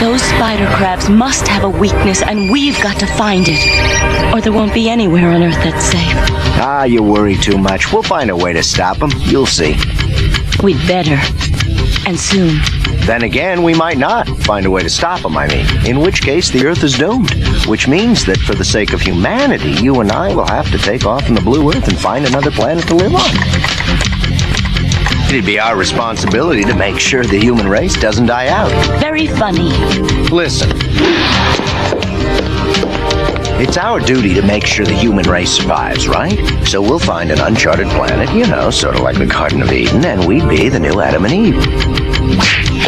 Those spider crabs must have a weakness, and we've got to find it. Or there won't be anywhere on Earth that's safe. Ah, you worry too much. We'll find a way to stop them. You'll see. We'd better. And soon. Then again, we might not find a way to stop them, I mean. In which case, the Earth is doomed. Which means that for the sake of humanity, you and I will have to take off from the blue Earth and find another planet to live on. It'd be our responsibility to make sure the human race doesn't die out. Very funny. Listen. It's our duty to make sure the human race survives, right? So we'll find an uncharted planet, you know, sort of like the Garden of Eden, and we'd be the new Adam and Eve.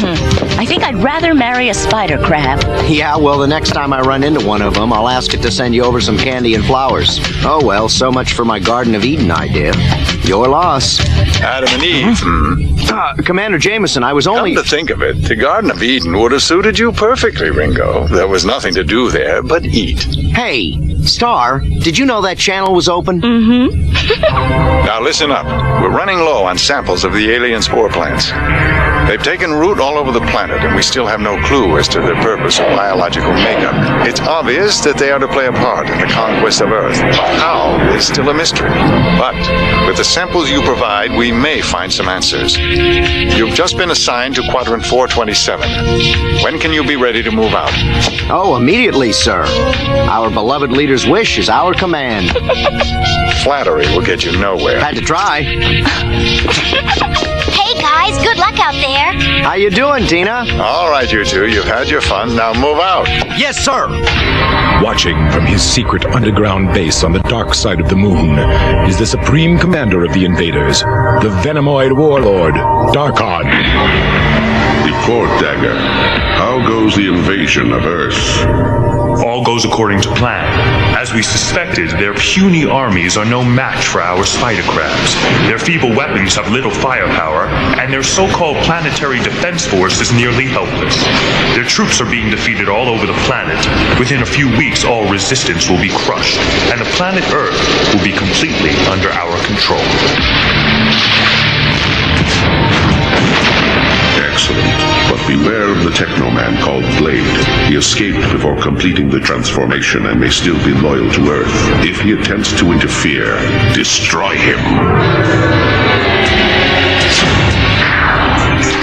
I think I'd rather marry a spider crab. Yeah, well, the next time I run into one of them, I'll ask it to send you over some candy and flowers. Oh, well, so much for my Garden of Eden idea. Your loss. Adam and Eve. Commander Jameson, I was only... Come to think of it, the Garden of Eden would have suited you perfectly, Ringo. There was nothing to do there but eat. Hey, Star, did you know that channel was open? Now listen up. We're running low on samples of the alien spore plants. They've taken root all over the planet, and we still have no clue as to their purpose or biological makeup. It's obvious that they are to play a part in the conquest of Earth. How is still a mystery. But with the samples you provide, we may find some answers. You've just been assigned to Quadrant 427. When can you be ready to move out? Oh, immediately, sir. Our beloved leader's wish is our command. Flattery will get you nowhere. Had to try. Hey guys, good luck out there. How you doing, Tina? All right, you two, you've had your fun. Now move out. Yes, sir. Watching from his secret underground base on the dark side of the moon is the supreme commander of the invaders, the Venomoid warlord, Darkon. Report, Dagger. How goes the invasion of Earth? All goes according to plan. As we suspected, their puny armies are no match for our spider crabs. Their feeble weapons have little firepower, and their so-called planetary defense force is nearly helpless. Their troops are being defeated all over the planet. Within a few weeks, all resistance will be crushed, and the planet Earth will be completely under our control. Excellent. But beware of the Teknoman called Blade. He escaped before completing the transformation and may still be loyal to Earth. If he attempts to interfere, destroy him.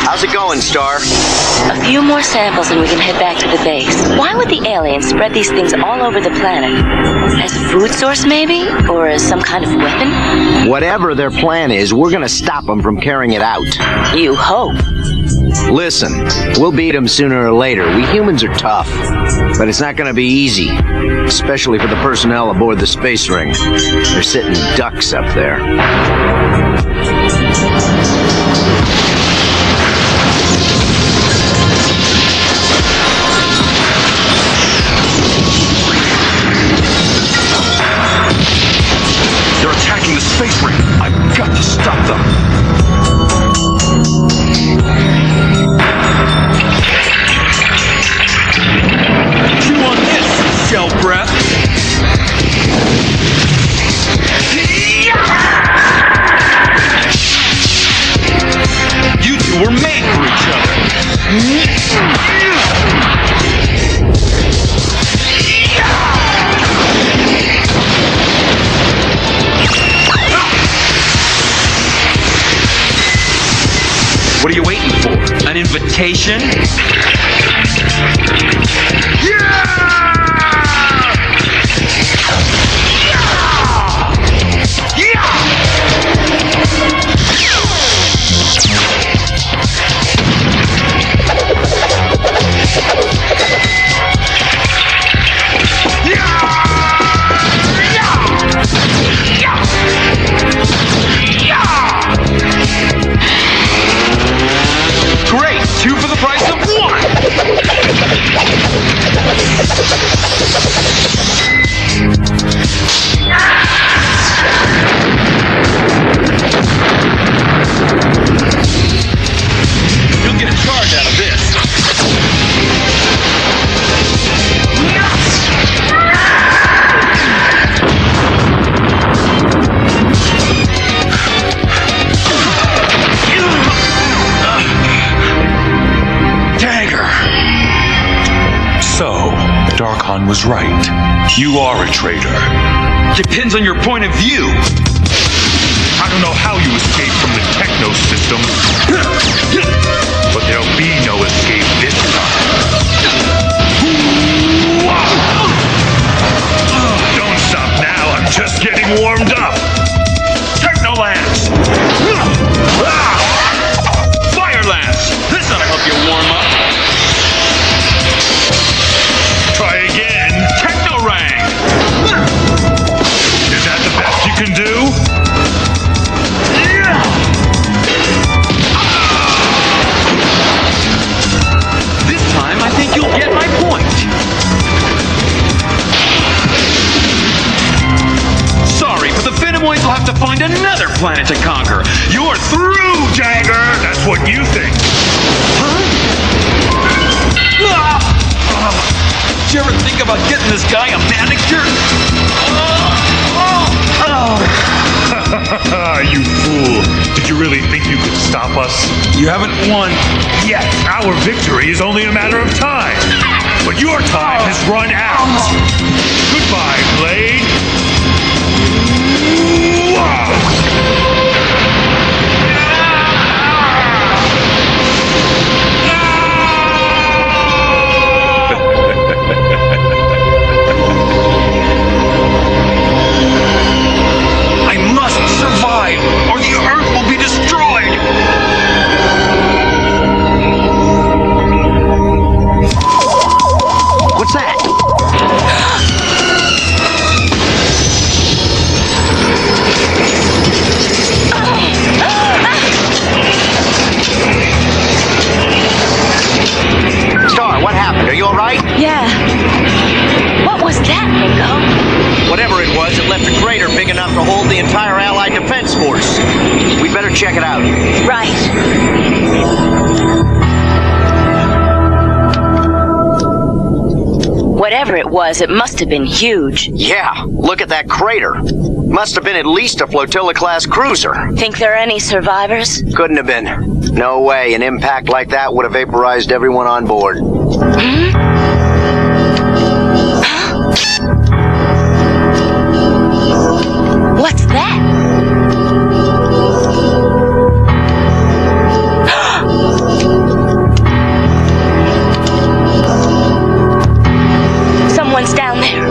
How's it going, Star? A few more samples and we can head back to the base. Why would the aliens spread these things all over the planet? As a food source, maybe? Or as some kind of weapon? Whatever their plan is, we're gonna stop them from carrying it out. You hope. Listen, we'll beat them sooner or later. We humans are tough. But it's not gonna be easy. Especially for the personnel aboard the space ring. They're sitting ducks up there. They're attacking the space ring. I've got to stop them. Chew on this, shell breath. You two were made for each other. What are you waiting for? An invitation? Great! Two for the price of one! Teknoman was right. You are a traitor. Depends on your point of view. I don't know how you escaped from the Techno system, but there'll be no escape this time. Don't stop now, I'm just getting warmed up. Technolance! Fire Lance! This ought to help you warm up. Try again. Technorang! Is that the best you can do? This time, I think you'll get my point. Sorry, but the Venomoids will have to find another planet to conquer. You're through, Jagger! That's what you think. Did you ever think about getting this guy a manicure? You fool. Did you really think you could stop us? You haven't won. Yes, our victory is only a matter of time. But your time has run out. Goodbye, Blade. I must survive, or the Earth will be destroyed! What's that? Star, what happened? Are you all right? Yeah. What was that, Ringo? Whatever it was, it left a crater big enough to hold the entire Allied Defense Force. We better check it out. Right. Whatever it was, it must have been huge. Yeah, look at that crater. Must have been at least a flotilla-class cruiser. Think there are any survivors? Couldn't have been. No way. An impact like that would have vaporized everyone on board. What's that? Someone's down there.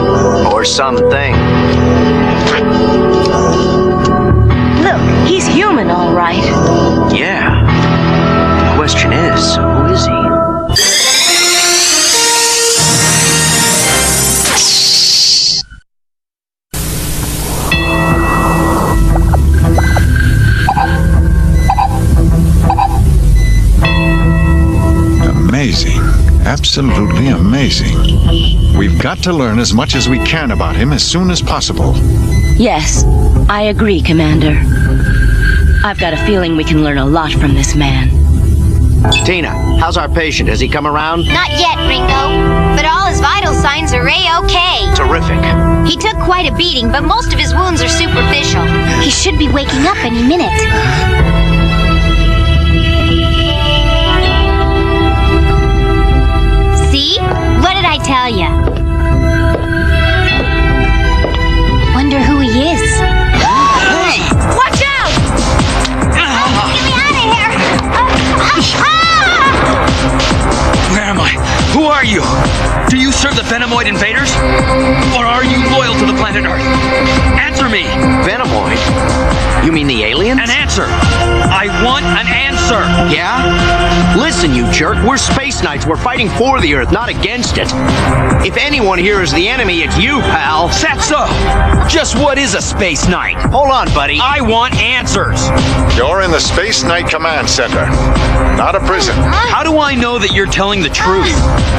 Or something. Look, he's human, all right. Yeah. The question is, who is he? Amazing. Absolutely amazing. We've got to learn as much as we can about him as soon as possible. Yes, I agree, Commander. I've got a feeling we can learn a lot from this man. Tina, how's our patient? Has he come around? Not yet, Ringo. But all his vital signs are A-OK. Terrific. He took quite a beating, but most of his wounds are superficial. He should be waking up any minute. See? What did I tell ya? Wonder who he is. Hey! Watch out! Get me out of here! Where am I? Who are you? Do you serve the Venomoid invaders? Or are you loyal to the planet Earth? Answer me! Venomoid? You mean the aliens? An answer! I want an answer! Yeah? Listen, you jerk, we're Space Knights. We're fighting for the Earth, not against it. If anyone here is the enemy, it's you, pal. That's so! Just what is a Space Knight? Hold on, buddy. I want answers! You're in the Space Knight Command Center, not a prison. How do I know that you're telling the truth?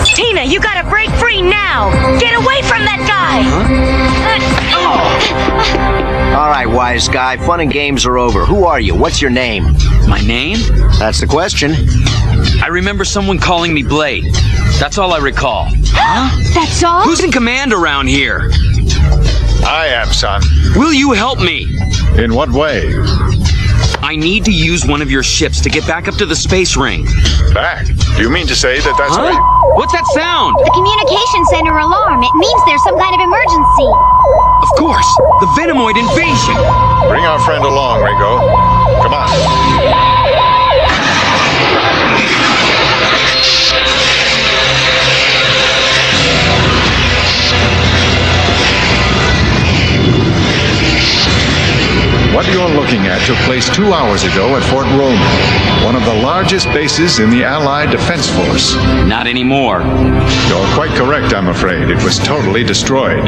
Tina, you gotta break free now! Get away from that guy! All right, wise guy, fun and games are over. Who are you? What's your name? My name? That's the question. I remember someone calling me Blade. That's all I recall. That's all? Who's in command around here? I am, son. Will you help me? In what way? I need to use one of your ships to get back up to the space ring. Back? Do you mean to say that that's Huh? right? What's that sound? The communication center alarm. It means there's some kind of emergency. Of course, the Venomoid invasion. Bring our friend along, Ringo. Come on. What you're looking at took place 2 hours ago at Fort Roman, one of the largest bases in the Allied Defense Force. Not anymore. You're quite correct, I'm afraid. It was totally destroyed.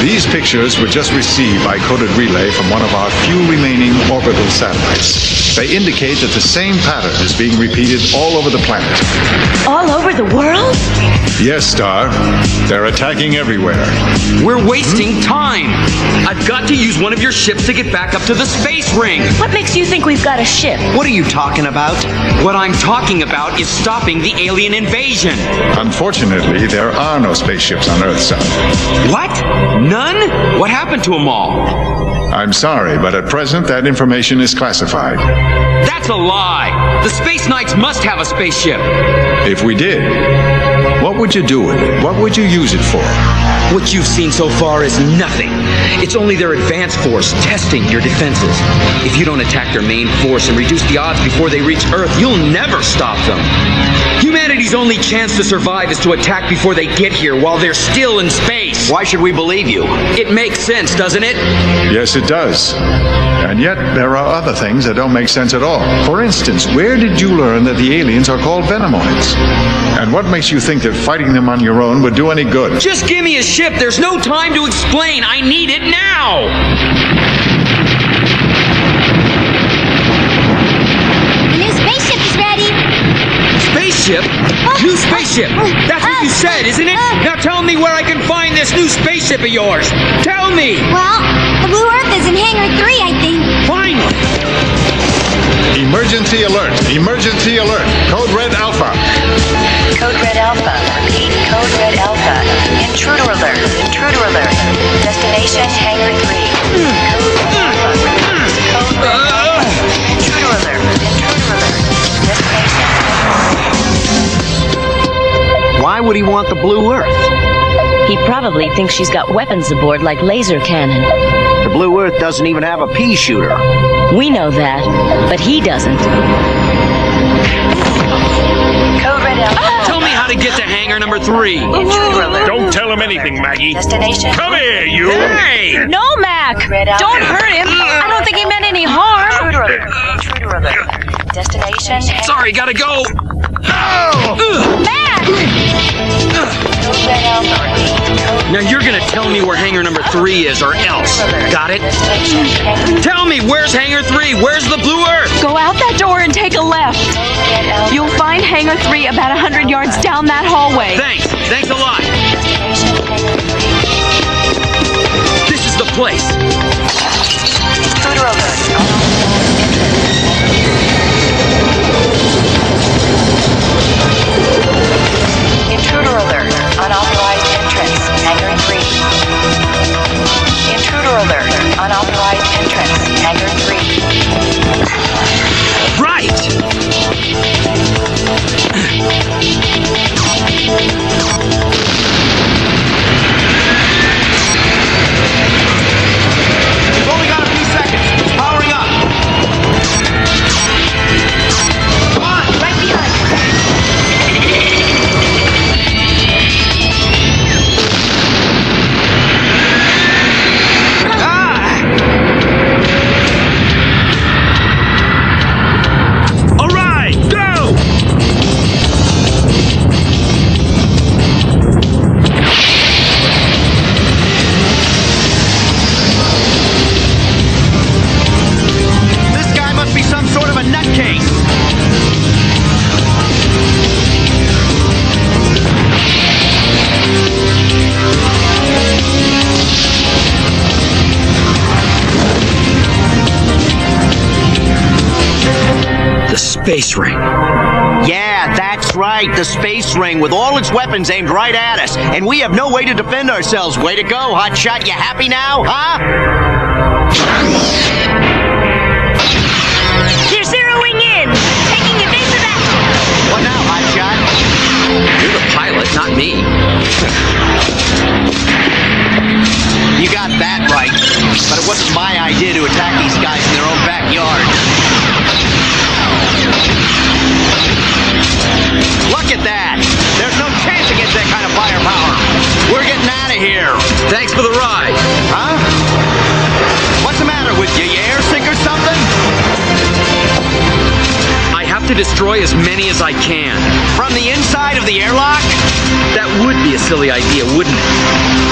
These pictures were just received by coded relay from one of our few remaining orbital satellites. They indicate that the same pattern is being repeated all over the planet. All over the world? Yes, Star. They're attacking everywhere. We're wasting time. I've got to use one of your ships to get back up to the space ring. What makes you think we've got a ship? What are you talking about? What I'm talking about is stopping the alien invasion. Unfortunately, there are no spaceships on Earth, son. What? None? What happened to them all? I'm sorry, but at present that information is classified. That's a lie. The Space Knights must have a spaceship. If we did, what would you do with it? What would you use it for? What you've seen so far is nothing. It's only their advance force testing your defenses. If you don't attack their main force and reduce the odds before they reach Earth, you'll never stop them. Humanity's only chance to survive is to attack before they get here while they're still in space. Why should we believe you? It makes sense, doesn't it? Yes, it does. And yet, there are other things that don't make sense at all. For instance, where did you learn that the aliens are called Venomoids? And what makes you think that fighting them on your own would do any good? Just give me a ship. There's no time to explain. I need it now. The new spaceship is ready. Spaceship? New spaceship! That's what you said, isn't it? Now tell me where I can find this new spaceship of yours. Tell me! Well, the Blue Earth is in Hangar 3, I think. Finally! Emergency alert! Emergency alert! Code Red Alpha! Code Red Alpha. Repeat, Code Red Alpha. Intruder alert. Intruder alert. Destination Hangar 3. Code Red Alpha. Code Red Alpha. Intruder alert. Intruder alert. Destination Hangar 3. Why would he want the Blue Earth? He probably thinks she's got weapons aboard like laser cannon. The Blue Earth doesn't even have a pea shooter. We know that, but he doesn't. Code Red Alpha. Tell me how to get to hangar number 3. Intruder alert. Don't tell him anything, Maggie. Destination. Come here, you! Hey! No, Mac! Don't hurt him! I don't think he meant any harm! Intruder alert. Intruder alert. Destination. Sorry, gotta go. Mac! Code Red Alpha. Now you're gonna tell me where hangar number 3 is, or else. Got it? Destination. Hangar Tell me, where's hangar 3? Where's the Blue Earth? Go out that door and take a left. Red Alpha. You'll find Hangar 3 about 100 yards down that hallway. Thanks. Thanks a lot. Destination Hangar 3. This is the place. Intruder alert. Intruder alert. Unauthorized entrance. Hangar 3. Intruder alert. Unauthorized entrance. Hangar 3. Right. We've only got a few seconds. It's powering up. Come on, right behind you. All right, go! This guy must be some sort of a nutcase. The space ring. Yeah, Yeah, that's right. The space ring with all its weapons aimed right at us. And we have no way to defend ourselves. Way to go, Hotshot. You happy now, huh? They're zeroing in. Taking evasive action. What now, Hotshot? You're the pilot, not me. You got that right. But it wasn't my idea to attack these guys in their own backyard. Look at that! There's no chance against that kind of firepower. We're getting out of here. Thanks for the ride. Huh? What's the matter with you? You airsick or something? I have to destroy as many as I can. From the inside of the airlock? That would be a silly idea, wouldn't it?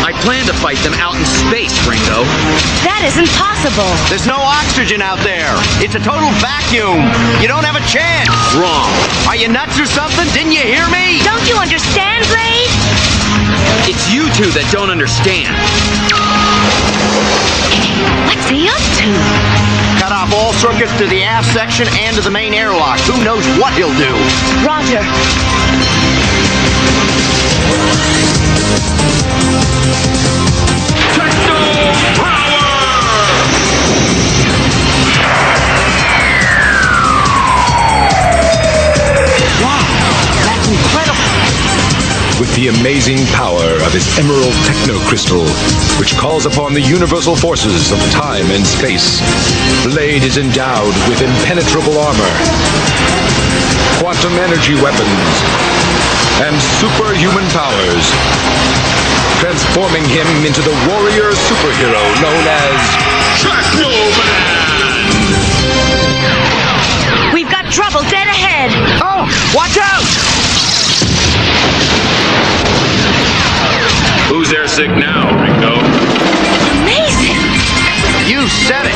I plan to fight them out in space, Ringo. That isn't possible. There's no oxygen out there. It's a total vacuum. You don't have a chance. Wrong. Are you nuts or something? Didn't you hear me? Don't you understand, Blade? It's you two that don't understand. What's he up to? Cut off all circuits to the aft section and to the main airlock. Who knows what he'll do? Roger. With the amazing power of his emerald techno-crystal, which calls upon the universal forces of time and space, Blade is endowed with impenetrable armor, quantum energy weapons, and superhuman powers, transforming him into the warrior superhero known as Teknoman! We've got trouble dead ahead. Oh, watch out! Who's airsick now, Ringo? Amazing. You said it.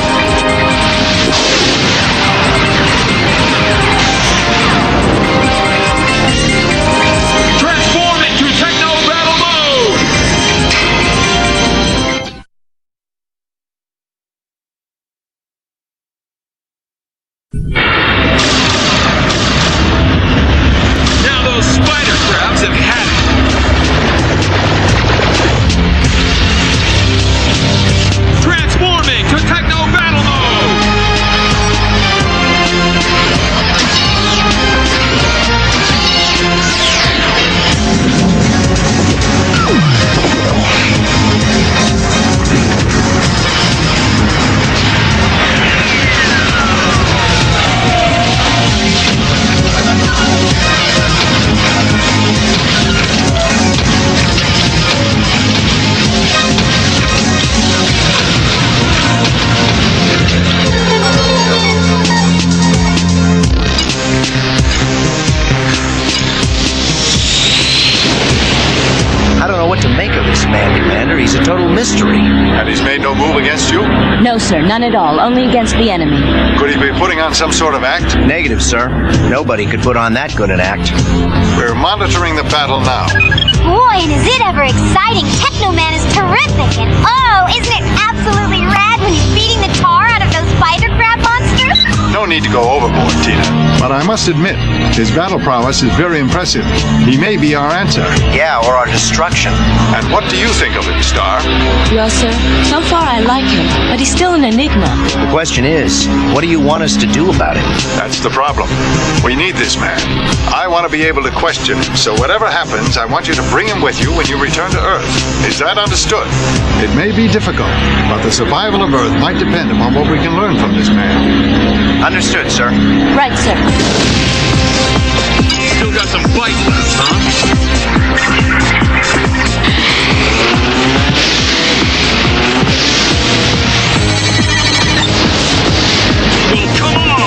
Transform into Techno Battle Mode! Now those spider crabs have had it! Transforming to Techno Battle Mode! I don't know what to make of this man, Commander. He's a total mystery. And he's made no move against you? No, sir, none at all. Only against the enemy. Could he be putting on some sort of act? Negative, sir. Nobody could put on that good an act. We're monitoring the battle now. Boy, and is it ever exciting. Teknoman is terrific. And oh, isn't it absolutely rad when he's beating the tar out of those spider crab monsters? No need to go overboard, Tina. But I must admit, his battle prowess is very impressive. He may be our answer. Yeah, or our destruction. And what do you think of him, Star? Well, sir, so far I like him, but he's still an enigma. The question is, what do you want us to do about him? That's the problem. We need this man. I want to be able to question him, so whatever happens, I want you to bring him with you when you return to Earth. Is that understood? It may be difficult, but the survival of Earth might depend upon what we can learn from this man. Understood, sir. Right, sir. Still got some fight left, huh? Well, come on!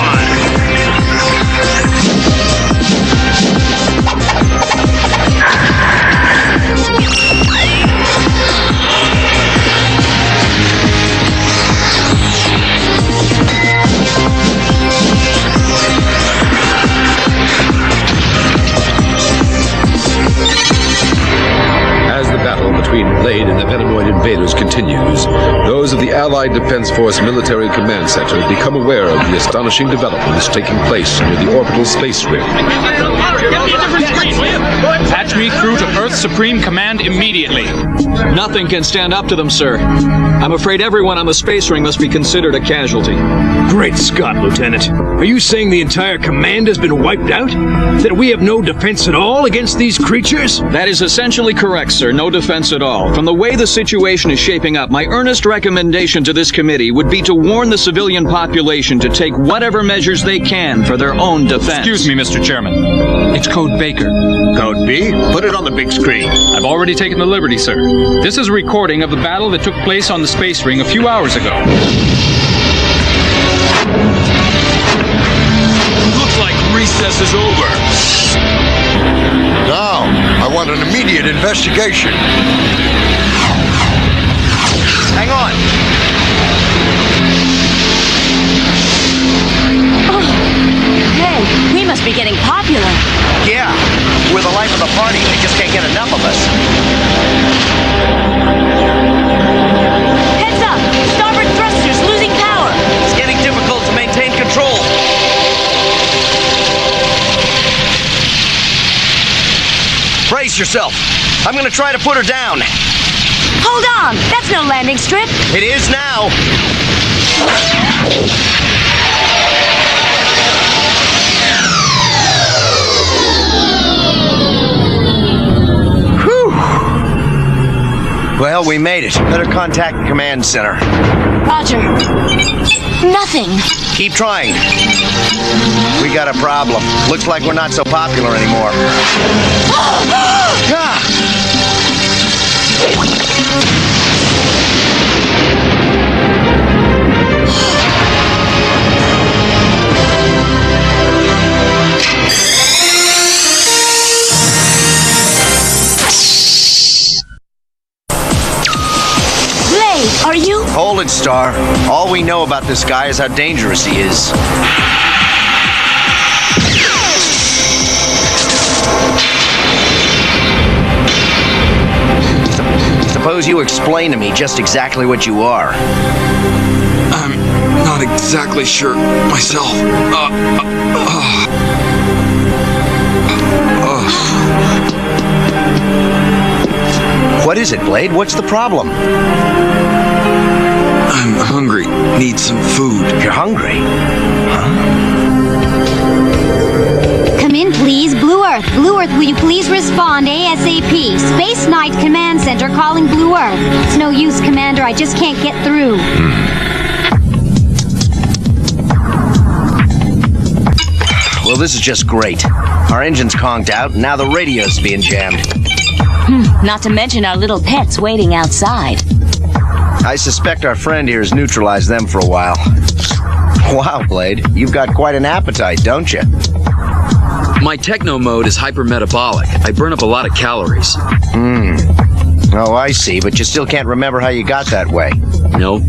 invaders continues, those of the Allied Defense Force Military Command Center become aware of the astonishing developments taking place near the orbital space ring. Patch me through to Earth's Supreme Command immediately. Nothing can stand up to them, sir. I'm afraid everyone on the space ring must be considered a casualty. Great Scott, Lieutenant. Are you saying the entire command has been wiped out? That we have no defense at all against these creatures? That is essentially correct, sir. No defense at all. From the way the situation is shaping up, my earnest recommendation to this committee would be to warn the civilian population to take whatever measures they can for their own defense. Excuse me, Mr. Chairman. It's Code Baker. Code B? Put it on the big screen. I've already taken the liberty, sir. This is a recording of the battle that took place on the space ring a few hours ago. Looks like recess is over. Now, I want an immediate investigation. Hang on. Hey, we must be getting popular. Yeah, we're the life of the party. They just can't get enough of us. Heads up! Starboard thrusters losing power. It's getting difficult to maintain control. Brace yourself. I'm gonna try to put her down. Hold on! That's no landing strip. It is now. Whew. Well, we made it. Better contact the command center. Roger. Nothing. Keep trying. We got a problem. Looks like we're not so popular anymore. Ah! Blade, are you? Hold it, Star. All we know about this guy is how dangerous he is. Suppose you explain to me just exactly what you are. I'm not exactly sure myself. What is it, Blade? What's the problem? I'm hungry. Need some food. You're hungry? Huh? Come in, please. Blue Earth. Blue Earth, will you please respond ASAP? Space Knight Command Center calling Blue Earth. It's no use, Commander. I just can't get through. Well, this is just great. Our engine's conked out, and now the radio's being jammed. Not to mention our little pets waiting outside. I suspect our friend here has neutralized them for a while. Wow, Blade, you've got quite an appetite, don't you? My techno mode is hypermetabolic. I burn up a lot of calories. Oh, I see, but you still can't remember how you got that way. Nope.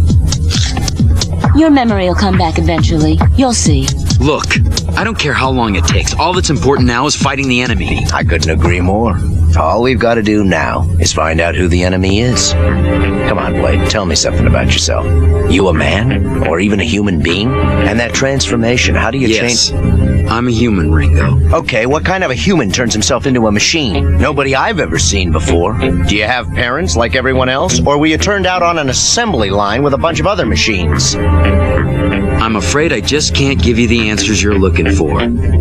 Your memory will come back eventually. You'll see. Look, I don't care how long it takes. All that's important now is fighting the enemy. I couldn't agree more. All we've got to do now is find out who the enemy is. Come on, Blade, tell me something about yourself. You a man? Or even a human being? And that transformation, how do you change? I'm a human, Ringo. Okay, what kind of a human turns himself into a machine? Nobody I've ever seen before. Do you have parents like everyone else? Or were you turned out on an assembly line with a bunch of other machines? I'm afraid I just can't give you the answers you're looking for.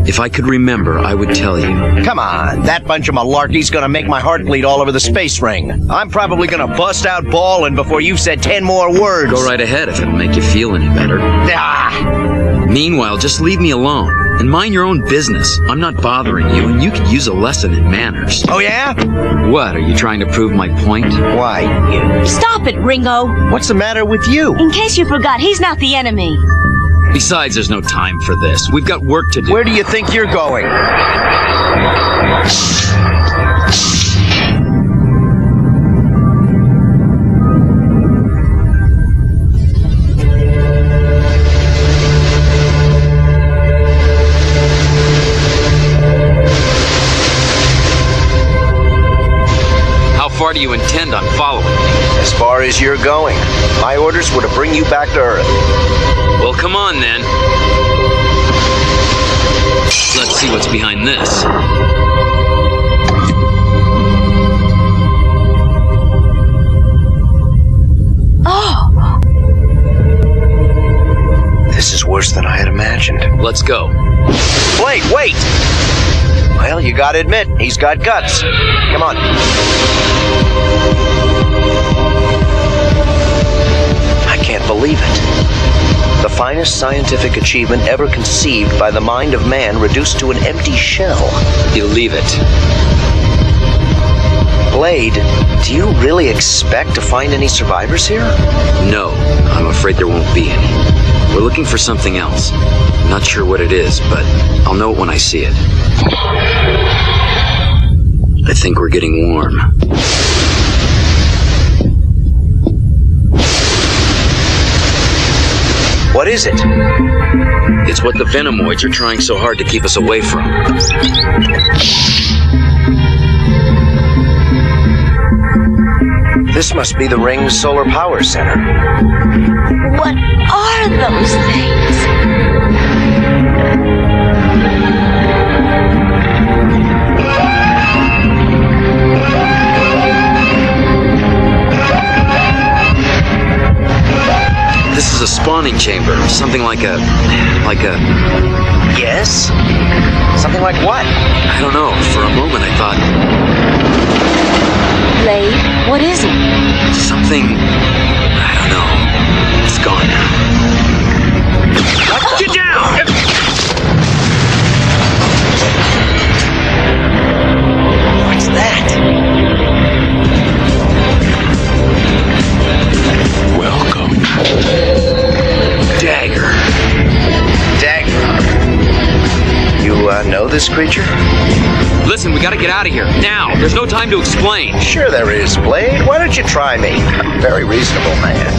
If I could remember, I would tell you. Come on, that bunch of malarkey's gonna make my heart bleed all over the space ring. I'm probably gonna bust out bawling before you've said 10 more words. Go right ahead if it'll make you feel any better. Meanwhile, just leave me alone and mind your own business. I'm not bothering you, and you could use a lesson in manners. Oh, yeah? What, are you trying to prove my point? Why, you... Stop it, Ringo! What's the matter with you? In case you forgot, he's not the enemy. Besides, there's no time for this. We've got work to do. Where do you think you're going? How far do you intend on following me? As far as you're going. My orders were to bring you back to Earth. Well, come on then. Let's see what's behind this. Oh! This is worse than I had imagined. Let's go. Blade, wait! Well, you gotta admit, he's got guts. Come on. I can't believe it. The finest scientific achievement ever conceived by the mind of man reduced to an empty shell. Believe it. Blade, do you really expect to find any survivors here? No, I'm afraid there won't be any. We're looking for something else. Not sure what it is, but I'll know it when I see it. I think we're getting warm. What is it? It's what the Venomoids are trying so hard to keep us away from. This must be the Ring's solar power center. What are those things? This is a spawning chamber, something like a... Yes? Something like what? I don't know. For a moment I thought... Blade, what is it? Something... I don't know. It's gone now. Get down! What's that? Welcome. Dagger. Dagger. You, know this creature? Listen, we gotta get out of here. Now! There's no time to explain. Sure there is, Blade. Why don't you try me? I'm a very reasonable man.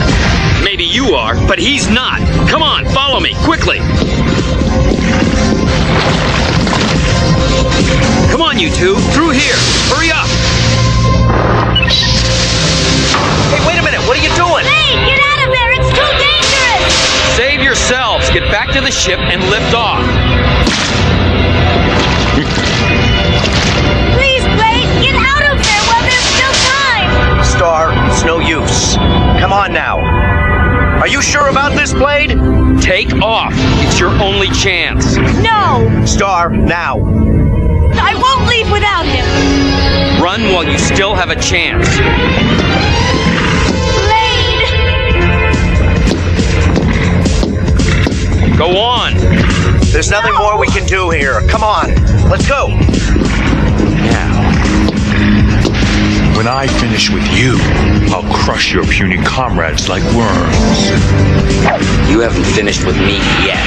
Maybe you are, but he's not. Come on, follow me, quickly. Come on, you two. Through here. Hurry up. Hey, wait a minute. What are you doing? Blade, get out of there! It's too dangerous! Save yourselves. Get back to the ship and lift off. Please, Blade, get out of there while there's still time! Star, it's no use. Come on now. Are you sure about this, Blade? Take off. It's your only chance. No! Star, now. I won't leave without him! Run while you still have a chance. Blade! Go on. There's nothing more we can do here. Come on. Let's go. Now, when I finish with you, I'll crush your puny comrades like worms. You haven't finished with me yet.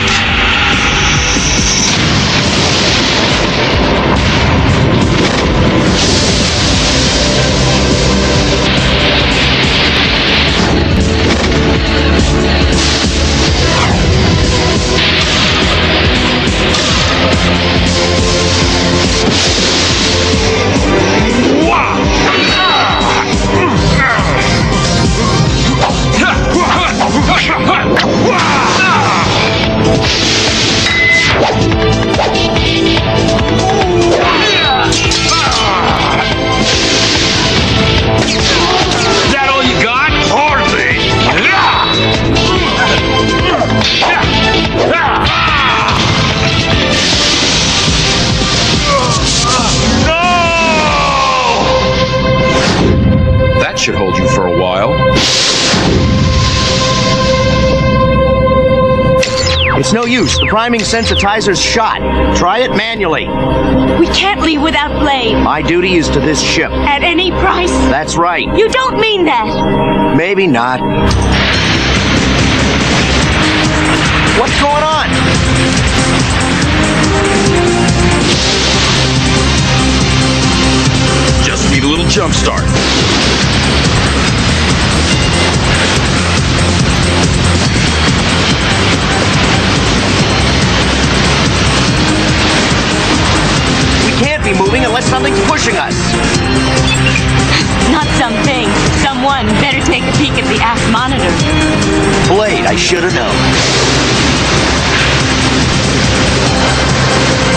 That all you got? Hardly. No! That should hold you for a while. It's no use. The priming sensitizer's shot. Try it manually. We can't leave without Blade. My duty is to this ship. At any price? That's right. You don't mean that! Maybe not. What's going on? Just need a little jump start. Can't be moving unless something's pushing us. Not something. Someone. Better take a peek I should have known.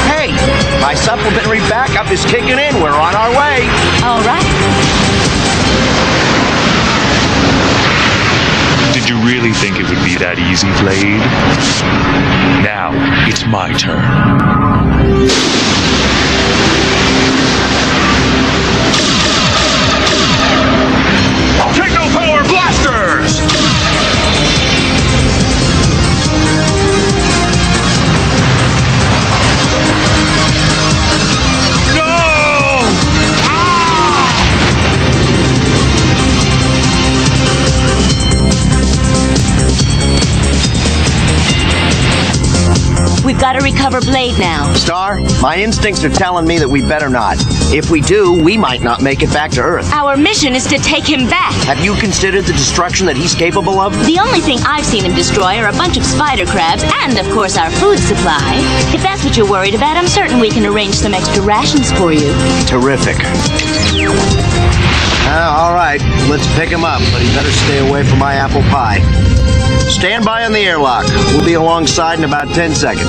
Hey, my supplementary backup is kicking in. We're on our way. All right. Did you really think it would be that easy, Blade? Now, it's my turn. Techno-power blasters! We've got to recover Blade now. Star, my instincts are telling me that we better not. If we do, we might not make it back to Earth. Our mission is to take him back. Have you considered the destruction that he's capable of? The only thing I've seen him destroy are a bunch of spider crabs and, of course, our food supply. If that's what you're worried about, I'm certain we can arrange some extra rations for you. Terrific. All right, let's pick him up, but he better stay away from my apple pie. Stand by on the airlock. We'll be alongside in about 10 seconds.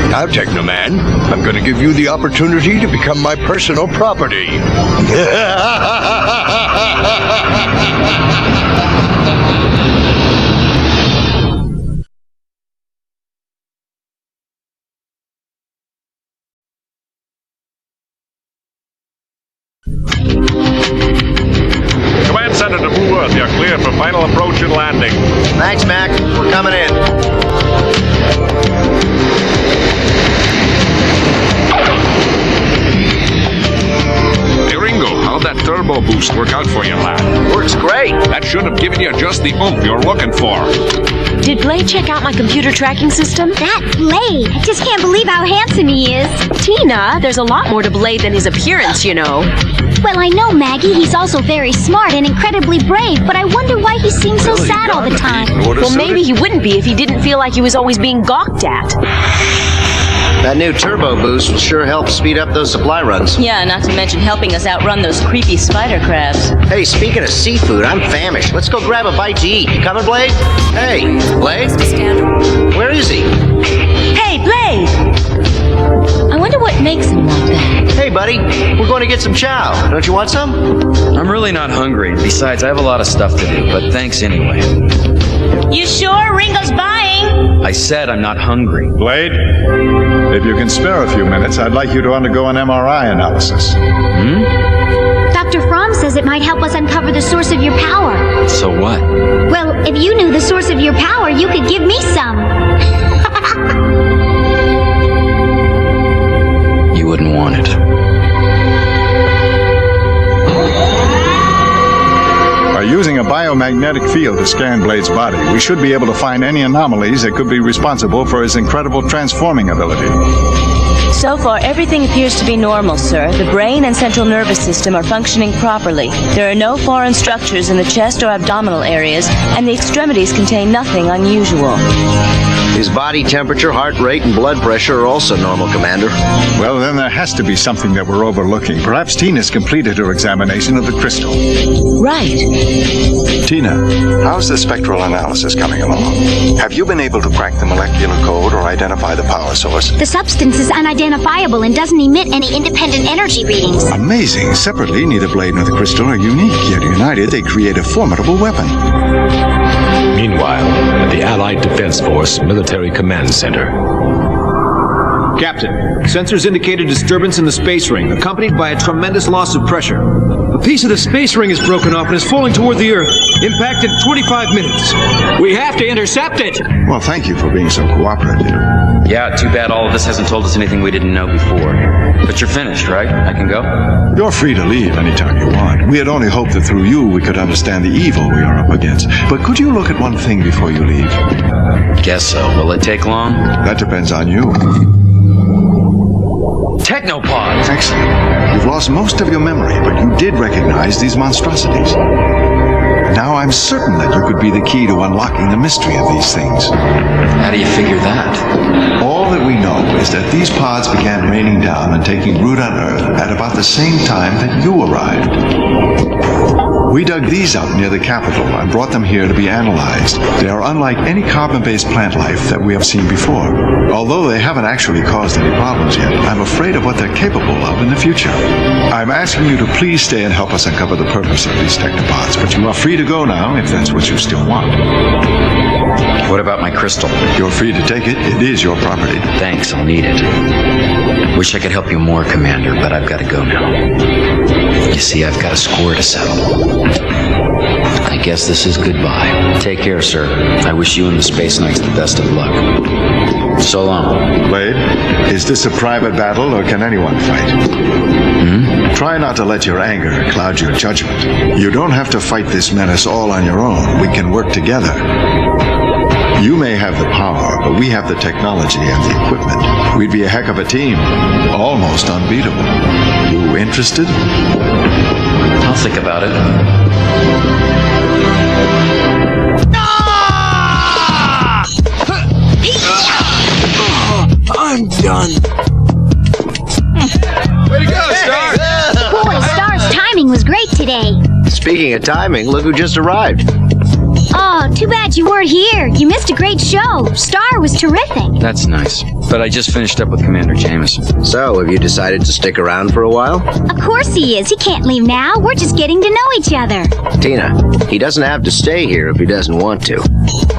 Now, Teknoman, I'm going to give you the opportunity to become my personal property. Command Center to Blue Earth. You're clear for final approach and landing. Thanks, Mac. We're coming in. Hey, Ringo, how'd that turbo boost work out for you, lad? Works great. That should have given you just the oomph you're looking for. Did Blade check out my computer tracking system? That Blade! I just can't believe how handsome he is. Tina, there's a lot more to Blade than his appearance, you know. Well, I know, Maggie, he's also very smart and incredibly brave, but I wonder why he seems so sad all the time. Well, maybe he wouldn't be if he didn't feel like he was always being gawked at. That new turbo boost will sure help speed up those supply runs. Yeah, not to mention helping us outrun those creepy spider crabs. Hey, speaking of seafood, I'm famished. Let's go grab a bite to eat. You coming, Blade? Hey, Blade? Where is he? Hey, Blade! I wonder what makes him like that. Hey, buddy, we're going to get some chow. Don't you want some? I'm really not hungry. Besides, I have a lot of stuff to do, but thanks anyway. You sure Ringo's buying? I said I'm not hungry. Blade, if you can spare a few minutes, I'd like you to undergo an MRI analysis. Dr. Fromm says it might help us uncover the source of your power. So what? Well, if you knew the source of your power, you could give me some. You wouldn't want it. By using a biomagnetic field to scan Blade's body, we should be able to find any anomalies that could be responsible for his incredible transforming ability. So far, everything appears to be normal, sir. The brain and central nervous system are functioning properly. There are no foreign structures in the chest or abdominal areas, and the extremities contain nothing unusual. His body temperature, heart rate, and blood pressure are also normal, Commander. Well, then there has to be something that we're overlooking. Perhaps Tina's completed her examination of the crystal. Right. Tina, how's the spectral analysis coming along? Have you been able to crack the molecular code or identify the power source? The substance is unidentifiable and doesn't emit any independent energy readings. Amazing. Separately, neither Blade nor the crystal are unique, yet united they create a formidable weapon. Meanwhile, at the Allied Defense Force Military Command Center. Captain, sensors indicate a disturbance in the space ring, accompanied by a tremendous loss of pressure. A piece of the space ring is broken off and is falling toward the Earth. Impact in 25 minutes. We have to intercept it! Well, thank you for being so cooperative. Yeah, too bad all of this hasn't told us anything we didn't know before. But you're finished, right? I can go? You're free to leave anytime you want. We had only hoped that through you we could understand the evil we are up against. But could you look at one thing before you leave? Guess so. Will it take long? That depends on you. Teknobot! Excellent. You've lost most of your memory, but you did recognize these monstrosities. Now I'm certain that you could be the key to unlocking the mystery of these things. How do you figure that? All that we know is that these pods began raining down and taking root on Earth at about the same time that you arrived. We dug these out near the capital and brought them here to be analyzed. They are unlike any carbon-based plant life that we have seen before. Although they haven't actually caused any problems yet, I'm afraid of what they're capable of in the future. I'm asking you to please stay and help us uncover the purpose of these Teknobots, but you are free to go now if that's what you still want. What about my crystal? You're free to take it. It is your property. Thanks, I'll need it. Wish I could help you more, Commander, but I've got to go now. You see, I've got a score to settle. I guess this is goodbye. Take care, sir. I wish you and the Space Knights the best of luck. So long. Blade, is this a private battle or can anyone fight? Try not to let your anger cloud your judgment. You don't have to fight this menace all on your own. We can work together. You may have the power, but we have the technology and the equipment. We'd be a heck of a team. Almost unbeatable. You interested? I'll think about it. I'm done. Way to go, Star! Boy, Star's timing was great today. Speaking of timing, look who just arrived. Oh, too bad you weren't here. You missed a great show. Star was terrific. That's nice. But I just finished up with Commander Jameson. So, have you decided to stick around for a while? Of course he is. He can't leave now. We're just getting to know each other. Tina, he doesn't have to stay here if he doesn't want to.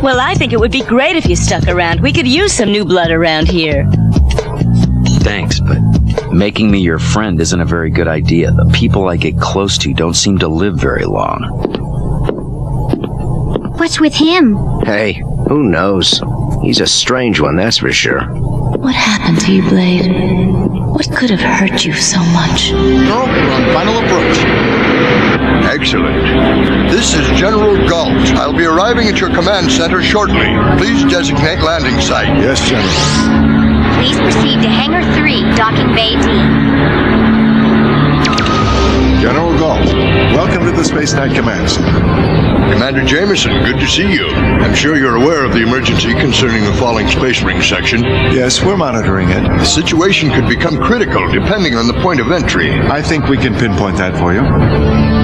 Well, I think it would be great if you stuck around. We could use some new blood around here. Thanks, but making me your friend isn't a very good idea. The people I get close to don't seem to live very long. What's with him? Hey, who knows? He's a strange one, that's for sure. What happened to you, Blade? What could have hurt you so much? No, we're on final approach. Excellent. This is General Galt. I'll be arriving at your command center shortly. Please designate landing site. Yes, General. Please proceed to Hangar 3, Docking Bay D. General Galt, welcome to the Space Knight Command Center. Commander Jameson, good to see you. I'm sure you're aware of the emergency concerning the falling space ring section. Yes, we're monitoring it. The situation could become critical depending on the point of entry. I think we can pinpoint that for you.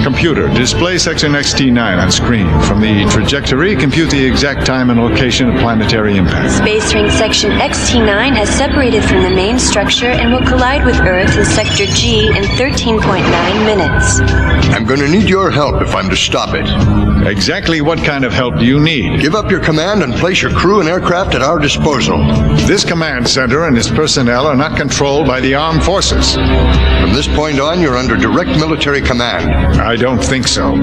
Computer, display section XT9 on screen. From the trajectory, compute the exact time and location of planetary impact. Space ring section XT9 has separated from the main structure and will collide with Earth in sector G in 13.9 minutes. I'm going to need your help if I'm to stop it. Exactly what kind of help do you need? Give up your command and place your crew and aircraft at our disposal. This command center and its personnel are not controlled by the armed forces. From this point on, you're under direct military command. I don't think so.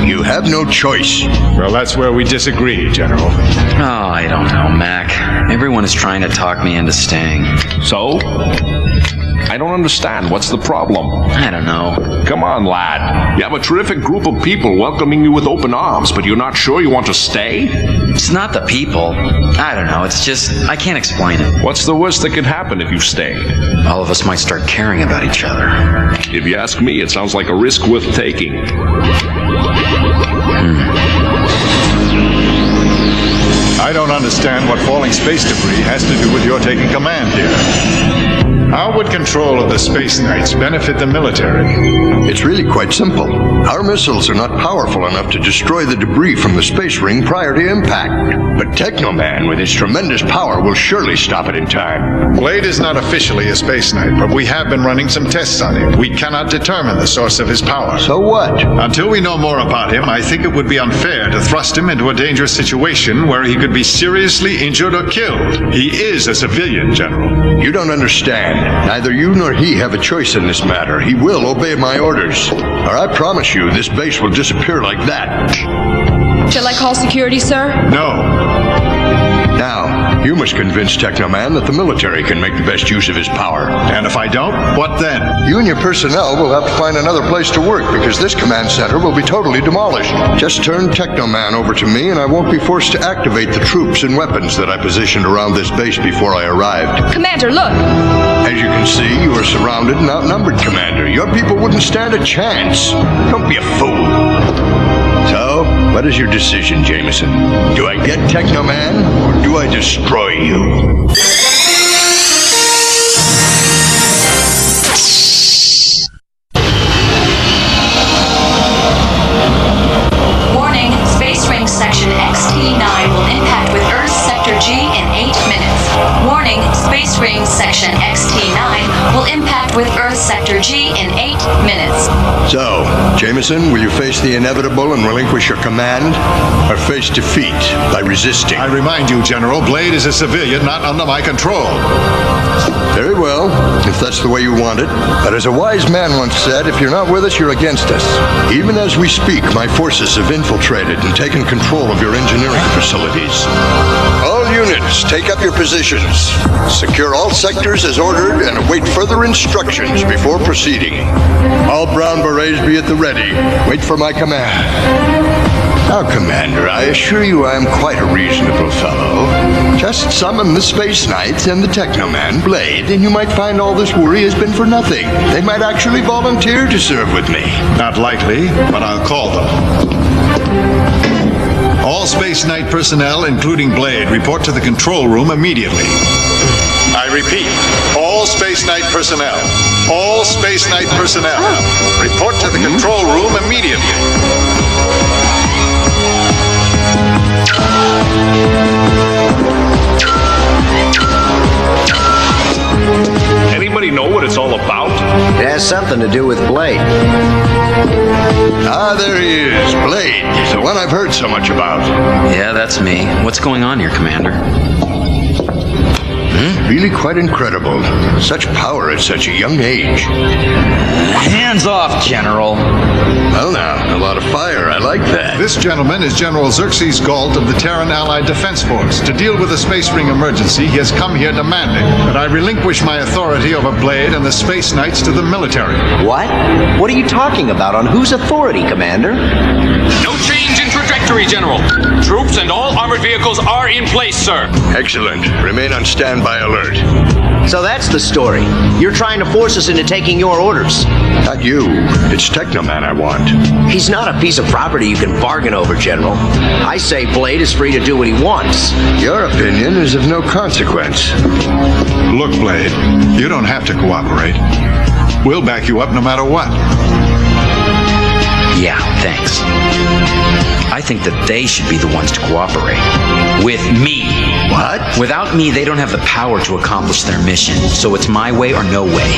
You have no choice. Well, that's where we disagree, General. Oh, I don't know, Mac. Everyone is trying to talk me into staying. So? I don't understand. What's the problem? I don't know. Come on, lad. You have a terrific group of people welcoming you with open arms, but you're not sure you want to stay? It's not the people. I don't know. It's just, I can't explain it. What's the worst that could happen if you stayed? All of us might start caring about each other. If you ask me, it sounds like a risk worth taking. I don't understand what falling space debris has to do with your taking command here. How would control of the Space Knights benefit the military? It's really quite simple. Our missiles are not powerful enough to destroy the debris from the space ring prior to impact. But Teknoman, with his tremendous power, will surely stop it in time. Blade is not officially a Space Knight, but we have been running some tests on him. We cannot determine the source of his power. So what? Until we know more about him, I think it would be unfair to thrust him into a dangerous situation where he could be seriously injured or killed. He is a civilian, General. You don't understand. Neither you nor he have a choice in this matter. He will obey my orders. Or I promise you, this base will disappear like that. Shall I call security, sir? No. Now, you must convince Teknoman that the military can make the best use of his power. And if I don't, what then? You and your personnel will have to find another place to work because this command center will be totally demolished. Just turn Teknoman over to me and I won't be forced to activate the troops and weapons that I positioned around this base before I arrived. Commander, look! As you can see, you are surrounded and outnumbered, Commander. Your people wouldn't stand a chance. Don't be a fool. So, what is your decision, Jameson? Do I get Teknoman, or do I destroy you? Warning, Space Ring Section XT9 will impact with Earth Sector G in 8 minutes. Warning, Space Ring Section XT9 will impact with Earth Sector G in 8 minutes. So, Jameson, will you face the inevitable and relinquish your command, or face defeat by resisting? I remind you, General, Blade is a civilian not under my control. Very well, if that's the way you want it. But as a wise man once said, if you're not with us, you're against us. Even as we speak, my forces have infiltrated and taken control of your engineering facilities. All units, take up your positions. Secure all sectors as ordered and await further instructions before proceeding. All brown berets be at the ready. Wait for my command. Now, Commander, I assure you I am quite a reasonable fellow. Just summon the Space Knights and the Teknoman, Blade, and you might find all this worry has been for nothing. They might actually volunteer to serve with me. Not likely, but I'll call them. All Space Knight personnel, including Blade, report to the control room immediately. I repeat, all Space Knight personnel. All Space Knight personnel. Report to the control room immediately. Anybody know what it's all about? It has something to do with Blade. Ah, there he is, Blade, the one I've heard so much about. Yeah, that's me. What's going on here, Commander? Really quite incredible. Such power at such a young age. Hands off, General. Well now, a lot of fire. I like that. This gentleman is General Xerxes Galt of the Terran Allied Defense Force. To deal with the Space Ring emergency, he has come here demanding that I relinquish my authority over Blade and the Space Knights to the military. What? What are you talking about? On whose authority, Commander? No change in trajectory, General. Troops and all armored vehicles are in place, sir. Excellent. Remain on standby alert. So that's the story. You're trying to force us into taking your orders. Not you. It's Teknoman I want. He's not a piece of property you can bargain over, General. I say Blade is free to do what he wants. Your opinion is of no consequence. Look, Blade, you don't have to cooperate. We'll back you up no matter what. Yeah, thanks. I think that they should be the ones to cooperate. With me. What? Without me, they don't have the power to accomplish their mission. So it's my way or no way.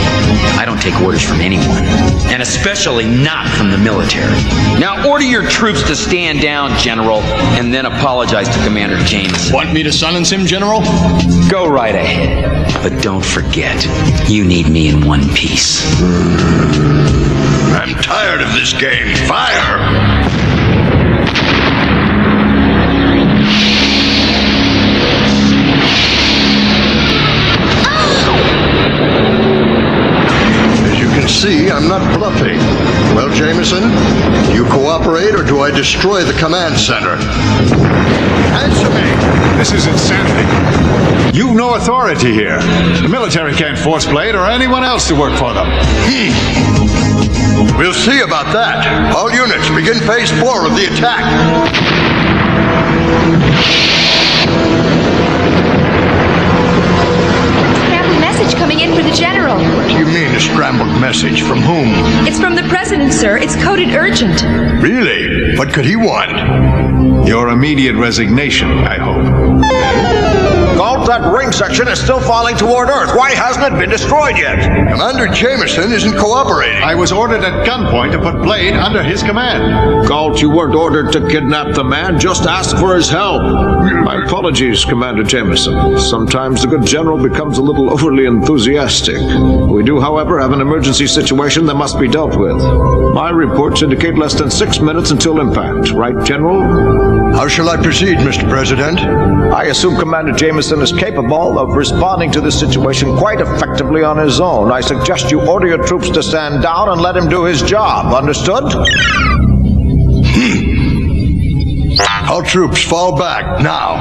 I don't take orders from anyone. And especially not from the military. Now order your troops to stand down, General, and then apologize to Commander James. Want me to silence him, General? Go right ahead. But don't forget, you need me in one piece. I'm tired of this game. Fire! See, I'm not bluffing. Well, Jameson, do you cooperate or do I destroy the command center? Answer me! This is insanity. You've no authority here. The military can't force Blade or anyone else to work for them. We'll see about that. All units, begin phase 4 of the attack. Message coming in for the General. What do you mean, a scrambled message? From whom? It's from the President, sir. It's coded urgent. Really? What could he want? Your immediate resignation, I hope. Galt, that ring section is still falling toward Earth. Why hasn't it been destroyed yet? Commander Jameson isn't cooperating. I was ordered at gunpoint to put Blade under his command. Galt, you weren't ordered to kidnap the man. Just ask for his help. My apologies, Commander Jameson. Sometimes the good general becomes a little overly enthusiastic. We do, however, have an emergency situation that must be dealt with. My reports indicate less than 6 minutes until impact. Right, General? How shall I proceed, Mr. President? I assume Commander Jameson is capable of responding to this situation quite effectively on his own. I suggest you order your troops to stand down and let him do his job. Understood? All troops fall back, now.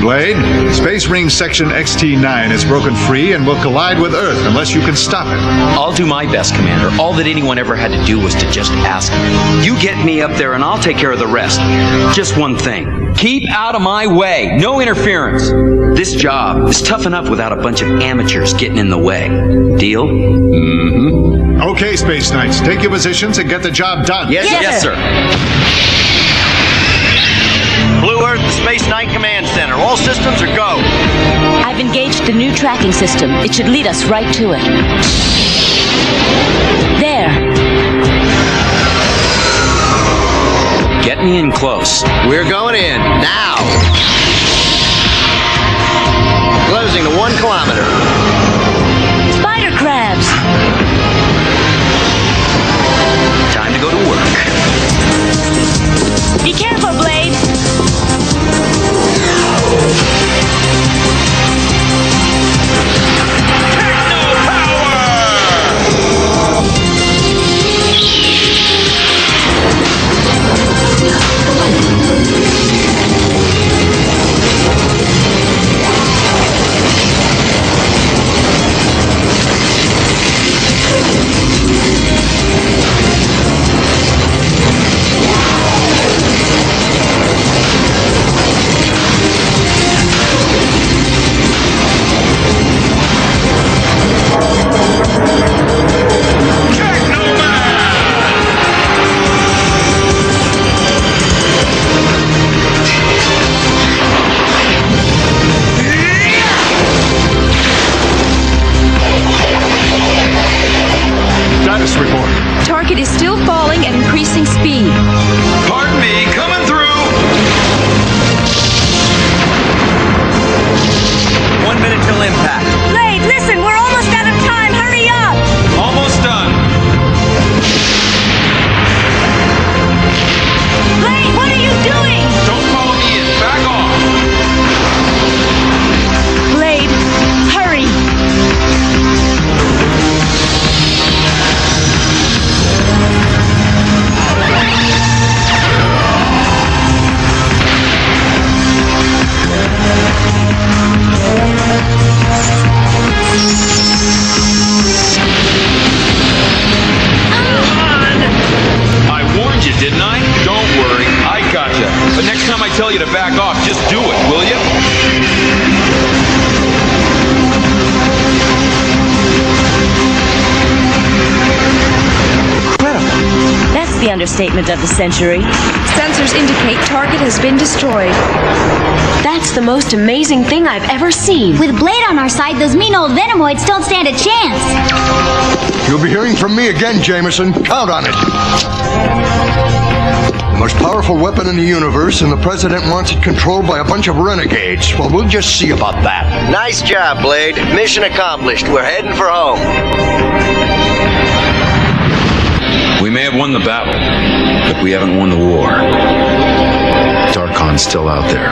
Blade, Space Ring Section XT9 is broken free and will collide with Earth unless you can stop it. I'll do my best, Commander. All that anyone ever had to do was to just ask me. You get me up there and I'll take care of the rest. Just one thing. Keep out of my way. No interference. This job is tough enough without a bunch of amateurs getting in the way. Deal? Mm-hmm. Okay, Space Knights, take your positions and get the job done. Yes, sir. Blue Earth, the Space Knight Command Center. All systems are go. I've engaged the new tracking system. It should lead us right to it. There. Get me in close. We're going in now. Closing to 1 kilometer. Spider crabs. Time to go to work. Be careful, Blade. Status report. Target is still falling at increasing speed. Pardon me, coming through! 1 minute till impact. Blade, listen, we're almost out of time. Hurry up! Almost done. Blade, what are you doing? Don't follow me in. Back off. Blade, hurry! I warned you, didn't I? Don't worry, I gotcha. But next time I tell you to back off, just do it, will you? That's the understatement of the century. Sensors indicate target has been destroyed. That's the most amazing thing I've ever seen. With Blade on our side, those mean old Venomoids don't stand a chance. You'll be hearing from me again, Jameson. Count on it. The most powerful weapon in the universe, and the President wants it controlled by a bunch of renegades. Well, we'll just see about that. Nice job, Blade. Mission accomplished. We're heading for home. We may have won the battle, but we haven't won the war. Darkon's still out there.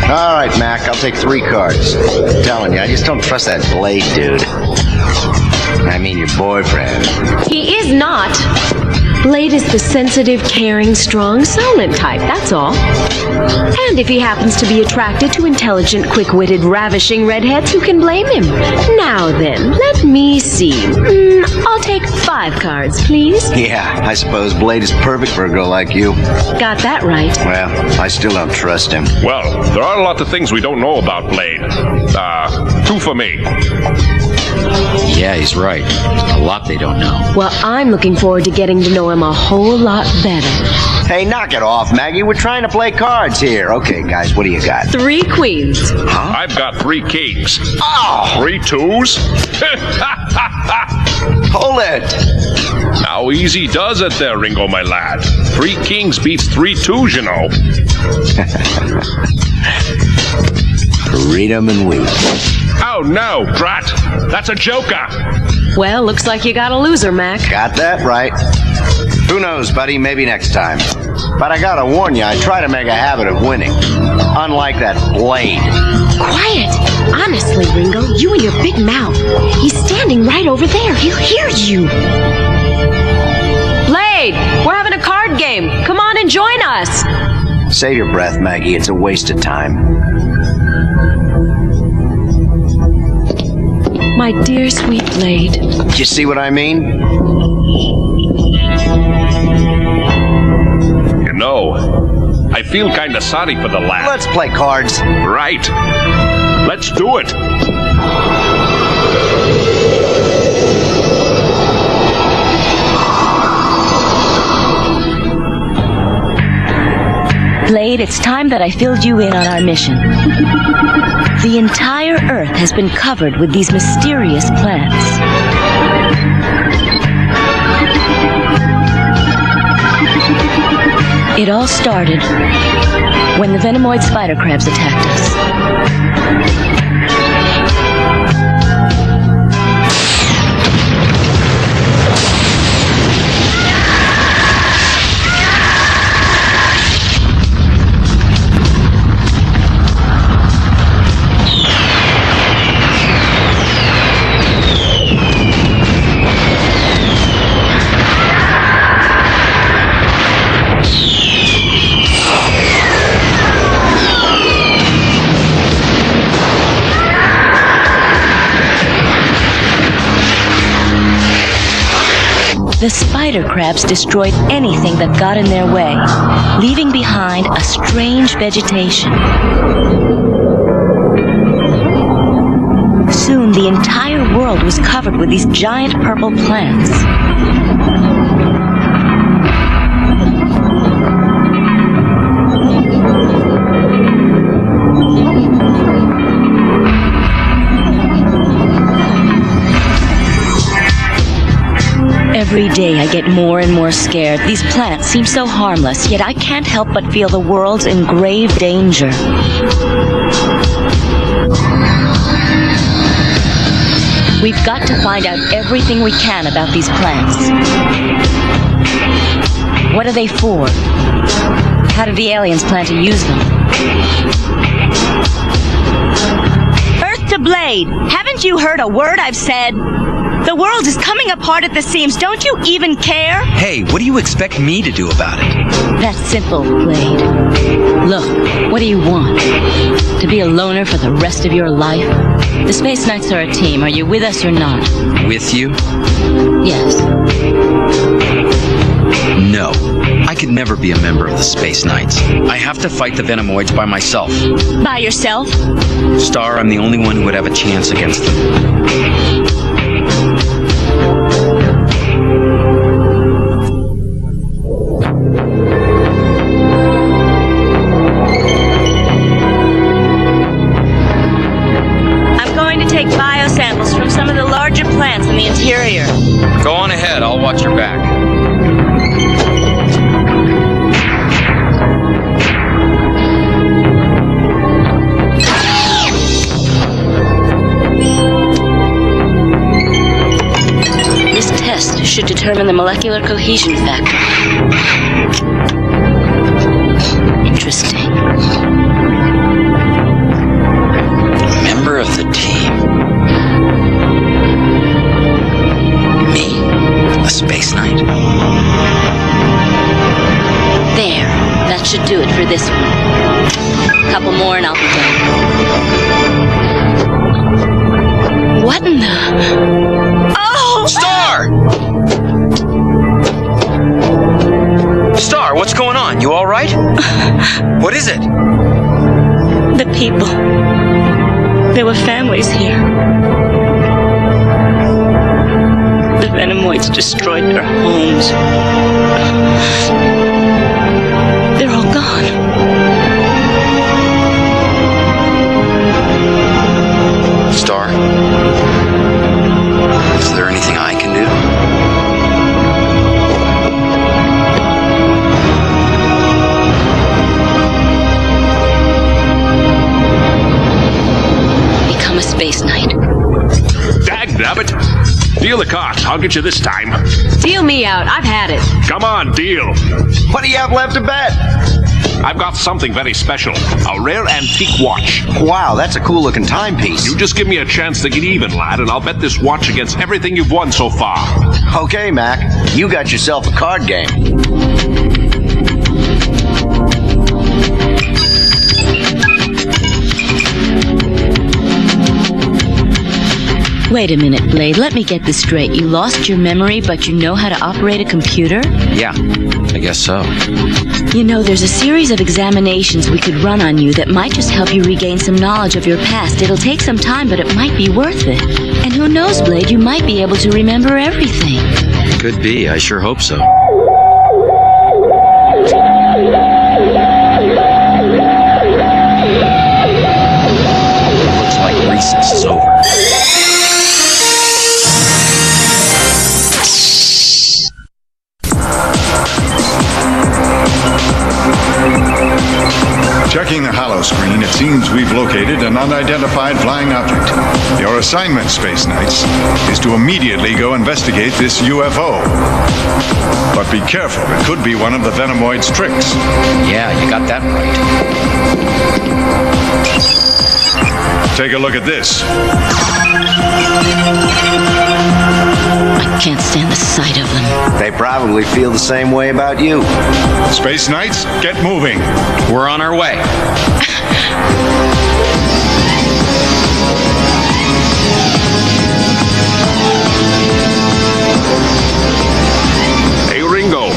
All right, Mac, I'll take 3 cards. I'm telling you, I just don't trust that Blade dude. I mean your boyfriend. He is not. Blade is the sensitive, caring, strong, silent type, that's all. And if he happens to be attracted to intelligent, quick-witted, ravishing redheads, who can blame him? Now then, let me see. I'll take 5 cards, please. Yeah, I suppose Blade is perfect for a girl like you. Got that right. Well, I still don't trust him. Well, there are a lot of things we don't know about Blade. 2 for me. Yeah, he's right. A lot they don't know. Well, I'm looking forward to getting to know him a whole lot better. Hey, knock it off, Maggie. We're trying to play cards here. Okay, guys, what do you got? 3 queens. Huh? I've got 3 kings. Oh! 3 twos? Hold it! How easy does it there, Ringo, my lad? 3 kings beats 3 twos, you know. Freedom and weed. Oh, no, drat. That's a joker. Well, looks like you got a loser, Mac. Got that right. Who knows, buddy? Maybe next time. But I gotta warn you, I try to make a habit of winning. Unlike that Blade. Quiet! Honestly, Ringo, you and your big mouth. He's standing right over there. He'll hear you. Blade, we're having a card game. Come on and join us. Save your breath, Maggie. It's a waste of time. My dear sweet Blade. Do you see what I mean? You know, I feel kind of sorry for the lad. Let's play cards. Right. Let's do it. Blade, it's time that I filled you in on our mission. The entire Earth has been covered with these mysterious plants. It all started when the Venomoid spider crabs attacked us. The spider crabs destroyed anything that got in their way, leaving behind a strange vegetation. Soon, the entire world was covered with these giant purple plants. Every day I get more and more scared. These plants seem so harmless, yet I can't help but feel the world's in grave danger. We've got to find out everything we can about these plants. What are they for? How did the aliens plan to use them? Earth to Blade! Haven't you heard a word I've said? The world is coming apart at the seams. Don't you even care? Hey, what do you expect me to do about it? That's simple, Blade. Look, what do you want? To be a loner for the rest of your life? The Space Knights are a team. Are you with us or not? With you? Yes. No. I could never be a member of the Space Knights. I have to fight the Venomoids by myself. By yourself? Star, I'm the only one who would have a chance against them. Biosamples from some of the larger plants in the interior. Go on ahead, I'll watch your back. This test should determine the molecular cohesion factor. Interesting. Member of the team. Me? A Space Knight? There. That should do it for this one. A couple more and I'll be done. What in the... Oh! Star! Star, what's going on? You all right? What is it? The people. There were families here. The Venomoids destroyed their homes. They're all gone. Star? Is there anything I can do? Become a Space Knight. Dagnabbit! Deal the cost. I'll get you this time. Deal me out. I've had it. Come on, deal. What do you have left to bet? I've got something very special. A rare antique watch. Wow, that's a cool-looking timepiece. You just give me a chance to get even, lad, and I'll bet this watch against everything you've won so far. Okay, Mac. You got yourself a card game. Wait a minute, Blade. Let me get this straight. You lost your memory, but you know how to operate a computer? Yeah, I guess so. You know, there's a series of examinations we could run on you that might just help you regain some knowledge of your past. It'll take some time, but it might be worth it. And who knows, Blade, you might be able to remember everything. Could be. I sure hope so. Looks like recess is over. Checking the hollow screen, it seems we've located an unidentified flying object. Your assignment, Space Knights, is to immediately go investigate this UFO. But be careful, it could be one of the Venomoid's tricks. Yeah, you got that right. Take a look at this. I can't stand the sight of them. They probably feel the same way about you. Space Knights, get moving. We're on our way. Hey, Ringo.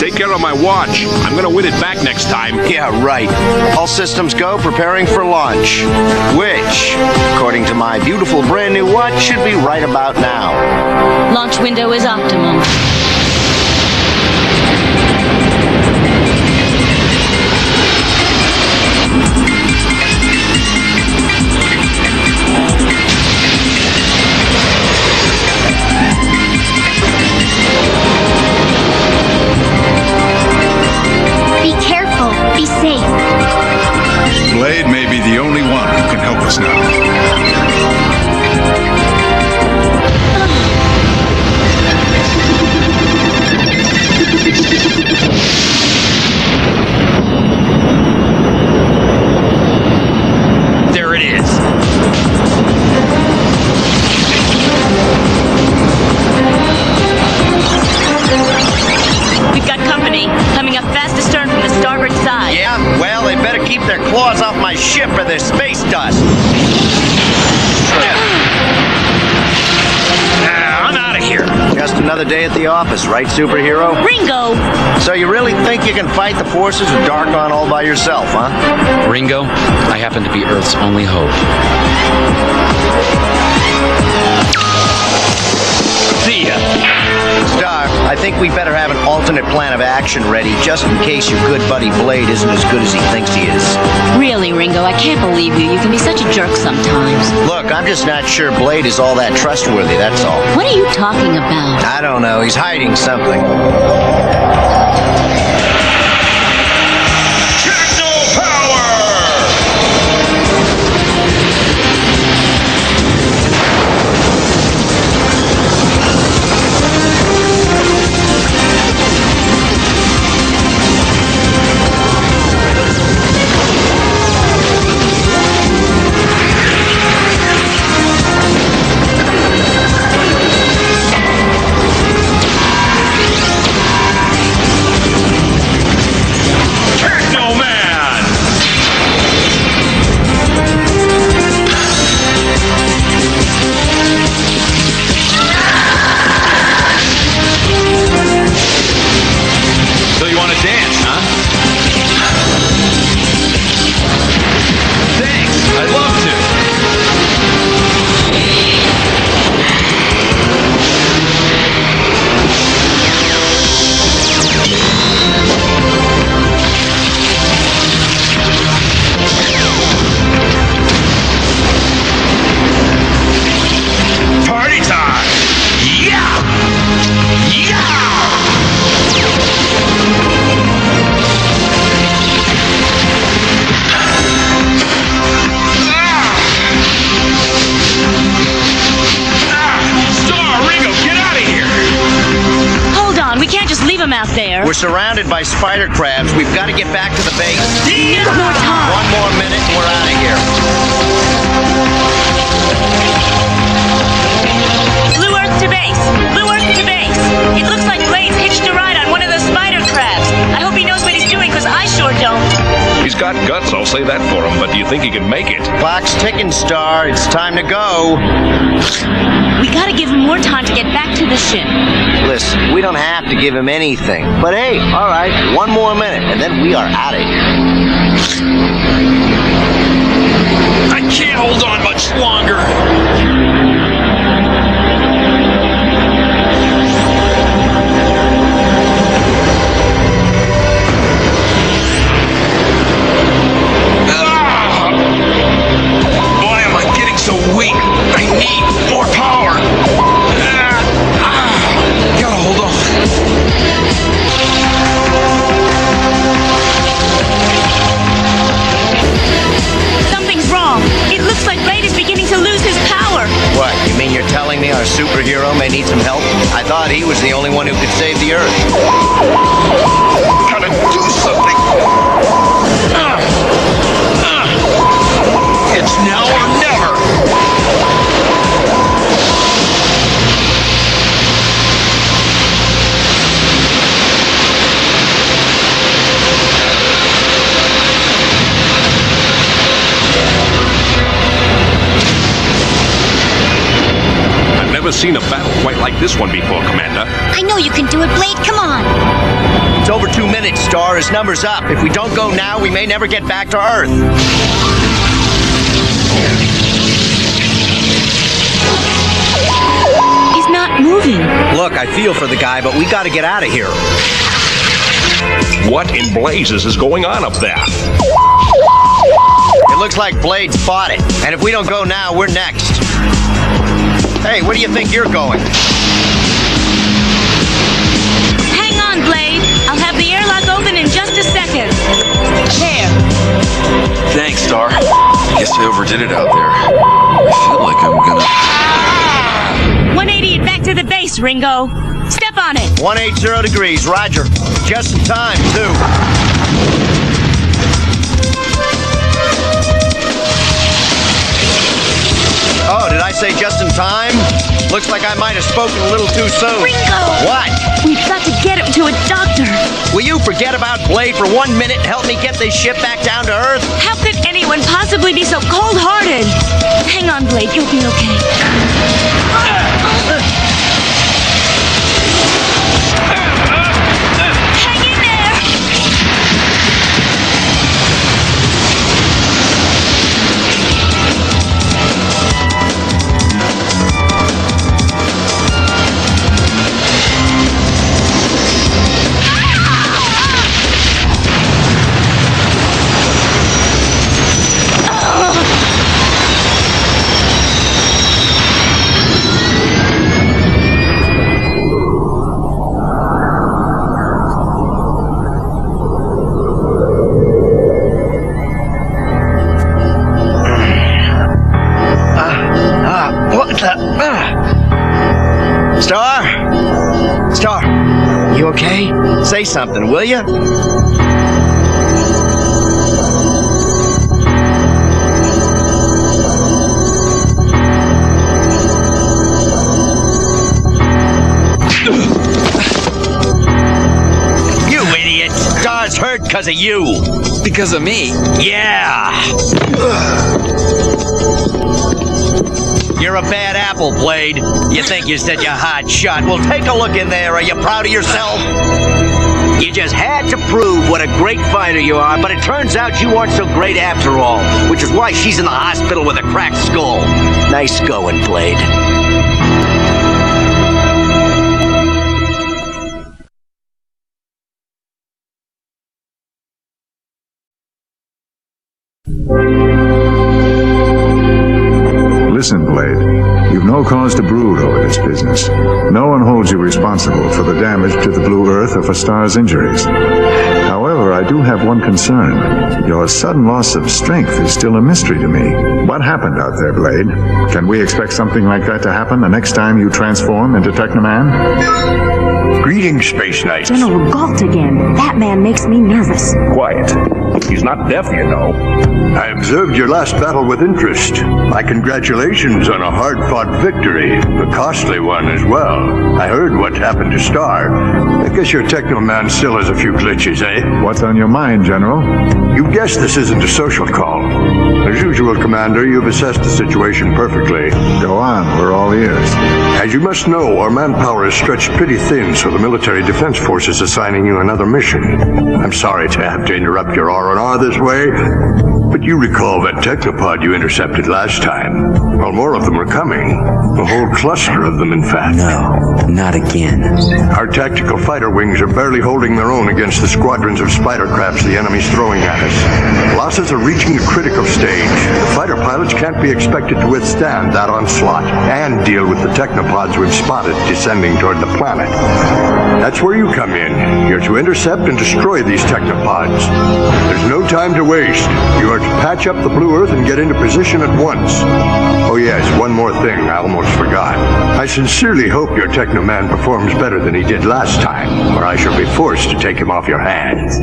Take care of my watch. I'm gonna win it back next time. Yeah, right. All systems go, preparing for launch. Which, according to my beautiful brand new watch, should be right about now. Launch window is optimum. Be careful. Be safe. Blade may be the only one who can help us now. There it is. We've got company coming up fast astern from the starboard side. Yeah, well, they better keep their claws off my ship or there's space dust. I'm out of here. Just another day at the office, right, superhero? Ringo! So you really think you can fight the forces of Darkon all by yourself, huh? Ringo, I happen to be Earth's only hope. See ya. Star, I think we better have an alternate plan of action ready just in case your good buddy Blade isn't as good as he thinks he is. Really, Ringo, I can't believe you. You can be such a jerk sometimes. Look, I'm just not sure Blade is all that trustworthy, that's all. What are you talking about? I don't know, he's hiding something. out there. We're surrounded by spider crabs. We've got to get back to the base. Need more time. One more minute and we're out of here. Blue Earth to base. Blue Earth to base. It looks like Blade's hitched a ride on one of those spider crabs. I hope he knows what he's doing, because I sure don't. He's got guts, I'll say that for him, but do you think he can make it? Clock's ticking, Star. It's time to go. We gotta give him more time to get back to the ship. Listen, we don't have to give him anything. But hey, all right, one more minute, and then we are out of here. I can't hold on much longer. So weak. I need more power. Gotta hold on. Something's wrong. It looks like Blade is beginning to lose his power. What, you mean you're telling me our superhero may need some help? I thought he was the only one who could save the Earth. Gotta do something. It's now or never. I've never seen a battle quite like this one before, Commander. I know you can do it, Blade. Come on. It's over 2 minutes, Star. His number's up. If we don't go now, we may never get back to Earth. He's not moving. Look, I feel for the guy, but we gotta get out of here. What in blazes is going on up there? It looks like Blade fought it. And if we don't go now, we're next. Hey, where do you think you're going? Hang on, Blade. I'll have the airlock open in just a second. There. Thanks, Star. I guess I overdid it out there. I feel like I'm gonna... 180 it back to the base, Ringo. Step on it. 180 degrees, roger. Just in time, too. Oh, did I say just in time? Looks like I might have spoken a little too soon. Ringo! What? We've got to get him to a doctor. Will you forget about Blade for 1 minute and help me get this ship back down to Earth? How could anyone possibly be so cold-hearted? Hang on, Blade. You'll be okay. Hang in there! Star, you okay? Say something, will you? You idiot! Star's hurt because of you! Because of me? Yeah! You're a bad apple, Blade. You think you're such a hot shot. Well, take a look in there. Are you proud of yourself? You just had to prove what a great fighter you are, but it turns out you aren't so great after all, which is why she's in the hospital with a cracked skull. Nice going, Blade. Listen, Blade. You've no cause to brood over this business. No one holds you responsible for the damage to the Blue Earth or for Star's injuries. However, However, I do have one concern. Your sudden loss of strength is still a mystery to me. What happened out there, Blade? Can we expect something like that to happen the next time you transform into Teknoman? Greetings, Space Knights. General Galt again. That man makes me nervous. Quiet. He's not deaf, you know. I observed your last battle with interest. My congratulations on a hard-fought victory. A costly one as well. I heard what happened to Star. I guess your Teknoman still has a few glitches, eh? What's on your mind, General? You guessed this isn't a social call. As usual, Commander, you've assessed the situation perfectly. Go on, we're all ears. As you must know, our manpower is stretched pretty thin, so the military defense force is assigning you another mission. I'm sorry to have to interrupt your R&R this way, but you recall that Teknopod you intercepted last time. Well, more of them are coming. A whole cluster of them, in fact. No, not again. Our tactical fighter wings are barely holding their own against the squadrons of spider crafts the enemy's throwing at us. Losses are reaching a critical stage. The fighter pilots can't be expected to withstand that onslaught and deal with the Teknopods we've spotted descending toward the planet. That's where you come in. You're to intercept and destroy these Teknopods. There's no time to waste. You are to patch up the Blue Earth and get into position at once. Oh yes, one more thing I almost forgot. I sincerely hope your Teknoman performs better than he did last time, or I shall be forced to take him off your hands.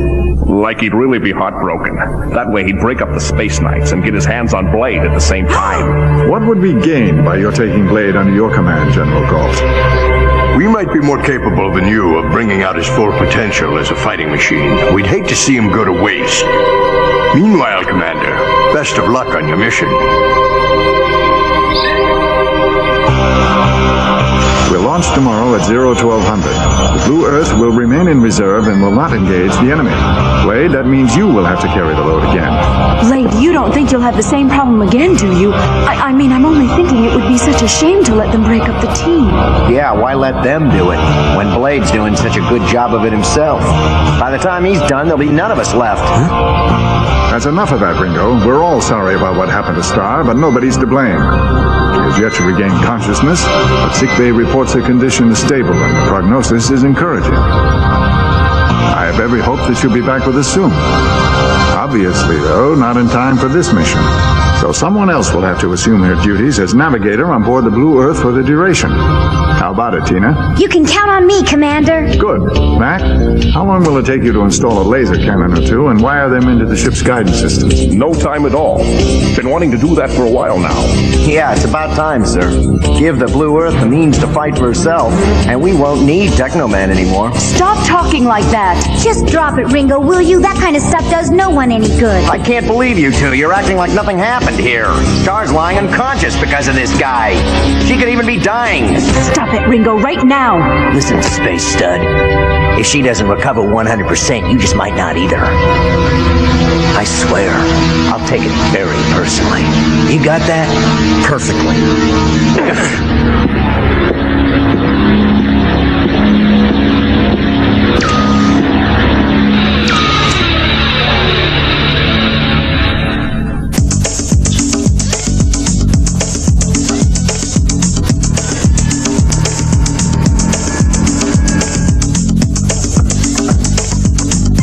Like he'd really be heartbroken. That way he'd break up the Space Knights and get his hands on Blade at the same time. What would we gain by your taking Blade under your command, General Galt? We might be more capable than you of bringing out his full potential as a fighting machine. We'd hate to see him go to waste. Meanwhile, Commander, best of luck on your mission. We'll launch tomorrow at 1200. The Blue Earth will remain in reserve and will not engage the enemy. Blade, that means you will have to carry the load again. Blade, you don't think you'll have the same problem again, do you? I mean, I'm only thinking it would be such a shame to let them break up the team. Yeah, why let them do it when Blade's doing such a good job of it himself? By the time he's done, there'll be none of us left. That's enough of that, Ringo. We're all sorry about what happened to Star, but nobody's to blame. He has yet to regain consciousness, but sickbay reports her condition is stable and the prognosis is encouraging. I have every hope that she'll be back with us soon. Obviously, though, not in time for this mission. So someone else will have to assume her duties as navigator on board the Blue Earth for the duration. How about it, Tina? You can count on me, Commander. Good. Mac, how long will it take you to install a laser cannon or two and wire them into the ship's guidance systems? No time at all. Been wanting to do that for a while now. Yeah, it's about time, sir. Give the Blue Earth the means to fight for herself, and we won't need Teknoman anymore. Stop talking like that. Just drop it, Ringo, will you? That kind of stuff does no one any good. I can't believe you two. You're acting like nothing happened here. Star's lying unconscious because of this guy. She could even be dying. Stop it, Ringo, right now. Listen, Space Stud. If she doesn't recover 100%, you just might not either. I swear, I'll take it very personally. You got that? Perfectly.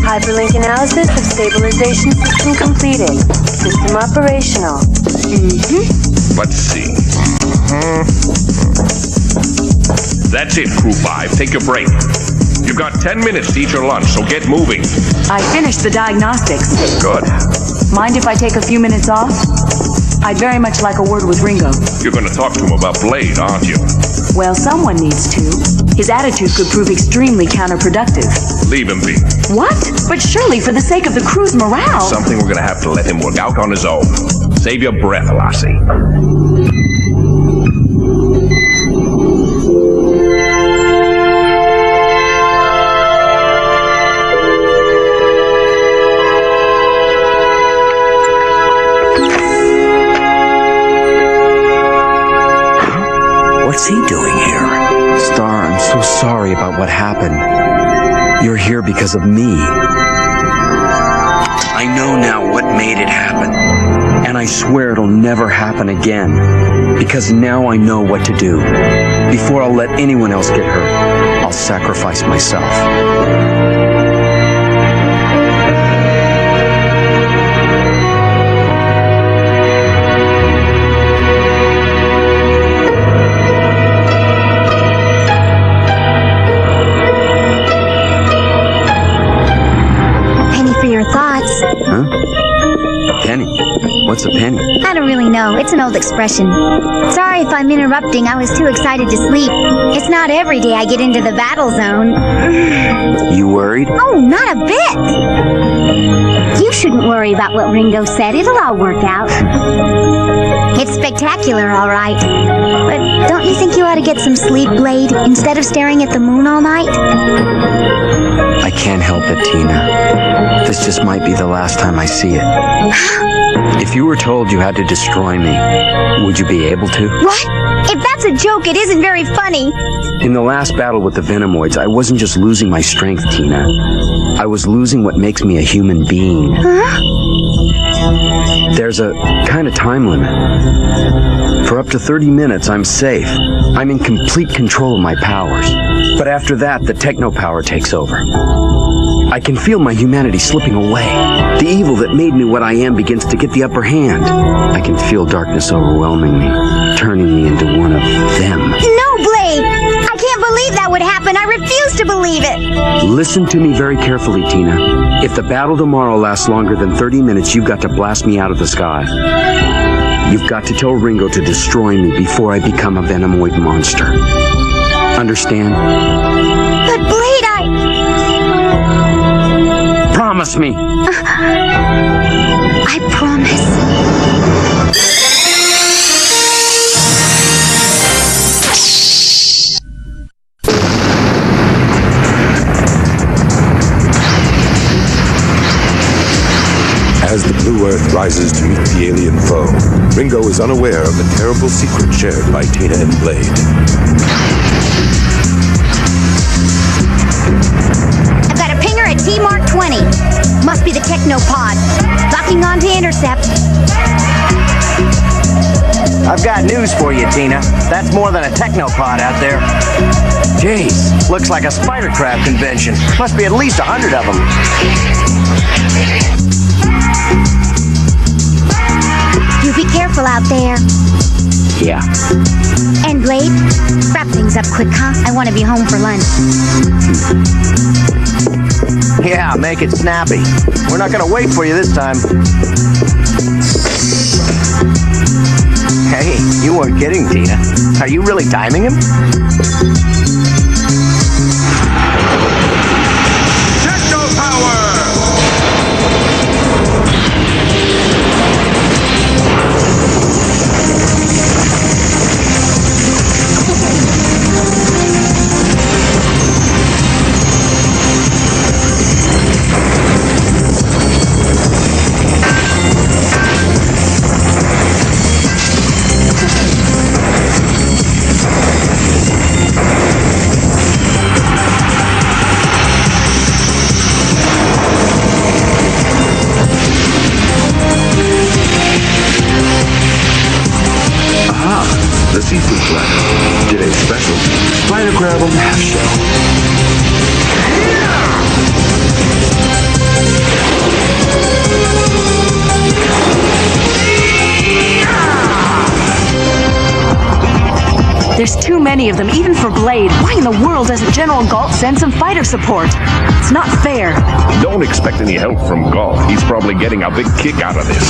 Hyperlink analysis of stabilization system completed. System operational. Let's see. That's it, Crew 5. Take your break. You've got 10 minutes to eat your lunch, so get moving. I finished the diagnostics. Good. Mind if I take a few minutes off? I'd very much like a word with Ringo. You're going to talk to him about Blade, aren't you? Well, someone needs to. His attitude could prove extremely counterproductive. Leave him be. What? But surely for the sake of the crew's morale. Something we're going to have to let him work out on his own. Save your breath, Lassie. What's he doing here? Star, I'm so sorry about what happened. You're here because of me. I know now what made it happen. And I swear it'll never happen again. Because now I know what to do. Before I'll let anyone else get hurt, I'll sacrifice myself. What's a penny? I don't really know. It's an old expression. Sorry if I'm interrupting. I was too excited to sleep. It's not every day I get into the battle zone. You worried? Oh, not a bit. You shouldn't worry about what Ringo said. It'll all work out. It's spectacular, all right. But don't you think you ought to get some sleep, Blade, instead of staring at the moon all night? I can't help it, Tina. This just might be the last time I see it. If you were told you had to destroy me, would you be able to? What? If that's a joke, it isn't very funny. In the last battle with the Venomoids, I wasn't just losing my strength, Tina. I was losing what makes me a human being. Huh? There's a kind of time limit. For up to 30 minutes, I'm safe. I'm in complete control of my powers. But after that, the techno power takes over. I can feel my humanity slipping away. The evil that made me what I am begins to get the upper hand. I can feel darkness overwhelming me, turning me into one of them. No, Blade! I can't believe that would happen. I refuse to believe it. Listen to me very carefully, Tina. If the battle tomorrow lasts longer than 30 minutes, you've got to blast me out of the sky. You've got to tell Ringo to destroy me before I become a Venomoid monster. Understand? But Blade, Promise me! I promise. As the Blue Earth rises to meet the alien foe, Ringo is unaware of the terrible secret shared by Tina and Blade. I've got a pinger at T-Mark 20. Must be the Teknobot. Locking on to intercept. I've got news for you, Tina. That's more than a Teknopod out there. Jeez, looks like a spider crab convention. Must be at least 100 of them. You be careful out there. Yeah. And Blade, wrap things up quick, huh? I want to be home for lunch. Yeah, make it snappy. We're not gonna wait for you this time. Hey, you weren't kidding, Tina. Are you really timing him? Techno power! The seafood platter. Today's special, spider crab on half shell. There's too many of them, even for Blade. Why in the world doesn't General Galt send some fighter support? It's not fair. Don't expect any help from Galt. He's probably getting a big kick out of this.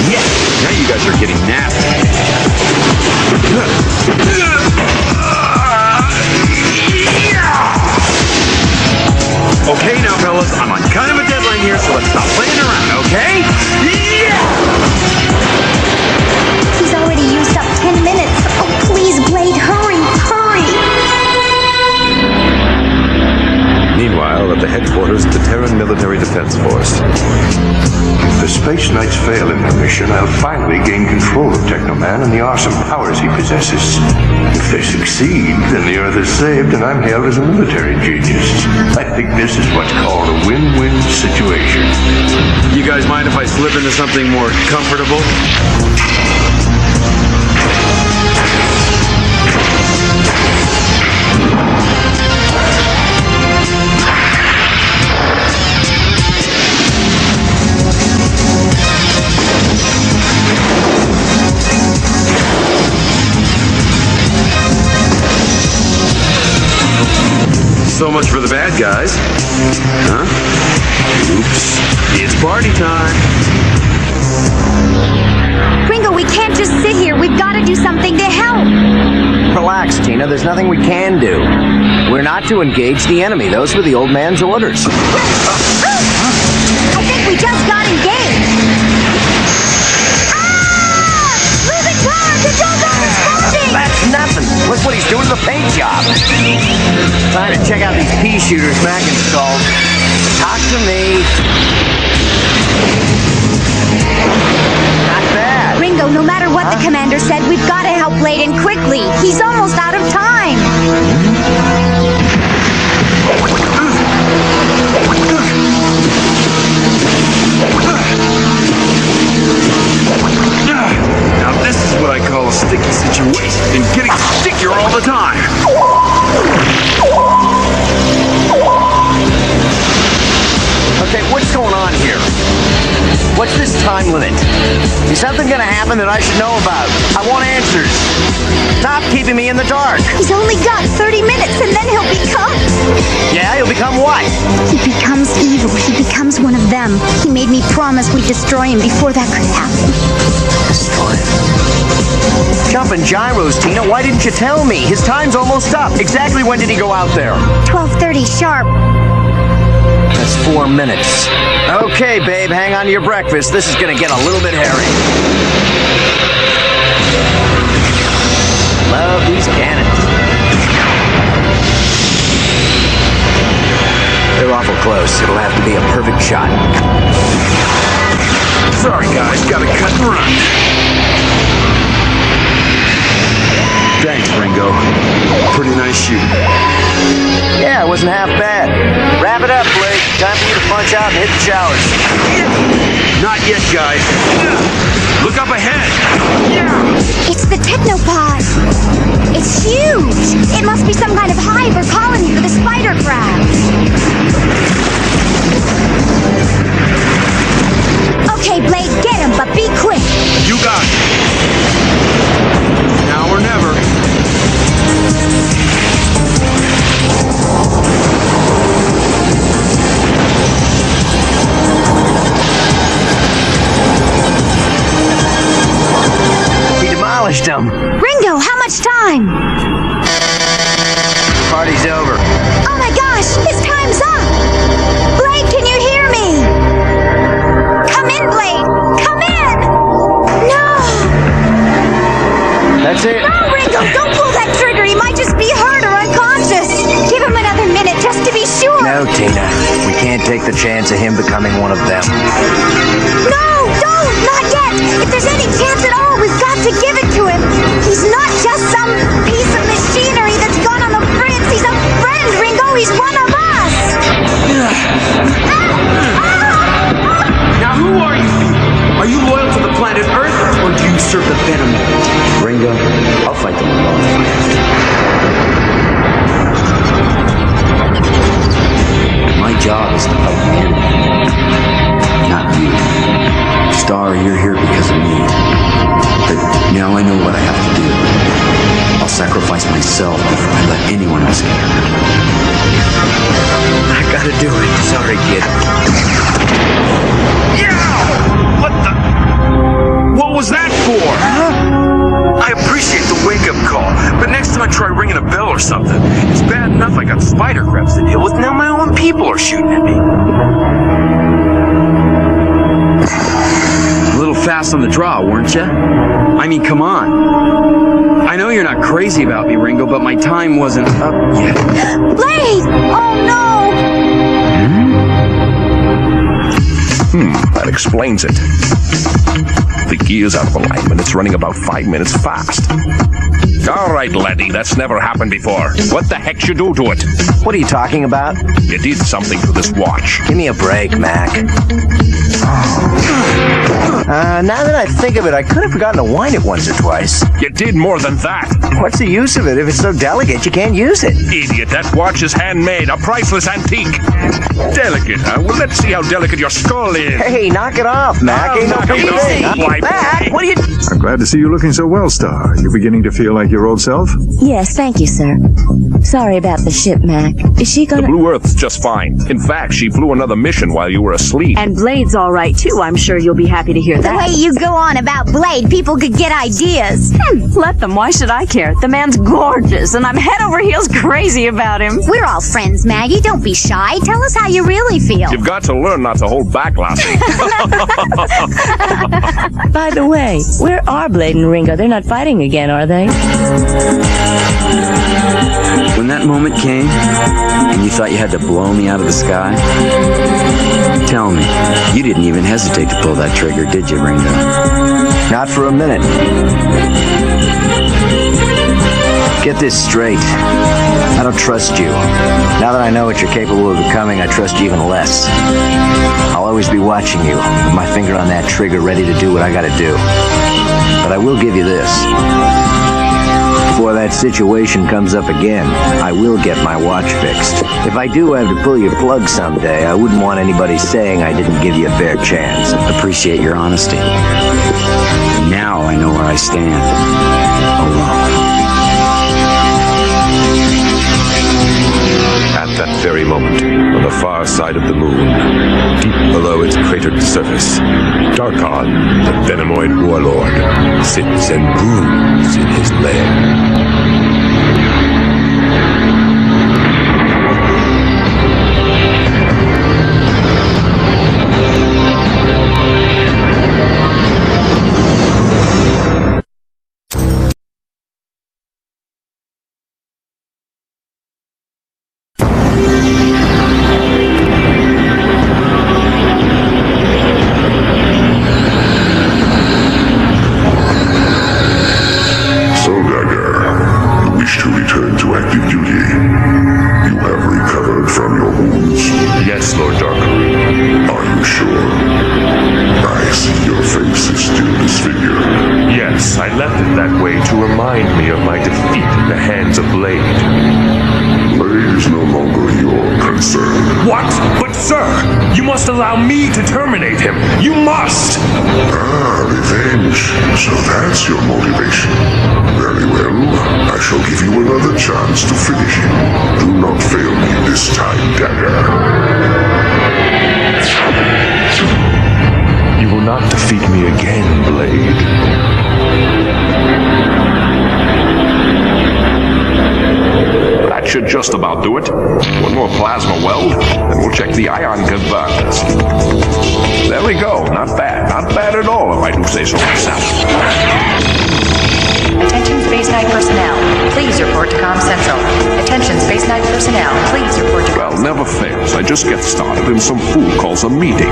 Yes! Now you guys are getting nasty. Okay, now, fellas, I'm on kind of a deadline here, so let's stop playing around, okay? He's already used up 10 minutes. Oh, please, Blade, hurry, hurry. Meanwhile, at the headquarters of the Terran Military Defense Force. If the Space Knights fail in their mission, I'll finally gain control of Teknoman and the awesome powers he possesses. If they succeed, then the Earth is saved and I'm hailed as a military genius. I think this is what's called a win-win situation. You guys mind if I slip into something more comfortable? So much for the bad guys. Huh? Oops. It's party time. Ringo, we can't just sit here. We've got to do something to help. Relax, Tina. There's nothing we can do. We're not to engage the enemy. Those were the old man's orders. I think we just got engaged. Ah! Moving car! Controls are responding! That's nothing. Look what he's doing to the paint job. Time to check out these pea shooters Mac installed. Talk to me. Not bad. Ringo, no matter what the commander said, we've got to help Layden quickly. He's almost out of time. Now this is what I call a sticky situation and getting stickier all the time. Okay, what's going on here? What's this time limit? Is something gonna happen that I should know about? I want answers. Stop keeping me in the dark. He's only got 30 minutes and then he'll become... Yeah, he'll become what? He becomes evil. He becomes one of them. He made me promise we'd destroy him before that could happen. Destroy him? Jumping gyros, Tina. Why didn't you tell me? His time's almost up. Exactly when did he go out there? 12:30 sharp. That's 4 minutes. Okay, babe, hang on to your breakfast. This is gonna get a little bit hairy. Love these cannons. They're awful close. It'll have to be a perfect shot. Sorry, guys. Gotta cut and run. Thanks, Ringo. Pretty nice shooting. Yeah, it wasn't half bad. Wrap it up, Blake. Time for you to punch out and hit the showers. Not yet, guys. Look up ahead. It's the Teknobot. It's huge. It must be some kind of hive or colony for the spider crabs. Okay, Blake, get him, but be quick. You got it. Now or never. He demolished him. Ringo, how much time? Party's over. Oh my gosh, his time's up. Blake, can you hear me? Come in, Blake. Come in. No. That's it. No, Ringo, don't pull that trigger. He might just be hurt or unconscious. Give him another minute just to be sure. No, Tina. We can't take the chance of him becoming one of them. No, don't, not yet. If there's any chance at all, we've got to give it to him. He's not just some piece of machinery that's gone on the fritz. He's a friend, Ringo. He's one of us. Now who are you? Are you loyal to the planet Earth, or do you serve the Venom? Ringo, I'll fight them alone. My job is to fight the enemy, not you. Star, you're here because of me. But now I know what I have to do. I'll sacrifice myself before I let anyone else get hurt. I gotta do it. Sorry, kid. Yeah! What the? What was that for? I appreciate the wake-up call, but next time I try ringing a bell or something. It's bad enough I got spider crabs to deal with, now my own people are shooting at me. A little fast on the draw, weren't you? I mean, come on. I know you're not crazy about me, Ringo, but my time wasn't up yet. Blake! Oh no! That explains it. The gear's out of alignment. It's running about 5 minutes fast. All right, laddie, that's never happened before. What the heck you do to it? What are you talking about? You did something to this watch. Give me a break, Mac. Now that I think of it, I could have forgotten to wind it once or twice. You did more than that. What's the use of it? If it's so delicate, you can't use it. Idiot, that watch is handmade, a priceless antique. Delicate, huh? Well, let's see how delicate your skull is. Hey, knock it off, Mac. Ain't no big thing. Mac, what are you... I'm glad to see you looking so well, Star. You beginning to feel like your old self? Yes, thank you, sir. Sorry about the ship, Mac. Is she The gonna... Blue Earth's just fine. In fact, she flew another mission while you were asleep. And Blade's all right, too. I'm sure you'll be happy to hear The that. way you go on about Blade, people could get ideas. Let them. Why should I care? The man's gorgeous, and I'm head over heels crazy about him. We're all friends, Maggie. Don't be shy. Tell us how you really feel. You've got to learn not to hold back, Lassie. By the way, where are Blade and Ringo? They're not fighting again, are they? When that moment came, and you thought you had to blow me out of the sky, tell me, you didn't even hesitate to pull that trigger, did you, Ringo? Not for a minute. Get this straight. I don't trust you. Now that I know what you're capable of becoming, I trust you even less. I'll always be watching you, with my finger on that trigger, ready to do what I gotta do. But I will give you this. Before that situation comes up again, I will get my watch fixed. If I do have to pull your plug someday, I wouldn't want anybody saying I didn't give you a fair chance. Appreciate your honesty. Now I know where I stand. Alone. At that very moment, on the far side of the moon, deep below its cratered surface, Darkon, the Venomoid warlord, sits and broods in his lair. Yes, Lord Darkon. Are you sure? I see your face is still disfigured. Yes, I left it that way to remind me of my defeat at the hands of Blade. Blade is no longer your concern. What? But sir, you must allow me to terminate him. You must! Ah, revenge. So that's your motivation. Very well. I shall give you another chance to finish him. Do not fail me this time, Dagger. You will not defeat me again, Blade. That should just about do it. One more plasma weld, and we'll check the ion converters. There we go. Not bad. Not bad at all, if I do say so myself. Attention Space Knight personnel, please report to Com Central. Attention Space Knight personnel, please report to Well, never fails. I just get started and some fool calls a meeting.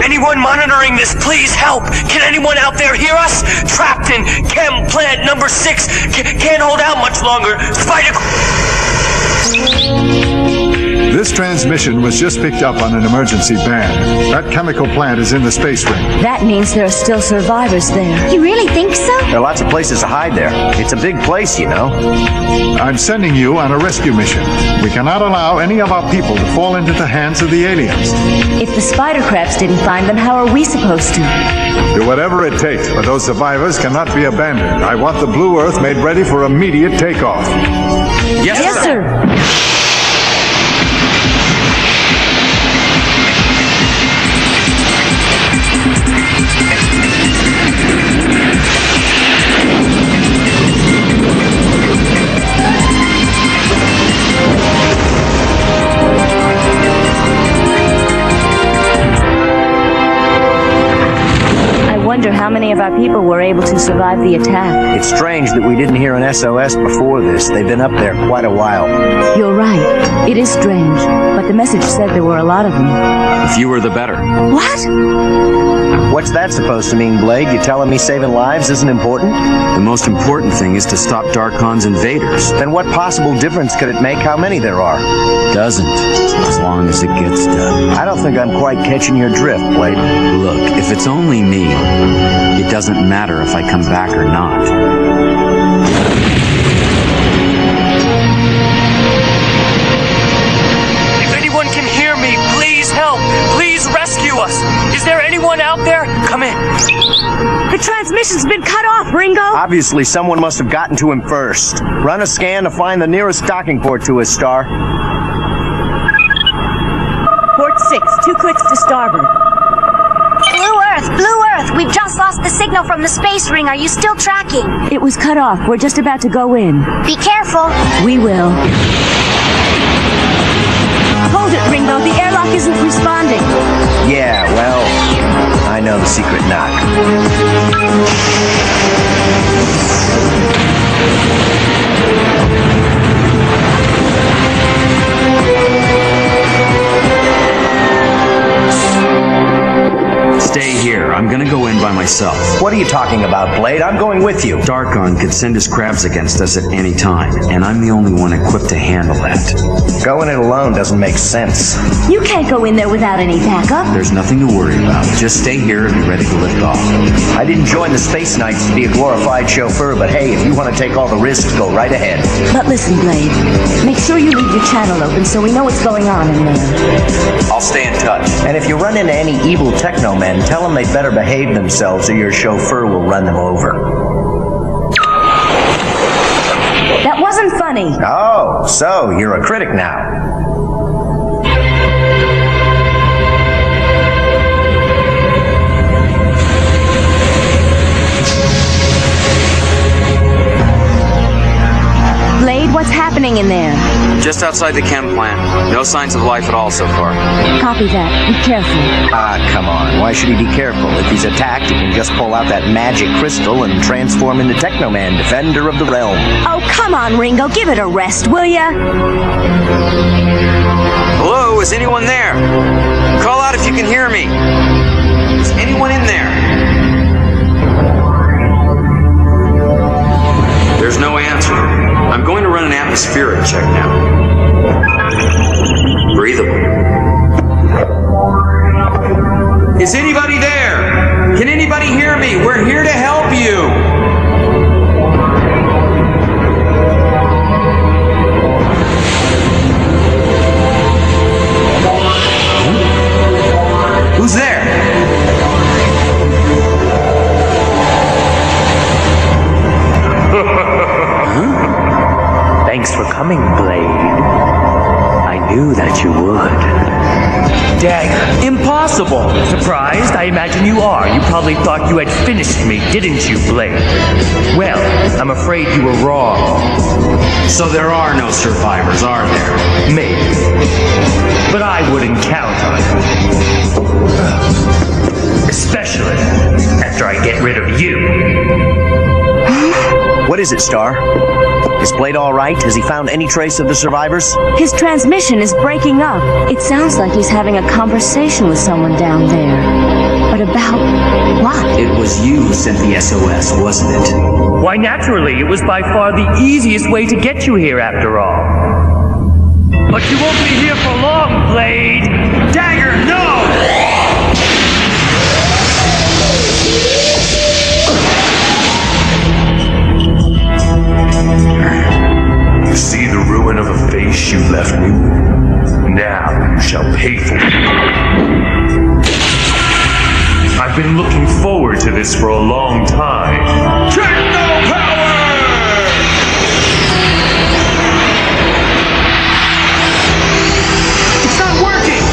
Anyone monitoring this, please help! Can anyone out there hear us? Trapped in Chem Plant number 6. Can't hold out much longer. Spider... This transmission was just picked up on an emergency band. That chemical plant is in the space ring. That means there are still survivors there. You really think so? There are lots of places to hide there. It's a big place, you know. I'm sending you on a rescue mission. We cannot allow any of our people to fall into the hands of the aliens. If the spider crabs didn't find them, how are we supposed to? Do whatever it takes, but those survivors cannot be abandoned. I want the Blue Earth made ready for immediate takeoff. Yes, sir. I wonder how many of our people were able to survive the attack. It's strange that we didn't hear an SOS before this. They've been up there quite a while. You're right. It is strange, but the message said there were a lot of them. The fewer the better. What? What's that supposed to mean, Blade? You telling me saving lives isn't important? The most important thing is to stop Darkon's invaders. Then what possible difference could it make how many there are? Doesn't, as long as it gets done. I don't think I'm quite catching your drift, Blade. Look, if it's only me, it doesn't matter if I come back or not. transmission's been cut off, Ringo! Obviously, someone must have gotten to him first. Run a scan to find the nearest docking port to us, Star. Port 6, 2 clicks to starboard. Blue Earth, we've just lost the signal from the space ring. Are you still tracking? It was cut off. We're just about to go in. Be careful. We will. Hold it, Ringo. The airlock isn't responding. Yeah, well, I know the secret knock. Stay here. I'm gonna go in by myself. What are you talking about, Blade? I'm going with you. Darkon could send his crabs against us at any time, and I'm the only one equipped to handle that. Going it alone doesn't make sense. You can't go in there without any backup. There's nothing to worry about. Just stay here and be ready to lift off. I didn't join the Space Knights to be a glorified chauffeur, but hey, if you want to take all the risks, go right ahead. But listen, Blade. Make sure you leave your channel open so we know what's going on in there. I'll stay in touch. And if you run into any evil Teknomen, tell them they better behave themselves or your chauffeur will run them over. That wasn't funny. Oh, so you're a critic now. Blade, what's happening in there? Just outside the chem plant. No signs of life at all so far. Copy that. Be careful. Ah, come on. Why should he be careful? If he's attacked, he can just pull out that magic crystal and transform into Teknoman, defender of the realm. Oh, come on, Ringo. Give it a rest, will ya? Hello? Is anyone there? Call out if you can hear me. Is anyone in there? There's no answer. I'm going to run an atmospheric check now. Breathable. Is anybody there? Can anybody hear me? We're here to help you. Who's there? Thanks for coming, Blade. I knew that you would. Dagger. Impossible! Surprised? I imagine you are. You probably thought you had finished me, didn't you, Blade? Well, I'm afraid you were wrong. So there are no survivors, are there? Maybe. But I wouldn't count on it. Especially after I get rid of you. What is it, Star? Is Blade all right? Has he found any trace of the survivors? His transmission is breaking up. It sounds like he's having a conversation with someone down there. But about what? It was you who sent the SOS, wasn't it? Why, naturally, it was by far the easiest way to get you here, after all. But you won't be here for long, Blade! Dagger, no! You see the ruin of a face you left me? Now you shall pay for it. I've been looking forward to this for a long time. Techno power! It's not working!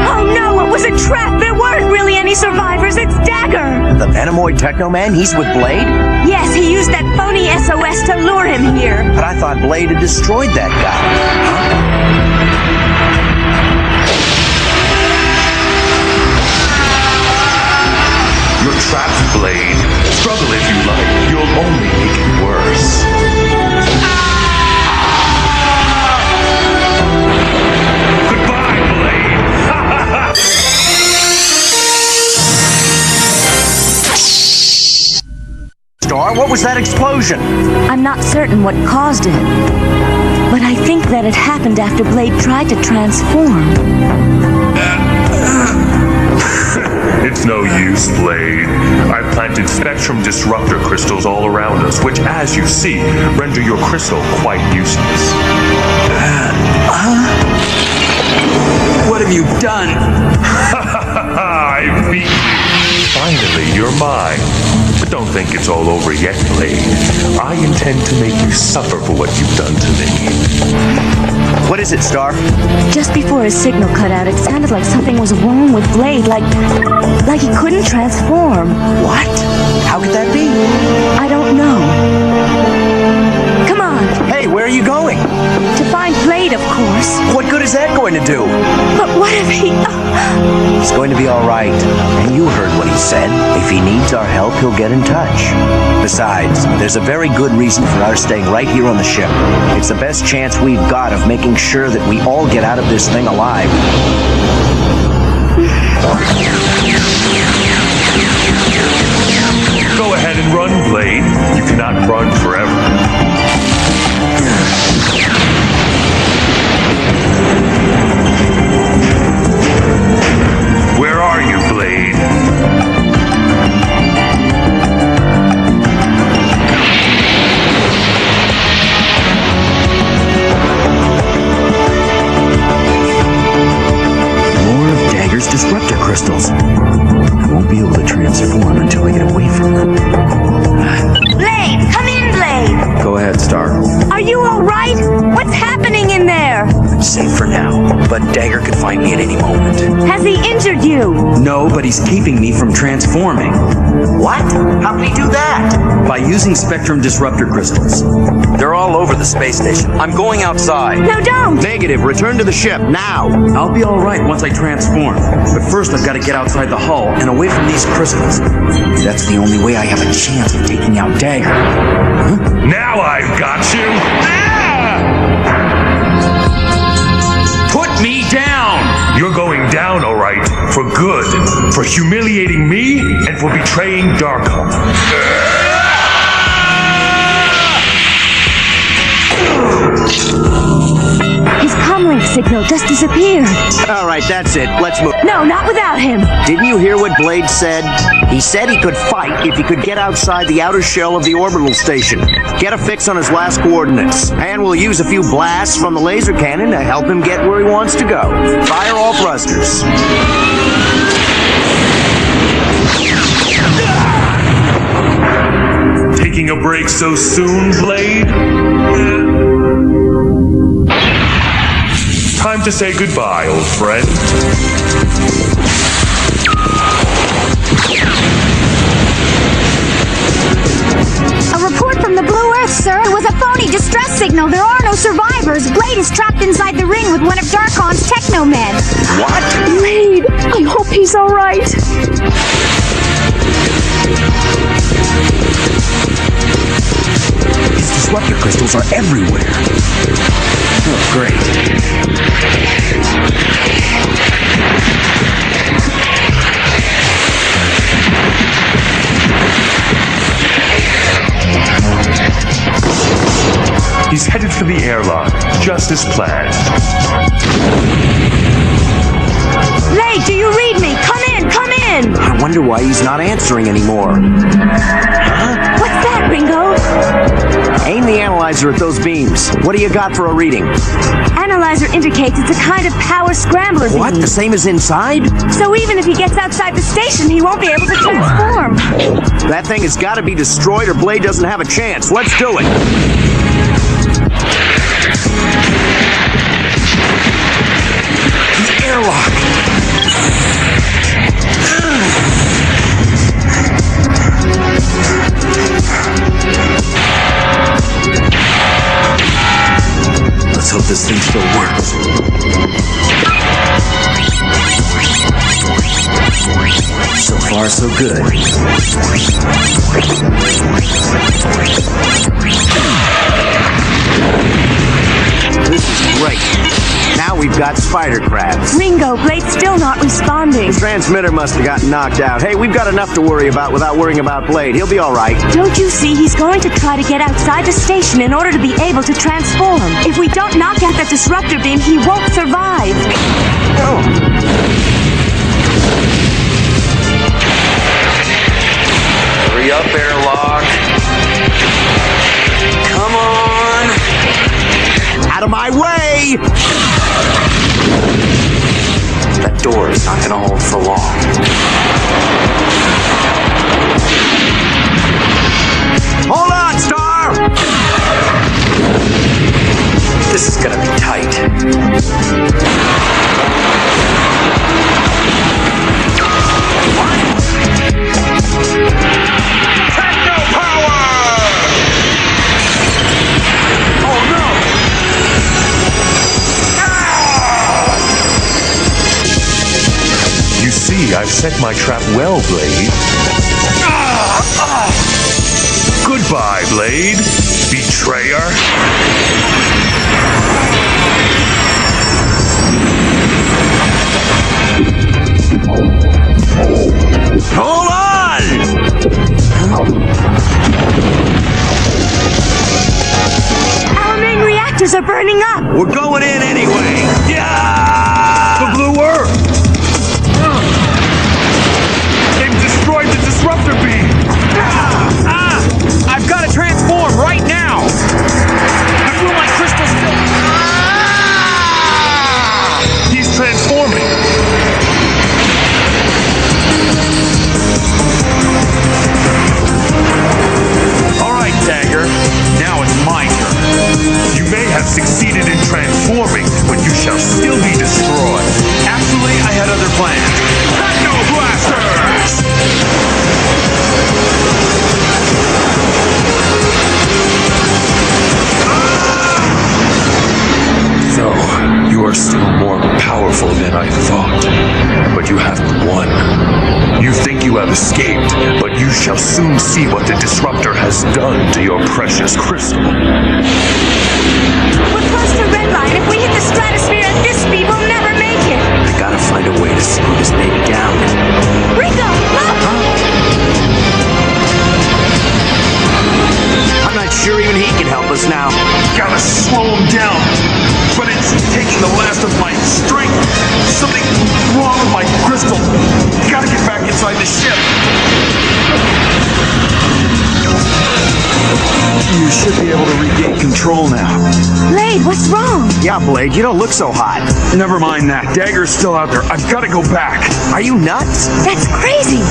Oh no, it was a trap! There weren't really any survivors! It's Dagger! The Venomoid Teknoman? He's with Blade? Yes, he used that phony SOS to lure him here. But I thought Blade had destroyed that guy. You're trapped, Blade. Struggle if you like. You'll only make it worse. Goodbye, Blade. Star, what was that explosion? I'm not certain what caused it. But I think that it happened after Blade tried to transform. It's no use, Blade. I've planted spectrum disruptor crystals all around us, which, as you see, render your crystal quite useless. What have you done? I beat you. Finally, you're mine. But don't think it's all over yet, Blade. I intend to make you suffer for what you've done to me. What is it, Star? Just before his signal cut out, it sounded like something was wrong with Blade, like he couldn't transform. What? How could that be? I don't know. Come on. Hey, where are you going? To find Blade, of course. What good is that going to do? But what if he... He's going to be all right. And you heard what he said. If he needs our help, he'll get in touch. Besides, there's a very good reason for our staying right here on the ship. It's the best chance we've got of making sure that we all get out of this thing alive. Go ahead and run, Blade. You cannot run forever. Where are you, Blade? More of Dagger's disruptor crystals. I won't be able to transform until I get away from them. Blade, come in, Blade. Go ahead, Star. Are you all right? What's happening in there? I'm safe for now, but Dagger could find me at any moment. Has he injured you? No, but he's keeping me from transforming. What? How did he do that? By using spectrum disruptor crystals. They're all over the space station. I'm going outside. No, don't! Negative. Return to the ship, now! I'll be all right once I transform. But first I've got to get outside the hull and away from these crystals. That's the only way I have a chance of taking out Dagger. Huh? Now I've got you! Put me down! You're going down, all right, for good. For humiliating me and for betraying Darkholm. His comlink signal just disappeared. All right, that's it. Let's move. No, not without him. Didn't you hear what Blade said? He said he could fight if he could get outside the outer shell of the orbital station. Get a fix on his last coordinates. And we'll use a few blasts from the laser cannon to help him get where he wants to go. Fire all thrusters. Taking a break so soon, Blade? Time to say goodbye, old friend. A report from the Blue Earth, sir. It was a phony distress signal. There are no survivors. Blade is trapped inside the ring with one of Darkon's Teknomen. What? Blade, I hope he's all right. These disruptor crystals are everywhere. Oh, great. He's headed for the airlock, just as planned. Blade, do you read me? Come in, come in! I wonder why he's not answering anymore. What's that, Ringo? Aim the analyzer at those beams. What do you got for a reading? Analyzer indicates it's a kind of power scrambler beam. What? The same as inside? So even if he gets outside the station, he won't be able to transform. That thing has got to be destroyed or Blade doesn't have a chance. Let's do it. The airlock! Let's hope this thing still works. So far, so good. This is great. Now we've got spider crabs. Ringo, Blade's still not responding. The transmitter must have gotten knocked out. Hey, we've got enough to worry about without worrying about Blade. He'll be all right. Don't you see? He's going to try to get outside the station in order to be able to transform. If we don't knock out that disruptor beam, he won't survive. Oh. Hurry up, airlock. Come on. Out of my way! door is not gonna hold for long. Hold on, Star! This is gonna be tight. Techno power! Oh no! You see, I've set my trap well, Blade. Goodbye, Blade. Betrayer. Hold on! Our main reactors are burning up. We're going in anyway. Yeah! The Blue Earth! They've destroyed the disruptor beam! I've got to transform right now! I feel my crystal still... He's transforming! Alright, Dagger. Now it's my turn. You may have succeeded in transforming, but you shall still be destroyed. Actually, I had other plans. Techno Blasters! So, you are still more powerful than I thought, but you haven't won. You think you have escaped, but you shall soon see what the Disruptor has done to your precious crystal. We're close to red line. If we hit the stratosphere at this speed, we'll never make it. I gotta find a way to slow this baby down. Ringo, look! I'm not sure even he can help us now. Gotta slow him down. But it's taking the last of my strength. Something wrong with my crystal. Gotta get back inside the ship. You should be able to regain control now. Blade, what's wrong? Yeah, Blade, you don't look so hot. Never mind that. Dagger's still out there. I've got to go back. Are you nuts? That's crazy.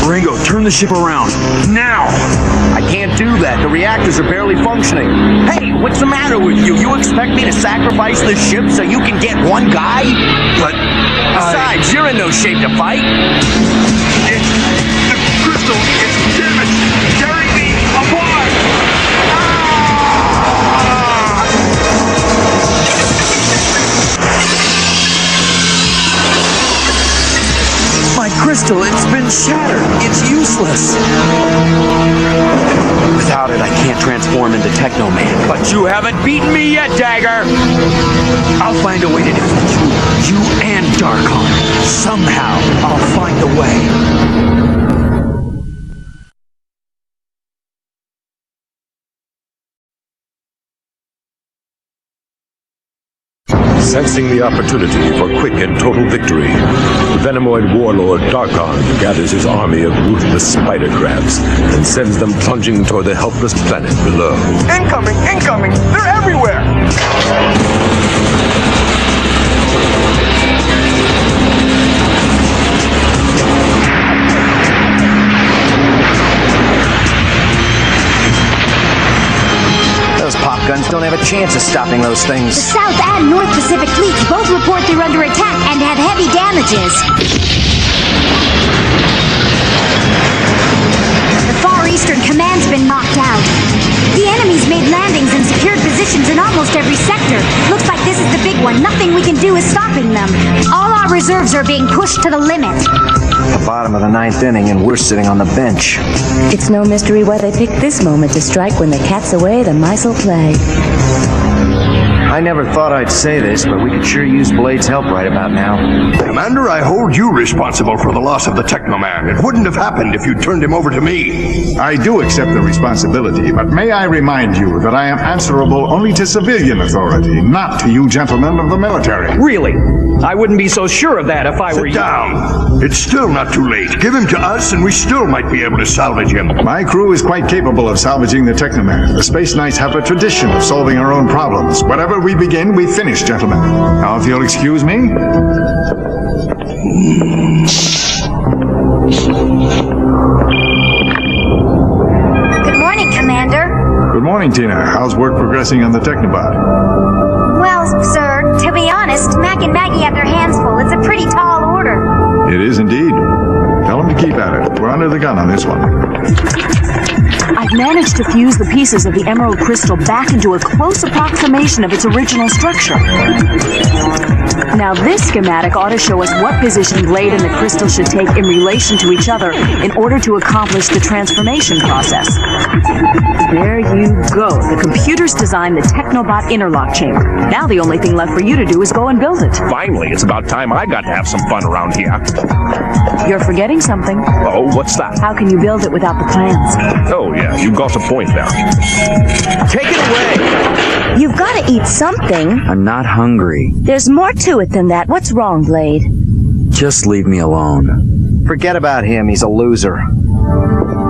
Ringo, turn the ship around. Now! I can't do that. The reactors are barely functioning. Hey, what's the matter with you? You expect me to sacrifice the ship so you can get one guy? But besides, you're in no shape to fight. The crystal is damaged. Carry me apart! My crystal, it's been shattered. It's useless. Without it, I can't transform into Teknoman. But you haven't beaten me yet, Dagger! I'll find a way to defeat you and Darkon. Somehow, I'll find a way. Sensing the opportunity for quick and total victory, the Venomoid warlord Darkon gathers his army of ruthless spider crabs and sends them plunging toward the helpless planet below. Incoming! Incoming! They're everywhere! Those pop guns don't have a chance of stopping those things. The South and North Pacific fleets both report they're under attack and have heavy damages. The Far Eastern Command's been knocked out. The enemy's made landings and secured positions in almost every sector. Looks like this is the big one. Nothing we can do is stopping them. All our reserves are being pushed to the limit. The bottom of the ninth inning, and we're sitting on the bench. It's no mystery why they picked this moment to strike. When the cat's away, the mice will play. I never thought I'd say this, but we could sure use Blade's help right about now. Commander, I hold you responsible for the loss of the Teknoman. It wouldn't have happened if you turned him over to me. I do accept the responsibility, but may I remind you that I am answerable only to civilian authority, not to you gentlemen of the military. Really? I wouldn't be so sure of that if I were you. Sit down. It's still not too late. Give him to us and we still might be able to salvage him. My crew is quite capable of salvaging the Teknoman. The Space Knights have a tradition of solving our own problems, whatever where we begin, we finish, gentlemen. Now, if you'll excuse me. Good morning, Commander. Good morning, Tina. How's work progressing on the Teknobot? Well, sir, to be honest, Mac and Maggie have their hands full. It's a pretty tall order. It is indeed. Tell them to keep at it. We're under the gun on this one. I've managed to fuse the pieces of the emerald crystal back into a close approximation of its original structure. Now this schematic ought to show us what position Blade and the crystal should take in relation to each other in order to accomplish the transformation process. There you go. The computer's designed the Teknobot interlock chamber. Now the only thing left for you to do is go and build it. Finally, it's about time I got to have some fun around here. You're forgetting something. Oh, what's that? How can you build it without the plans? Oh, yeah, you got a point there. Take it away! You've got to eat something. I'm not hungry. There's more to it than that. What's wrong, Blade? Just leave me alone. Forget about him. He's a loser.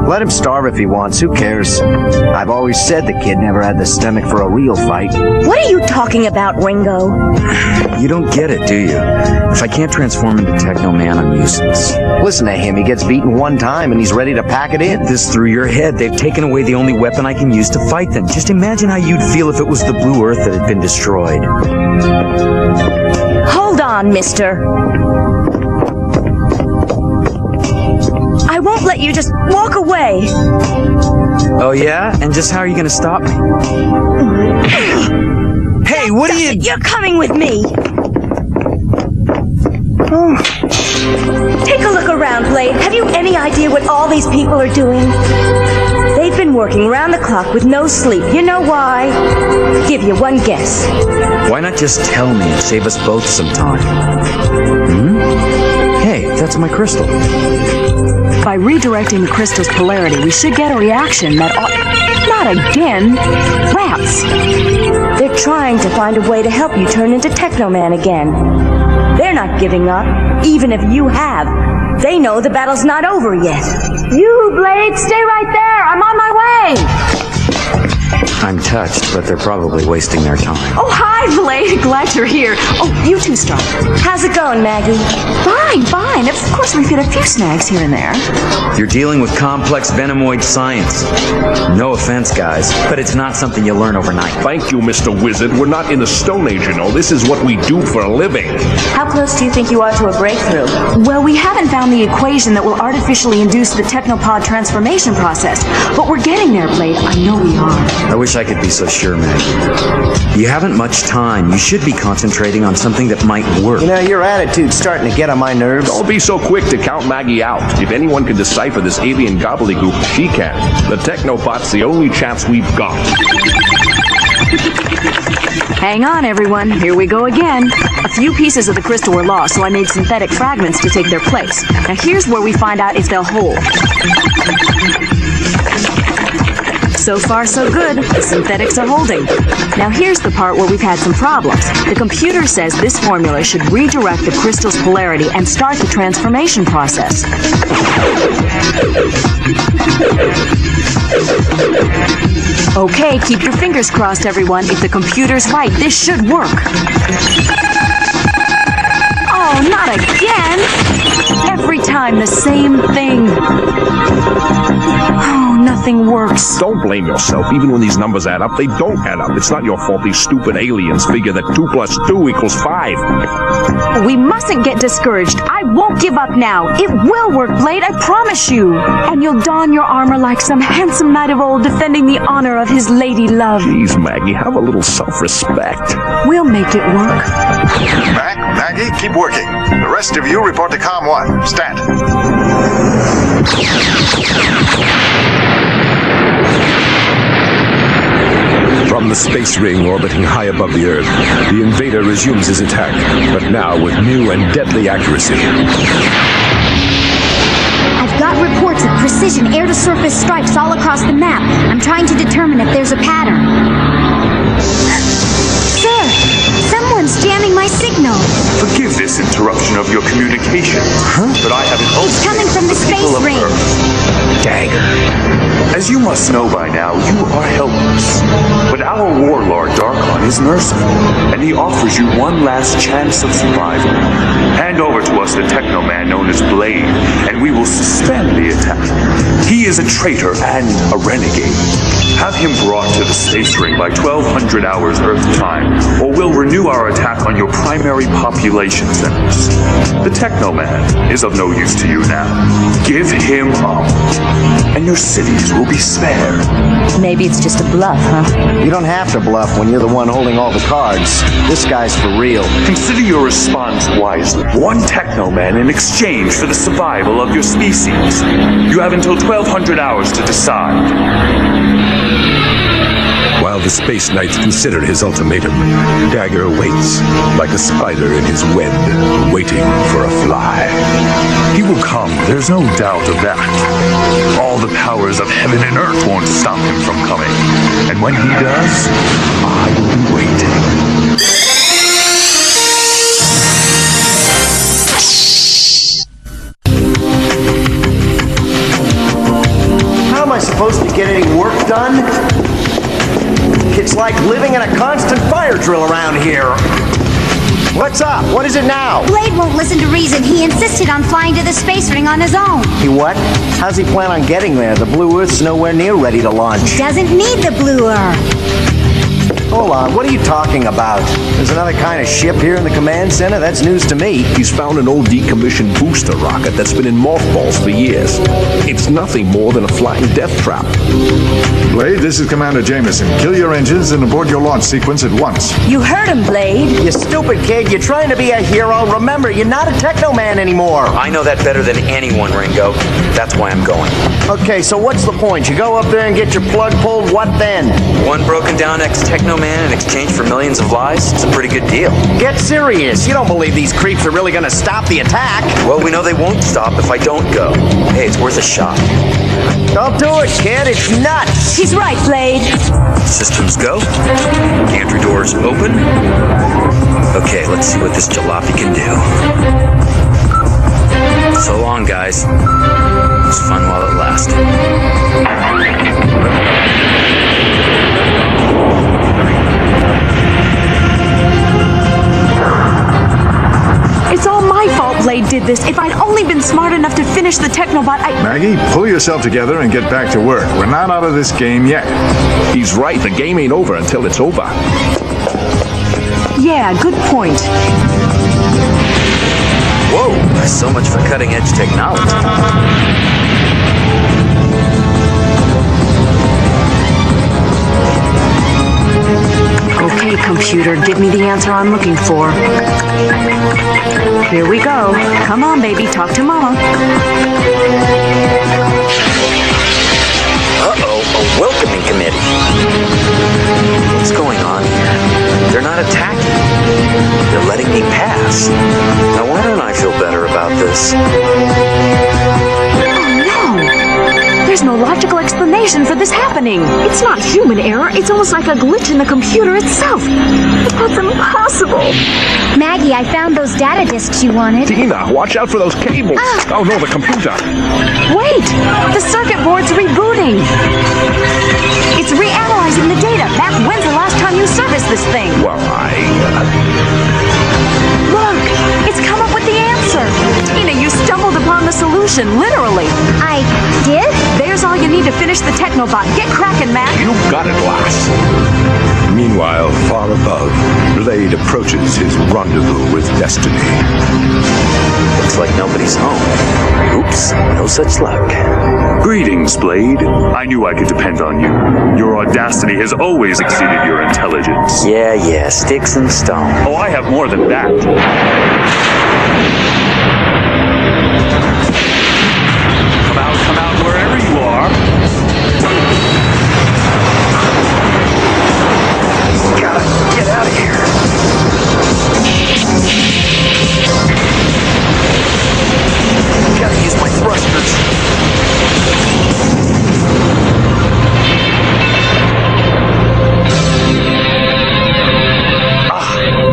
Let him starve if he wants. Who cares? I've always said the kid never had the stomach for a real fight. What are you talking about, Ringo? You don't get it, do you? If I can't transform into Teknoman, I'm useless. Listen to him. He gets beaten one time and he's ready to pack it in. This through your head. They've taken away the only weapon I can use to fight them. Just imagine how you'd feel if it was the blue earth that had been destroyed. Hold on, mister. I won't let you just walk away. Oh, yeah? And just how are you going to stop me? Hey, what are you... You're coming with me. Oh. Take a look around, Blade. Have you any idea what all these people are doing? They've been working round the clock with no sleep. You know why? Give you one guess. Why not just tell me and save us both some time? Hey, that's my crystal. By redirecting the crystal's polarity, we should get a reaction that not again! Rats! They're trying to find a way to help you turn into Teknoman again. They're not giving up, even if you have. They know the battle's not over yet. You, Blade, stay right there! I'm on my way! I'm touched, but they're probably wasting their time. Oh, hi, Blade. Glad you're here. Oh, you two start. How's it going, Maggie? Fine. Of course, we've hit a few snags here and there. You're dealing with complex venomoid science. No offense, guys, but it's not something you learn overnight. Thank you, Mr. Wizard. We're not in the Stone Age, you know. This is what we do for a living. How close do you think you are to a breakthrough? Well, we haven't found the equation that will artificially induce the Teknopod transformation process, but we're getting there, Blade. I know we are. I wish I could be so sure, Maggie. You haven't much time. You should be concentrating on something that might work. You know, your attitude's starting to get on my nerves. Don't be so quick to count Maggie out. If anyone can decipher this alien gobbledygook, she can. The Teknobot's the only chance we've got. Hang on, everyone. Here we go again. A few pieces of the crystal were lost, so I made synthetic fragments to take their place. Now here's where we find out if they'll hold. So far, so good. The synthetics are holding. Now here's the part where we've had some problems. The computer says this formula should redirect the crystal's polarity and start the transformation process. Okay, keep your fingers crossed, everyone. If the computer's right, this should work. Oh, not again! Every time the same thing. Oh, nothing works. Don't blame yourself. Even when these numbers add up, they don't add up. It's not your fault these stupid aliens figure that 2 + 2 = 5. We mustn't get discouraged. I won't give up now. It will work, Blade, I promise you. And you'll don your armor like some handsome knight of old defending the honor of his lady love. Jeez, Maggie, have a little self-respect. We'll make it work. Maggie, keep working. The rest of you report to Com 1. Stat. From the space ring orbiting high above the Earth, the invader resumes his attack, but now with new and deadly accuracy. I've got reports of precision air-to-surface strikes all across the map. I'm trying to determine if there's a pattern. Sir, someone's jamming my signal. Forgive this interruption of your communication, but I have an It's coming from the space ring. Dagger. As As you must know by now, you are helpless. But our warlord, Darkon, is merciful, and he offers you one last chance of survival. Hand over to us the Teknoman known as Blade, and we will suspend the attack. He is a traitor and a renegade. Have him brought to the space ring by 1200 hours Earth time, or we'll renew our attack on your primary population centers. The Teknoman is of no use to you now. Give him up, and your cities will be spared. Maybe it's just a bluff, huh? You don't have to bluff when you're the one holding all the cards. This guy's for real. Consider your response wisely. One Teknoman in exchange for the survival of your species. You have until 1200 hours to decide. While the Space Knights consider his ultimatum, Dagger waits, like a spider in his web, waiting for a fly. He will come, there's no doubt of that. All the powers of heaven and earth won't stop him from coming. And when he does, I will be waiting. How am I supposed to get any work done? It's like living in a constant fire drill around here. What's up? What is it now? Blade won't listen to reason. He insisted on flying to the space ring on his own. He what? How's he plan on getting there? The Blue Earth's nowhere near ready to launch. Doesn't need the Blue Earth. Hold on, what are you talking about? There's another kind of ship here in the command center? That's news to me. He's found an old decommissioned booster rocket that's been in mothballs for years. It's nothing more than a flying death trap. Blade, this is Commander Jameson. Kill your engines and abort your launch sequence at once. You heard him, Blade. You stupid kid, you're trying to be a hero. Remember, you're not a Teknoman anymore. I know that better than anyone, Ringo. That's why I'm going. Okay, so what's the point? You go up there and get your plug pulled, what then? One broken down ex-Teknoman in exchange for millions of lives? It's a pretty good deal. Get serious. You don't believe these creeps are really gonna stop the attack? Well, we know they won't stop if I don't go. Hey, it's worth a shot. Don't do it, kid. It's nuts. He's right, Blade. Systems go. Gantry doors open. Okay, let's see what this jalopy can do. So long, guys. It was fun while it lasted. It's all my fault Blade did this. If I'd only been smart enough to finish the Teknobot, Maggie, pull yourself together and get back to work. We're not out of this game yet. He's right, the game ain't over until it's over. Yeah, good point. Whoa, so much for cutting-edge technology. Okay, computer, give me the answer I'm looking for. Here we go. Come on, baby, talk to Mama. Uh-oh, a welcoming committee. What's going on here? They're not attacking. They're letting me pass. Now, why don't I feel better about this? There's no logical explanation for this happening. It's not human error. It's almost like a glitch in the computer itself. That's impossible. Maggie, I found those data disks you wanted. Tina, watch out for those cables. Oh no, the computer. Wait! The circuit board's rebooting. It's reanalyzing the data. Matt, when's the last time you serviced this thing? Well, Look! It's come up with the answer. Tina, you stumbled upon the solution, literally. I did? There's all you need to finish the Teknobot. Get cracking, Matt. You got it, lass. Meanwhile, far above, Blade approaches his rendezvous with destiny. Looks like nobody's home. Oops, no such luck. Greetings, Blade. I knew I could depend on you. Your audacity has always exceeded your intelligence. Yeah, sticks and stones. Oh, I have more than that. Come out, wherever you are. Gotta get out of here. Gotta use my thrusters.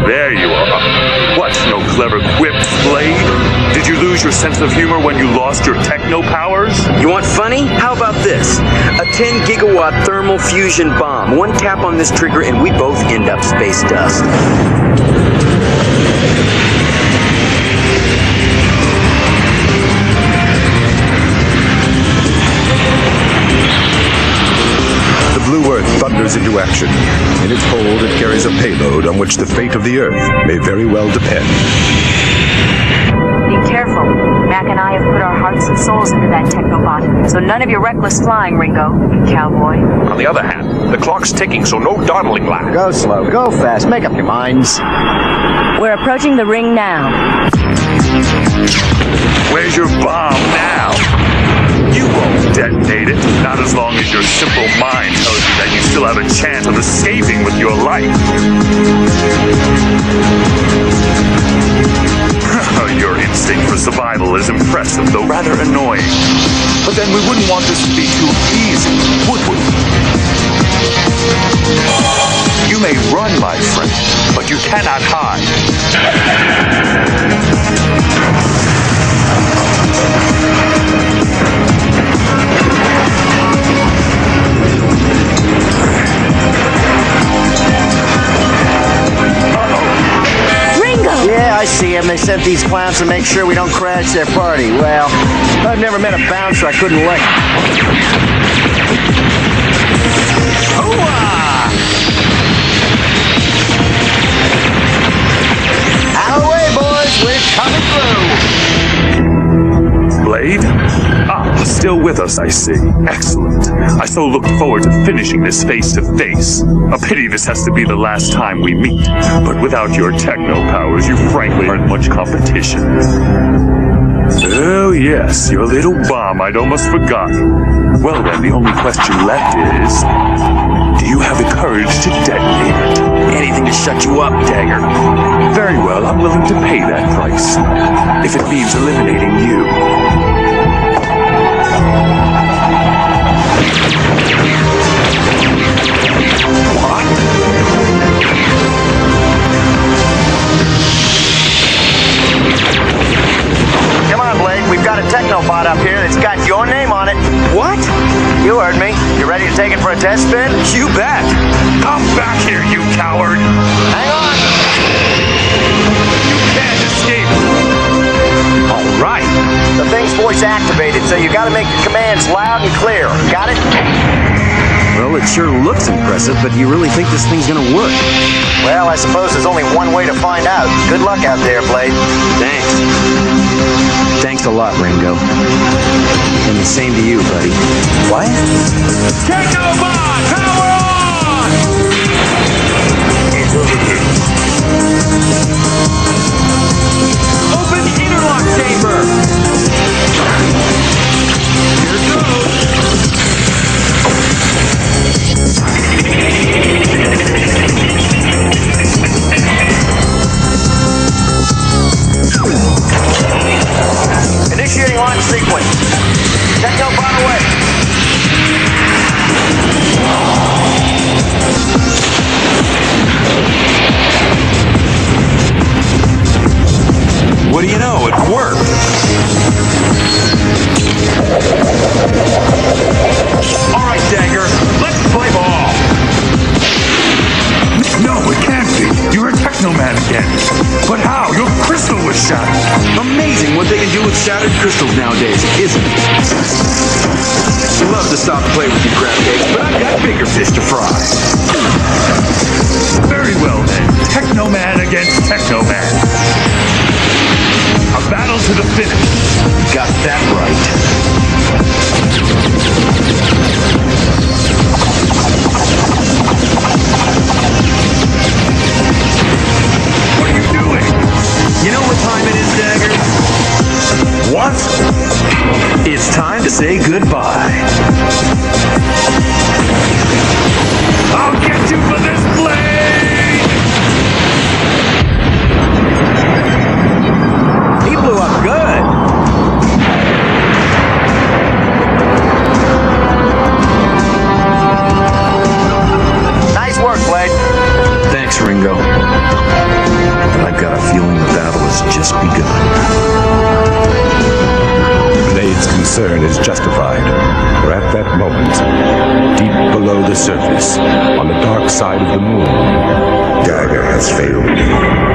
There you are. What, no clever quips, Blade? Did you lose your sense of humor when you lost your techno powers? You want funny? How about this? A 10 gigawatt thermal fusion bomb. One tap on this trigger and we both end up space dust. The Blue Earth thunders into action. In its hold, it carries a payload on which the fate of the Earth may very well depend. Be careful. Mac and I have put our hearts and souls into that Teknobot, so none of your reckless flying, Ringo, cowboy. On the other hand, the clock's ticking, so no dawdling, lad. Go slow, go fast, make up your minds. We're approaching the ring now. Where's your bomb now? You won't detonate it, not as long as your simple mind tells you that you still have a chance of escaping with your life. Your instinct for survival is impressive, though rather annoying. But then we wouldn't want this to be too easy, would we? You may run, my friend, but you cannot hide. Yeah, I see him. They sent these clowns to make sure we don't crash their party. Well, I've never met a bouncer I couldn't lick. Hoo-ah! Out of the way, boys. We're coming through. Blade? Ah, still with us, I see. Excellent. I so look forward to finishing this face-to-face. A pity this has to be the last time we meet. But without your techno powers, you frankly aren't much competition. Oh yes, your little bomb I'd almost forgotten. Well then, the only question left is, do you have the courage to detonate it? Anything to shut you up, Dagger. Very well, I'm willing to pay that price. If it means eliminating you. Come on, Blade. We've got a Teknobot up here that's got your name on it. What? You heard me. You ready to take it for a test spin? You bet. Come back here, you coward. Hang on. You can't escape. All right. The thing's voice activated, so you gotta make your commands loud and clear. Got it? Well, it sure looks impressive, but do you really think this thing's gonna work? Well, I suppose there's only one way to find out. Good luck out there, Blade. Thanks. Thanks a lot, Ringo. And the same to you, buddy. What? Teknobot, power on! Open interlock chamber! Here goes! Initiating launch sequence. Teknobot away. What do you know? It worked! All right, Dagger, let's play ball. No, it can't be. You're a Teknoman again. But how? Your crystal was shattered. Amazing what they can do with shattered crystals nowadays, isn't it? I'd love to stop and play with you crab cakes, but I've got bigger fish to fry. Very well then. Teknoman against Teknoman. A battle to the finish. Got that right. What are you doing? You know what time it is, Dagger? What? It's time to say goodbye. I'll get you for this, Blade! He blew up good. Nice work, Blade. Thanks, Ringo. But I've got a feeling the battle has just begun. concern is justified, for at that moment, deep below the surface, on the dark side of the moon, Dagger has failed me,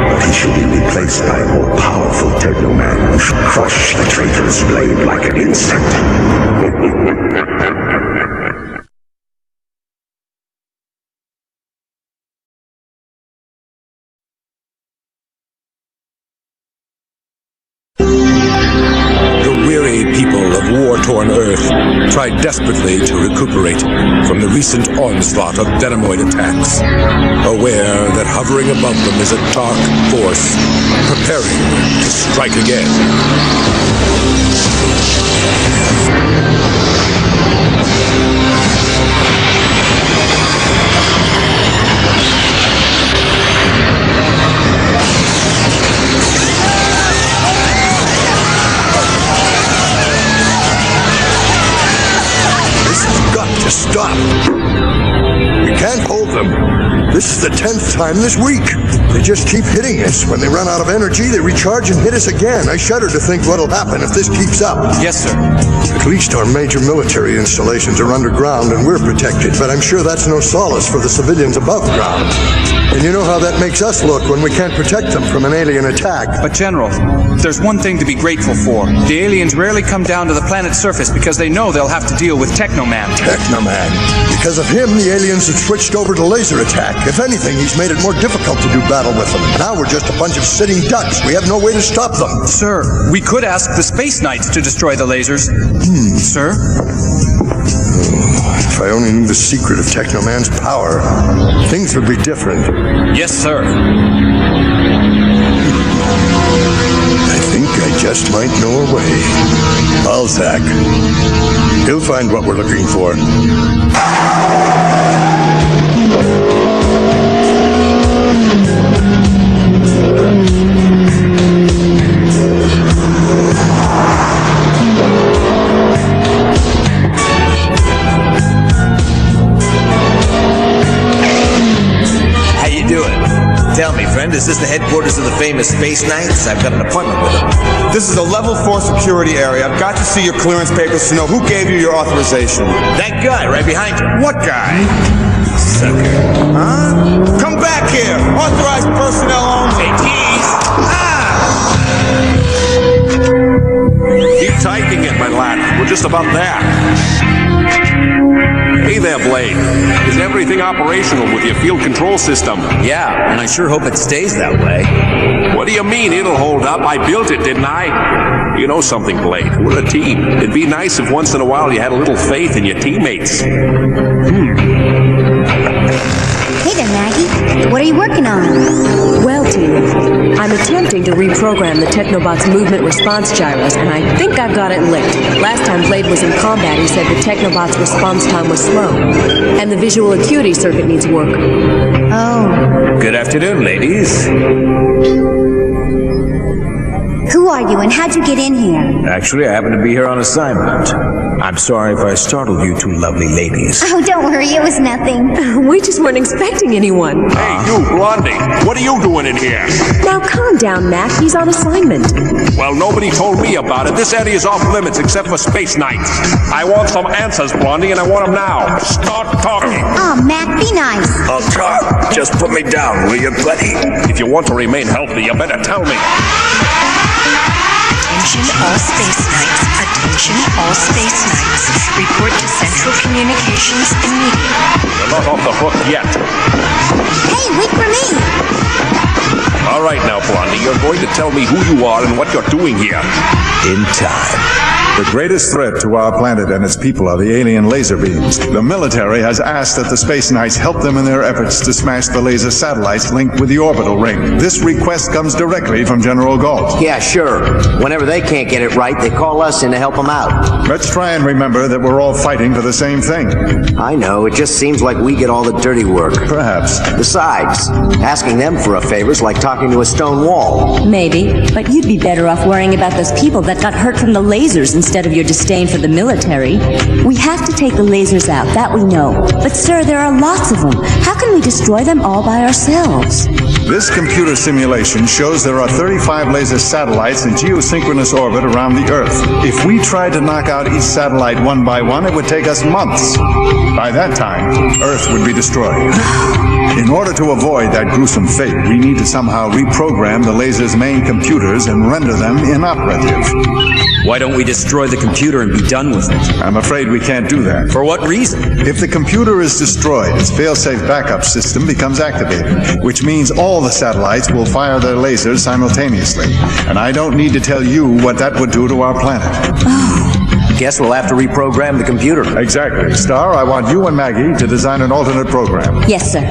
but he shall be replaced by a more powerful Teknoman who shall crush the traitor's blade like an insect. War-torn Earth tried desperately to recuperate from the recent onslaught of Venomoid attacks, aware that hovering above them is a dark force preparing to strike again. Stop! We can't hold them. This is the 10th time this week. They just keep hitting us. When they run out of energy, they recharge and hit us again. I shudder to think what'll happen if this keeps up. Yes, sir. At least our major military installations are underground and we're protected, but I'm sure that's no solace for the civilians above ground. And you know how that makes us look when we can't protect them from an alien attack. But General, there's one thing to be grateful for. The aliens rarely come down to the planet's surface because they know they'll have to deal with Teknoman. Teknoman. Because of him, the aliens have switched over to laser attack. If anything, he's made it more difficult to do battle with them. Now we're just a bunch of sitting ducks. We have no way to stop them. Sir, we could ask the Space Knights to destroy the lasers. Sir? If I only knew the secret of Teknoman's power, things would be different. Yes, sir. I think I just might know a way. I'll Zach. He'll find what we're looking for. Tell me, friend, is this the headquarters of the famous Space Knights? I've got an appointment with them. This is a level 4 security area. I've got to see your clearance papers to know who gave you your authorization. That guy right behind you. What guy? Sucker. Huh? Come back here. Authorized personnel only. Hey, geez. Keep tightening it, my lad. We're just about there. Hey there, Blade. Is everything operational with your field control system? Yeah, and I sure hope it stays that way. What do you mean it'll hold up? I built it, didn't I? You know something, Blade? We're a team. It'd be nice if once in a while you had a little faith in your teammates. Hey there, Maggie. What are you working on? Well, team, I'm attempting to reprogram the Teknobot's movement response gyros, and I think I've got it licked. Last time Blade was in combat, he said the Teknobot's response time was slow, and the visual acuity circuit needs work. Oh. Good afternoon, ladies. Who are you, and how'd you get in here? Actually, I happen to be here on assignment. I'm sorry if I startled you two lovely ladies. Oh, don't worry, it was nothing. We just weren't expecting anyone. Hey, you, Blondie, what are you doing in here? Now calm down, Mac. He's on assignment. Well, nobody told me about it. This area is off limits except for Space Knights. I want some answers, Blondie, and I want them now. Start talking. Oh, Mac, be nice. I'll talk. Just put me down, will you, buddy? If you want to remain healthy, you better tell me. Attention all Space Knights. Attention all Space Knights. Report to Central Communications immediately. You're not off the hook yet. Hey, wait for me! All right now, Blondie, you're going to tell me who you are and what you're doing here. In time. The greatest threat to our planet and its people are the alien laser beams. The military has asked that the Space Knights help them in their efforts to smash the laser satellites linked with the orbital ring. This request comes directly from General Galt. Yeah, sure. Whenever they can't get it right, they call us in to help them out. Let's try and remember that we're all fighting for the same thing. I know, it just seems like we get all the dirty work. Perhaps. Besides, asking them for a favor is like talking to a stone wall. Maybe, but you'd be better off worrying about those people that got hurt from the lasers instead of your disdain for the military. We have to take the lasers out, that we know. But sir, there are lots of them. How can we destroy them all by ourselves? This computer simulation shows there are 35 laser satellites in geosynchronous orbit around the Earth. If we tried to knock out each satellite one by one, it would take us months. By that time, Earth would be destroyed. In order to avoid that gruesome fate, we need to somehow reprogram the laser's main computers and render them inoperative. Why don't we destroy the computer and be done with it? I'm afraid we can't do that. For what reason? If the computer is destroyed, its fail-safe backup system becomes activated, which means all the satellites will fire their lasers simultaneously. And I don't need to tell you what that would do to our planet. Guess we'll have to reprogram the computer. Exactly. Star, I want you and Maggie to design an alternate program. Yes, sir.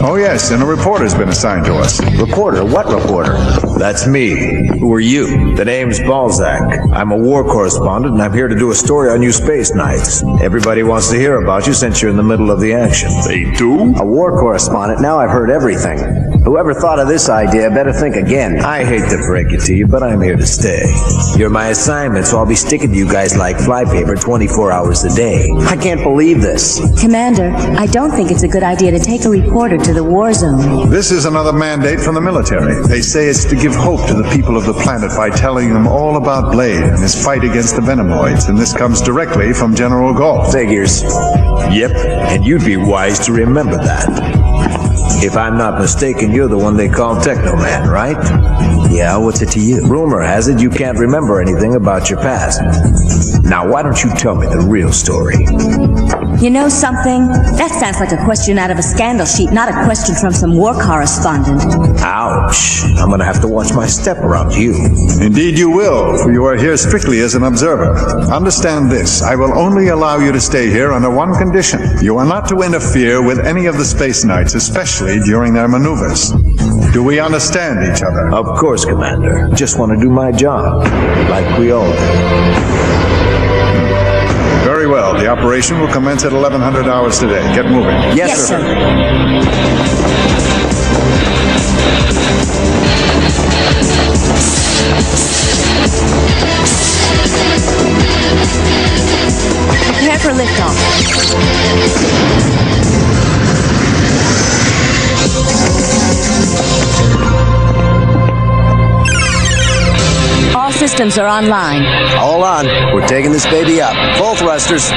Oh yes, and a reporter's been assigned to us. Reporter? What reporter? That's me. Who are you? The name's Balzac. I'm a war correspondent, and I'm here to do a story on you space knights. Everybody wants to hear about you since you're in the middle of the action. They do? A war correspondent? Now I've heard everything. Whoever thought of this idea better think again. I hate to break it to you, but I'm here to stay. You're my assignment, so I'll be sticking to you guys like flypaper 24 hours a day. I can't believe this. Commander, I don't think it's a good idea to take a reporter to the war zone. This is another mandate from the military. They say it's to give hope to the people of the planet by telling them all about Blade and his fight against the Venomoids, and this comes directly from General Galt. Figures. Yep, and you'd be wise to remember that. If I'm not mistaken, you're the one they call Teknoman, right? Yeah, what's it to you? Rumor has it you can't remember anything about your past. Now, why don't you tell me the real story? You know something? That sounds like a question out of a scandal sheet, not a question from some war correspondent. Ouch. I'm gonna have to watch my step around you. Indeed you will, for you are here strictly as an observer. Understand this, I will only allow you to stay here under one condition. You are not to interfere with any of the Space Knights, especially during their maneuvers. Do we understand each other? Of course, Commander. Just want to do my job, like we all do. Very well. The operation will commence at 1100 hours today. Get moving. Yes, sir. Prepare for liftoff. All systems are online. Hold on. We're taking this baby up. Full thrusters.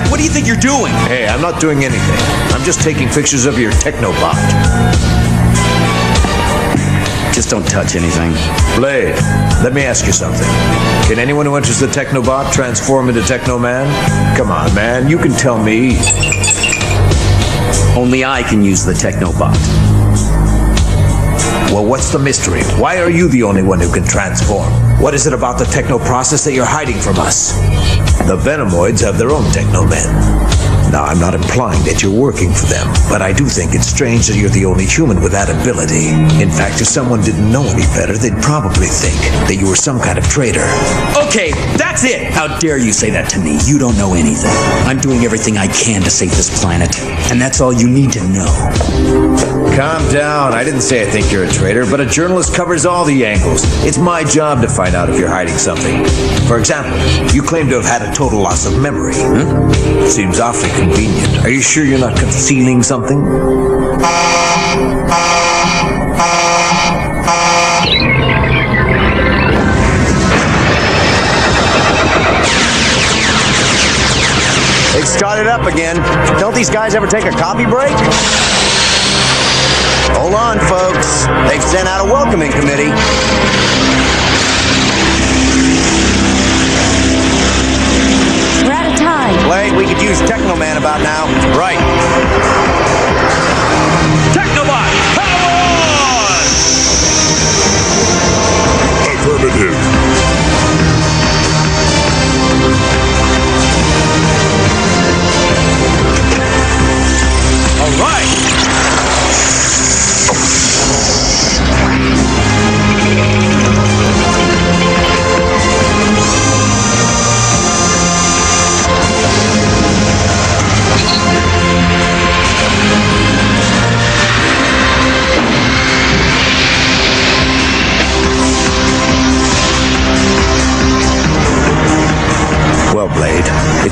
What do you think you're doing? Hey, I'm not doing anything. I'm just taking pictures of your Teknobot. Just don't touch anything. Blade, let me ask you something. Can anyone who enters the Teknobot transform into Teknoman? Come on, man, you can tell me. Only I can use the Teknobot. Well, what's the mystery? Why are you the only one who can transform? What is it about the techno process that you're hiding from us? The Venomoids have their own Teknomen. Now, I'm not implying that you're working for them, but I do think it's strange that you're the only human with that ability. In fact, if someone didn't know any better, they'd probably think that you were some kind of traitor. Okay, that's it! How dare you say that to me? You don't know anything. I'm doing everything I can to save this planet, and that's all you need to know. Calm down. I didn't say I think you're a traitor, but a journalist covers all the angles. It's my job to find out if you're hiding something. For example, you claim to have had a total loss of memory. Seems awfully convenient. Are you sure you're not concealing something? They've started up again. Don't these guys ever take a coffee break? Hold on, folks. They've sent out a welcoming committee. We're out of time. Blade, we could use Teknoman about now. Right.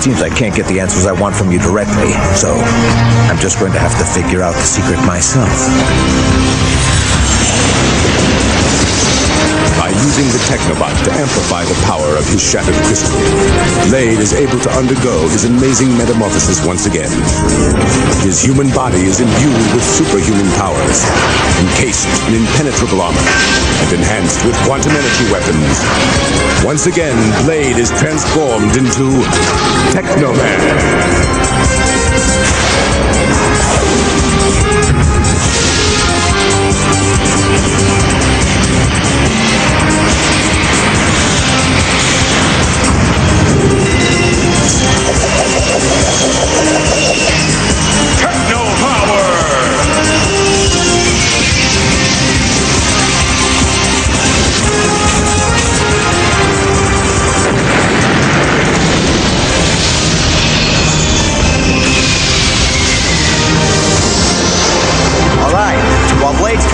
seems I can't get the answers I want from you directly, so I'm just going to have to figure out the secret myself. By using the Teknobot to amplify the power of his shattered crystal, Blade is able to undergo his amazing metamorphosis once again. His human body is imbued with superhuman powers, encased in impenetrable armor, and enhanced with quantum energy weapons. Once again, Blade is transformed into Teknoman.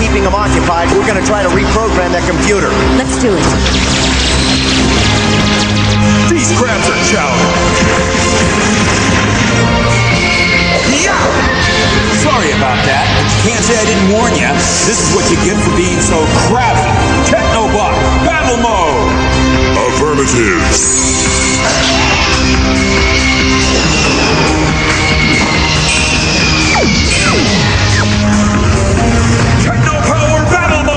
Keeping them occupied, we're going to try to reprogram that computer. Let's do it. These crabs are chowder. Yeah! Sorry about that. Can't say I didn't warn you. This is what you get for being so crabby. Teknobot, battle mode! Affirmative. Techno-power battle mode!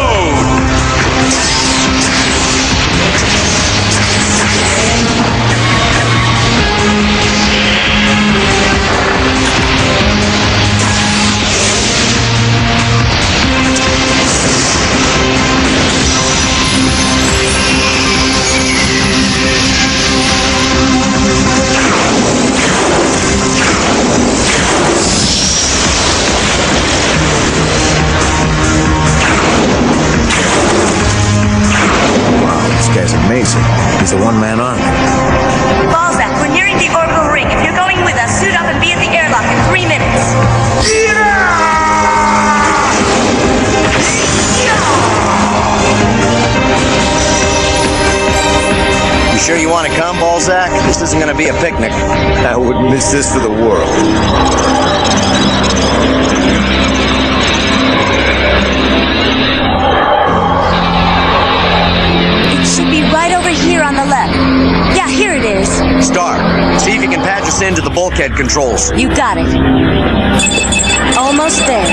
Amazing. He's a one-man army. Balzac, we're nearing the orbital ring. If you're going with us, suit up and be at the airlock in 3 minutes. You sure you want to come, Balzac? This isn't going to be a picnic. I wouldn't miss this for the world. Right over here on the left. Yeah, here it is. Star, see if you can patch us into the bulkhead controls. You got it. Almost there.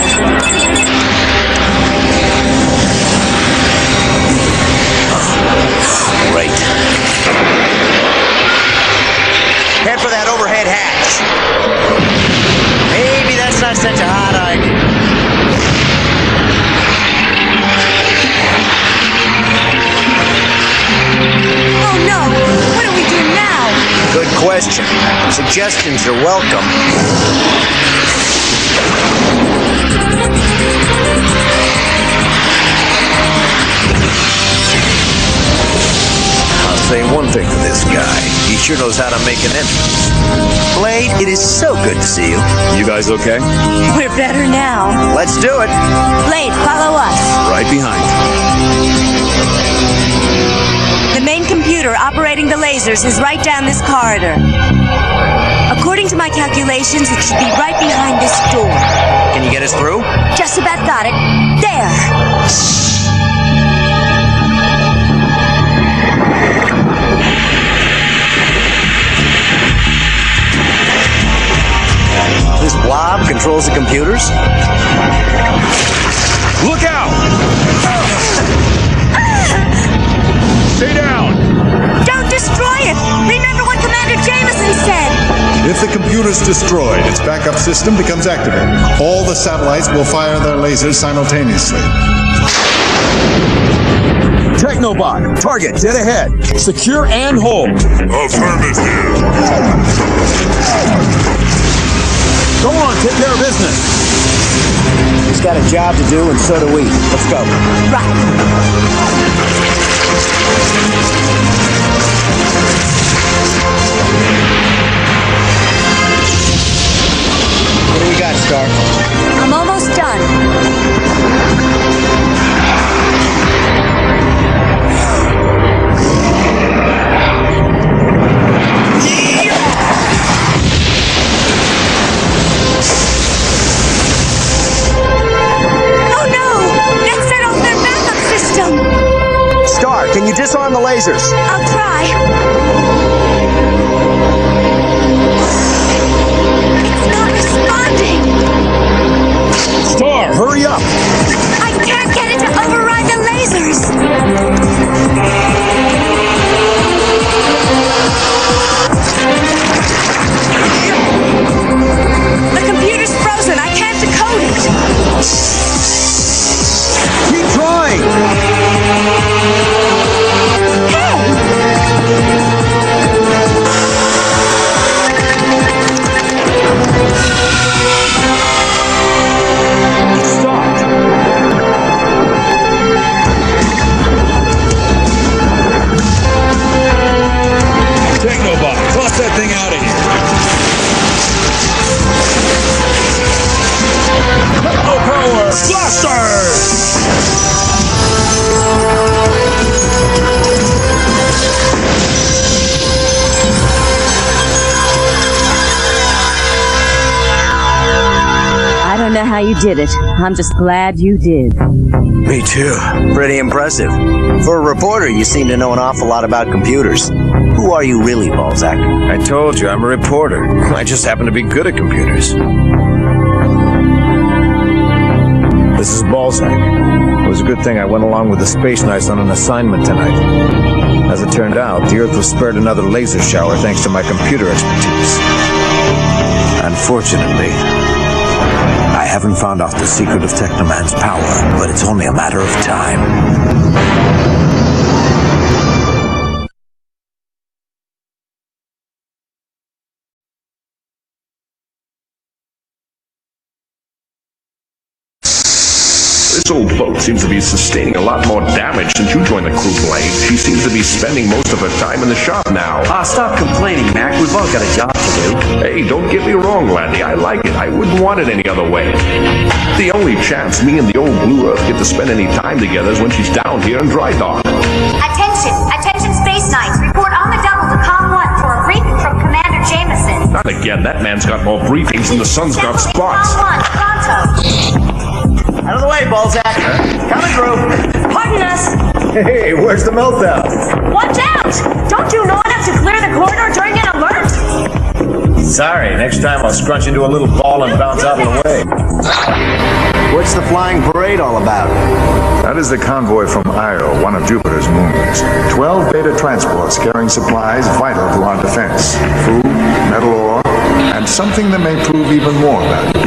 Great. Head for that overhead hatch. Maybe that's not such a hot idea. Oh no! What do we do now? Good question. Suggestions are welcome. I'll say one thing for this guy. He sure knows how to make an entrance. Blade, it is so good to see you. You guys okay? We're better now. Let's do it. Blade, follow us. Right behind. The main computer operating the lasers is right down this corridor. According to my calculations, it should be right behind this door. Can you get us through? Just about got it. There! This blob controls the computers? Look out! Stay down! Don't destroy it! Remember what Commander Jameson said! If the computer's destroyed, its backup system becomes activated. All the satellites will fire their lasers simultaneously. Teknobot, target, dead ahead. Secure and hold. Affirmative. Go on, take care of business. He's got a job to do, and so do we. Let's go. What do we got, Star? I'm almost done. Star, can you disarm the lasers? I'll try. It's not responding. Star, hurry up! I can't get it to override the lasers. The computer's frozen. I can't decode it. Keep trying! It stopped. Teknobot, toss that thing out of here. Turbo power blasters! I don't know how you did it. I'm just glad you did. Me too. Pretty impressive. For a reporter, you seem to know an awful lot about computers. Who are you really, Balzac? I told you, I'm a reporter. I just happen to be good at computers. This is Balzac. It was a good thing I went along with the Space Knights on an assignment tonight. As it turned out, the Earth was spared another laser shower thanks to my computer expertise. Unfortunately, I haven't found out the secret of Teknoman's power, but it's only a matter of time. This old boat seems to be sustaining a lot more damage since you joined the crew, Blade. She seems to be spending most of her time in the shop now. Stop complaining, Mac. We've all got a job to do. Hey, don't get me wrong, Landy. I like it. I wouldn't want it any other way. The only chance me and the old Blue Earth get to spend any time together is when she's down here in dry dock. Attention! Attention, Space Knights! Report on the double to Com 1 for a briefing from Commander Jameson. Not again. That man's got more briefings than the sun's got spots. Com 1, pronto! Out of the way, Balzac. Coming through. Pardon us! Hey, where's the meltdown? Watch out! Don't you know enough to clear the corridor during an alert? Sorry, next time I'll scrunch into a little ball and bounce out of the way. What's the flying parade all about? That is the convoy from Io, one of Jupiter's moons. 12 beta transports carrying supplies vital to our defense. Food, metal ore, and something that may prove even more valuable.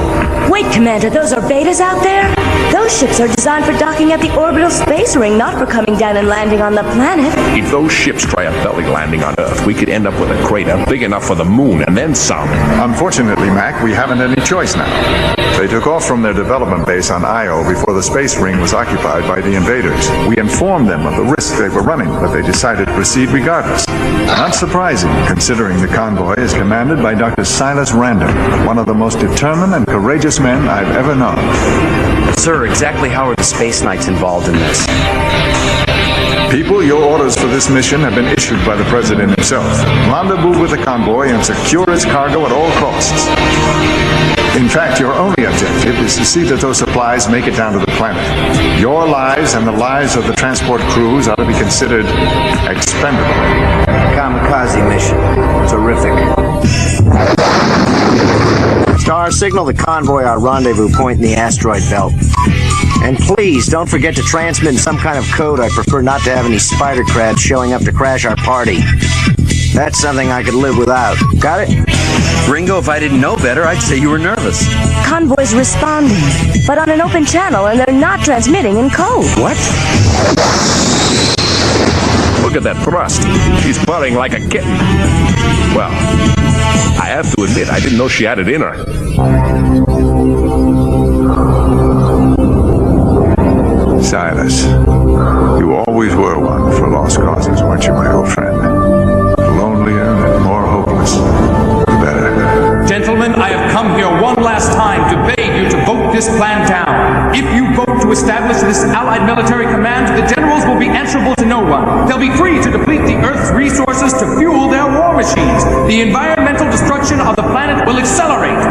Wait, Commander, those are betas out there? Those ships are designed for docking at the orbital space ring, not for coming down and landing on the planet. If those ships try a belly landing on Earth, we could end up with a crater big enough for the moon and then some. Unfortunately, Mac, we haven't any choice now. They took off from their development base on Io before the space ring was occupied by the invaders. We informed them of the risk they were running, but they decided to proceed regardless. Not surprising, considering the convoy is commanded by Dr. Silas Random, one of the most determined and courageous men I've ever known. Sir, exactly how are the Space Knights involved in this? People, your orders for this mission have been issued by the President himself. Rendezvous with the convoy and secure its cargo at all costs. In fact, your only objective is to see that those supplies make it down to the planet. Your lives and the lives of the transport crews ought to be considered expendable. Kamikaze mission. Terrific. Star, signal the convoy our rendezvous point in the asteroid belt. And please, don't forget to transmit in some kind of code. I prefer not to have any spider crabs showing up to crash our party. That's something I could live without. Got it? Ringo, if I didn't know better, I'd say you were nervous. Convoy's responding, but on an open channel, and they're not transmitting in code. What? Look at that thrust. She's purring like a kitten. Well, I have to admit, I didn't know she had it in her. Silas, you always were one for lost causes, weren't you, my old friend? Lonelier and more hopeless, the better. Gentlemen, I have come here one last time to beg you to vote this plan down. If you vote to establish this Allied military command, the generals will be answerable to no one. They'll be free to deplete the Earth's resources to fuel their war machines. The environmental destruction of the planet will accelerate.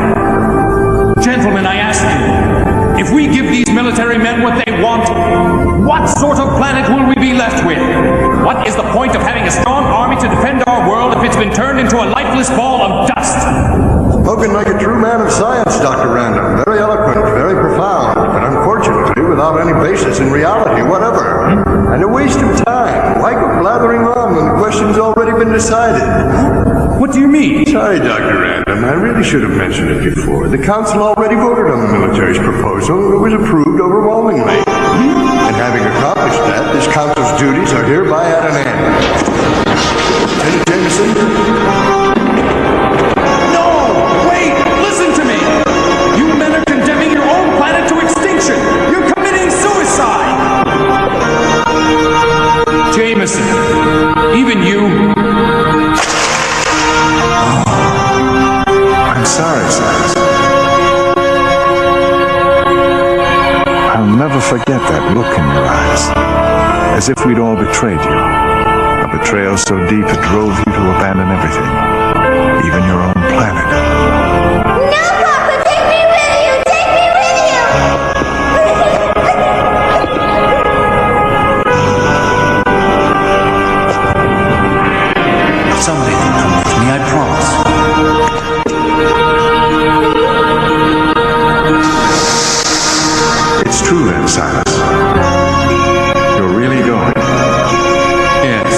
Gentlemen, I ask you, if we give these military men what they want, What sort of planet will we be left with? What is the point of having a strong army to defend our world if it's been turned into a lifeless ball of dust? Spoken like a true man of science, Dr. Random. Very eloquent, very profound, but unfortunately without any basis in reality whatever. And a waste of time. Why go blathering on when the question's already been decided? What do you mean? Sorry, Dr. Random. I really should have mentioned it before. The Council already voted on the military's proposal. It was approved overwhelmingly. And having accomplished that, this Council's duties are hereby at an end. Lieutenant Jameson? No! Wait! Listen to me! You men are condemning your own planet to extinction! You're committing suicide! Jameson, even you... I'm sorry, Silas. I'll never forget that look in your eyes. As if we'd all betrayed you. A betrayal so deep it drove you to abandon everything. Even your own planet. No, Papa! Take me with you! Take me with you! Somebody will come with me, I promise. It's true then, Silas. You're really going. Yes,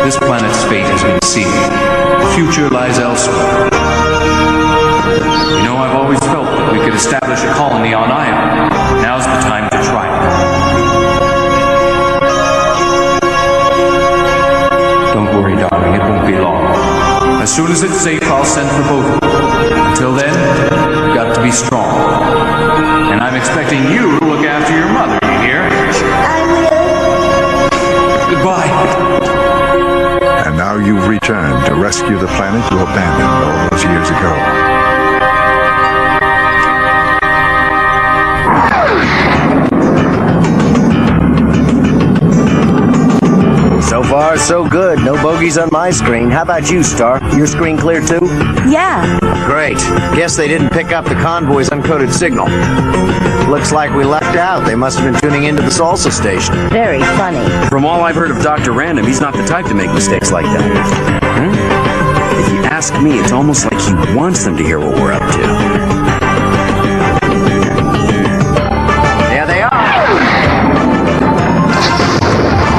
this planet's fate has been sealed. The future lies elsewhere. You know, I've always felt that we could establish a colony on Io. Now's the time to try it. Don't worry, darling, it won't be long. As soon as it's safe, I'll send for both of you. Until then, you've got to be strong. And I'm expecting you to look after your mother, you hear? I will. Goodbye. And now you've returned to rescue the planet you abandoned all those years ago. So far, so good. No bogeys on my screen. How about you, Star? Your screen clear too? Yeah. Great. Guess they didn't pick up the Convoy's uncoded signal. Looks like we lucked out. They must have been tuning into the salsa station. Very funny. From all I've heard of Dr. Random, he's not the type to make mistakes like that. If you ask me, it's almost like he wants them to hear what we're up to. There they are.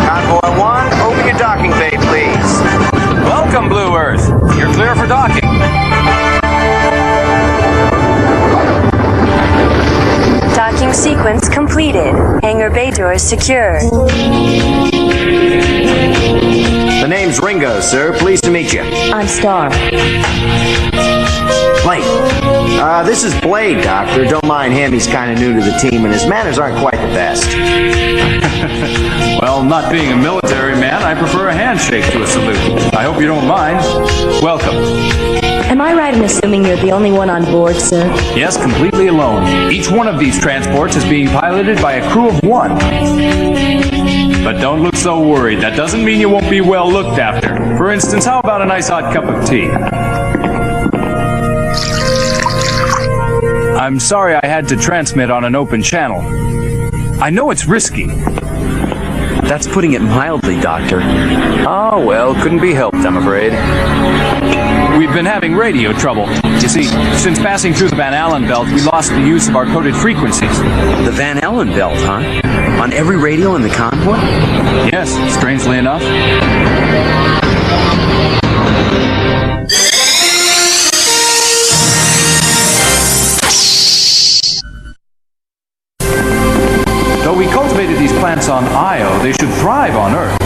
Convoy 1, open your docking bay, please. Welcome, Blue Earth. You're clear for docking. Docking sequence completed. Hangar bay doors secured. The name's Ringo, sir. Pleased to meet you. I'm Star. Blade. This is Blade, Doctor. Don't mind him. He's kind of new to the team, and his manners aren't quite the best. Well, not being a military man, I prefer a handshake to a salute. I hope you don't mind. Welcome. Am I right in assuming you're the only one on board, sir? Yes, completely alone. Each one of these transports is being piloted by a crew of one. But don't look so worried. That doesn't mean you won't be well looked after. For instance, how about a nice hot cup of tea? I'm sorry I had to transmit on an open channel. I know it's risky. That's putting it mildly, Doctor. Oh, well, couldn't be helped, I'm afraid. We've been having radio trouble. You see, since passing through the Van Allen belt, we lost the use of our coded frequencies. The Van Allen belt, huh? On every radio in the convoy? Yes, strangely enough. Though we cultivated these plants on Io, they should thrive on Earth.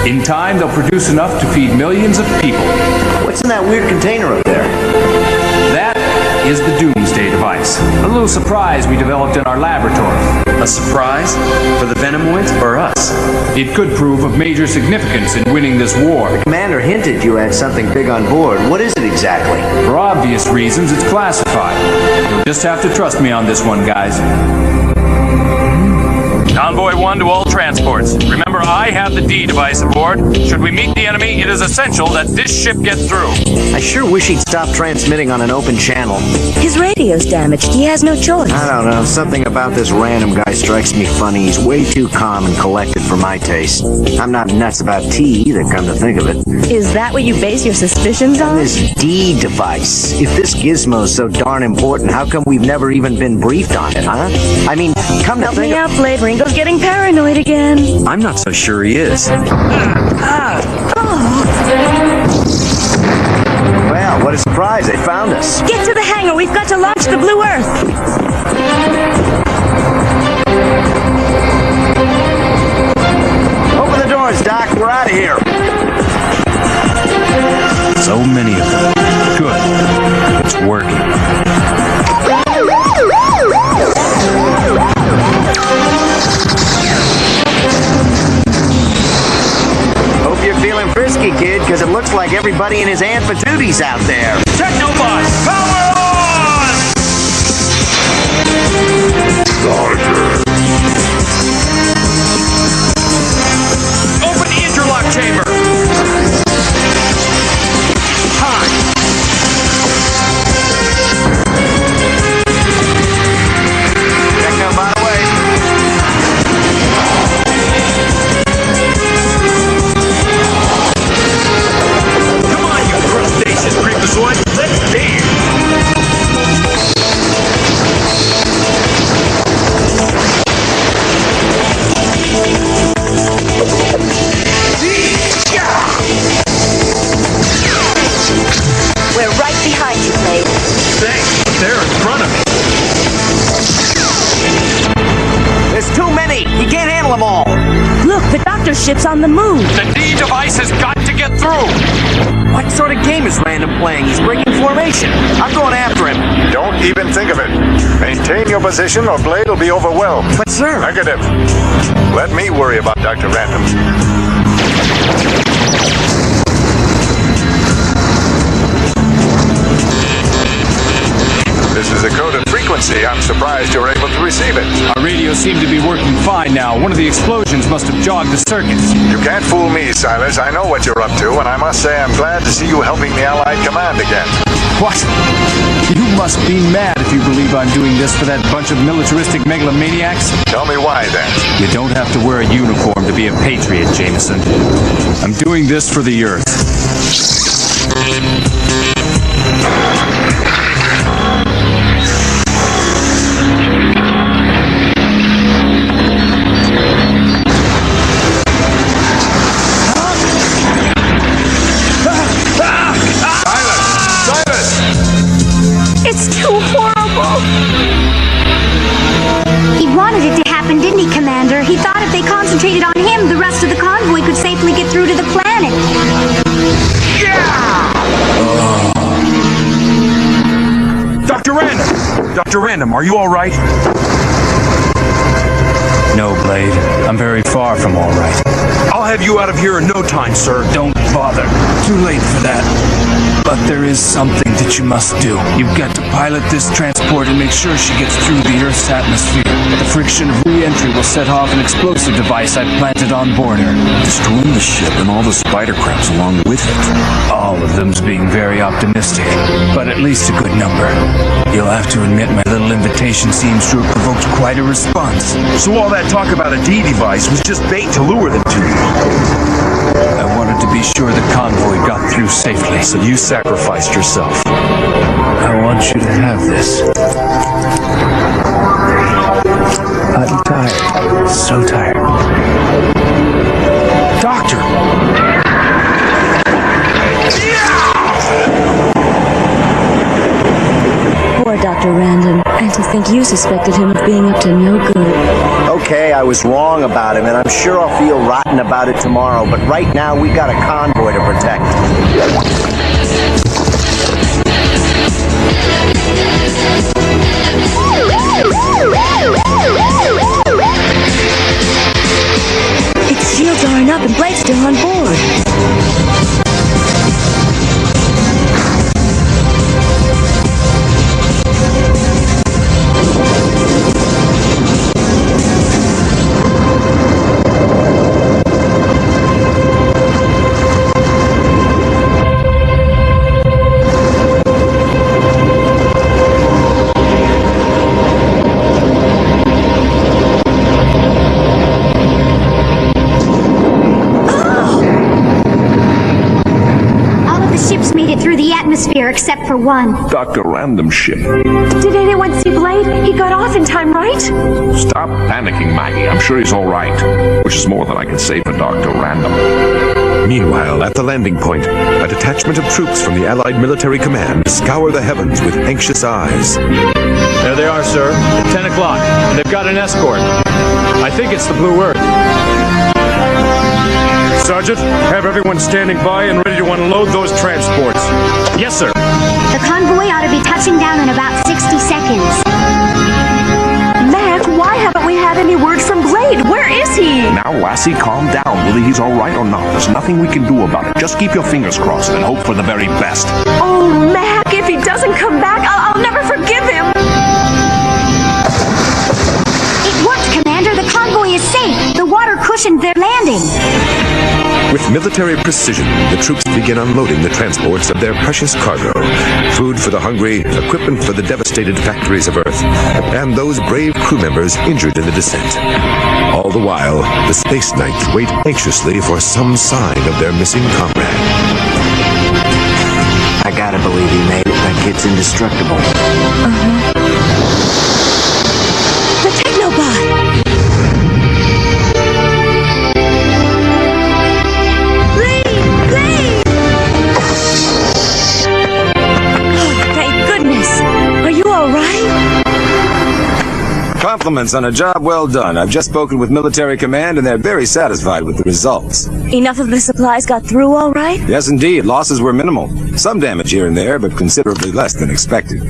In time, they'll produce enough to feed millions of people. What's in that weird container up there? That is the Doomsday device. A little surprise we developed in our laboratory. A surprise? For the Venomoids or us? It could prove of major significance in winning this war. The commander hinted you had something big on board. What is it exactly? For obvious reasons, it's classified. You'll just have to trust me on this one, guys. Convoy 1 to all transports. Remember, I have the D device aboard. Should we meet the enemy, it is essential that this ship get through. I sure wish he'd stop transmitting on an open channel. His radio's damaged. He has no choice. I don't know. Something about this random guy strikes me funny. He's way too calm and collected for my taste. I'm not nuts about T either, come to think of it. Is that what you base your suspicions on? This D device. If this gizmo's so darn important, how come we've never even been briefed on it, huh? I mean, come to Help think me out, Blade. Ringo's getting paranoid again. I'm not so sure he is. Well, what a surprise. They found us. Get to the hangar. We've got to launch the Blue Earth. Open the doors, Doc. We're out of here. So many of them. Good. It's working. Hope you're feeling frisky, kid, because it looks like everybody and his Aunt Patooties out there. Teknobot, power on! Open the interlock chamber. Time. Teknobot away. Come on, you crustaceous freakazoid. Let's dance. We're right behind you, Blade. Thanks, but they're in front of me. There's too many. You can't handle them all. Look, the doctor's ship's on the move. The D device has got to get through. What sort of game is Random playing? He's breaking formation. I'm going after him. Don't even think of it. Maintain your position or Blade will be overwhelmed. But, sir... Negative. Let me worry about Dr. Random. This is a coded frequency. I'm surprised you're able to receive it. Our radios seem to be working fine now. One of the explosions must have jogged the circuits. You can't fool me, Silas. I know what you're up to, and I must say I'm glad to see you helping the Allied command again. What? You must be mad if you believe I'm doing this for that bunch of militaristic megalomaniacs. Tell me why, then. You don't have to wear a uniform to be a patriot, Jameson. I'm doing this for the Earth. It's too horrible. He wanted it to happen, didn't he, Commander? He thought if they concentrated on him, the rest of the convoy could safely get through to the planet. Dr. Random! Dr. Random, are you all right? No, Blade. I'm very far from all right. I'll have you out of here in no time, sir. Don't bother. Too late for that. But there is something that you must do. You've got to pilot this transport and make sure she gets through the Earth's atmosphere. The friction of re-entry will set off an explosive device I've planted on board her. Destroying the ship and all the spider crabs along with it. All of them's being very optimistic, but at least a good number. You'll have to admit my little invitation seems to have provoked quite a response. So all that talk about a D device was just bait to lure them to you. I wanted to be sure the convoy got through safely. So you sacrificed yourself. I want you to have this. I'm tired. So tired. Doctor! Poor Dr. Random. And to think you suspected him of being up to no good. Okay, I was wrong about him, and I'm sure I'll feel rotten about it tomorrow, but right now we got a convoy to protect. Its shields aren't up and Blade's still on board. atmosphere except for one. Dr. Random ship. Did anyone see Blade? He got off in time, right? Stop panicking, Maggie. I'm sure he's all right. Which is more than I can say for Dr. Random. Meanwhile, at the landing point, a detachment of troops from the Allied military command scour the heavens with anxious eyes. There they are, sir. At 10 o'clock. They've got an escort. I think it's the Blue Earth. Sergeant, have everyone standing by and ready to unload those transports. Yes, sir. The convoy ought to be touching down in about 60 seconds. Mac, why haven't we had any word from Blade? Where is he? Now, lassie, calm down. Whether he's all right or not, there's nothing we can do about it. Just keep your fingers crossed and hope for the very best. Oh, Mac, if he doesn't come back, I'll never forgive him. It worked, Commander. The convoy is safe. The water cushioned their landing. With military precision, the troops begin unloading the transports of their precious cargo. Food for the hungry, equipment for the devastated factories of Earth, and those brave crew members injured in the descent. All the while, the Space Knights wait anxiously for some sign of their missing comrade. I gotta believe he made it. That kid's indestructible. The Teknobot! Compliments on a job well done. I've just spoken with military command and they're very satisfied with the results. Enough of the supplies got through all right? Yes, indeed. Losses were minimal. Some damage here and there, but considerably less than expected.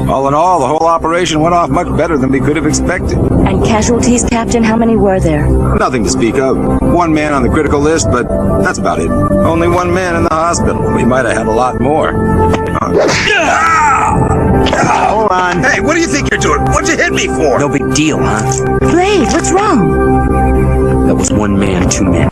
All in all, the whole operation went off much better than we could have expected. And casualties, Captain, how many were there? Nothing to speak of. One man on the critical list, but that's about it. Only one man in the hospital. We might have had a lot more. Hold on. Hey, what do you think you're doing? What'd you hit me for? No big deal, huh? Blade, what's wrong? That was one man too many.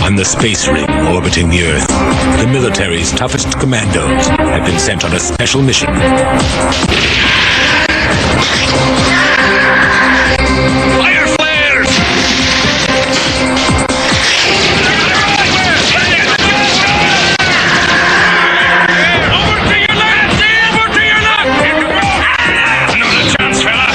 On the space ring orbiting the Earth, the military's toughest commandos have been sent on a special mission. Fire flares! Over to your left! Over to your left! Another chance, fella!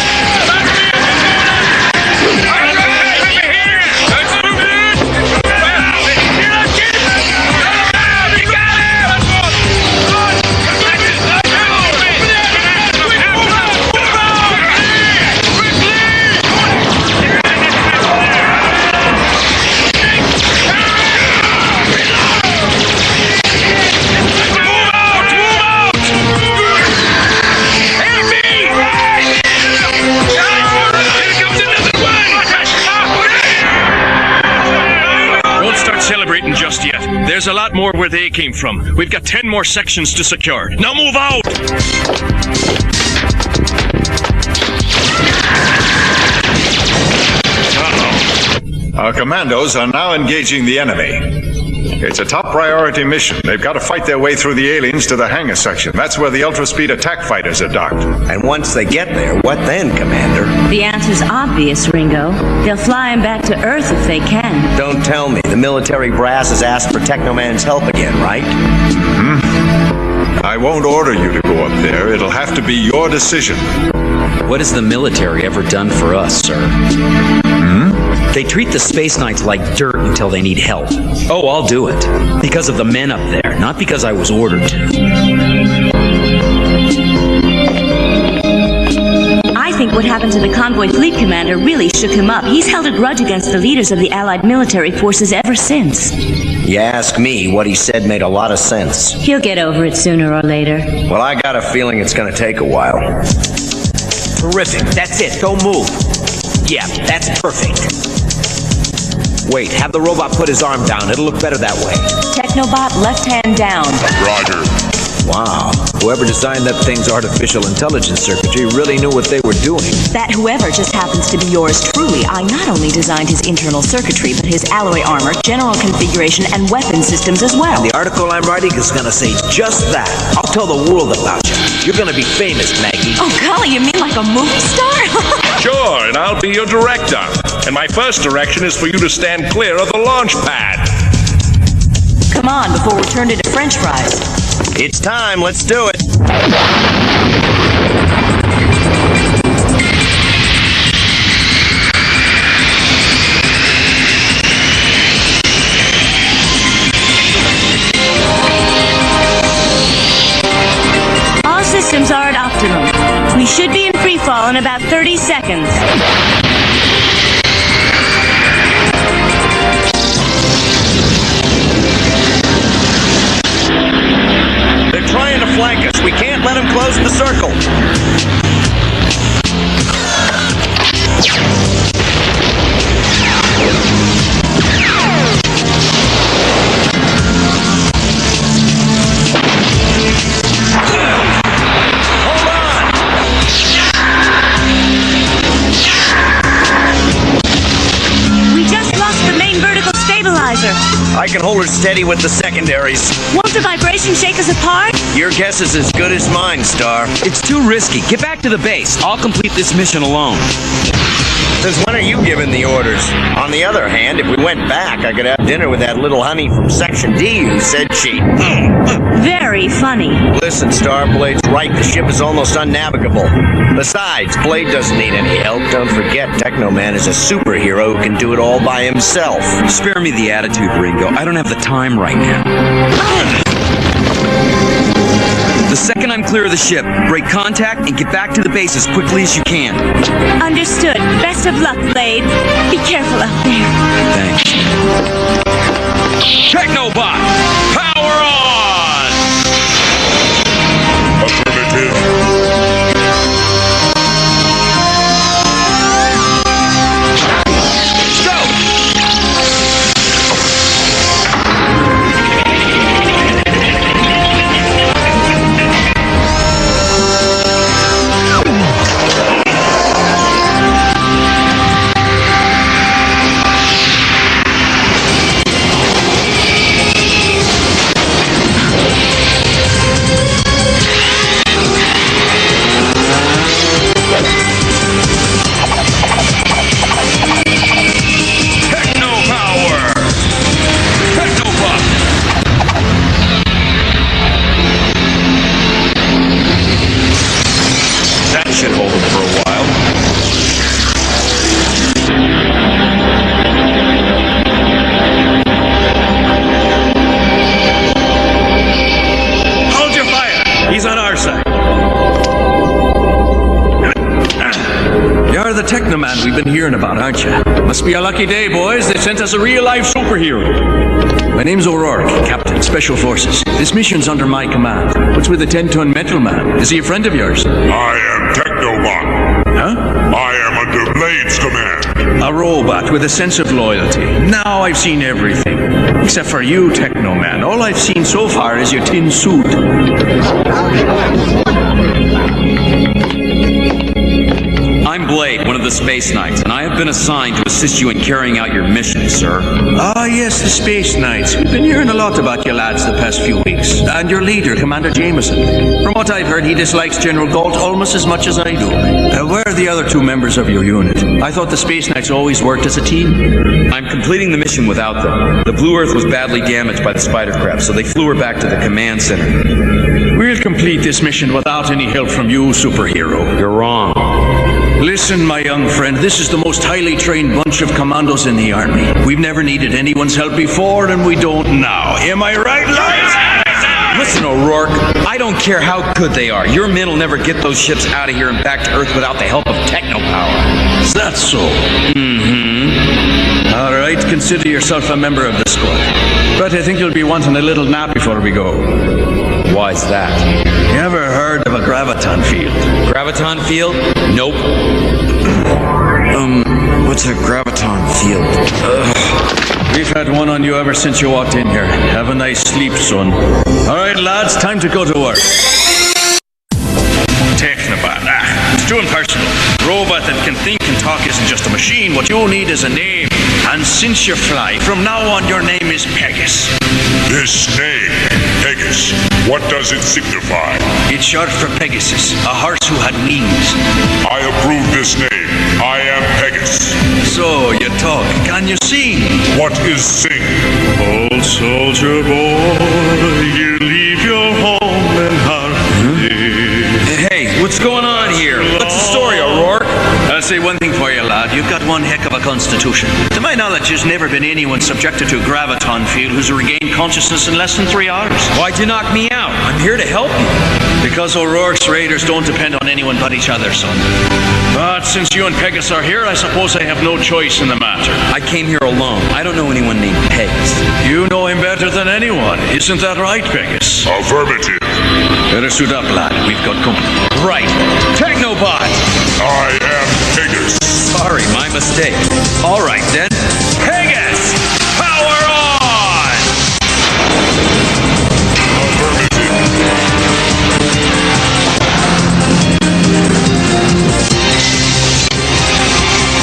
Celebrating just yet. There's a lot more where they came from. We've got 10 more sections to secure. Now move out! Uh-oh. Our commandos are now engaging the enemy. It's a top priority mission. They've got to fight their way through the aliens to the hangar section. That's where the ultra-speed attack fighters are docked. And once they get there, what then, Commander? The answer's obvious, Ringo. They'll fly him back to Earth if they can. Don't tell me. The military brass has asked for Teknoman's help again, right? I won't order you to go up there. It'll have to be your decision. What has the military ever done for us, sir? They treat the Space Knights like dirt until they need help. Oh, I'll do it. Because of the men up there, not because I was ordered to. I think what happened to the convoy fleet commander really shook him up. He's held a grudge against the leaders of the Allied military forces ever since. You ask me, what he said made a lot of sense. He'll get over it sooner or later. Well, I got a feeling it's gonna take a while. Terrific. That's it. Don't move. Yeah, that's perfect. Wait, have the robot put his arm down. It'll look better that way. Teknobot, left hand down. Roger. Wow. whoever designed that thing's artificial intelligence circuitry really knew what they were doing. That whoever just happens to be yours truly. I not only designed his internal circuitry, but his alloy armor, general configuration, and weapon systems as well. The article I'm writing is gonna say just that. I'll tell the world about you. You're gonna be famous, Maggie. Oh, golly, you mean like a movie star? Sure, and I'll be your director. And my first direction is for you to stand clear of the launch pad. Come on, before we're turned into French fries. It's time, let's do it. All systems are at optimum. We should be in free fall in about 30 seconds. They're trying to flank us. We can't let them close the circle. I can hold her steady with the secondaries. Won't the vibration shake us apart? Your guess is as good as mine, Star. It's too risky. Get back to the base. I'll complete this mission alone. Since when are you giving the orders? On the other hand, if we went back, I could have dinner with that little honey from Section D who said she... Very funny. Listen, Star, Blade's right. The ship is almost unnavigable. Besides, Blade doesn't need any help. Don't forget, Teknoman is a superhero who can do it all by himself. Spare me the attitude, Ringo. I don't have the time right now. The second I'm clear of the ship, break contact and get back to the base as quickly as you can. Understood. Best of luck, Blade. Be careful out there. Thanks. Teknobot, power on! Affirmative. the Teknoman we've been hearing about, aren't you? Must be a lucky day, boys. They sent us a real-life superhero. My name's O'Rourke, Captain, Special Forces. This mission's under my command. What's with the 10-ton metal man? Is he a friend of yours? I am Teknobot. Huh? I am under Blade's command. A robot with a sense of loyalty. Now I've seen everything. Except for you, Teknoman. All I've seen so far is your tin suit. I'm Blade, one of the Space Knights, and I have been assigned to assist you in carrying out your mission, sir. Ah, yes, the Space Knights. We've been hearing a lot about you lads the past few weeks. And your leader, Commander Jameson. From what I've heard, he dislikes General Galt almost as much as I do. Where are the other two members of your unit? I thought the Space Knights always worked as a team. I'm completing the mission without them. The Blue Earth was badly damaged by the spider crab, so they flew her back to the command center. We'll complete this mission without any help from you, superhero. You're wrong. Listen, my young friend, this is the most highly trained bunch of commandos in the Army. We've never needed anyone's help before, and we don't now. Am I right, lads? Listen, O'Rourke, I don't care how good they are. Your men will never get those ships out of here and back to Earth without the help of techno-power. Is that so? Mm-hmm. All right, consider yourself a member of the squad. But I think you'll be wanting a little nap before we go. Why's that? You ever heard of a graviton field? Graviton field? Nope. What's a graviton field? We've had one on you ever since you walked in here. Have a nice sleep, son. All right, lads, time to go to work. robot that can think and talk isn't just a machine. What you need is a name. And since you fly, from now on your name is Pegasus. This name, Pegasus, what does it signify? It's short for Pegasus, a horse who had wings. I approve this name. I am Pegasus. So, you talk. Can you sing? What is sing? Old soldier boy, you leave your home and heart. Hey, what's going on here? What's the story, O'Rourke? I'll say one thing for you, lad. You've got one heck of a constitution. To my knowledge, there's never been anyone subjected to a graviton field who's regained consciousness in less than 3 hours. Why'd you knock me out? I'm here to help you. Because O'Rourke's raiders don't depend on anyone but each other, son. But since you and Pegasus are here, I suppose I have no choice in the matter. I came here alone. I don't know anyone named Pegasus. You know him better than anyone. Isn't that right, Pegasus? Affirmative. Better suit up, lad. We've got company. Right. Teknobot! I am Pegasus. Sorry, my mistake. All right, then. Pegasus! Power on!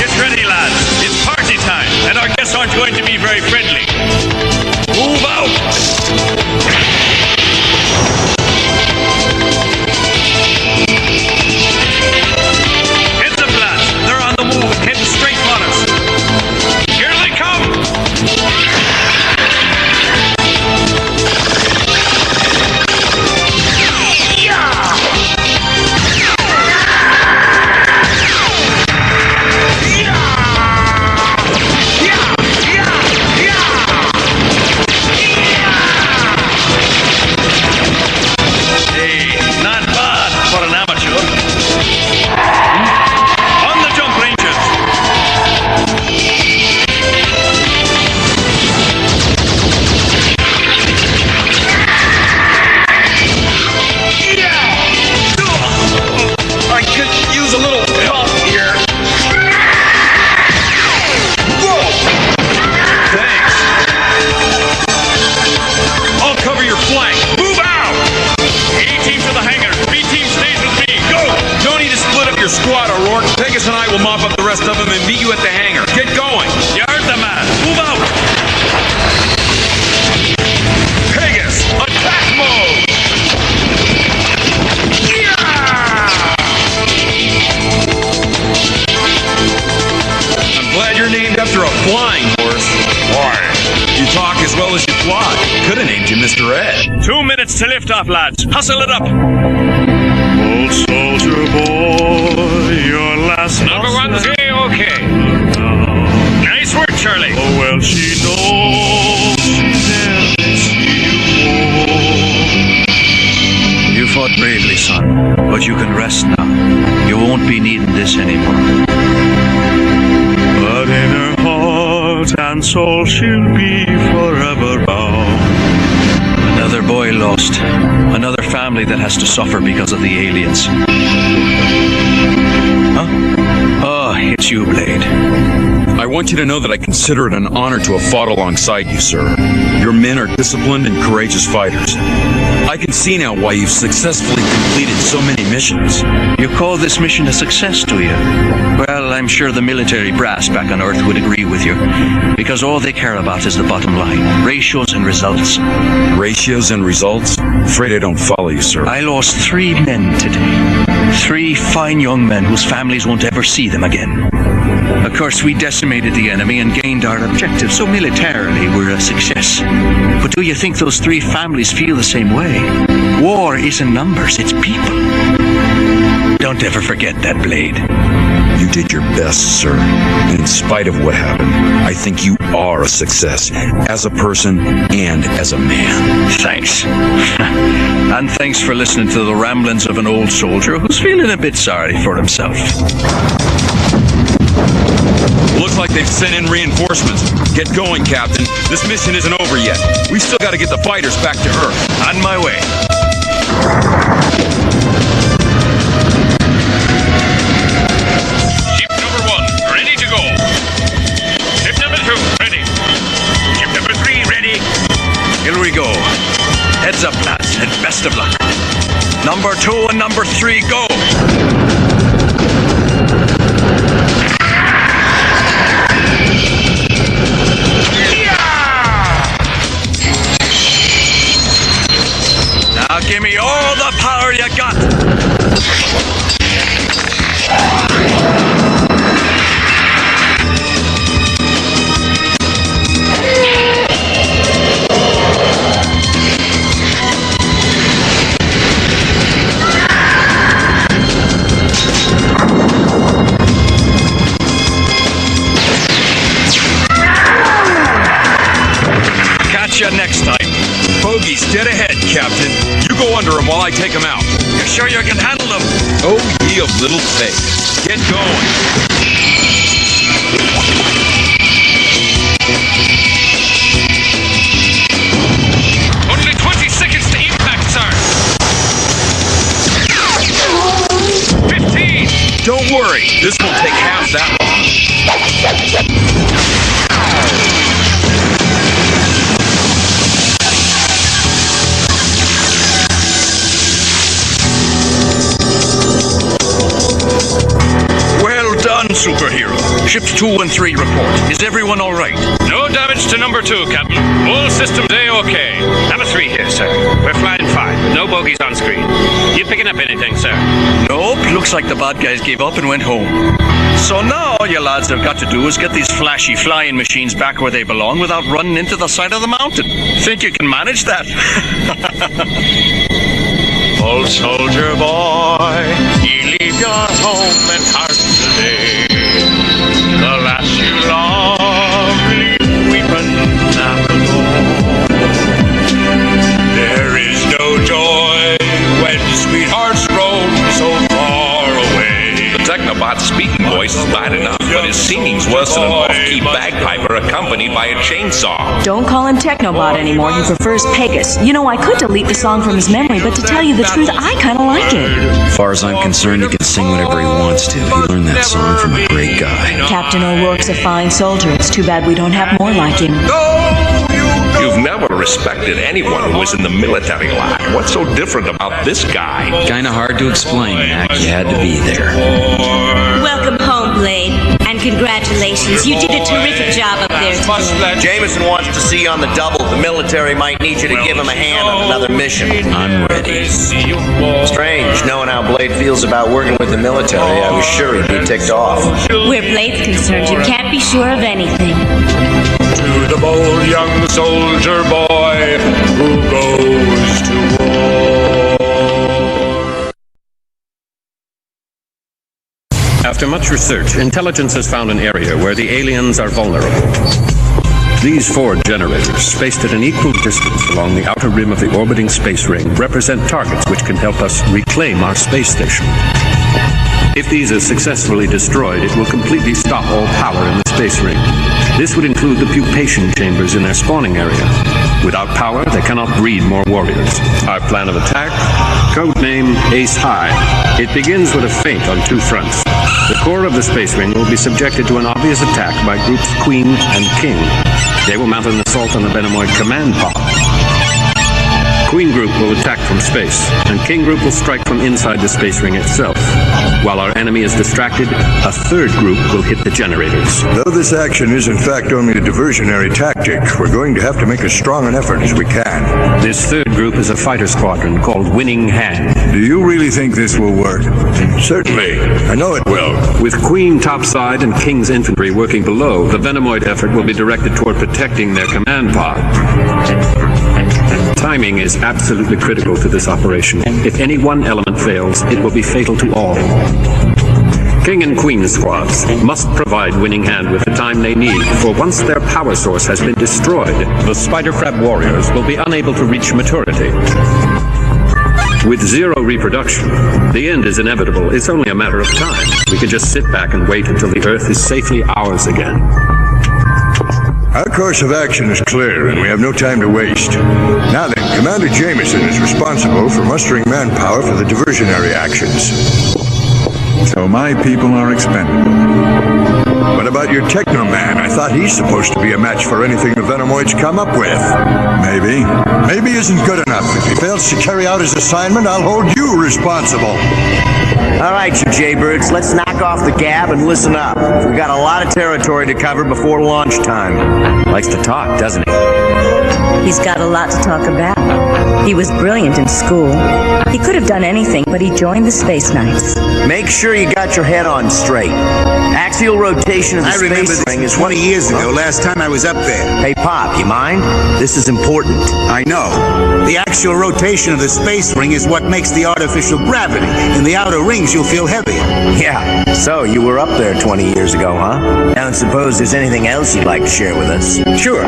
Get ready, lads. It's party time, and our guests aren't going to be very friendly. Move out! Heads up, lads. They're on the move, heading straight for us. Here they come! Hey, not bad for an amateur. On the jump, Rangers! I could use a little help here. Whoa! Thanks. I'll cover your flank. Move out! A-team to the hangar. B-team stays with me. Go! Don't need to split up your squad, O'Rourke. Pegasus and I will mop up the rest of them and meet you at the hangar. Get going. You heard the man. Move out! Pegasus, attack mode! I'm glad you're named after a flying horse. Why? You talk as well as you fly. Could have named you Mr. Ed. 2 minutes to lift off, lads. Hustle it up. Old soldier boy, your last Number one's okay. Nice work, Charlie. Oh, well, she knows she never see you more. You fought bravely, son, but you can rest now. You won't be needing this anymore. But in her heart and soul, she'll be forever bound. Another boy lost. Another family that has to suffer because of the aliens. Huh? Oh, it's you, Blade. I want you to know that I consider it an honor to have fought alongside you, sir. Your men are disciplined and courageous fighters. I can see now why you've successfully completed so many missions. You call this mission a success, do you? Well, I'm sure the military brass back on Earth would agree with you, because all they care about is the bottom line, ratios and results. Ratios and results? Afraid I don't follow you, sir. I lost 3 men today. 3 fine young men whose families won't ever see them again. Of course, we decimated the enemy and gained our objective, so militarily we're a success. But do you think those 3 families feel the same way? War isn't numbers, it's people. Don't ever forget that, Blade. You did your best, sir. And in spite of what happened, I think you are a success as a person and as a man. Thanks. And thanks for listening to the ramblings of an old soldier who's feeling a bit sorry for himself. Looks like they've sent in reinforcements. Get going, Captain. This mission isn't over yet. We still got to get the fighters back to Earth. On my way. Ship number 1, ready to go. Ship number 2, ready. Ship number 3, ready. Here we go. Heads up, lads, and best of luck. Number 2 and number 3, go! bogeys dead ahead, Captain. You go under them while I take them out. You're sure you can handle them? Oh, ye of little faith. Get going. Only 20 seconds to impact, sir. 15. Don't worry. This won't take half that long. Well done, superhero. Ships 2 and 3 report. Is everyone all right? No damage to number 2, Captain. All systems A-OK. Number 3 here, sir. We're flying fine. No bogies on screen. You picking up anything, sir? Nope. Looks like the bad guys gave up and went home. So now all you lads have got to do is get these flashy flying machines back where they belong without running into the side of the mountain. Think you can manage that? Old soldier boy, you leave your home and heart today. The last you love, leave weeping at the door. There is no joy when sweethearts roam so far away. The Teknobot's speaking voice is bad enough, but his singing's worse than an off-key bagpiper accompanied by a chainsaw. Don't call him Teknobot anymore. He prefers Pegasus. You know, I could delete the song from his memory, but to tell you the truth, I kind of like it. As far as I'm concerned, he can sing whatever he wants to. He learned that song from a great guy. Captain O'Rourke's a fine soldier. It's too bad we don't have more like him. You've never respected anyone who was in the military line. What's so different about this guy? Kinda hard to explain, Mac. You had to be there. Welcome home, Blade. And congratulations. You did a terrific job up there today. Jameson wants to see you on the double. The military might need you to give him a hand on another mission. I'm ready. Strange, knowing how Blade feels about working with the military, I was sure he'd be ticked off. Where Blade's concerned, you can't be sure of anything. To the bold young soldier boy who goes to war. After much research, intelligence has found an area where the aliens are vulnerable. These 4 generators, spaced at an equal distance along the outer rim of the orbiting space ring, represent targets which can help us reclaim our space station. If these are successfully destroyed, it will completely stop all power in the space ring. This would include the pupation chambers in their spawning area. Without power, they cannot breed more warriors. Our plan of attack? Codename Ace High. It begins with a feint on 2 fronts. The core of the space ring will be subjected to an obvious attack by groups Queen and King. They will mount an assault on the Venomoid command pod. Queen Group will attack from space, and King Group will strike from inside the space ring itself. While our enemy is distracted, a 3rd group will hit the generators. Though this action is in fact only a diversionary tactic, we're going to have to make as strong an effort as we can. This 3rd group is a fighter squadron called Winning Hand. Do you really think this will work? Certainly. I know it will. With Queen topside and King's infantry working below, the Venomoid effort will be directed toward protecting their command pod. Timing is absolutely critical to this operation. If any one element fails, it will be fatal to all. King and Queen squads must provide Winning Hand with the time they need, for once their power source has been destroyed, the Spider Crab warriors will be unable to reach maturity. With 0 reproduction, the end is inevitable. It's only a matter of time. We can just sit back and wait until the Earth is safely ours again. Our course of action is clear, and we have no time to waste. Now then, Commander Jameson is responsible for mustering manpower for the diversionary actions. So my people are expendable. What about your Teknoman? I thought he's supposed to be a match for anything the Venomoids come up with. Maybe. Maybe isn't good enough. If he fails to carry out his assignment, I'll hold you responsible. All right, you jaybirds, let's knock off the gab and listen up. We've got a lot of territory to cover before launch time. Likes to talk, doesn't he? He's got a lot to talk about. He was brilliant in school. He could have done anything, but he joined the Space Knights. Make sure you got your head on straight. Axial rotation of the space ring is 20 years ago, last time I was up there. Hey, Pop, you mind? This is important. I know. The axial rotation of the space ring is what makes the artificial gravity. In the outer rings, you'll feel heavier. Yeah, so you were up there 20 years ago, huh? I don't suppose there's anything else you'd like to share with us? Sure.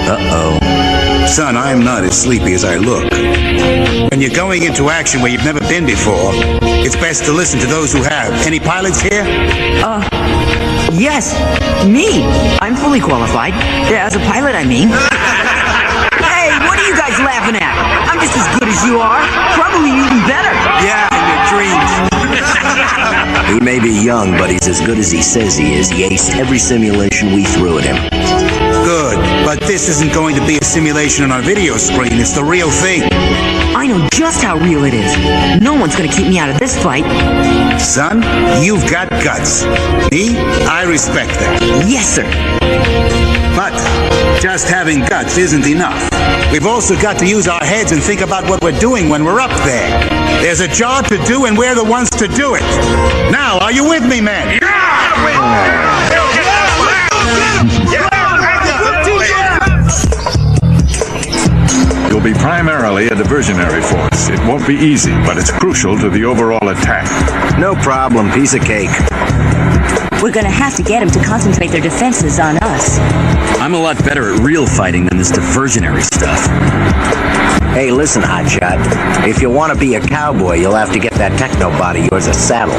Uh-oh. Son, I'm not as sleepy as I look. When you're going into action where you've never been before, it's best to listen to those who have. Any pilots here? Yes, me. I'm fully qualified. As a pilot, I mean. Hey, what are you guys laughing at? I'm just as good as you are. Probably even better. Yeah, in your dreams. He may be young, but he's as good as he says he is. He aced every simulation we threw at him. Good, but this isn't going to be a simulation on our video screen. It's the real thing. I know just how real it is. No one's gonna keep me out of this fight. Son, you've got guts. Me, I respect that. Yes, sir. But just having guts isn't enough. We've also got to use our heads and think about what we're doing when we're up there. There's a job to do, and we're the ones to do it. Now, are you with me, men? You'll be primarily a diversionary force. It won't be easy, but it's crucial to the overall attack. No problem, piece of cake. We're gonna have to get them to concentrate their defenses on us. I'm a lot better at real fighting than this diversionary stuff. Hey, listen, Hotshot. If you want to be a cowboy, you'll have to get that Teknobot of yours a saddle.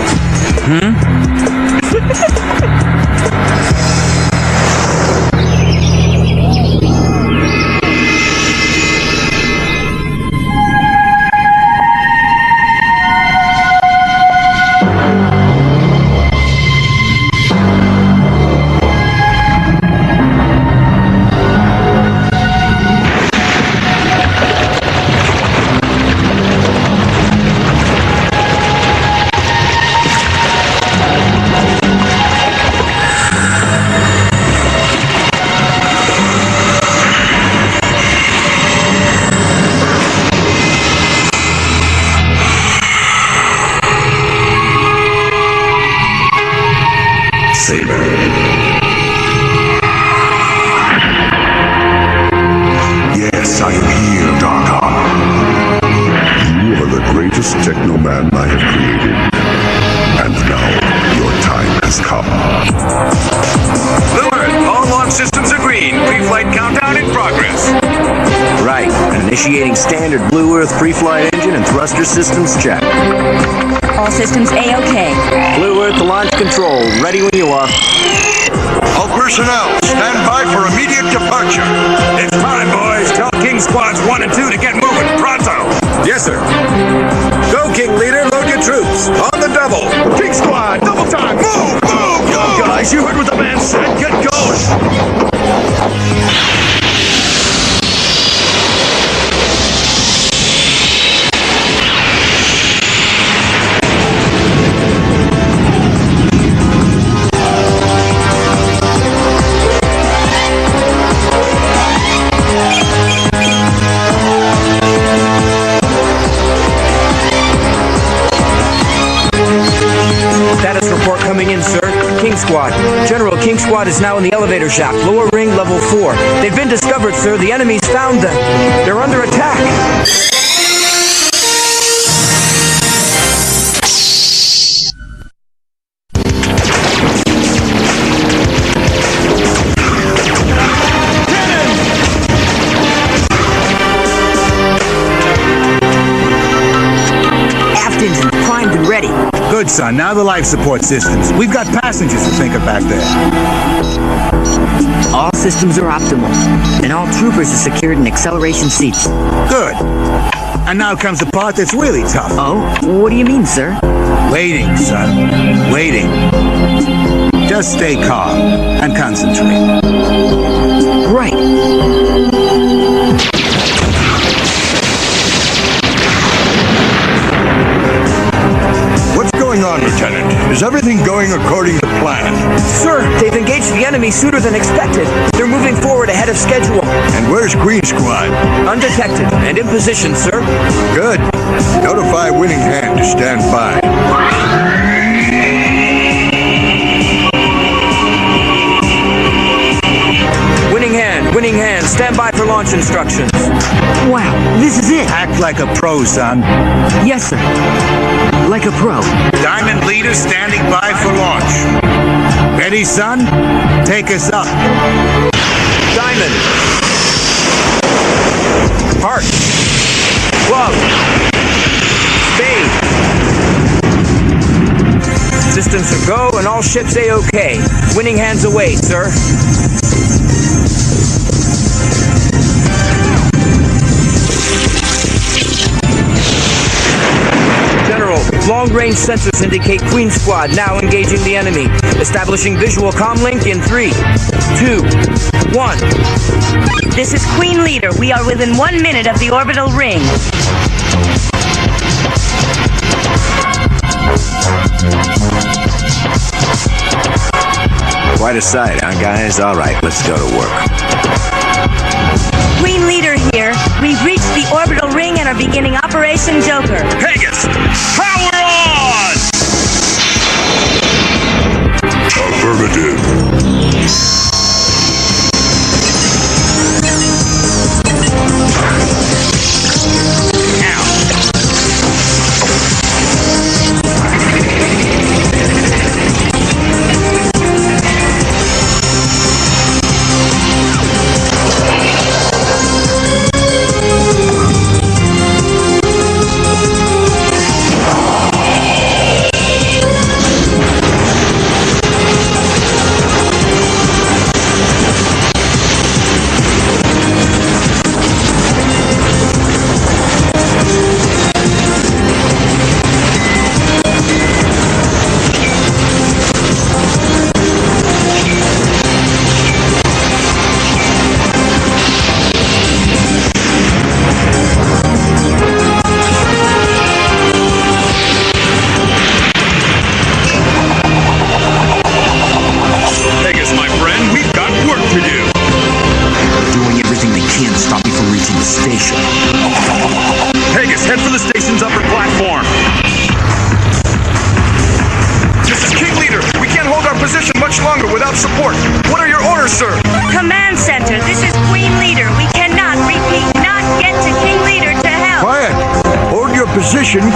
Yes, I am here, Darkon. You are the greatest Teknoman I have created. And now, your time has come. Blue Earth, all launch systems are green. Pre-flight countdown in progress. Right. Initiating standard Blue Earth pre-flight engine and thruster systems check. All systems A-OK. Blue Earth to launch control. Ready when you are. All personnel, stand by for immediate departure. It's time, boys. Tell King Squads 1 and 2 to get moving. Pronto. Yes, sir. Go, King Leader. Load your troops. On the double. King Squad, double time. Move, move, go. Guys, you heard what the man said. Get going. Status report coming in, sir. King Squad. General, King Squad is now in the elevator shaft, lower ring, level 4. They've been discovered, sir. The enemy's found them. They're under attack. Aft engine primed and ready. Good, son. Now the life support systems. We've got passengers to think of back there. All systems are optimal, and all troopers are secured in acceleration seats. Good. And now comes the part that's really tough. Oh? What do you mean, sir? Waiting, son. Waiting. Just stay calm and concentrate. Right. What's going on, Lieutenant? Is everything going according to plan? Sir, they've engaged the enemy sooner than expected. They're moving forward ahead of schedule. And where's Green Squad? Undetected and in position, sir. Good. Notify Winning Hand to stand by. Winning hand, stand by for launch instructions. Wow, this is it. Act like a pro, son. Yes, sir. Like a pro. Diamond Leader standing by for launch. Ready, son? Take us up. Diamond. Heart. Glove. Spade. Systems are go and all ships A-OK. Winning hands away, sir. General, long-range sensors indicate Queen Squad now engaging the enemy. Establishing visual comm link in 3, 2, 1. This is Queen Leader. We are within 1 minute of the orbital ring. Quite a sight, huh, guys? All right, let's go to work. Queen Leader here. We've reached the orbital ring and are beginning Operation Joker. Pegasus, power on! Affirmative.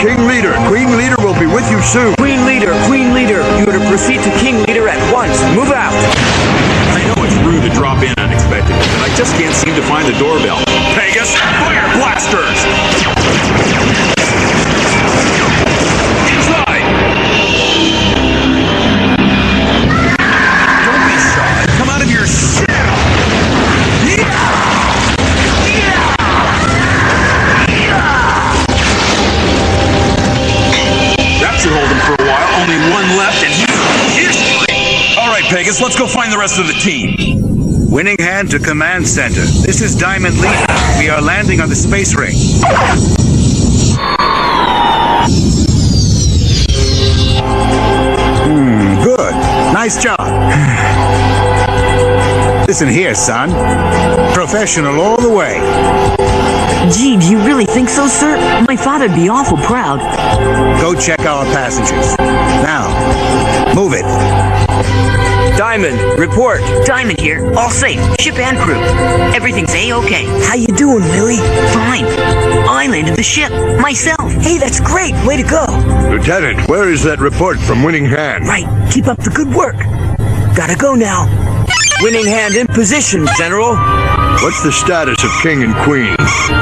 King Leader. Queen Leader will be with you soon. Queen Leader, you are to proceed to King Leader at once. Move out. I know it's rude to drop in unexpectedly, but I just can't seem to find the doorbell. Pegasus, fire blasters! Inside! Don't be shy. Come out of your shell. That should hold him for a while. Only one left, and he's history. All right, Pegasus, let's go find the rest of the team. Winning hand to command center. This is Diamond Leader. We are landing on the space ring. Good. Nice job. Listen here, son. Professional all the way. Gee, do you really think so, sir? My father'd be awful proud. Go check our passengers. Now, move it. Diamond, report. Diamond here. All safe. Ship and crew. Everything's A-OK. How you doing, Willie? Fine. I landed the ship. Myself. Hey, that's great. Way to go. Lieutenant, where is that report from Winning Hand? Right. Keep up the good work. Gotta go now. Winning Hand in position, General. What's the status of King and Queen?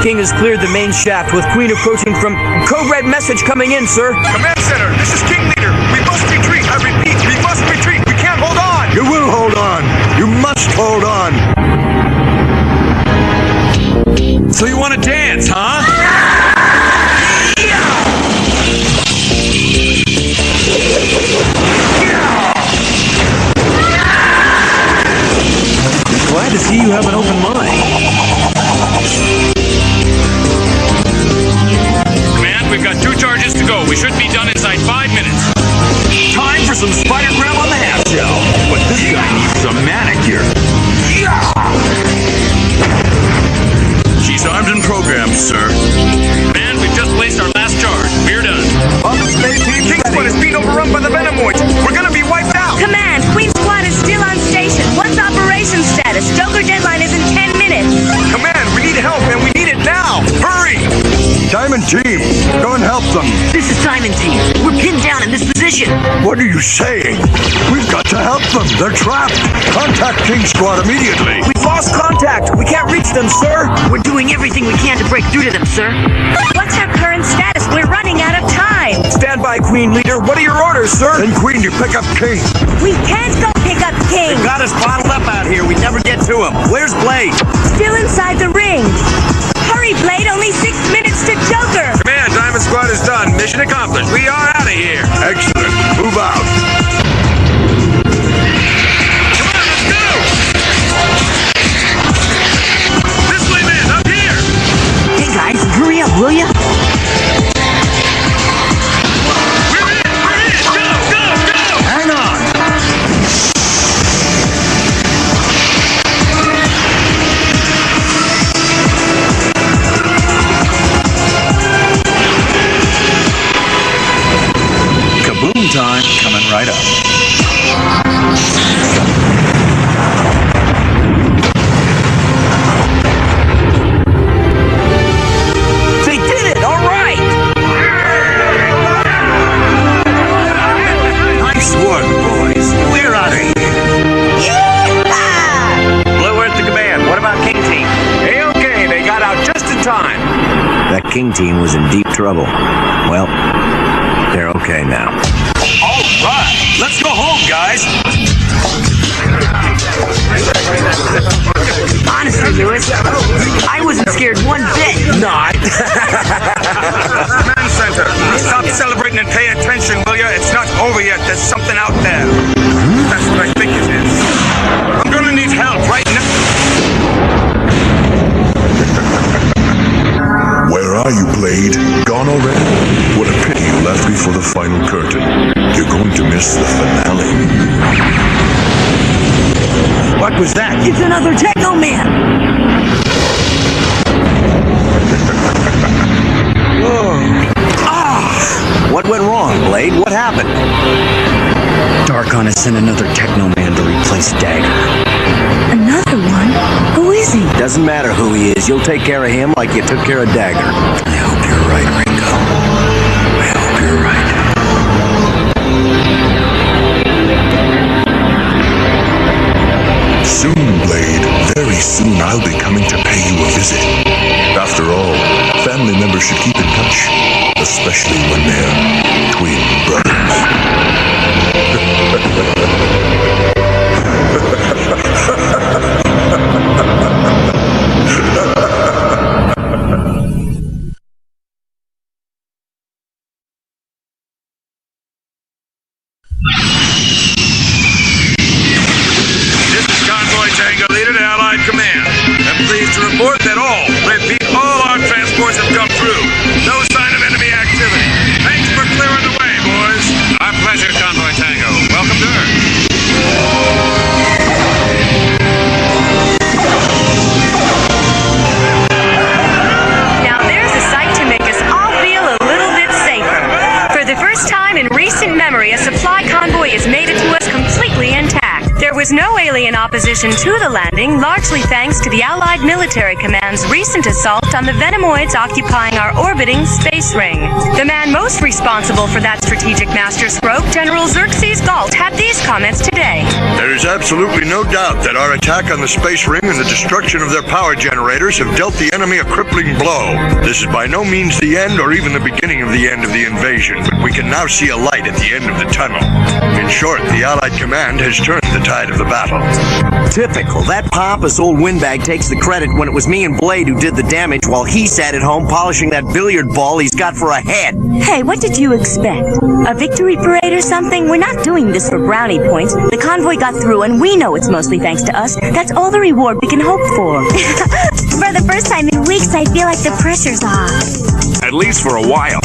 King has cleared the main shaft with Queen approaching from... Code Red message coming in, sir. Command Center, this is King Leader. We must retreat. I repeat, we must retreat. We can't hold on. You will hold on. You must hold on. So you want to dance, huh? Glad to see you have an open mind. Command, we've got 2 charges to go. We should be done inside 5 minutes. Time for some spider grab on the half shell. But this guy needs some manicure. She's armed and programmed, sir. Command, we've just placed our last charge. We're done. King Squad is being overrun by the Venomoids. We're gonna be wiped out. Command, Queen Squad is still on station. What's operation status? Joker deadline is in 10 minutes. Command, we need help and we need it now. Hurry! Diamond Team, go and help them. This is Simon Team. We're pinned down in this position. What are you saying? We've got to help them. They're trapped. Contact King Squad immediately. We've lost contact. We can't reach them, sir. We're doing everything we can to break through to them, sir. What's our current status? We're running out of time. Stand by, Queen Leader. What are your orders, sir? Then Queen, you pick up King. We can't go pick up King. They've got us bottled up out here. We never get to him. Where's Blade? Still inside the ring. Hurry, Blade. Only 6 minutes to Joker. Command, Diamond Squad is done. Mission accomplished. We are out of here. Excellent. Move out. Come on, let's go. This way, man. Up here. Hey, guys, hurry up, will ya? We're in. Go, go, go. Hang on. Kaboom time coming right up. They did it! All right! Nice work, boys. We're out of here. Blue Earth to command. What about King Team? A-OK. They got out just in time. That King Team was in deep trouble. Well, they're okay now. All right. Let's go home, guys. Honestly, Lewis, I wasn't scared one bit. Not. Command Center, stop celebrating and pay attention, will you? It's not over yet. There's something out there. That's what I think it is. I'm gonna need help right now. Where are you, Blade? Gone already? What a pity you left before the final curtain. You're going to miss the finale. What was that? It's another Teknoman! What went wrong, Blade? What happened? Darkon has sent another Teknoman to replace Dagger. Another one? Who is he? Doesn't matter who he is. You'll take care of him like you took care of Dagger. I hope you're right, Ringo. I hope you're right. Soon, Blade, very soon I'll be coming to pay you a visit. After all, family members should keep in touch, especially when they're twin brothers. This is Convoy Tango Leader to Allied Command. I'm pleased to report that all our transports have come through. No sign of enemy activity. Thanks for clearing the way, boys. Our pleasure, Convoy Tango. Welcome to Earth. Now there's a sight to make us all feel a little bit safer. For the first time in recent memory, a supply convoy has made it to us completely intact. There was no alien opposition to the landing, largely thanks to the Allied Military Command's recent assault on the Venomoids occupying our orbiting space ring. The man most responsible for that strategic masterstroke, General Xerxes Galt, had these comments today. There is absolutely no doubt that our attack on the space ring and the destruction of their power generators have dealt the enemy a crippling blow. This is by no means the end or even the beginning of the end of the invasion, but we can now see a light at the end of the tunnel. In short, the Allied command has turned the tide of the battle. Typical. That pompous old windbag takes the credit when it was me and Blade who did the damage while he sat at home polishing that billiard ball he's got for a head. Hey, what did you expect? A victory parade or something? We're not doing this for brownie points. The convoy got through, and we know it's mostly thanks to us. That's all the reward we can hope for. For the first time in weeks, I feel like the pressure's off. At least for a while.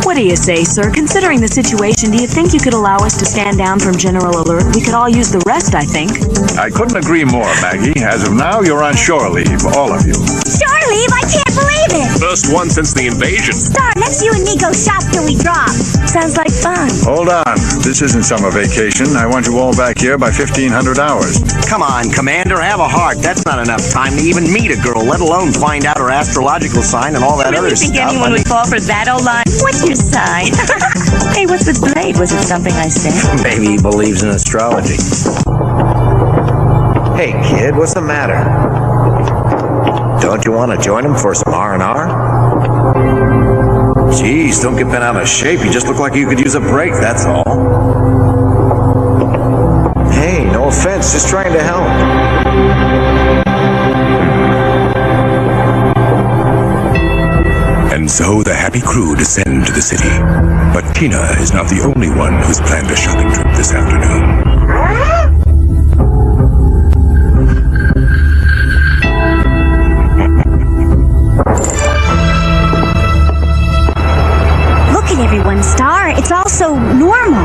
What do you say, sir? Considering the situation, do you think you could allow us to stand down from General Alert? We could all use the rest, I think. I couldn't agree more, Maggie. As of now, you're on shore leave, all of you. Shore leave? I can't believe it! First one since the invasion. Star, next you and me go shop till we drop. Sounds like fun. Hold on. This isn't summer vacation. I want you all back here by 1500 hours. Come on, Commander, have a heart. That's not enough time to even meet a girl, let alone find out her astrological sign and all that other stuff. You think anyone would fall for that old line? What's your sign? Hey, what's with Blade? Was it something I said? Maybe he believes in astrology. Hey, kid, what's the matter? Don't you want to join him for some R&R? Jeez, don't get bent out of shape. You just look like you could use a break, that's all. Hey, no offense, just trying to help. And so the happy crew descend to the city. But Tina is not the only one who's planned a shopping trip this afternoon. Everyone, Star. It's all so normal.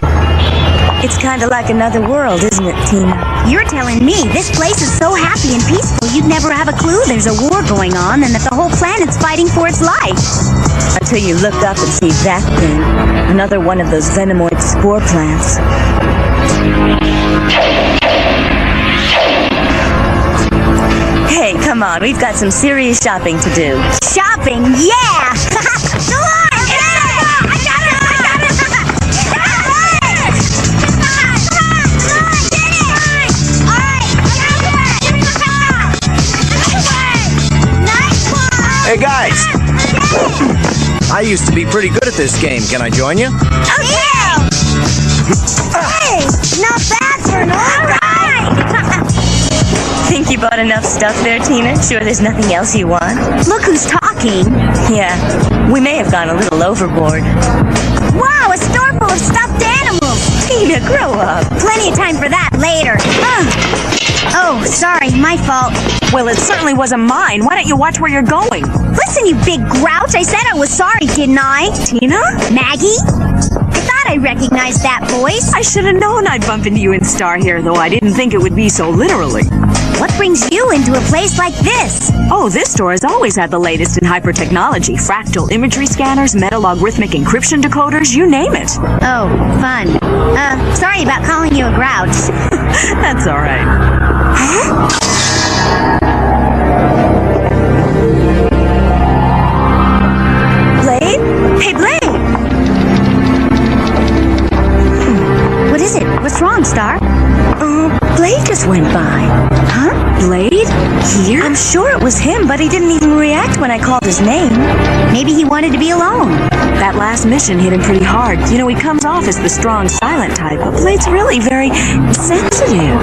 It's kind of like another world, isn't it, Tina? You're telling me this place is so happy and peaceful you'd never have a clue there's a war going on and that the whole planet's fighting for its life. Until you look up and see that thing. Another one of those venomoid spore plants. Hey, come on. We've got some serious shopping to do. Shopping? Yeah! Go on! Hey guys! I used to be pretty good at this game. Can I join you? Okay! Hey! Not bad for an old guy! Think you bought enough stuff there, Tina? Sure there's nothing else you want? Look who's talking! Yeah, we may have gone a little overboard. Wow, a store full of stuffed animals! Tina, grow up! Plenty of time for that later. Oh, sorry, my fault. Well, it certainly wasn't mine. Why don't you watch where you're going? Listen, you big grouch. I said I was sorry, didn't I? Tina? Maggie? I thought I recognized that voice. I should have known I'd bump into you in Star here, though I didn't think it would be so literally. What brings you into a place like this? Oh, this store has always had the latest in hyper-technology. Fractal imagery scanners, meta-logarithmic encryption decoders, you name it. Oh, fun. Sorry about calling you a grouch. That's all right. Huh? Blade? Hey, Blade! What is it? What's wrong, Star? Blade just went by. Huh? Blade? Here? I'm sure it was him, but he didn't even react when I called his name. Maybe he wanted to be alone. That last mission hit him pretty hard. You know, he comes off as the strong, silent type, but Blade's really very sensitive.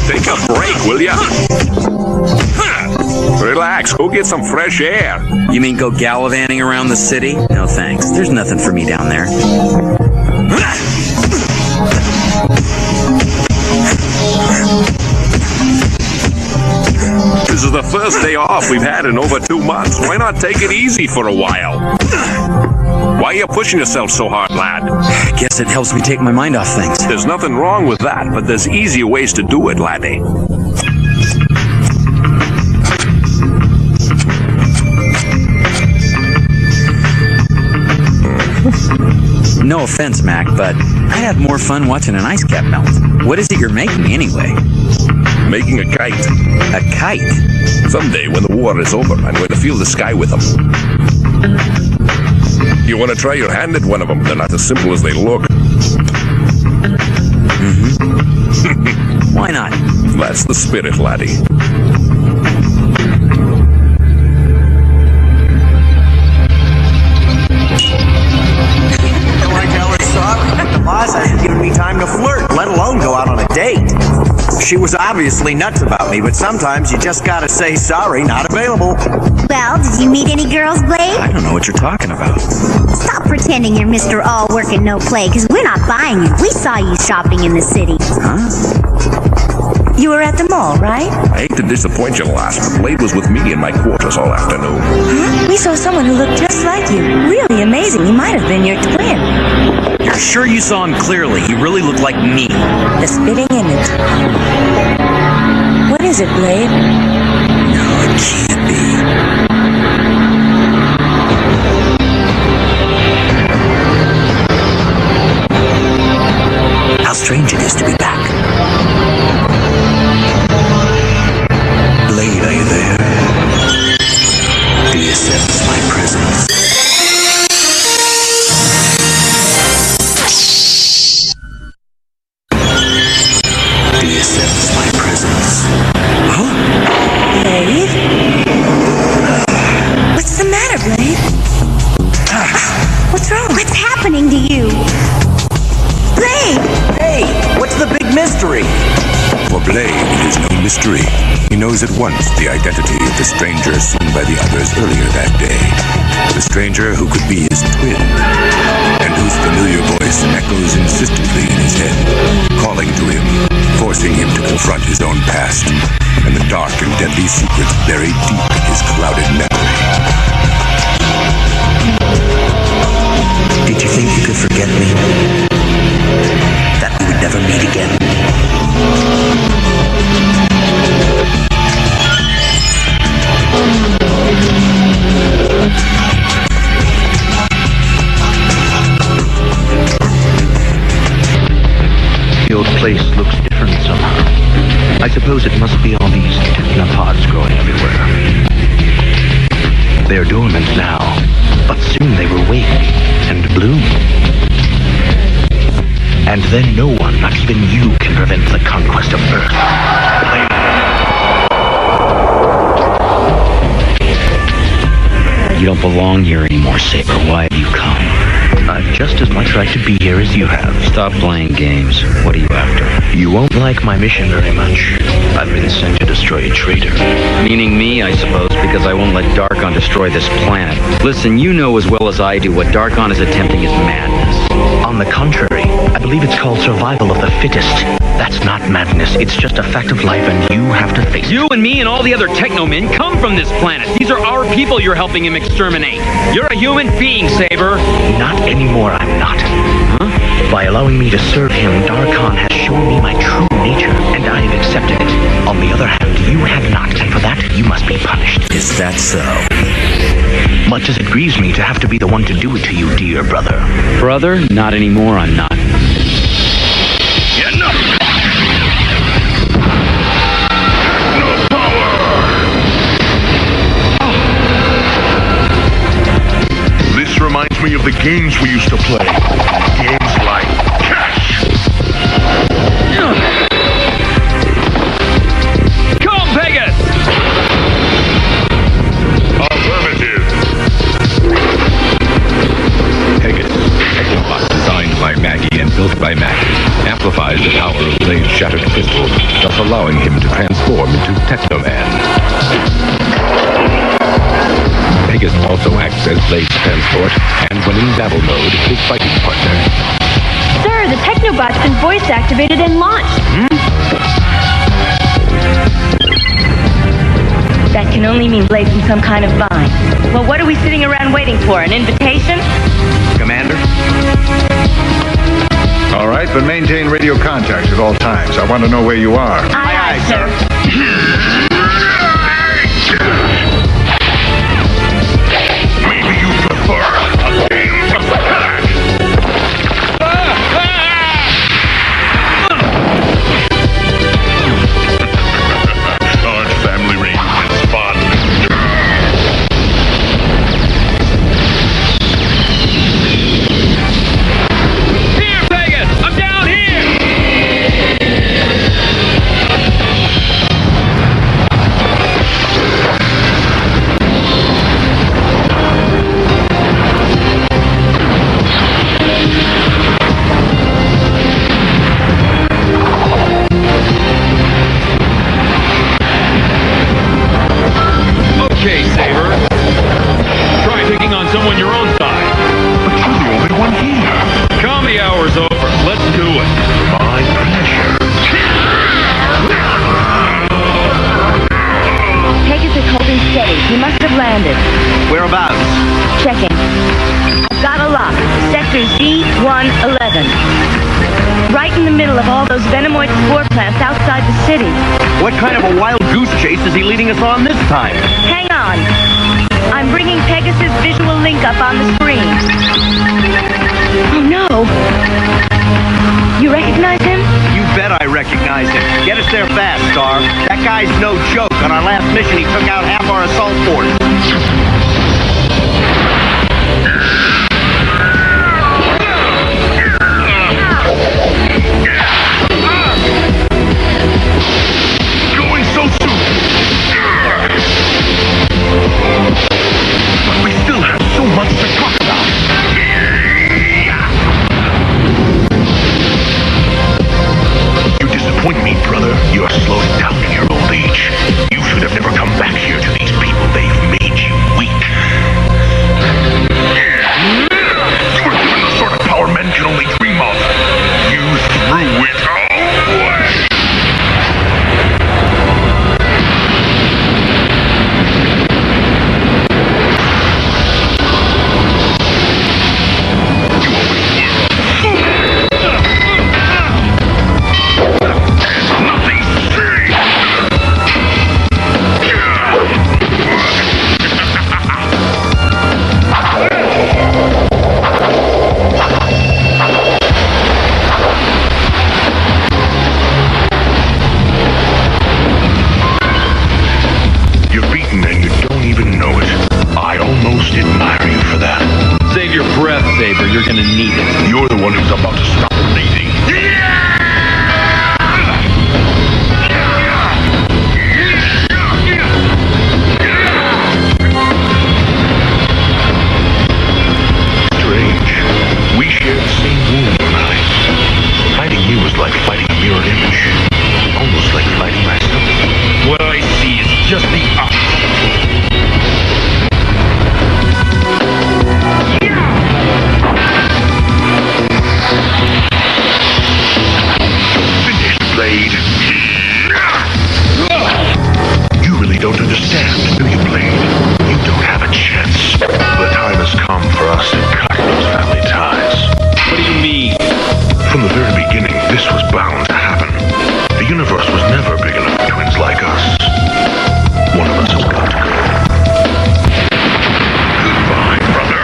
Take a break, will ya? Relax, go get some fresh air. You mean go gallivanting around the city? No thanks. There's nothing for me down there. This is the first day off we've had in over 2 months. Why not take it easy for a while? Why are you pushing yourself so hard, lad? Guess it helps me take my mind off things. There's nothing wrong with that, but there's easier ways to do it, laddie. No offense, Mac, but I'd have more fun watching an ice cap melt. What is it you're making, anyway? Making a kite. A kite? Someday, when the war is over, I'm going to fill the sky with them. You want to try your hand at one of them? They're not as simple as they look. Mm-hmm. Why not? That's the spirit, laddie. The boss hasn't given me time to flirt, let alone go out on a date. She was obviously nuts about me, but sometimes you just gotta say sorry, not available. Well, did you meet any girls, Blade? I don't know what you're talking about. Stop pretending you're Mr. All Work and No Play, because we're not buying it. We saw you shopping in the city. Huh? You were at the mall, right? I hate to disappoint you, lass, but Blade was with me in my quarters all afternoon. Huh? We saw someone who looked just like you. Really amazing. He might have been your twin. You're sure you saw him clearly? He really looked like me. The spitting image. What is it, Blade? No. it can't be. How strange it is to be back. Blade, are you there? Do you sense my presence? Do you sense my presence? Huh? Blade? What's the matter, Blade? What's wrong? What's happening to you? Blade! Hey, what's the big mystery? For Blade, it is no mystery. He knows at once the identity of the stranger seen by the others earlier that day. The stranger who could be his twin, and whose familiar voice echoes insistently in his head, calling to him, forcing him to confront his own past, and the dark and deadly secrets buried deep in his clouded memory. Did you think you could forget me? That we would never meet again? The old place looks different somehow. I suppose it must be all these technopods growing everywhere. They're dormant now, but soon they will wake and bloom. And then no one, not even you, can prevent the conquest of Earth. You don't belong here anymore, Sabre. Why have you come? I've just as much right to be here as you have. Stop playing games. What are you after? You won't like my mission very much. I've been sent to destroy a traitor. Meaning me, I suppose, because I won't let Darkon destroy this planet. Listen, you know as well as I do what Darkon is attempting is madness. On the contrary, I believe it's called survival of the fittest. That's not madness. It's just a fact of life, and you have to face it. You and me and all the other Teknomen come from this planet. These are our people you're helping him exterminate. You're a human being, Sabre. Not anymore, I'm not. Huh? By allowing me to serve him, Darkon has shown me my true nature, and I have accepted it. On the other hand, you have not, and for that, you must be punished. Is that so? Much as it grieves me to have to be the one to do it to you, dear brother. Brother? Not anymore, I'm not. Enough! No power! This reminds me of the games we used to play. Games like Cash! Come, Pegasus! Affirmative! Pegasus, Teknobot designed by Maggie and built by Maggie, amplifies the power of Blade's shattered crystal, thus allowing him to transform into Teknoman. Pegasus also acts as Blade's transport, and when in battle mode, his fighting partner. Sir, the Teknobot's been voice activated and launched. That can only mean Blade's in some kind of bind. Well, what are we sitting around waiting for? An invitation? Commander? All right, but maintain radio contact at all times. I want to know where you are. Aye, aye, sir. Maybe you prefer a game of attack! Aren't family reunions fun? Here, Pegasus! I'm down here! Okay, Sabre. Try picking on someone your own size. But you're the only one here. Comedy hour's over. Let's do it. My pleasure. Pegasus is holding steady. He must have landed. Whereabouts? Checking. I've got a lock. Sector Z111. Right in the middle of all those venomoid spore plants outside the city. What kind of a wild goose chase is he leading us on this time? Hang on. I'm bringing Pegasus' visual link up on the screen. Oh no! You recognize him? You bet I recognize him. Get us there fast, Star. That guy's no joke. On our last mission, he took out half our assault force. Going so soon! But we still have so much to talk about. You disappoint me, brother. You are slowing down in your old age. You should have never come back here to these people. They've made you weak. You were given the sort of power men can only dream of. You threw it away. Sabre, you're gonna need it. You're the one who's about to stop bleeding. Strange. We shared the same wound, you and I. Fighting you was like fighting a mirror image. Almost like fighting myself. What I see is just the opposite. Blade. You really don't understand, do you, Blade? You don't have a chance. The time has come for us to cut those family ties. What do you mean? From the very beginning, this was bound to happen. The universe was never big enough for twins like us. One of us has got to go. Goodbye, brother.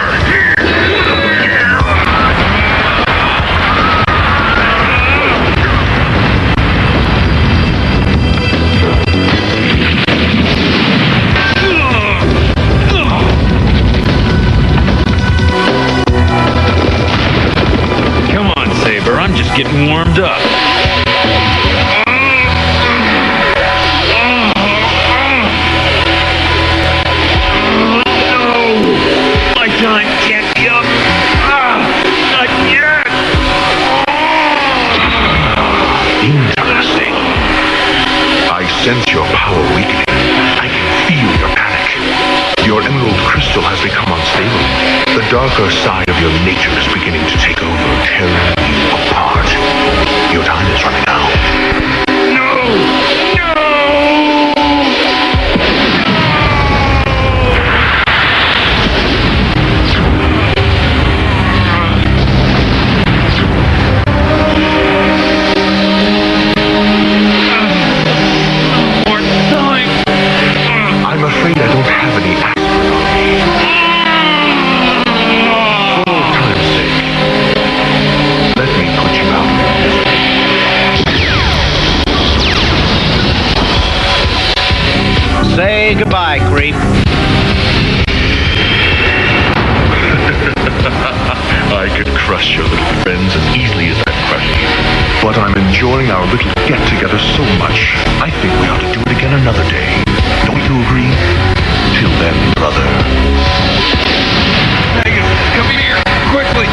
I'm just getting warmed up. No! My time can't be up. Not yet! Interesting. I sense your power weakening. I can feel your panic. Your emerald crystal has become unstable. The darker side of your nature is beginning to take over, tearing you apart. Your time is running out. No! No! More time! I'm afraid I don't have any aspirin on me. For old time's sake, let me put you out of your misery. Say goodbye, creep. I could crush your little friends as easily as I've crushed you. But I'm enjoying our little get-together so much, I think we ought to do it again another day. Don't you agree? Till then, brother. Megan, come here, quickly!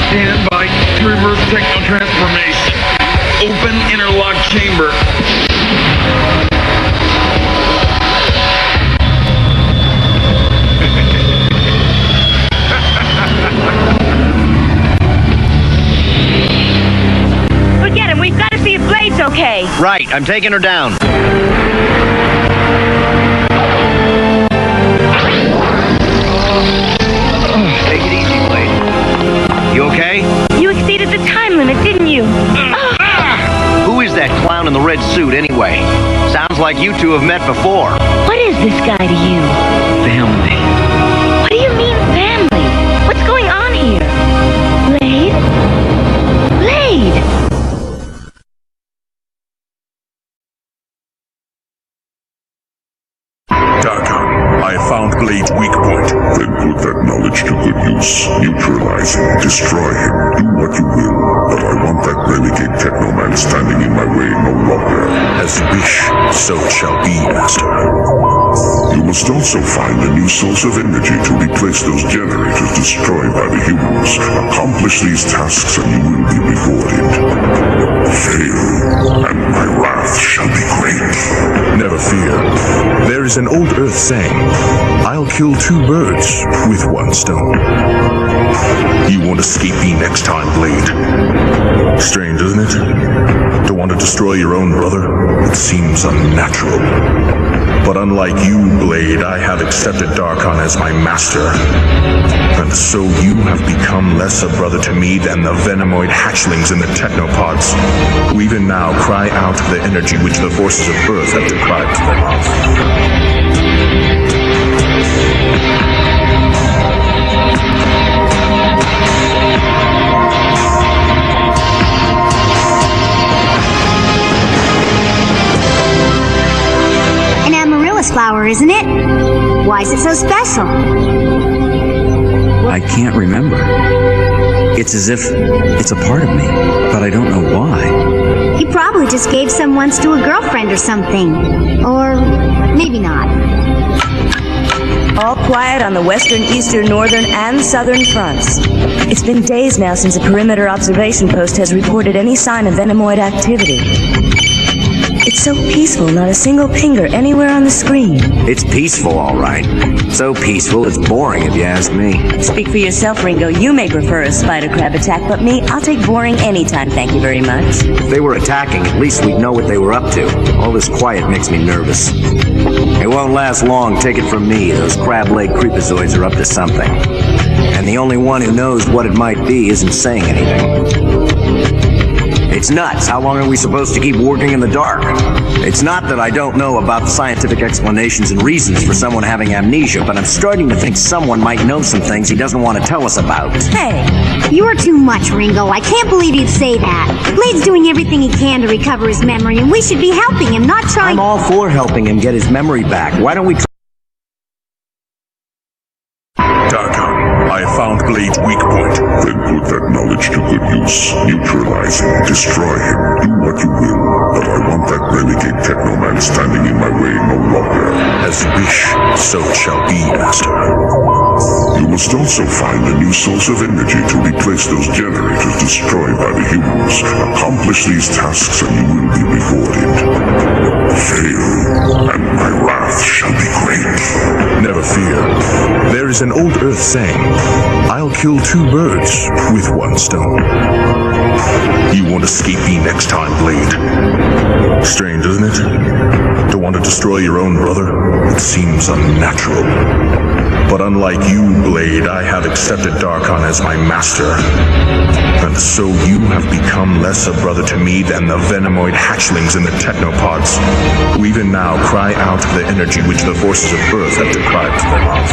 Stand by to reverse techno-transformation. Open interlock chamber. Forget him. We've got to see if Blade's okay. Right, I'm taking her down. Hey, suit anyway? Sounds like you two have met before. What is this guy to you? Family. What do you mean, family? What's going on here? Blade? Blade! Darkon, I found Blade's weak point. Then put that knowledge to good use. Neutralize him, destroy him, do what you will. But I want that renegade Teknoman standing in my way no longer. As you wish, so it shall be, Master. You must also find a new source of energy to replace those generators destroyed by the humans. Accomplish these tasks and you will be rewarded. Fail, and my wrath shall be great. Never fear. There is an old Earth saying, I'll kill 2 birds with 1 stone. You won't escape me next time, Blade. Strange, isn't it? To want to destroy your own brother? It seems unnatural. But unlike you, Blade, I have accepted Darkon as my master. And so you have become less a brother to me than the venomoid hatchlings in the Teknopods, who even now cry out for the energy which the forces of Earth have deprived them of. Flower, isn't it? Why is it so special? I can't remember. It's as if it's a part of me, but I don't know why. You probably just gave some once to a girlfriend or something. Or maybe not. All quiet on the western, eastern, northern, and southern fronts. It's been days now since a perimeter observation post has reported any sign of venomoid activity. It's so peaceful, not a single pinger anywhere on the screen. It's peaceful, all right. So peaceful, it's boring if you ask me. Speak for yourself, Ringo. You may prefer a spider crab attack, but me, I'll take boring anytime, thank you very much. If they were attacking, at least we'd know what they were up to. All this quiet makes me nervous. It won't last long, take it from me. Those crab-leg creepazoids are up to something. And the only one who knows what it might be isn't saying anything. It's nuts. How long are we supposed to keep working in the dark? It's not that I don't know about the scientific explanations and reasons for someone having amnesia, but I'm starting to think someone might know some things he doesn't want to tell us about. Hey, you're too much, Ringo. I can't believe you'd say that. Blade's doing everything he can to recover his memory, and we should be helping him, not trying... I'm all for helping him get his memory back. Why don't we... Darkon, I found Blade's weak point. Then put that knowledge to good use. Neutralize him, destroy him, do what you will. But I want that renegade Teknoman standing in my way no longer. As you wish, so it shall be, Master. You must also find a new source of energy to replace those generators destroyed by the humans. Accomplish these tasks and you will be rewarded. Fail, and my wrath shall be great. Never fear. There is an old Earth saying, I'll kill 2 birds with 1 stone. You won't escape me next time, Blade. Strange, isn't it? To want to destroy your own brother? It seems unnatural. But unlike you, Blade, I have accepted Darkon as my master. And so you have become less a brother to me than the venomoid hatchlings in the Teknopods, who even now cry out for the energy which the forces of Earth have deprived them of.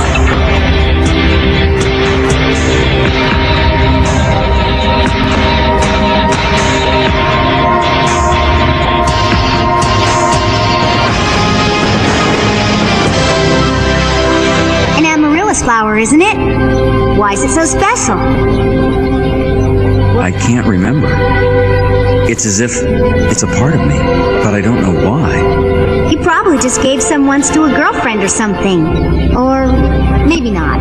Flower, isn't it? Why is it so special? I can't remember. It's as if it's a part of me, but I don't know why. You probably just gave some once to a girlfriend or something. Or maybe not.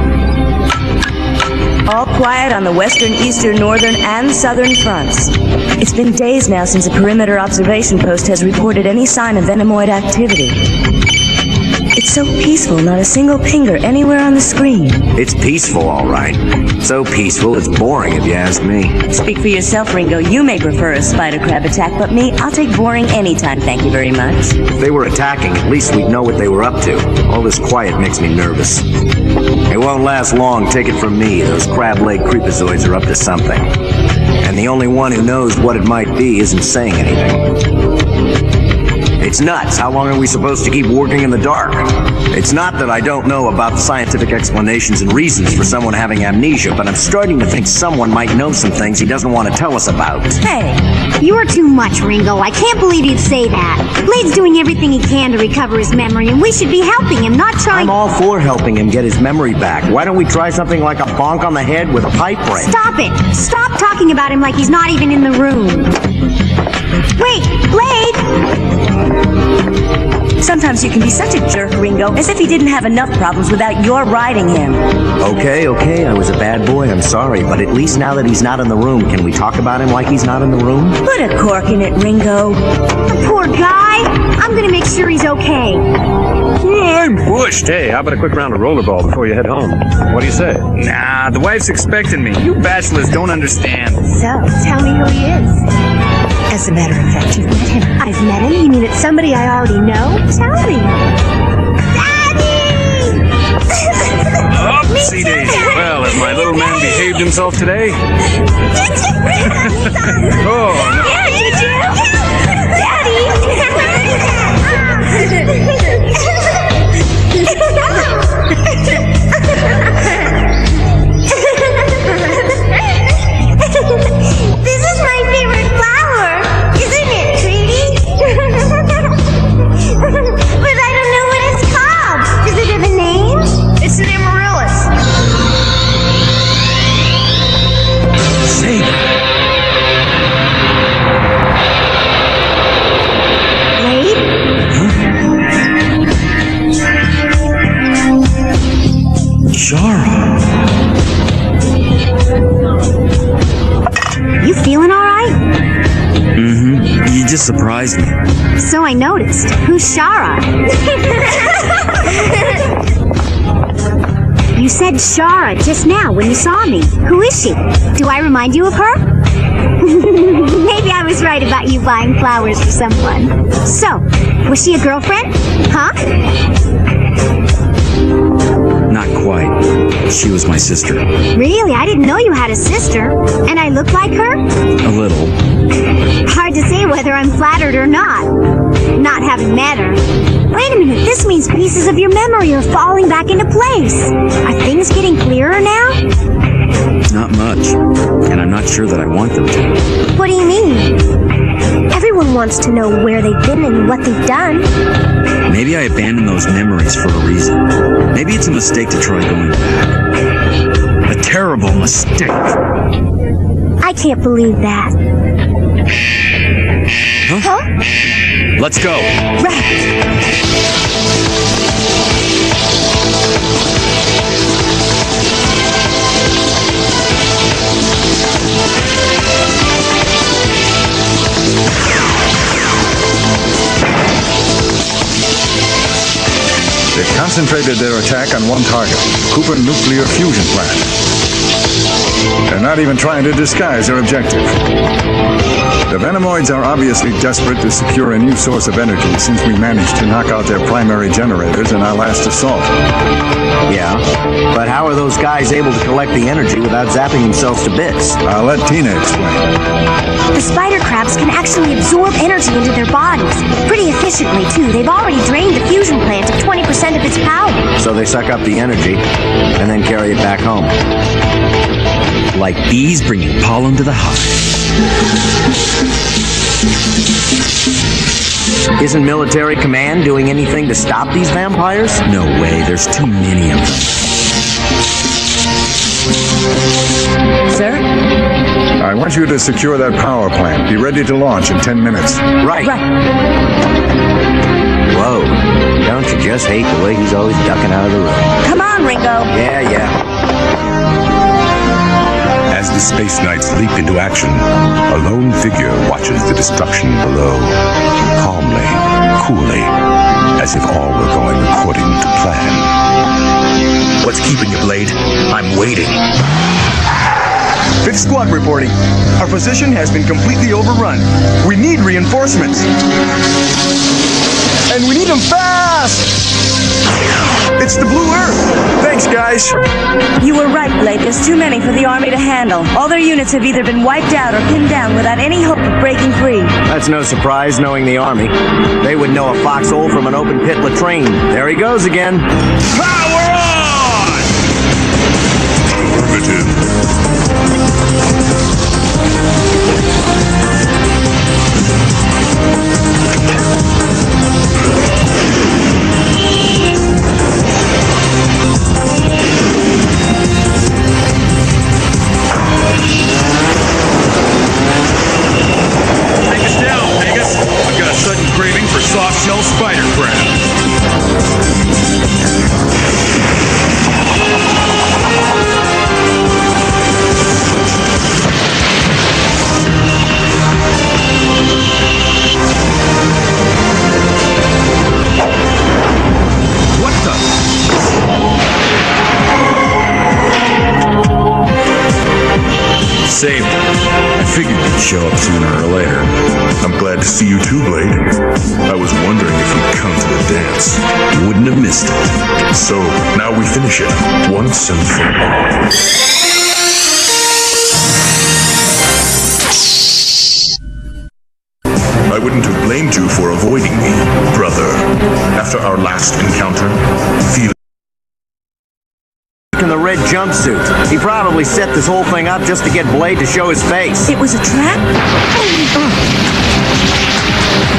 All quiet on the western, eastern, northern, and southern fronts. It's been days now since a perimeter observation post has reported any sign of venomoid activity. It's so peaceful, not a single pinger anywhere on the screen. It's peaceful, all right. So peaceful, it's boring if you ask me. Speak for yourself, Ringo. You may prefer a spider crab attack, but me, I'll take boring anytime, thank you very much. If they were attacking, at least we'd know what they were up to. All this quiet makes me nervous. It won't last long, take it from me. Those crab-leg creepazoids are up to something. And the only one who knows what it might be isn't saying anything. It's nuts. How long are we supposed to keep working in the dark? It's not that I don't know about the scientific explanations and reasons for someone having amnesia, but I'm starting to think someone might know some things he doesn't want to tell us about. Hey, you are too much, Ringo. I can't believe you'd say that. Blade's doing everything he can to recover his memory, and we should be helping him, not trying... I'm all for helping him get his memory back. Why don't we try something like a bonk on the head with a pipe wrench? Stop it! Stop talking about him like he's not even in the room. Wait, Blade! Sometimes you can be such a jerk, Ringo, as if he didn't have enough problems without your riding him. Okay, I was a bad boy, I'm sorry, but at least now that he's not in the room, can we talk about him like he's not in the room? Put a cork in it, Ringo. The poor guy! I'm gonna make sure he's okay. I'm pushed. Hey, how about a quick round of rollerball before you head home? What do you say? Nah, the wife's expecting me. You bachelors don't understand. So, tell me who he is. As a matter of fact, you've met him. I've met him? You mean it's somebody I already know? Tell me. Daddy! Oopsie daisy. Well, has my little man behaved himself today? Did you? Oh, no. Yeah, did you? Daddy! This is my favorite flower. Isn't it pretty? But I don't know what it's called. Does it have a name? It's an amaryllis. Sabre! Blade? Shara! You feeling all right? Mm-hmm. You just surprised me. So I noticed. Who's Shara? You said Shara just now when you saw me. Who is she? Do I remind you of her? Maybe I was right about you buying flowers for someone. So, was she a girlfriend? Huh? Not quite. She was my sister. Really? I didn't know you had a sister. And I look like her? A little. Hard to say whether I'm flattered or not having met her. Wait a minute, this means pieces of your memory are falling back into place. Are things getting clearer now? Not much. And I'm not sure that I want them to. What do you mean? Everyone wants to know where they've been and what they've done. Maybe I abandoned those memories for a reason. Maybe it's a mistake to try going back. A terrible mistake. I can't believe that. Huh? Let's go. Right. They've concentrated their attack on one target, Cooper Nuclear Fusion Plant. They're not even trying to disguise their objective. The Venomoids are obviously desperate to secure a new source of energy since we managed to knock out their primary generators in our last assault. Yeah, but how are those guys able to collect the energy without zapping themselves to bits? I'll let Tina explain. The spider crabs can actually absorb energy into their bodies. Pretty efficiently, too. They've already drained the fusion plant of 20% of its power. So they suck up the energy and then carry it back home. Like bees bringing pollen to the hive. Isn't military command doing anything to stop these vampires? No way, there's too many of them. Sir? I want you to secure that power plant. Be ready to launch in 10 minutes. Right. Whoa. Don't you just hate the way he's always ducking out of the room? Come on, Ringo. Yeah. As the Space Knights leap into action, a lone figure watches the destruction below, calmly, coolly, as if all were going according to plan. What's keeping you, Blade? I'm waiting. Fifth squad reporting. Our position has been completely overrun. We need reinforcements. And we need them fast! It's the Blue Earth! Thanks, guys! You were right, Blake. There's too many for the Army to handle. All their units have either been wiped out or pinned down without any hope of breaking free. That's no surprise, knowing the Army. They would know a foxhole from an open pit latrine. There he goes again. Power on! Affirmative. Take us down, Pegasus. I've got a sudden craving for soft shell spider crab. What the? Sabre. I figured you'd show up sooner or later. I'm glad to see you too, Blade. I was wondering if you'd come to the dance. Wouldn't have missed it. So, now we finish it, once and for all. I wouldn't have blamed you for avoiding me, brother. After our last encounter, feel In the red jumpsuit. He probably set this whole thing up just to get Blade to show his face. It was a trap?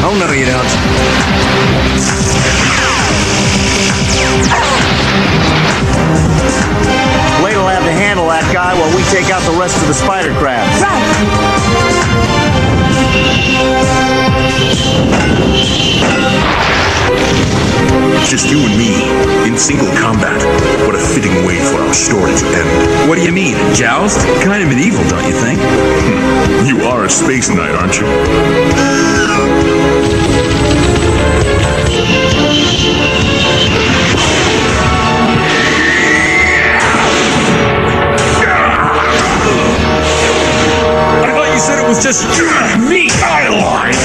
Oh, no, you don't. Blade will have to handle that guy while we take out the rest of the spider crabs. just you and me, in single combat. What a fitting way for our story to end. What do you mean? Joust? Kind of medieval, don't you think? You are a space knight, aren't you? I thought you said it was just me. I lied.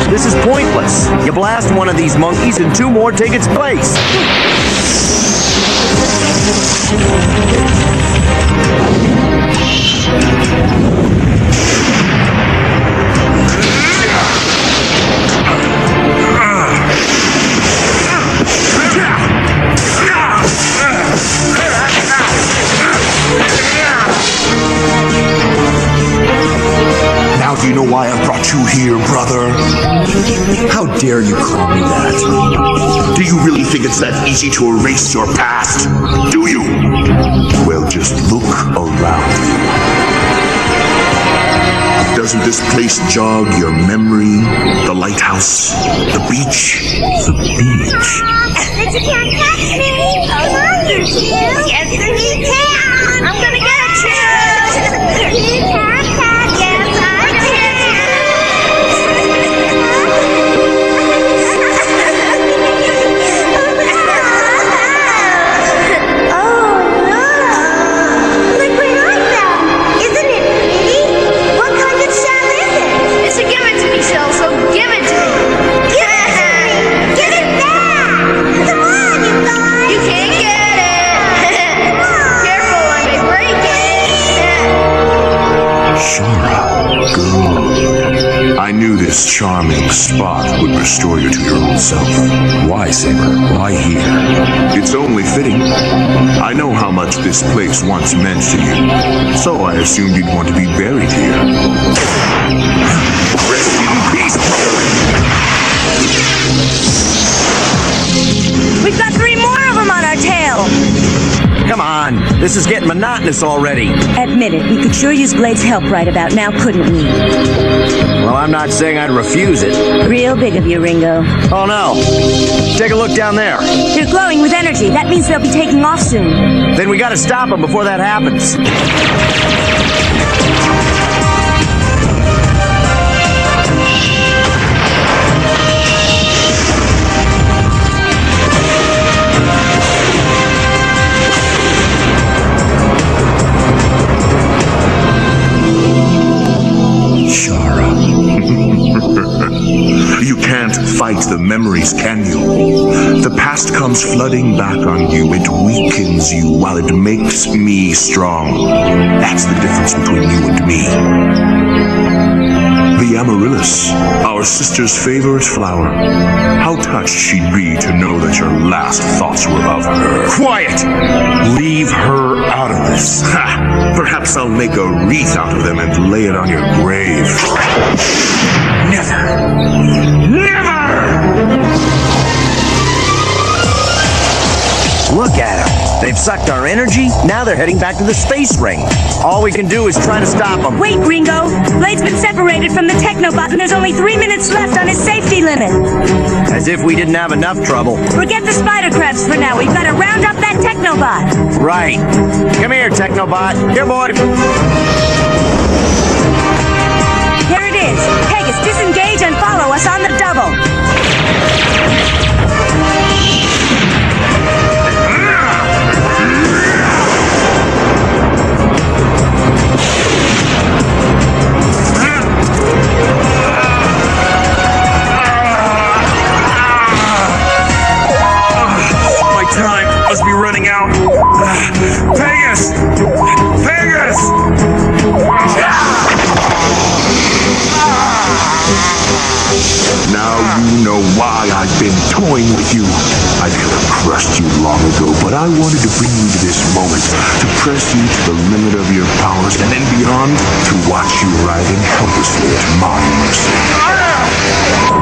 This is pointless. You blast one of these monkeys and two more take its place. Now do you know why I brought you here, brother? How dare you call me that? Do you really think it's that easy to erase your past? Do you? Well, just look around. Doesn't this place jog your memory? The lighthouse, the beach, the beach. But you can't catch me! Come on, you two! Yes, sir, you can! I'm gonna get you! You can catch! Yes, I can! Oh, no! Look what I found! Isn't it pretty? What kind of shell is it? It's a give it to me shell, so give it to me! Give it to me! Give it back! Come on, you guys! You can't get it! Careful, I may break it! Shara, good. I knew this charming spot would restore you to your old self. Why, Sabre? Why here? It's only fitting. I know how much this place once meant to you, so I assumed you'd want to be buried here. Rest in peace, brother. We've got 3 more of them on our tail! Come on, this is getting monotonous already. Admit it, we could sure use Blade's help right about now, couldn't we? Well, I'm not saying I'd refuse it. Real big of you, Ringo. Oh no! Take a look down there. They're glowing with energy. That means they'll be taking off soon. Then we gotta stop him before that happens. You can't fight the memories, can you? The past comes flooding back on you. It weakens you while it makes me strong. That's the difference between you and me. The amaryllis, our sister's favorite flower. How touched she'd be to know that your last thoughts were of her. Quiet! Leave her out of this. Ha! Perhaps I'll make a wreath out of them and lay it on your grave. Never! Never! Look at them. They've sucked our energy. Now they're heading back to the space ring. All we can do is try to stop them. Wait, Ringo. Blade's been separated from the Teknobot, and there's only 3 minutes left on his safety limit. As if we didn't have enough trouble. Forget the spider crabs for now. We've got to round up that Teknobot. Right. Come here, Teknobot. Here, boy. Here it is. Pegasus, disengage and follow us on the double. Time must be running out. Pegasus! Pegasus! Now you know why I've been toying with you. I could have crushed you long ago, but I wanted to bring you to this moment, to press you to the limit of your powers, and then beyond, to watch you writhing helplessly at my mercy.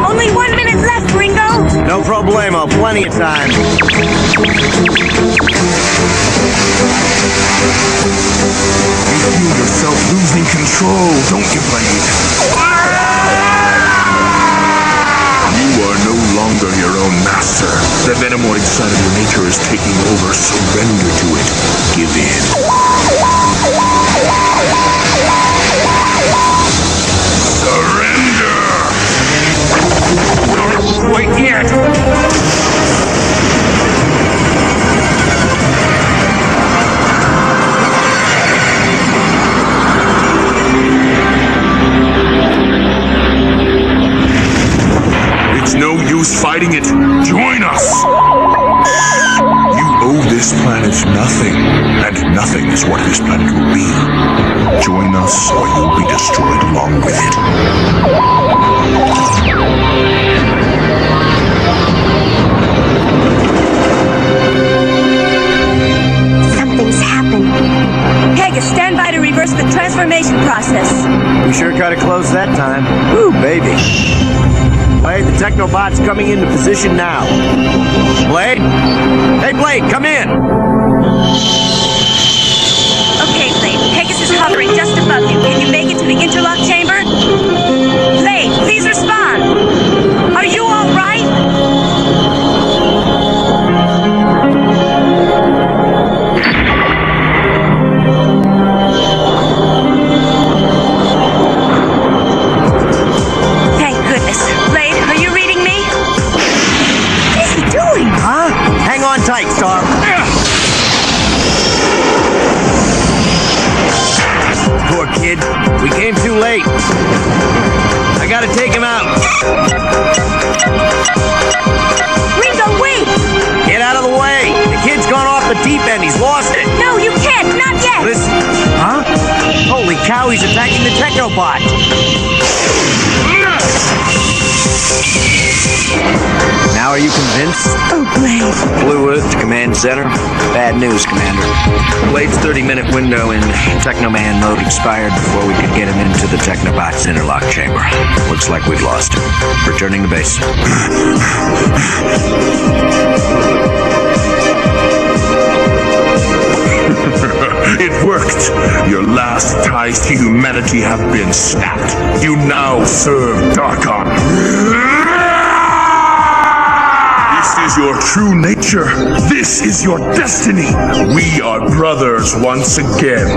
Only 1 minute left, Ringo. No problemo. Plenty of time. You feel yourself losing control, don't you, Blade? You are no longer your own master. The venomoid side of your nature is taking over. Surrender to it. Give in. Surrender! Don't quite yet! It's no use fighting it. Join us! You owe this planet nothing, and nothing is what this planet will be. Join us, or you'll be destroyed along with it. Something's happened. Pegasus, stand by to reverse the transformation process. We sure got it close that time. Ooh, baby. Blade, the Teknobot's coming into position now. Blade? Hey, Blade, come in! Okay, Blade. Pegasus is hovering just above you. Can you make it to the interlock chamber? Blade, please respond. Are you all right? Thank goodness. Blade, are you reading me? What is he doing? Huh? Hang on tight, Star. Poor kid. We came too late. I gotta take him out. Ringo, wait! Get out of the way. The kid's gone off the deep end. He's lost it. No, you can't. Not yet. Listen. Huh? Holy cow, he's attacking the Teknobot. Now are you convinced? Oh, Blade. Blue Earth to Command Center. Bad news, Commander. Blade's 30-minute window in Teknoman mode expired before we could get him into the Teknobot's interlock chamber. Looks like we've lost him. Returning to base. It worked. Your last ties to humanity have been snapped. You now serve Darkon. This is is your true nature. This is your destiny. We are brothers once again.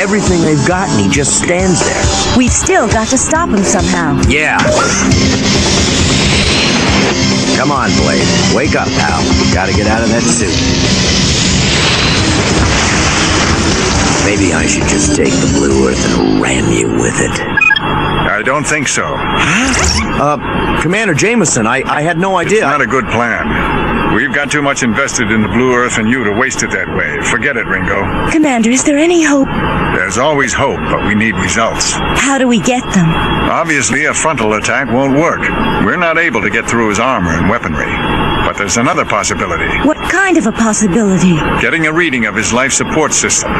Everything they've got, and he just stands there. We've still got to stop him somehow. Yeah. Come on, Blade. Wake up, pal. Gotta get out of that suit. Maybe I should just take the Blue Earth and ram you with it. I don't think so. Commander Jameson, I had no idea. It's not a good plan. We've got too much invested in the Blue Earth and you to waste it that way. Forget it, Ringo. Commander, is there any hope? There's always hope, but we need results. How do we get them? Obviously, a frontal attack won't work. We're not able to get through his armor and weaponry. But there's another possibility. What kind of a possibility? Getting a reading of his life support system.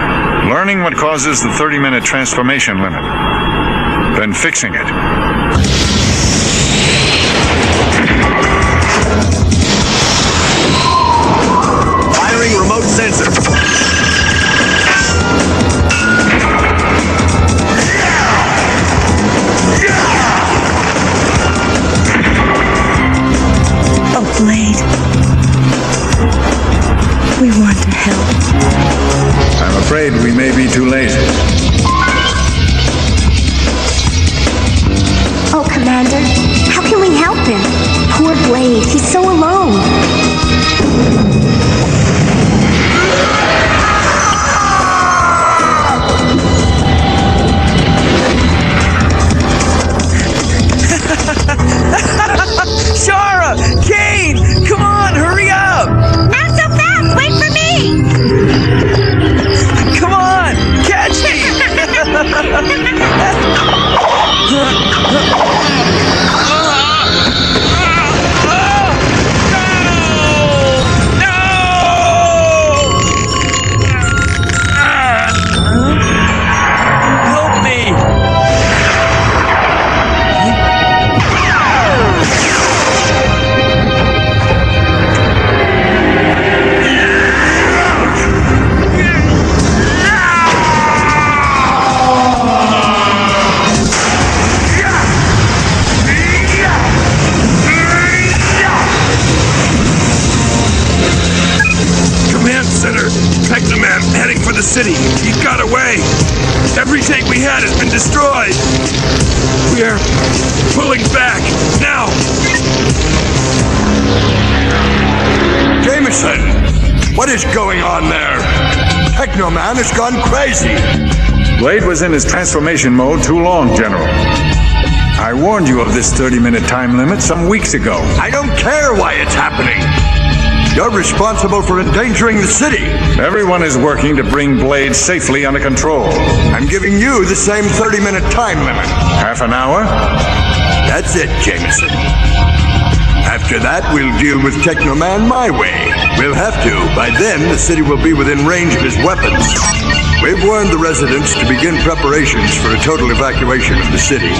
Learning what causes the 30-minute transformation limit. Then fixing it. Firing remote sensor. Oh, Blade. We want to help. I'm afraid we may be too late. Oh, Commander, how can we help him? Poor Blade, he's so alone. Shara! Kane! Come on, hurry up! Not so fast! Wait for me! Come on! Catch me! Help me! Teknoman heading for the city. He got away. Every tank we had has been destroyed. We're pulling back now. Jameson, what is going on there? Teknoman has gone crazy. Blade was in his transformation mode too long, General. I warned you of this 30-minute time limit some weeks ago. I don't care why it's happening. You're responsible for endangering the city. Everyone is working to bring Blade safely under control. I'm giving you the same 30-minute time limit. Half an hour? That's it, Jameson. After that, we'll deal with Teknoman my way. We'll have to. By then, the city will be within range of his weapons. We've warned the residents to begin preparations for a total evacuation of the city.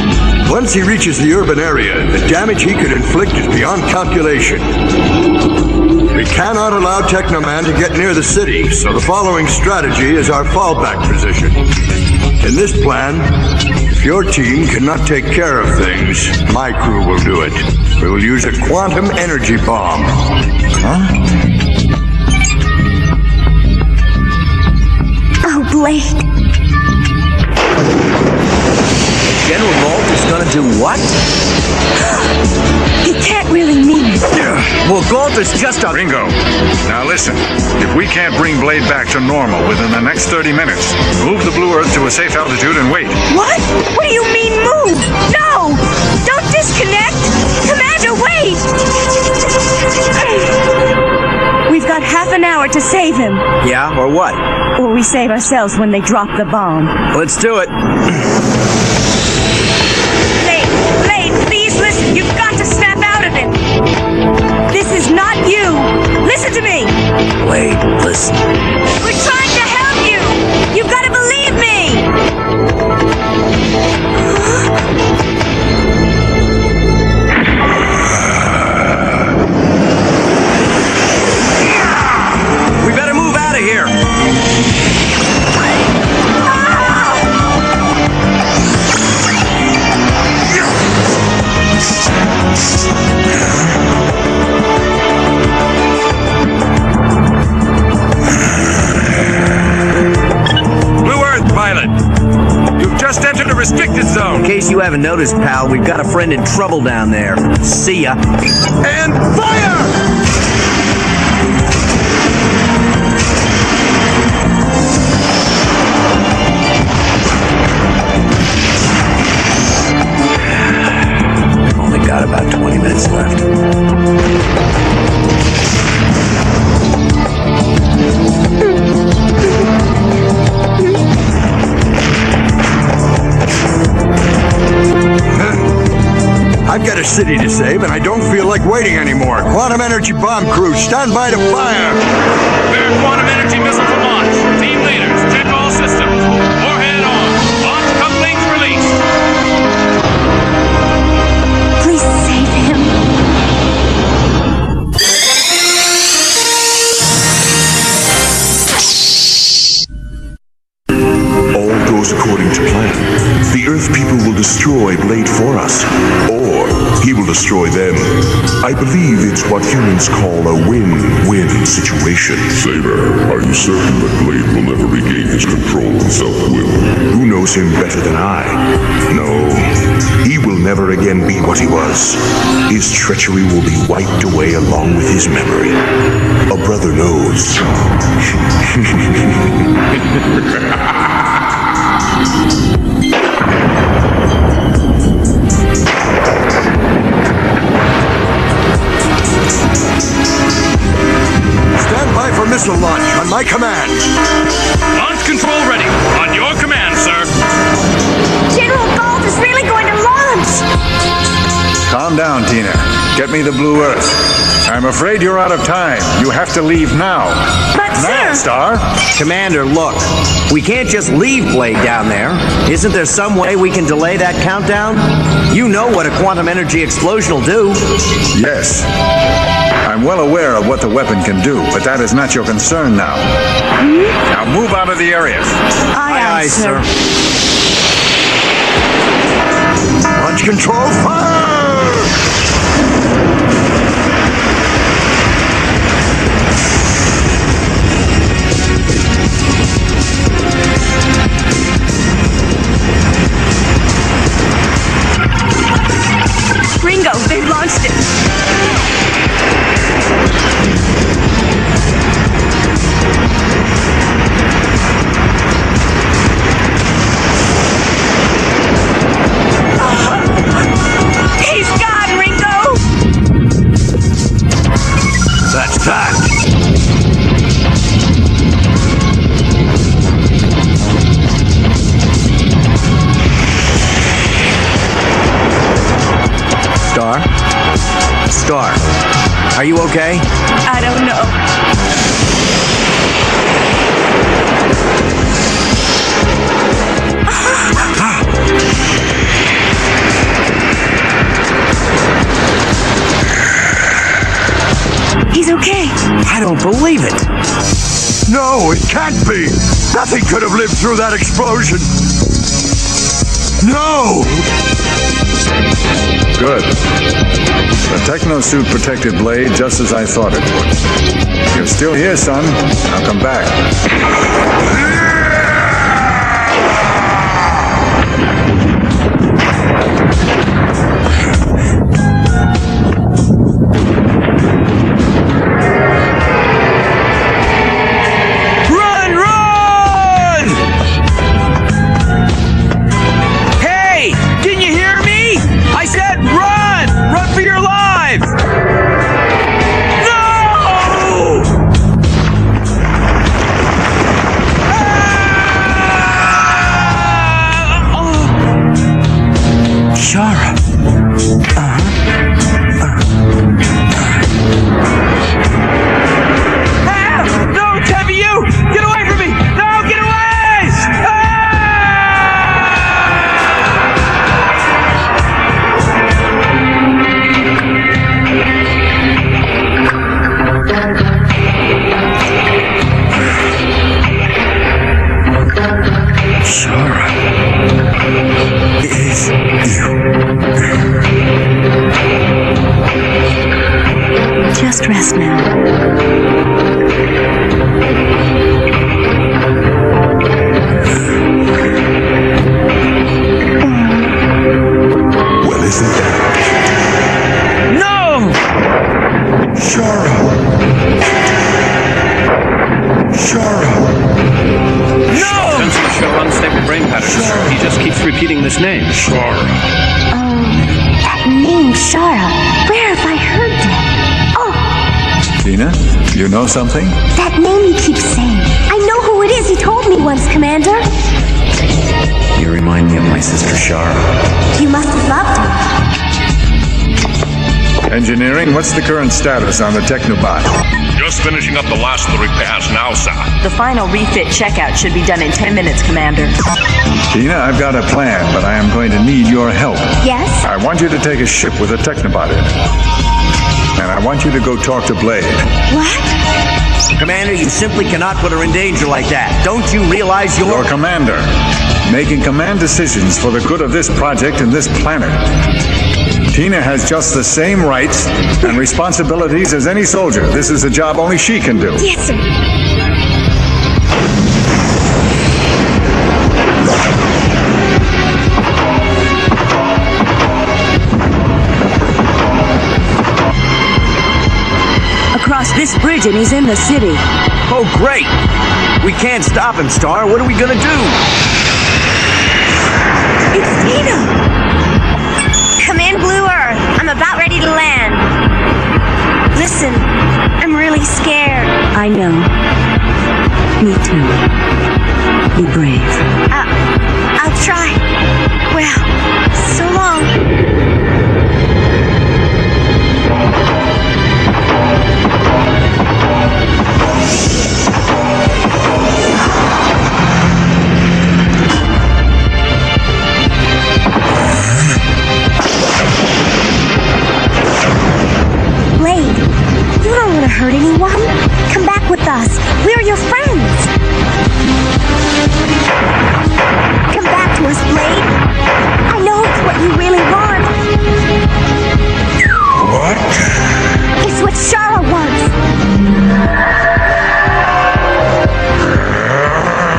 Once he reaches the urban area, the damage he could inflict is beyond calculation. We cannot allow Teknoman to get near the city, so the following strategy is our fallback position. In this plan, If your team cannot take care of things, my crew will do it. We will use a quantum energy bomb. Huh? Oh, Blade. General Bolt is gonna do what? He can't really mean it. Well, Galt is just a... Ringo, now listen. If we can't bring Blade back to normal within the next 30 minutes, move the Blue Earth to a safe altitude and wait. What? What do you mean move? No! Don't disconnect! Commander, wait! We've got half an hour to save him. Yeah, or what? Or we save ourselves when they drop the bomb. Let's do it. Blade, please listen. You've got to snap out of it. This is not you. Listen to me. Blade, listen. We're trying to help you. You've got to believe me. We better move out of here. Blue Earth pilot, you've just entered a restricted zone. In case you haven't noticed, pal, we've got a friend in trouble down there. See ya. And fire! Got about 20 minutes left. I've got a city to save, and I don't feel like waiting anymore. Quantum energy bomb crew, stand by to fire! Prepare quantum energy missile for launch. Team leaders, check all systems. Warhead on. Launch couplings released. Please save him. All goes according to plan. The Earth people will destroy Blade for us, or he will destroy them. I believe it's what humans call a win-win situation. Sabre, are you certain that Blade will never regain his control and self-will? Who knows him better than I? No, he will never again be what he was. His treachery will be wiped away along with his memory. A brother knows. Stand by for missile launch on my command. Launch control ready. On your command, sir. General Galt is really going to launch. Calm down, Tina. Get me the Blue Earth. I'm afraid you're out of time. You have to leave now. But, now, sir... Star. Commander, look. We can't just leave Blade down there. Isn't there some way we can delay that countdown? You know what a quantum energy explosion will do. Yes. I'm well aware of what the weapon can do, but that is not your concern now. Now move out of the area. Aye, sir. Launch control, fire! Ringo, they've launched it. He's gone, Ringo! That's that. Star, are you okay? I don't know. He's okay. I don't believe it. No, it can't be. Nothing could have lived through that explosion. No! Good. The techno-suit protected Blade just as I thought it would. You're still here, son. Now come back. Just rest now. Well, isn't that? No! Shara! Shara! No! Sensors show unstable brain patterns, sir. He just keeps repeating this name. Shara. That name, Shara. Where have I heard that? Tina, you know something? That name he keeps saying. I know who it is. He told me once, Commander. You remind me of my sister Shara. You must have loved her. Engineering, what's the current status on the Teknobot? Just finishing up the last of the repairs now, sir. The final refit checkout should be done in 10 minutes, Commander. Tina, I've got a plan, but I am going to need your help. Yes? I want you to take a ship with a Teknobot in it. And I want you to go talk to Blade. What? Commander, you simply cannot put her in danger like that. Don't you realize you're... Your commander. Making command decisions for the good of this project and this planet. Tina has just the same rights and responsibilities as any soldier. This is a job only she can do. Yes, sir. Across this bridge and he's in the city. Oh, great! We can't stop him, Star. What are we gonna do? It's Tina! Come in, Blue Earth. I'm about ready to land. Listen, I'm really scared. I know. Me too. Be brave. I'll try. Well, so long. Blade, you don't want to hurt anyone. Come back with us. We're your friends. Come back to us, Blade. I know it's what you really want. What? It's what Shara wants.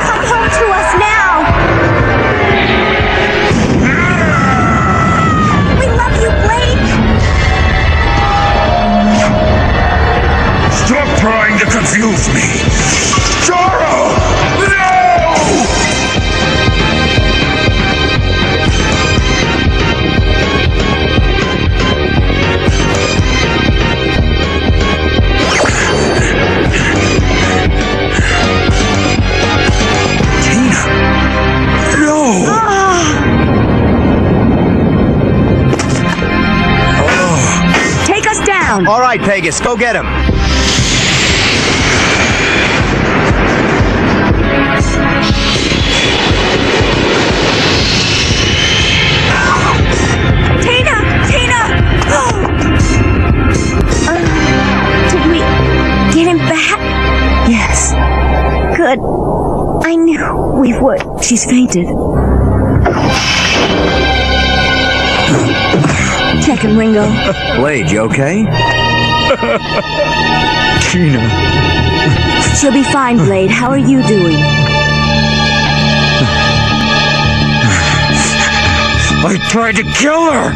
Come home to us now. We love you, Blade. Stop trying to confuse me! Shara! No! Take us down! All right, Pegasus, go get him. Did we get him back? Yes. Good. I knew we would. She's fainted. Check him, Ringo. Blade, you okay? Tina. She'll be fine, Blade. How are you doing? I tried to kill her!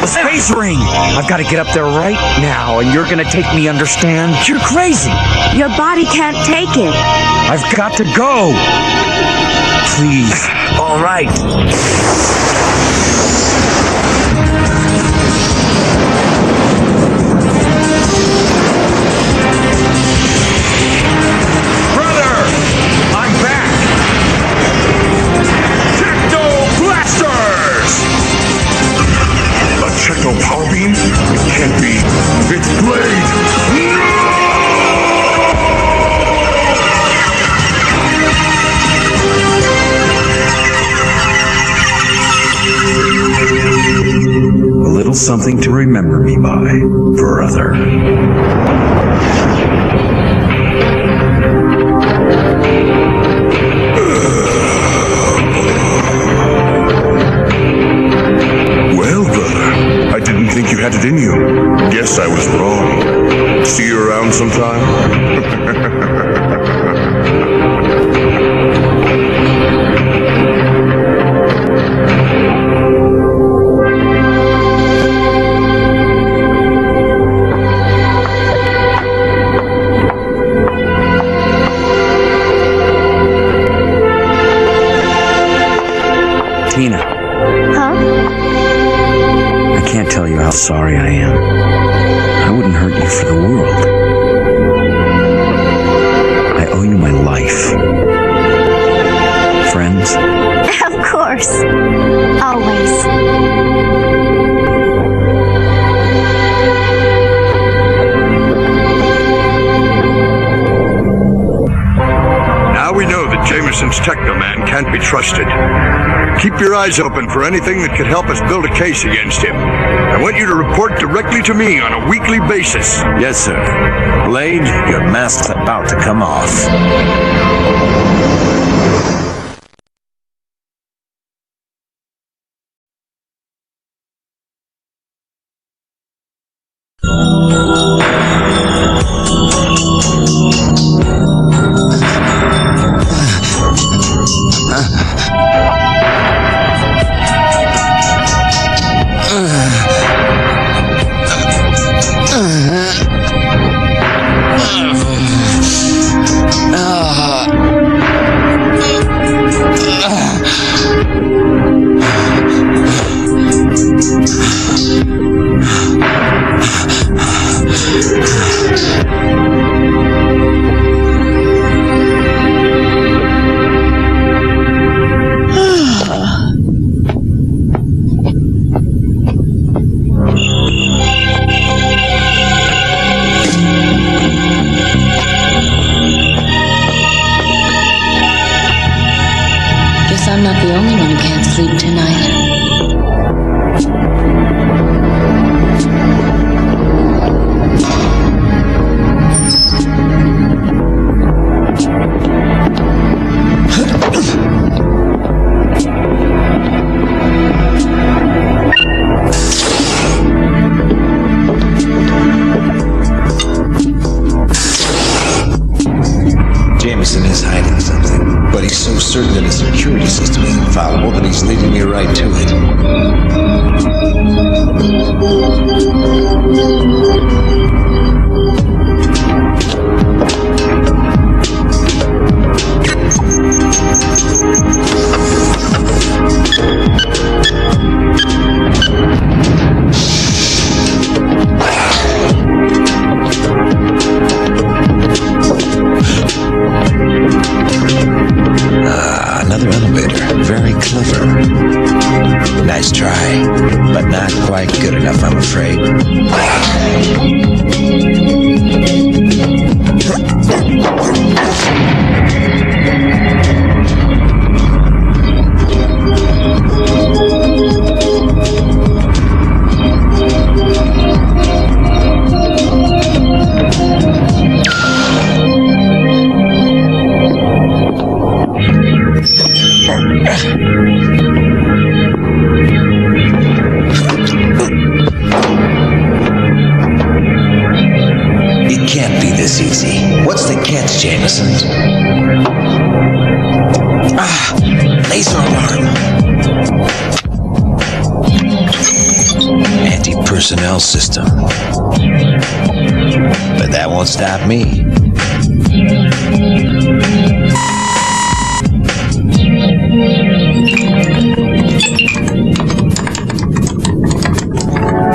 The space ring! I've got to get up there right now, and you're gonna take me, understand? You're crazy! Your body can't take it. I've got to go! Please. All right. Brother! I'm back! Techno Blasters! A techno power beam? It can't be. It's Blade! A little something to remember me by, brother. Well, brother, I didn't think you had it in you. Guess I was wrong. See you around sometime? Tina, Huh? I can't tell you how sorry I am. I wouldn't hurt you for the world. I owe you my life. Friends? Of course. Always. Now we know that Jameson's Teknoman can't be trusted. Keep your eyes open for anything that could help us build a case against him. I want you to report directly to me on a weekly basis. Yes, sir. Blade, your mask's about to come off. Guess I'm not the only one who can't sleep tonight. Jameson is hiding something, but he's so certain that his security system is infallible that he's leading me right to another elevator. Very clever. Nice try, but not quite good enough, I'm afraid. be this easy. What's the catch, Jameson? Laser alarm. Anti-personnel system. But that won't stop me.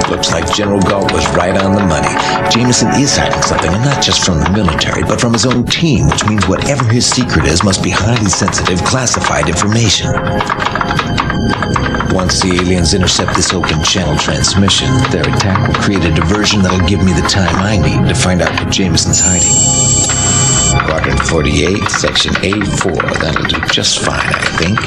Looks like General Galt was right on the money. Jameson is hiding something, and not just from the military, but from his own team, which means whatever his secret is must be highly sensitive, classified information. Once the aliens intercept this open channel transmission, their attack will create a diversion that'll give me the time I need to find out what Jameson's hiding. Quadrant 48, Section A4. That'll do just fine, I think.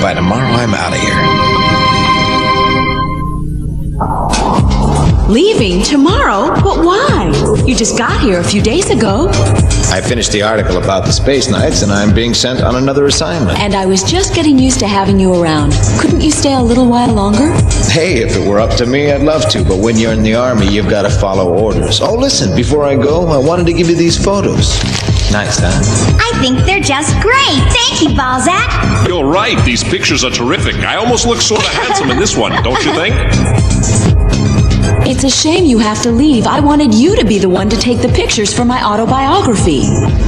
By tomorrow, I'm out of here. Leaving tomorrow? But why? You just got here a few days ago. I finished the article about the Space Knights, and I'm being sent on another assignment. And I was just getting used to having you around. Couldn't you stay a little while longer? Hey, if it were up to me, I'd love to, but when you're in the Army, you've got to follow orders. Oh, listen, before I go, I wanted to give you these photos. Nice, huh? I think they're just great. Thank you, Balzac. You're right, these pictures are terrific. I almost look sort of handsome in this one, don't you think? It's a shame you have to leave. I wanted you to be the one to take the pictures for my autobiography.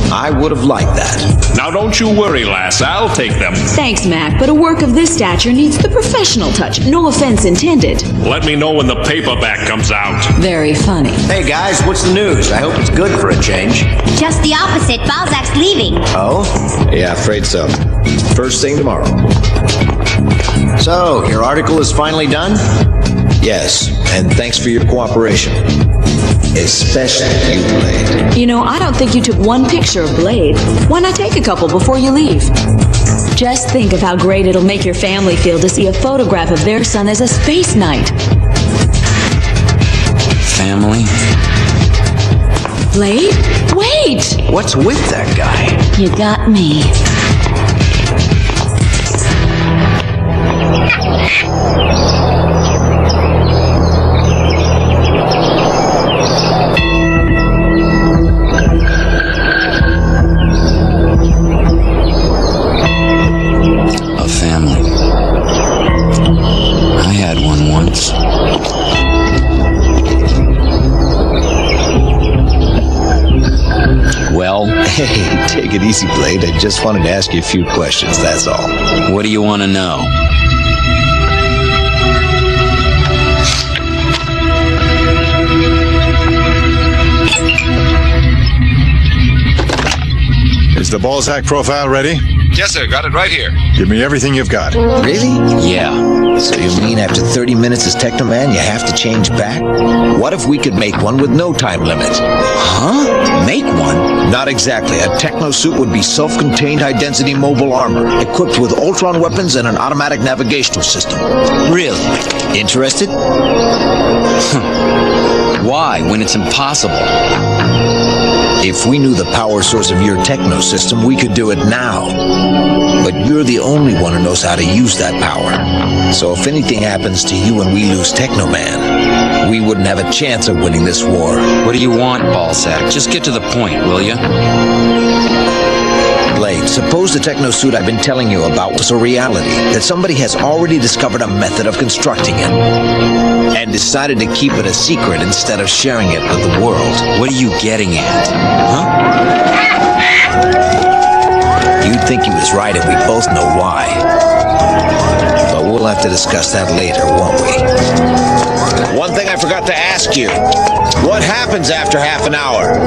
I would have liked that. Now don't you worry, lass. I'll take them. Thanks, Mac, but a work of this stature needs the professional touch. No offense intended. Let me know when the paperback comes out. Very funny. Hey guys, what's the news? I hope it's good for a change. Just the opposite. Balzac's leaving. Oh? Yeah, afraid so. First thing tomorrow. So, your article is finally done? Yes, and thanks for your cooperation. Especially you, Blade. You know, I don't think you took one picture of Blade. Why not take a couple before you leave? Just think of how great it'll make your family feel to see a photograph of their son as a space knight. Family? Blade? Wait! What's with that guy? You got me. Hey, take it easy, Blade. I just wanted to ask you a few questions, that's all. What do you want to know? Is the Balzac profile ready? Yes, sir. Got it right here. Give me everything you've got. Really? Yeah. So you mean after 30 minutes as Teknoman, you have to change back? What if we could make one with no time limit? Huh? Make one? Not exactly. A techno suit would be self-contained high-density mobile armor, equipped with Ultron weapons and an automatic navigational system. Really? Interested? Why, when it's impossible? If we knew the power source of your techno system, we could do it now. But you're the only one who knows how to use that power. So if anything happens to you and we lose Teknoman, we wouldn't have a chance of winning this war. What do you want, Balzac? Just get to the point, will you? Blade, suppose the techno suit I've been telling you about was a reality, that somebody has already discovered a method of constructing it, and decided to keep it a secret instead of sharing it with the world. What are you getting at? Huh? You'd think he was right, and we both know why. But we'll have to discuss that later, won't we? One thing I forgot to ask you. What happens after half an hour?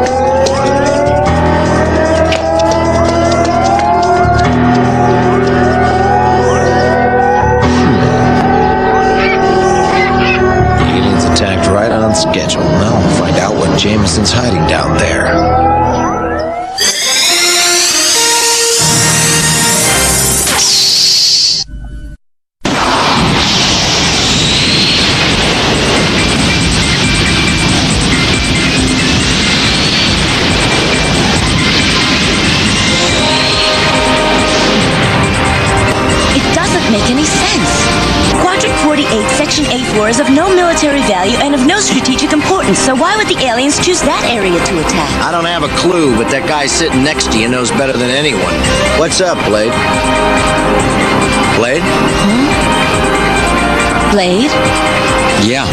Attacked right on schedule. Now we'll find out what Jameson's hiding down there. It doesn't make any sense. Quadrant 48, Section A4 is of no military value and of no strategic importance, so why would the aliens choose that area to attack? I don't have a clue, but that guy sitting next to you knows better than anyone. What's up, Blade? Blade? Blade? Yeah.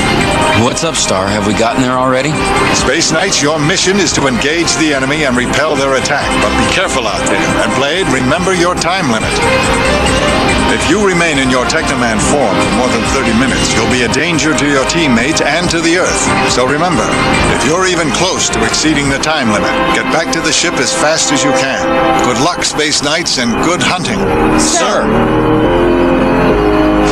What's up, Star? Have we gotten there already? Space Knights, your mission is to engage the enemy and repel their attack, but be careful out there. And Blade, remember your time limit. If you remain in your Teknoman form for more than 30 minutes, you'll be a danger to your teammates and to the Earth. So remember, if you're even close to exceeding the time limit, get back to the ship as fast as you can. Good luck, Space Knights, and good hunting. Sir!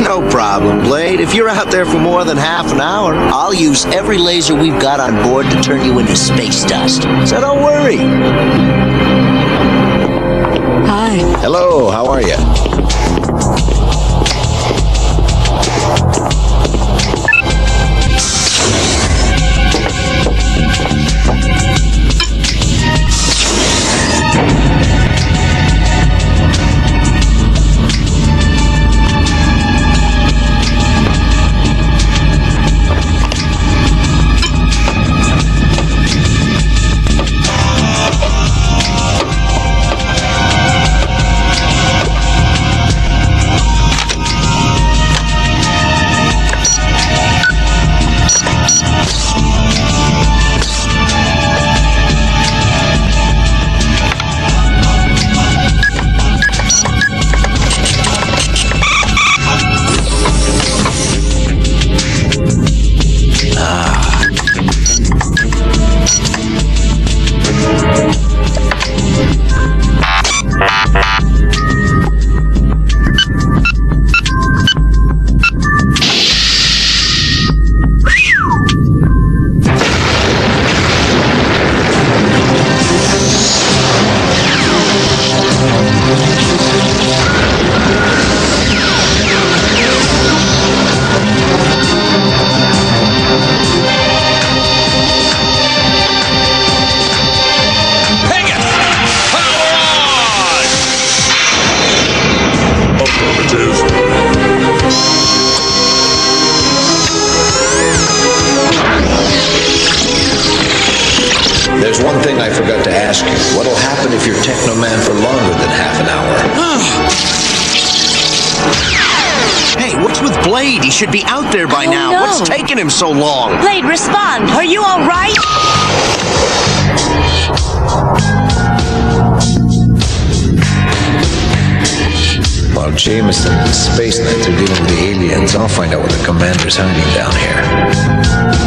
No problem, Blade. If you're out there for more than half an hour, I'll use every laser we've got on board to turn you into space dust. So don't worry. Hi. Hello, how are you? There's one thing I forgot to ask you. What'll happen if you're Teknoman for longer than half an hour? Hey, what's with Blade? He should be out there by now. no. What's taking him so long? Blade, respond. Are you all right? While Jameson and Space Knights are dealing with the aliens, I'll find out what the commander's hiding down here.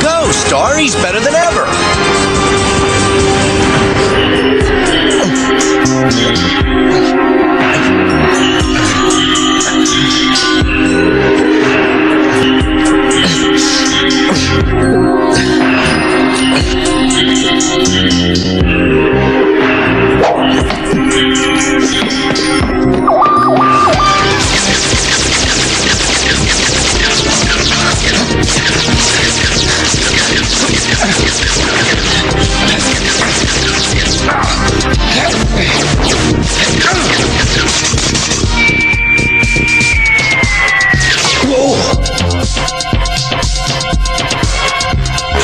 go, Star. He's better than ever.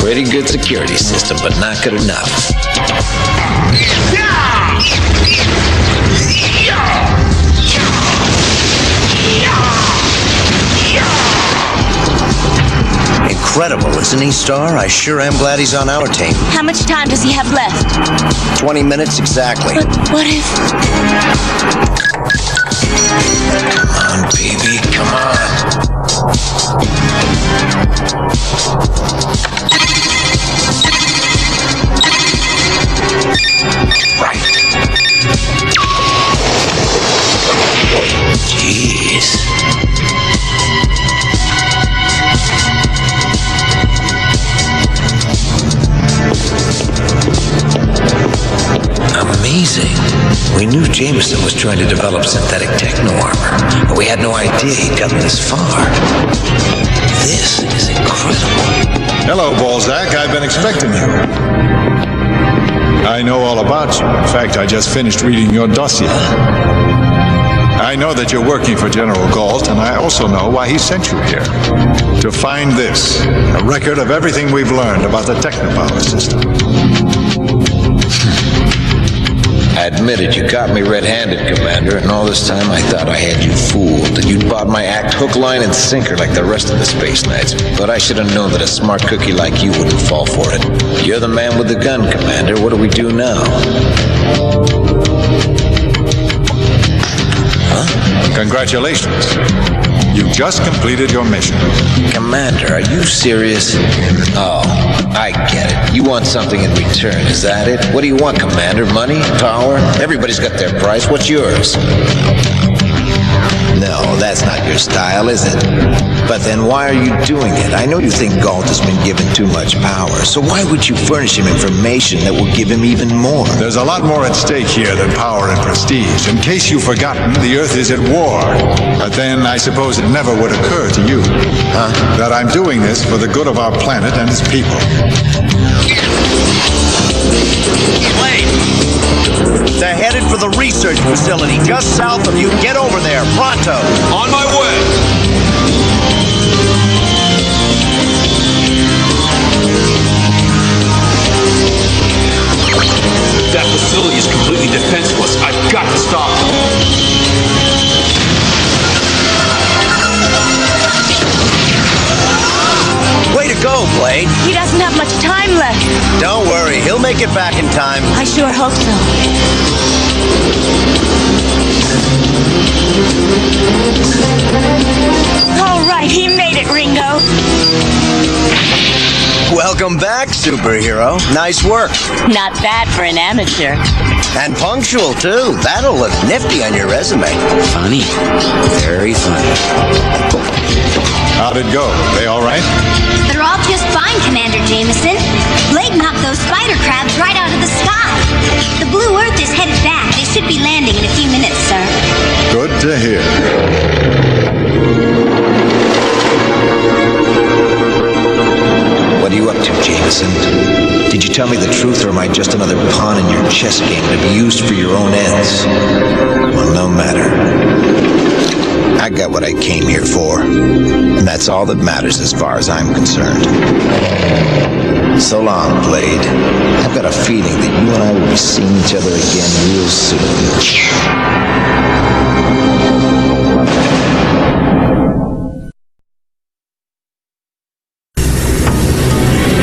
Pretty good security system, but not good enough. Incredible, isn't he, Star? I sure am glad he's on our team. How much time does he have left? 20 minutes exactly. But what if... Come on, baby, come on. Right. Jeez. Amazing. We knew Jameson was trying to develop synthetic techno armor, but we had no idea he'd gotten this far. This is incredible. Hello, Balzac. I've been expecting you. I know all about you. In fact, I just finished reading your dossier. I know that you're working for General Galt, and I also know why he sent you here. To find this, a record of everything we've learned about the Technopower system. I admitted you caught me red-handed, Commander, and all this time I thought I had you fooled, that you'd bought my act hook, line, and sinker like the rest of the Space Knights. But I should have known that a smart cookie like you wouldn't fall for it. You're the man with the gun, Commander. What do we do now? Huh? Congratulations. You just completed your mission. Commander, are you serious? Oh, I get it. You want something in return, is that it? What do you want, Commander? Money? Power? Everybody's got their price. What's yours? No, that's not your style, is it? But then why are you doing it? I know you think Galt has been given too much power, so why would you furnish him information that will give him even more? There's a lot more at stake here than power and prestige. In case you've forgotten, the Earth is at war. But then I suppose it never would occur to you that I'm doing this for the good of our planet and its people. Wait! They're headed for the research facility just south of you. Get over there, pronto! On my way! That facility is completely defenseless. I've got to stop them. Way to go, Blade. He doesn't have much time left. Don't worry, he'll make it back in time. I sure hope so. All right, he made it, Ringo. Welcome back, superhero. Nice work. Not bad for an amateur. And punctual, too. That'll look nifty on your resume. Funny. Very funny. How'd it go? They all right? They're all just fine, Commander Jameson. Blade knocked those spider crabs right out of the sky. The Blue Earth is headed back. They should be landing in a few minutes, sir. Good to hear. What are you up to, Jameson? Did you tell me the truth, or am I just another pawn in your chess game to be used for your own ends? Well, no matter. I got what I came here for, and that's all that matters as far as I'm concerned. So long, Blade. I've got a feeling that you and I will be seeing each other again real soon.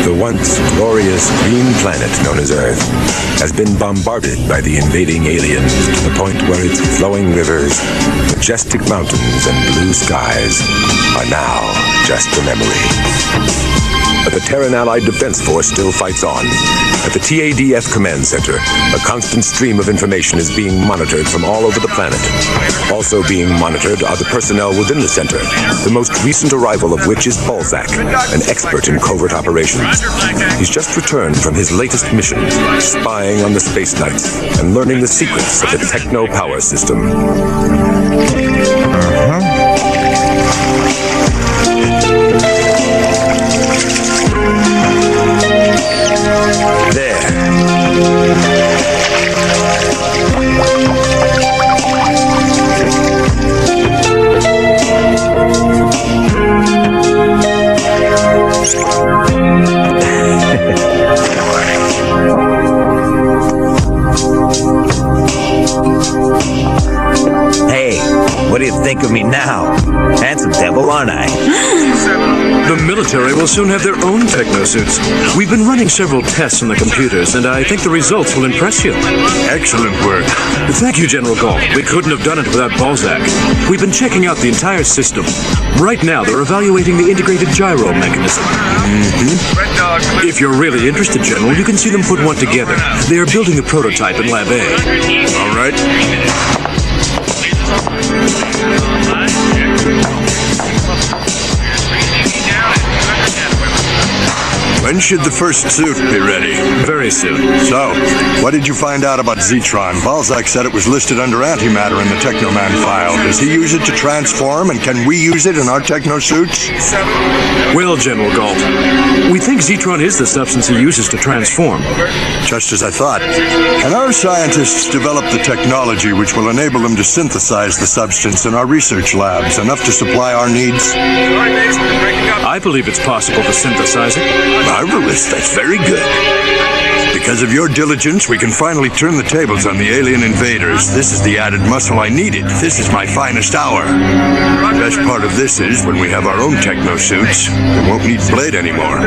The once glorious green planet known as Earth has been bombarded by the invading aliens to the point where its flowing rivers, majestic mountains, and blue skies are now just a memory. But the Terran Allied Defense Force still fights on. At the TADF Command Center, a constant stream of information is being monitored from all over the planet. Also being monitored are the personnel within the center, the most recent arrival of which is Balzac, an expert in covert operations. He's just returned from his latest mission, spying on the Space Knights and learning the secrets of the Techno power system. Hey, what do you think of me now? Handsome devil, aren't I? The military will soon have their own technosuits. We've been running several tests on the computers, and I think the results will impress you. Excellent work. Thank you, General Galt. We couldn't have done it without Balzac. We've been checking out the entire system. Right now, they're evaluating the integrated gyro mechanism. If you're really interested, General, you can see them put one together. They are building the prototype in Lab A. All right. When should the first suit be ready? Very soon. So, what did you find out about Zetron? Balzac said it was listed under antimatter in the Teknoman file. Does he use it to transform, and can we use it in our techno suits? Well, General Galt, we think Zetron is the substance he uses to transform. Just as I thought. And our scientists developed the technology which will enable them to synthesize the substance in our research labs, enough to supply our needs? I believe it's possible to synthesize it. Marvelous, that's very good. Because of your diligence, we can finally turn the tables on the alien invaders. This is the added muscle I needed. This is my finest hour. The best part of this is, when we have our own techno suits, we won't need Blade anymore.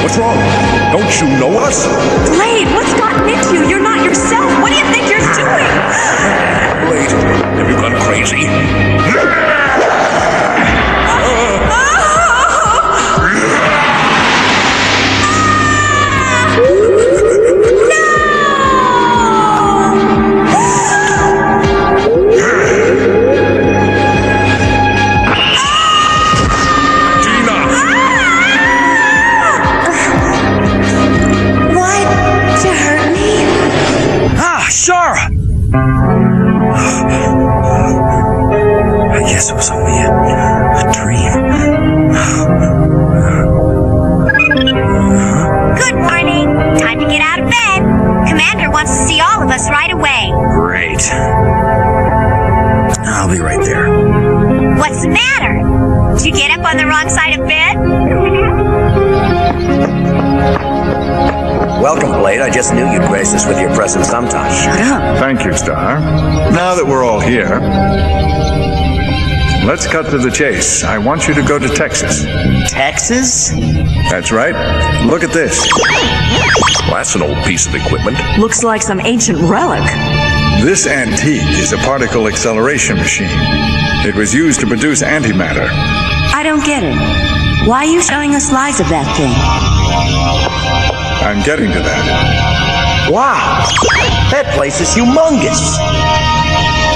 What's wrong? Don't you know us? Blade, what's gotten into you? You're not yourself. What do you think you're doing? Blade, have you gone crazy? I guess it was only a dream. Good morning. Time to get out of bed. Commander wants to see all of us right away. Great. I'll be right there. What's the matter? Did you get up on the wrong side of bed? Welcome, Blade. I just knew you'd grace us with your presence sometime. Shut up. Thank you, Star. Now that we're all here, let's cut to the chase. I want you to go to Texas. Texas? That's right. Look at this. Well, that's an old piece of equipment. Looks like some ancient relic. This antique is a particle acceleration machine. It was used to produce antimatter. I don't get it. Why are you showing us slides of that thing? I'm getting to that. Wow! That place is humongous!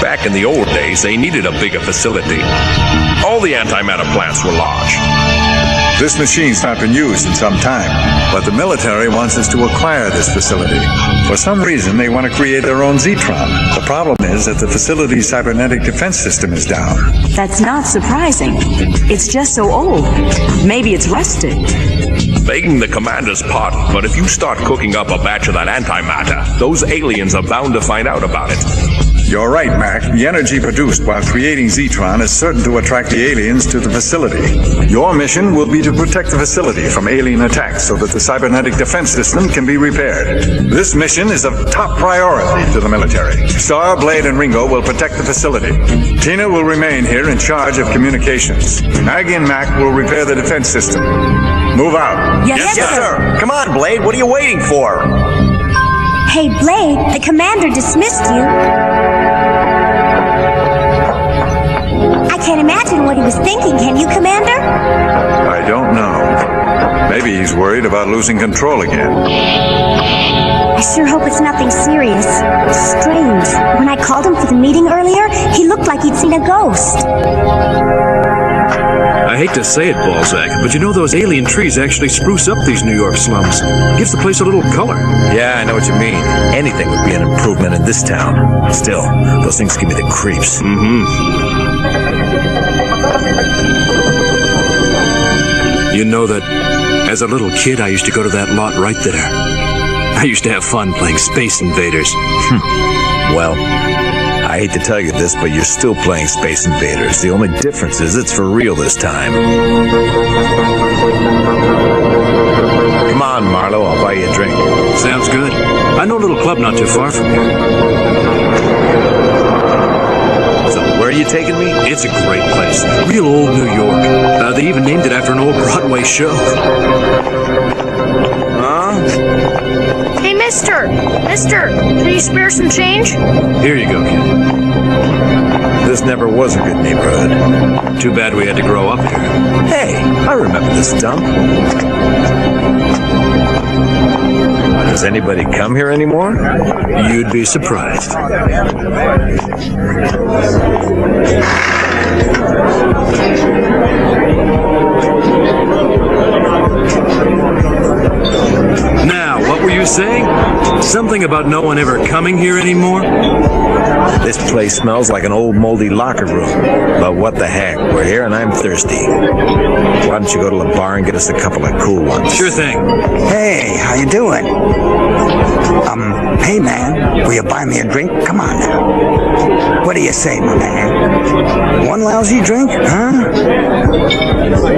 Back in the old days, they needed a bigger facility. All the antimatter plants were large. This machine's not been used in some time, but the military wants us to acquire this facility. For some reason, they want to create their own Zetron. The problem is that the facility's cybernetic defense system is down. That's not surprising. It's just so old. Maybe it's rusted. Begging the commander's pardon, but if you start cooking up a batch of that antimatter, those aliens are bound to find out about it. You're right, Mac. The energy produced while creating Zetron is certain to attract the aliens to the facility. Your mission will be to protect the facility from alien attacks so that the cybernetic defense system can be repaired. This mission is of top priority to the military. Star, Blade, and Ringo will protect the facility. Tina will remain here in charge of communications. Maggie and Mac will repair the defense system. Move out. Yes, sir. Come on, Blade. What are you waiting for? Hey, Blade, the commander dismissed you. I can't imagine what he was thinking, can you, Commander? I don't know. Maybe he's worried about losing control again. I sure hope it's nothing serious. Strange. When I called him for the meeting earlier, he looked like he'd seen a ghost. I hate to say it, Balzac, but you know those alien trees actually spruce up these New York slums. Gives the place a little color. Yeah, I know what you mean. Anything would be an improvement in this town. Still, those things give me the creeps. You know that as a little kid, I used to go to that lot right there. I used to have fun playing Space Invaders. Well, I hate to tell you this, but you're still playing Space Invaders. The only difference is it's for real this time. Come on, Marlowe, I'll buy you a drink. Sounds good. I know a little club not too far from here. So, where are you taking me? It's a great place. Real old New York. They even named it after an old Broadway show. Hey, mister, can you spare some change? Here you go, kid. This never was a good neighborhood. Too bad we had to grow up here. Hey, I remember this dump. Does anybody come here anymore? You'd be surprised. Now, what were you saying? Something about no one ever coming here anymore? This place smells like an old moldy locker room. But what the heck, we're here and I'm thirsty. Why don't you go to the bar and get us a couple of cool ones? Sure thing. Hey, how you doing? Hey man, will you buy me a drink? Come on now. What do you say, my man? One lousy drink, huh?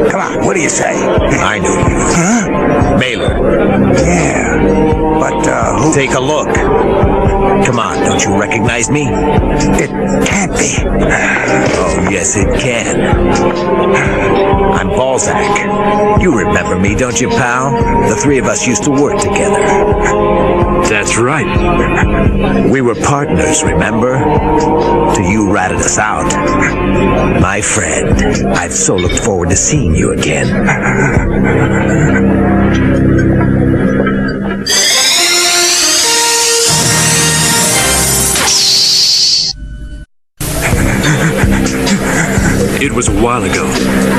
Come on, what do you say? I know you. Huh? Mailer. Yeah, but who? Take a look. Come on, don't you recognize me? It can't be. Oh, yes, it can. I'm Balzac. You remember me, don't you, pal? The three of us used to work together. That's right. We were partners, remember? Till you ratted us out. My friend, I've so looked forward to seeing you again. It was a while ago.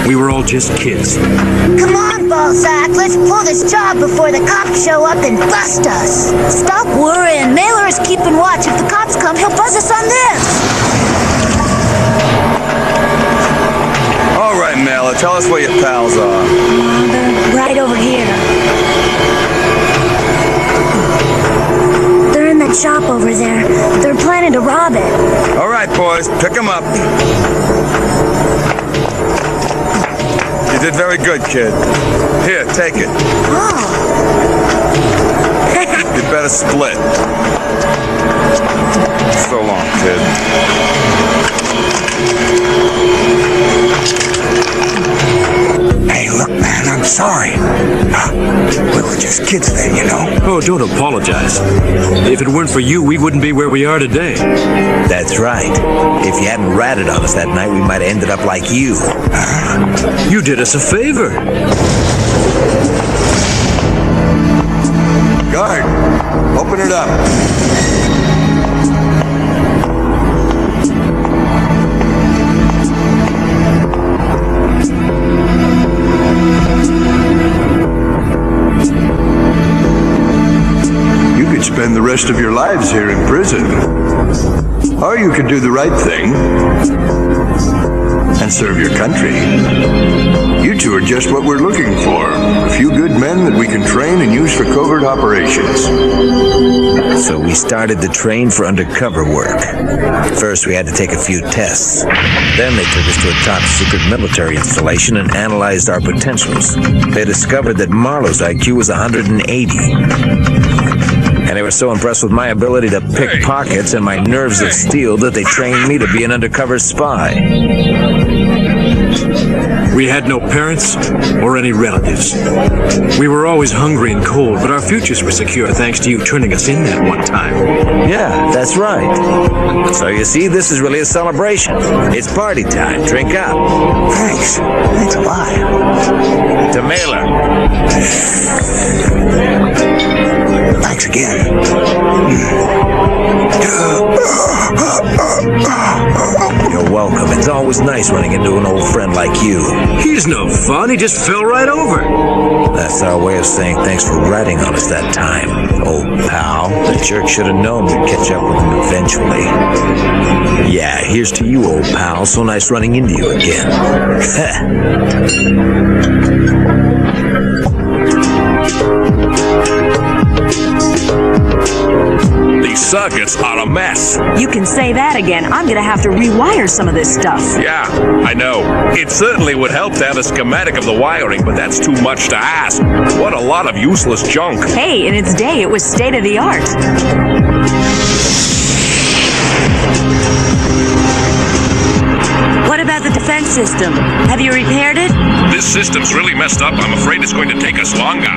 We were all just kids. Come on, Balzac, let's pull this job before the cops show up and bust us. Stop worrying. Mailer is keeping watch. If the cops come, he'll buzz us on this. All right, Mailer, tell us where your pals are. They're right over here. They're in that shop over there. They're planning to rob it. All right, boys, pick them up. You did very good, kid. Here, take it. Oh. You better split. So long, kid. Hey, look, man, I'm sorry. We were just kids then, you know. Oh, don't apologize. If it weren't for you, we wouldn't be where we are today. That's right. If you hadn't ratted on us that night, we might have ended up like you. You did us a favor. Guard, open it up. Spend the rest of your lives here in prison. Or you could do the right thing and serve your country. You two are just just what we're looking for. A few good men that we can train and use for covert operations. So we started to train for undercover work. First, we had to take a few tests. Then they took us to a top-secret military installation and analyzed our potentials. They discovered that Marlowe's IQ was 180. And they were so impressed with my ability to pick pockets and my nerves of steel that they trained me to be an undercover spy. We had no parents or any relatives. We were always hungry and cold, but our futures were secure thanks to you turning us in that one time. Yeah, that's right. So you see, this is really a celebration. It's party time. Drink up. Thanks. Thanks a lot. To Mailer. Thanks again. You're welcome. It's always nice running into an old friend like you. He's no fun. He just fell right over. That's our way of saying thanks for ratting on us that time, old pal. The jerk should have known we'd catch up with him eventually. Yeah, here's to you, old pal. So nice running into you again. These circuits are a mess. You can say that again. I'm gonna have to rewire some of this stuff. Yeah, I know. It certainly would help to have a schematic of the wiring, but that's too much to ask. What a lot of useless junk. Hey, in its day, it was state of the art. What about the defense system? Have you repaired it? This system's really messed up. I'm afraid it's going to take us longer.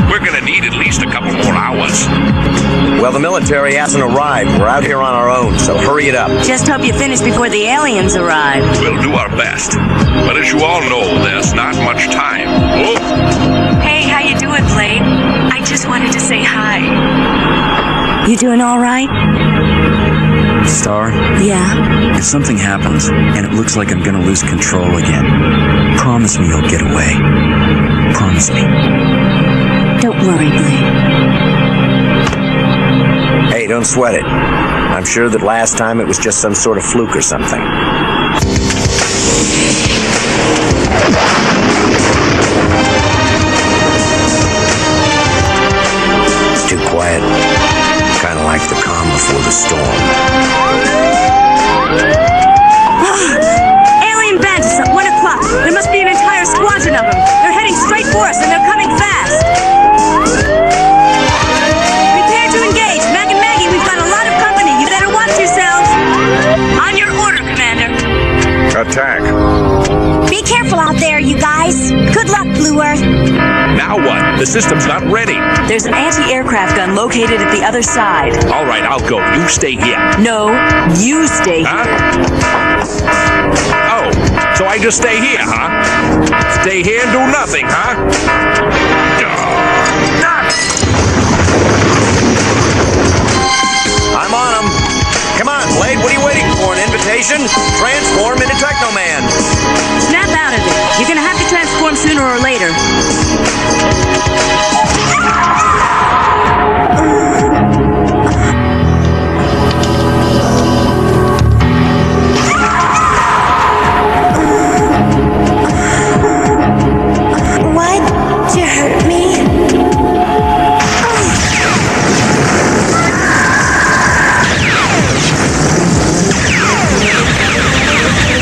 We're going to need at least a couple more hours. Well, the military hasn't arrived. We're out here on our own, so hurry it up. Just hope you finish before the aliens arrive. We'll do our best. But as you all know, there's not much time. Oh. Hey, how you doing, Blade? I just wanted to say hi. You doing all right? Star? Yeah? If something happens, and it looks like I'm gonna lose control again, promise me you'll get away. Promise me. Don't worry, Blade. Hey, don't sweat it. I'm sure that last time it was just some sort of fluke or something. It's too quiet. Kind of like the calm before the storm. Alien bandits at 1 o'clock. There must be an entire squadron of them. They're heading straight for us, and they're coming fast. Prepare to engage. Mac and Maggie, we've got a lot of company. You better watch yourselves. On your order, Commander. Attack. Be careful out there, you guys. Good luck, Blue Earth. Now what? The system's not ready. There's an anti-aircraft gun located at the other side. All right, I'll go. You stay here. No, you stay here. Oh, so I just stay here, huh? Stay here and do nothing, huh? I'm on them. Come on, Blade, what are you waiting for? An invitation? Transform into Teknoman. Snap out of it. You're gonna have to transform sooner or later. What? You hurt me?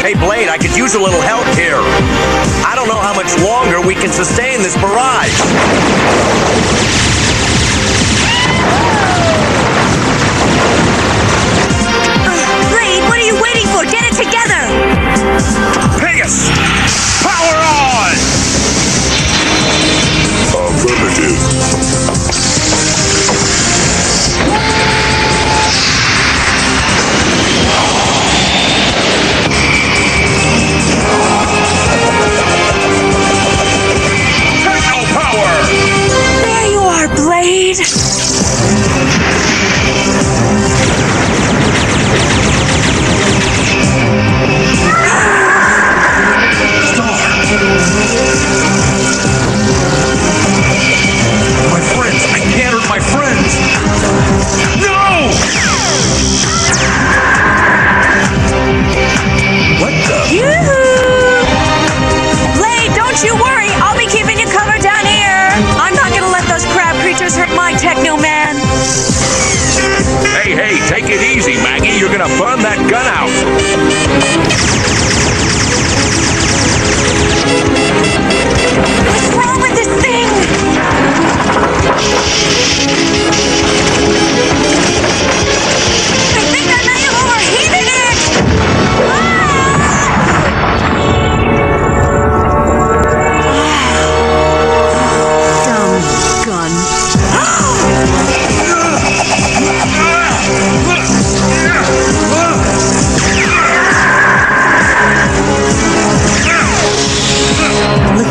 Hey, Blade, I could use a little help here. I don't know how much longer we can sustain this barrage. Blade, what are you waiting for? Get it together! Pegasus! Power on! Affirmative. Techno power! There you are, Blade!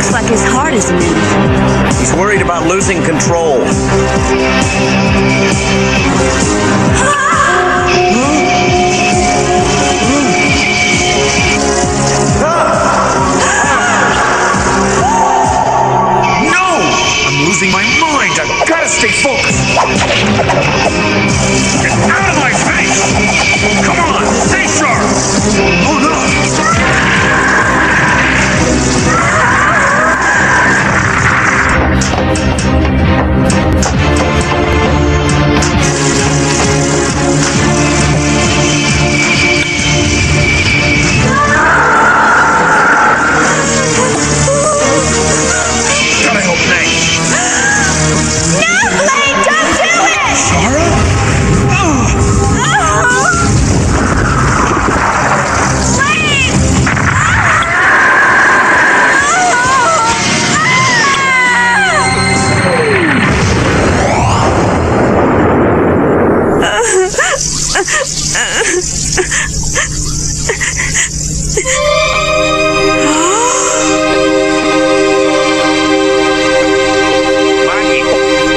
Looks like his heart is moved. He's worried about losing control. Losing my mind. I've got to stay focused. Get out of my face! Come on, stay sharp! Oh no! Gotta help Meg. No, Blade, don't do it! Sarah?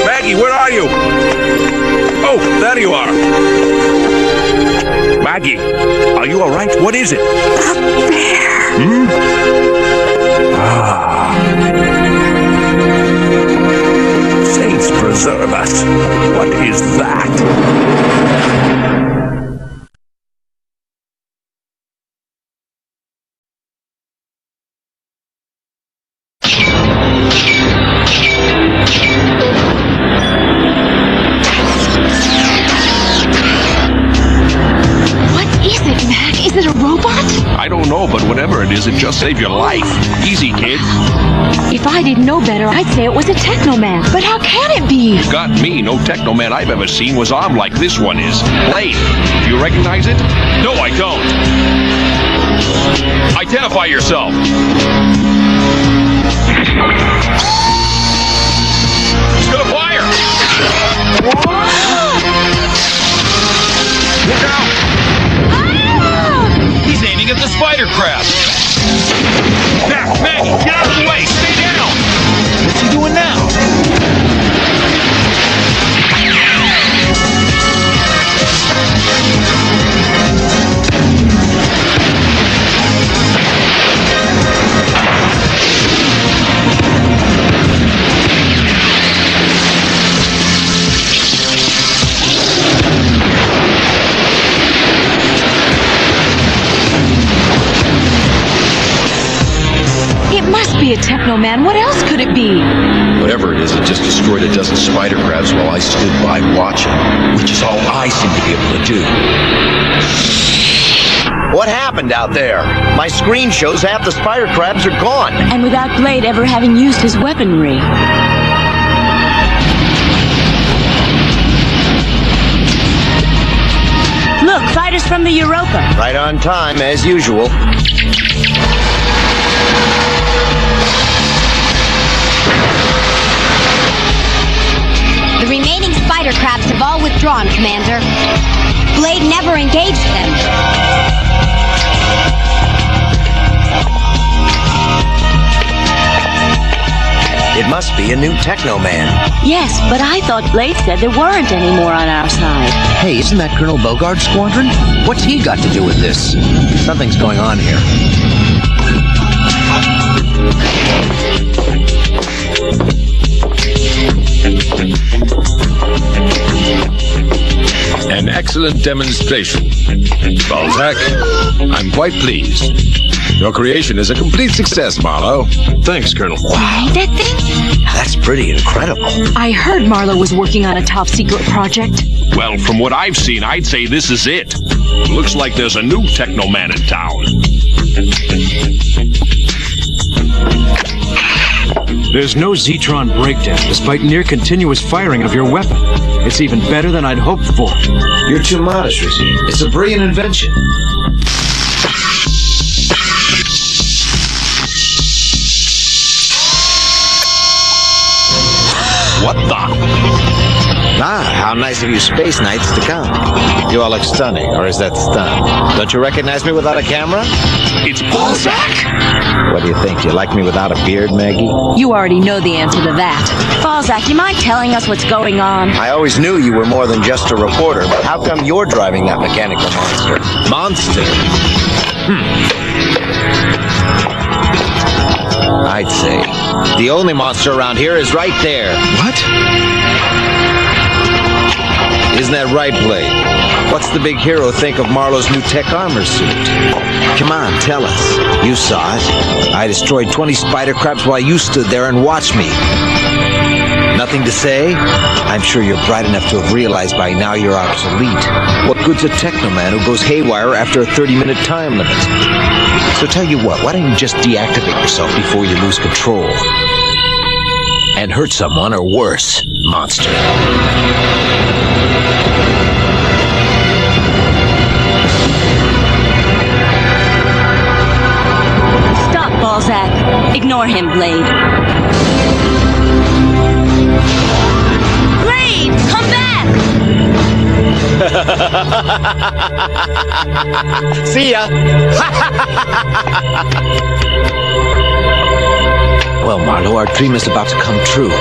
Maggie, where are you? Oh, there you are. Maggie, are you all right? What is it? Up there. Hmm? Ah. Saints preserve us. What is that? I don't know, but whatever it is, it just saved your life. Easy, kid. If I didn't know better, I'd say it was a Teknoman. But how can it be? You got me. No Teknoman I've ever seen was armed like this one is. Blade, do you recognize it? No, I don't. Identify yourself. He's gonna fire! Look out! He's aiming at the spider crab. Now, Maggie, get out of the way! Stay down! What's he doing now? Be a Teknoman. What else could it be? Whatever it is, it just destroyed a dozen spider crabs while I stood by watching, which is all I seem to be able to do. What happened out there? My screen shows half the spider crabs are gone. And without Blade ever having used his weaponry. Look, fighters from the Europa. Right on time, as usual. The remaining spider crabs have all withdrawn, Commander. Blade never engaged them. It must be a new Teknoman. Yes, but I thought Blade said there weren't any more on our side. Hey, isn't that Colonel Bogart's squadron? What's he got to do with this? Something's going on here. An excellent demonstration. Balzac, I'm quite pleased. Your creation is a complete success, Marlowe. Thanks, Colonel. Hey, that thing? That's pretty incredible. I heard Marlowe was working on a top-secret project. Well, from what I've seen, I'd say this is it. Looks like there's a new Teknoman in town. There's no Zetron breakdown, despite near-continuous firing of your weapon. It's even better than I'd hoped for. You're too modest, Rizzy. It's a brilliant invention. What the? Ah, how nice of you Space Knights to come. You all look stunning, or is that stun? Don't you recognize me without a camera? It's Balzac! What do you think? You like me without a beard, Maggie? You already know the answer to that. Balzac, you mind telling us what's going on? I always knew you were more than just a reporter, but how come you're driving that mechanical monster? Monster? I'd say the only monster around here is right there. What? Isn't that right, Blade? What's the big hero think of Marlowe's new tech armor suit? Come on, tell us. You saw it. I destroyed 20 spider crabs while you stood there and watched me. Nothing to say? I'm sure you're bright enough to have realized by now you're obsolete. What good's a Teknoman who goes haywire after a 30-minute time limit? So tell you what, why don't you just deactivate yourself before you lose control? And hurt someone, or worse, monster. Stop, Balzac. Ignore him, Blade. Blade, come back! See ya! Well, Marlowe, our dream is about to come true.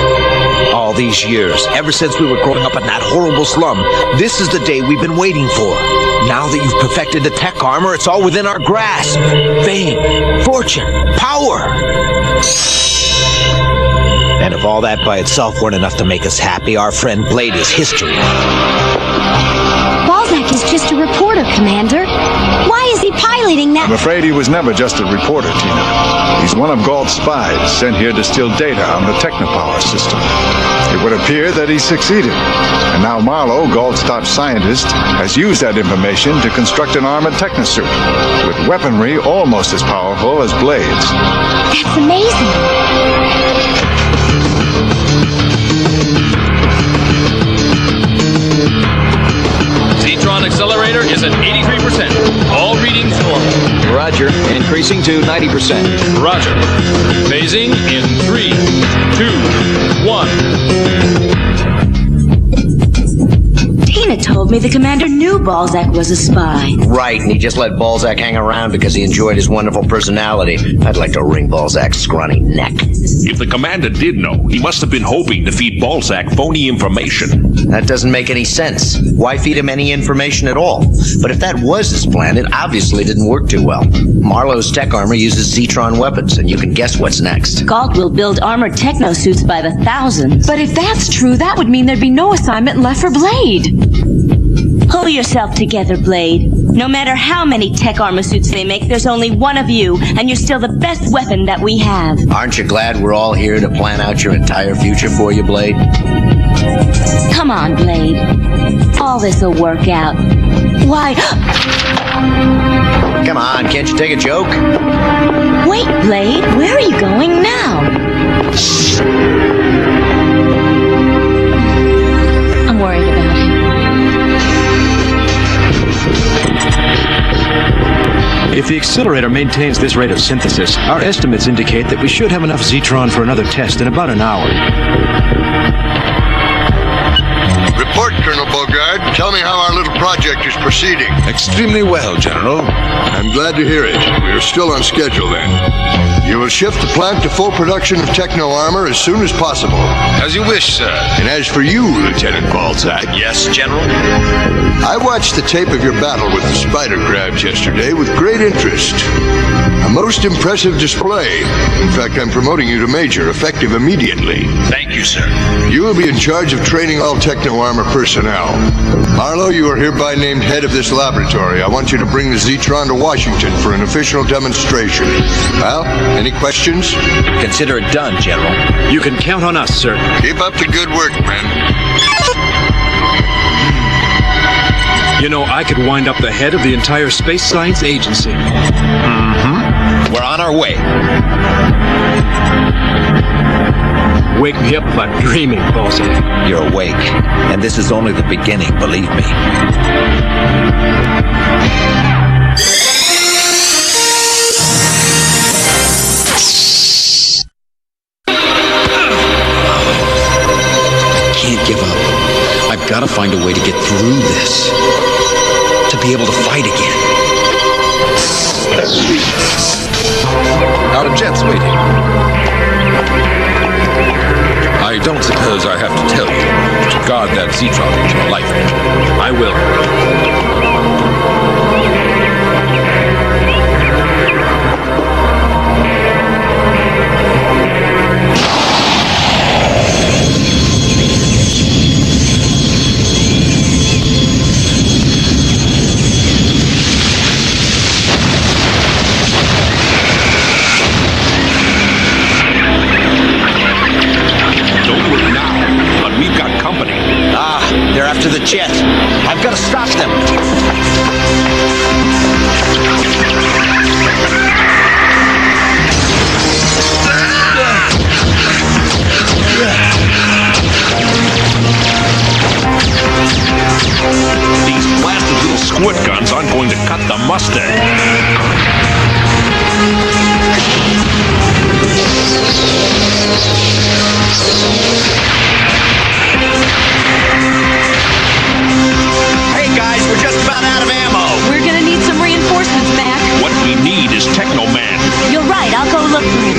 All these years, ever since we were growing up in that horrible slum, this is the day we've been waiting for. Now that you've perfected the tech armor, it's all within our grasp. Fame, fortune, power. And if all that by itself weren't enough to make us happy, our friend Blade is history. Balzac is just a reporter, Commander. Why is he piloting that? I'm afraid he was never just a reporter, Tina. He's one of Galt's spies sent here to steal data on the Technopower system. It would appear that he succeeded. And now Marlowe, Galt's top scientist, has used that information to construct an armored technosuit with weaponry almost as powerful as blades. That's amazing. Zetron accelerator is at 83%. All readings normal. Roger. Increasing to 90%. Roger. Phasing in 3, 2, 1. Tina told me the commander knew Balzac was a spy. Right, and he just let Balzac hang around because he enjoyed his wonderful personality. I'd like to wring Balzac's scrawny neck. If the commander did know, he must have been hoping to feed Balzac phony information. That doesn't make any sense. Why feed him any information at all? But if that was his plan, it obviously didn't work too well. Marlowe's tech armor uses Zetron weapons, and you can guess what's next. Galt will build armored technosuits by the thousands. But if that's true, that would mean there'd be no assignment left for Blade. Pull yourself together, Blade. No matter how many tech armor suits they make, there's only one of you, and you're still the best weapon that we have. Aren't you glad we're all here to plan out your entire future for you, Blade? Come on, Blade. All this'll work out. Why? Come on, can't you take a joke? Wait, Blade. Where are you going now? I'm worried about him. If the accelerator maintains this rate of synthesis, our estimates indicate that we should have enough Zetron for another test in about an hour. Report, Colonel Bogard. Tell me how our little project is proceeding. Extremely well, General. I'm glad to hear it. We are still on schedule then. You will shift the plant to full production of techno armor as soon as possible. As you wish, sir. And as for you, Lieutenant Balzac. Yes, General? I watched the tape of your battle with the spider crabs yesterday with great interest. A most impressive display. In fact, I'm promoting you to Major, effective immediately. Thank you, sir. You will be in charge of training all techno armor personnel. Marlowe, you are hereby named head of this laboratory. I want you to bring the Zetron to Washington for an official demonstration. Well, any questions? Consider it done, General. You can count on us, sir. Keep up the good work, men. You know, I could wind up the head of the entire Space Science Agency. Mm-hmm. We're on our way. Wake me up if I'm dreaming, Balzac. You're awake, and this is only the beginning, believe me. can't give up. I've got to find a way to get through this. To be able to fight again. Our jet's waiting. I don't suppose I have to tell you to guard that Zetron with your life. I will. They're after the jet. I've got to stop them. These blasted little squirt guns aren't going to cut the mustard. Guys, we're just about out of ammo. We're gonna need some reinforcements, Mac. What we need is Teknoman. You're right, I'll go look for him.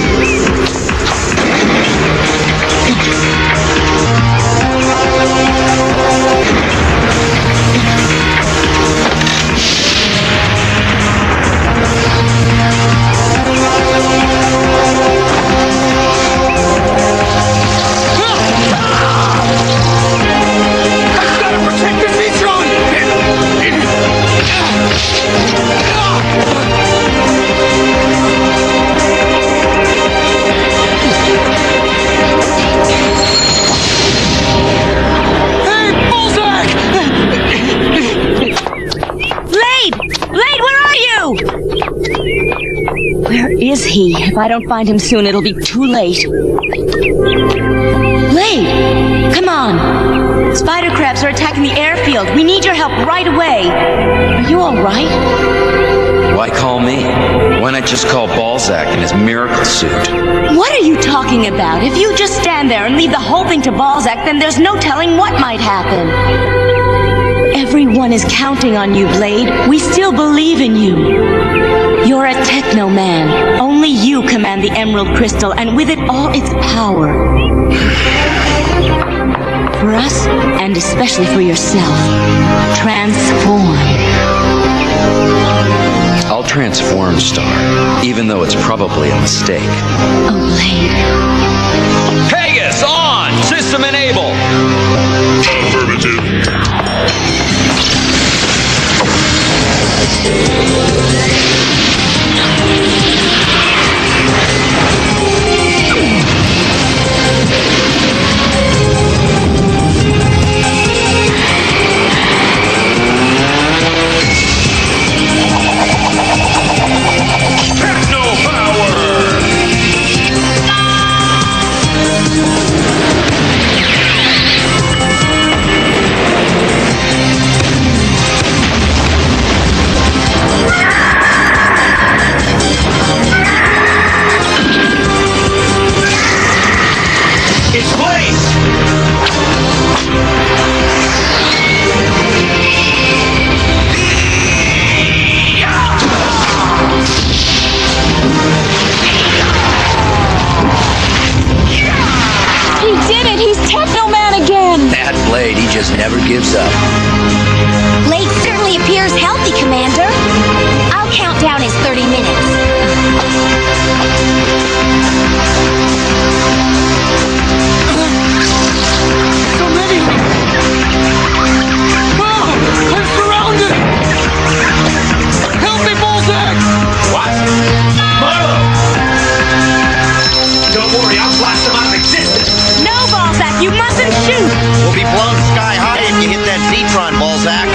Is he? If I don't find him soon, it'll be too late. Blade! Come on! Spider crabs are attacking the airfield. We need your help right away. Are you all right? Why call me? Why not just call Balzac in his miracle suit? What are you talking about? If you just stand there and leave the whole thing to Balzac, then there's no telling what might happen. Everyone is counting on you, Blade. We still believe in you. You're a Teknoman. Only you command the Emerald Crystal, and with it all its power. For us, and especially for yourself, transform. I'll transform, Star, even though it's probably a mistake. Oh, Blade. Pegasus, on! System enable! Affirmative. Never gives up. Blade certainly appears healthy, Commander. I'll count down his 30 minutes. So many! Oh, I'm surrounded! Help me, Balzac! What? Marlo! Don't worry, I'll blast them out of existence! No, Balzac, you mustn't shoot! We'll be blown sky high if you hit that Zetron, Balzac.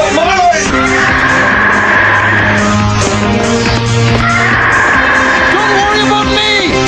Don't worry about me!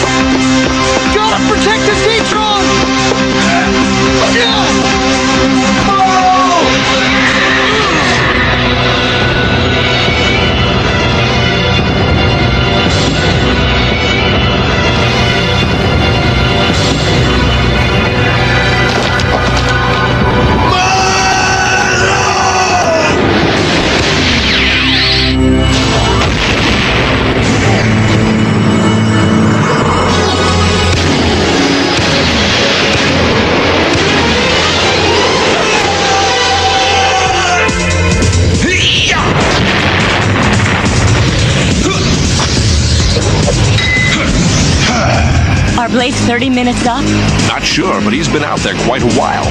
30 minutes up? Not sure, but he's been out there quite a while.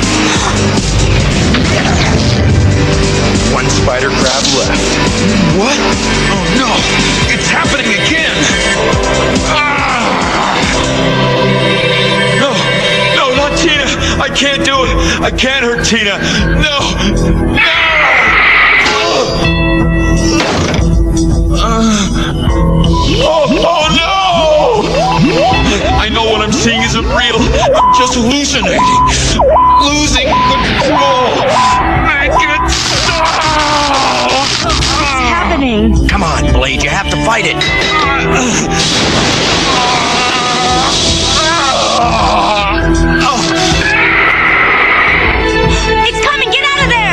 One spider crab left. What? Oh no! It's happening again! No! No, not Tina! I can't do it! I can't hurt Tina! No! No! Oh no! I know what I'm seeing isn't real. I'm just hallucinating. Losing control. Make it stop! What's happening? Come on, Blade, you have to fight it. It's coming! Get out of there!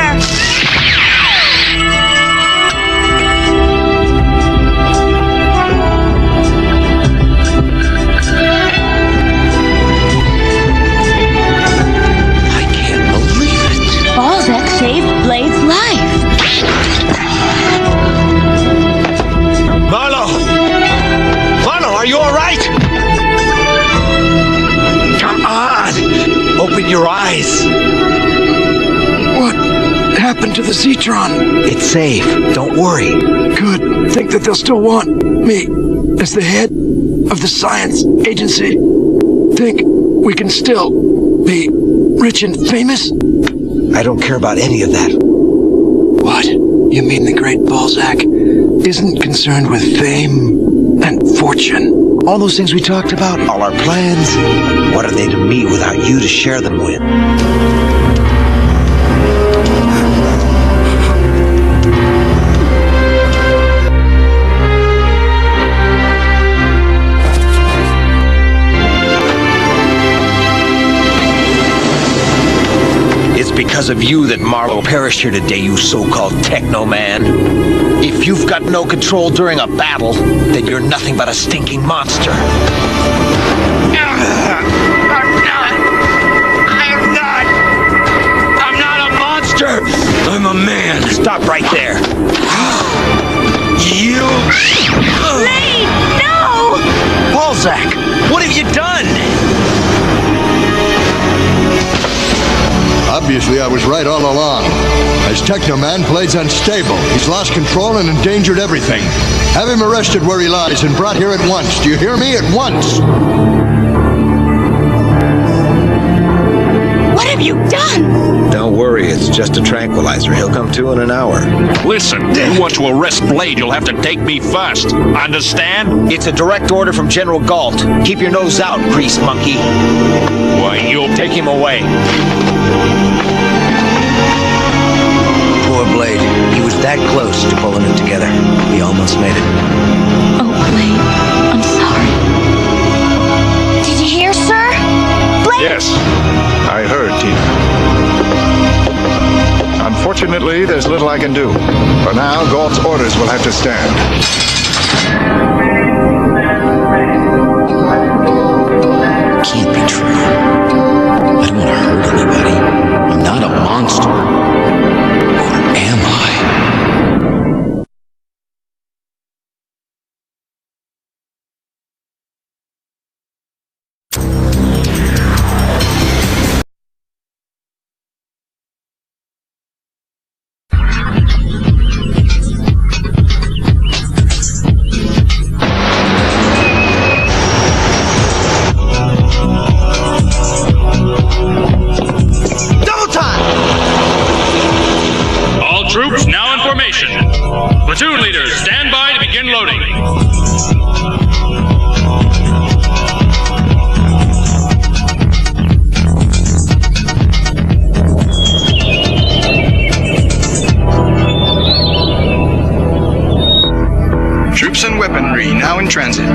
Balzac saved Blade's life. Marlo! Marlo, are you all right? Come on! Open your eyes. What happened to the Zetron? It's safe. Don't worry. Good. Think that they'll still want me as the head of the science agency. Think we can still be rich and famous? I don't care about any of that. What? You mean the great Balzac isn't concerned with fame and fortune? All those things we talked about, all our plans, what are they to me without you to share them with? Because of you that Marlowe perished here today, you so-called Teknoman. If you've got no control during a battle, then you're nothing but a stinking monster. I'm not a monster! I'm a man! Stop right there. You... Blade! No! Balzac, what have you done? Obviously, I was right all along. As Teknoman, Blade's unstable. He's lost control and endangered everything. Have him arrested where he lies and brought here at once. Do you hear me? At once! What have you done? Don't worry, it's just a tranquilizer. He'll come to in an hour. Listen, you want to arrest Blade, you'll have to take me first. Understand? It's a direct order from General Galt. Keep your nose out, grease monkey. Why, you'll... Take him away. Poor Blade. He was that close to pulling it together. He almost made it. Oh, Blade. I'm sorry. Did you hear, sir? Blade! Yes, I heard, Tina. Unfortunately, there's little I can do. For now, Galt's orders will have to stand. Can't be true. I don't want to hurt anybody. I'm not a monster. Or am I? Troops now in formation. Platoon leaders, stand by to begin loading. Troops and weaponry now in transit.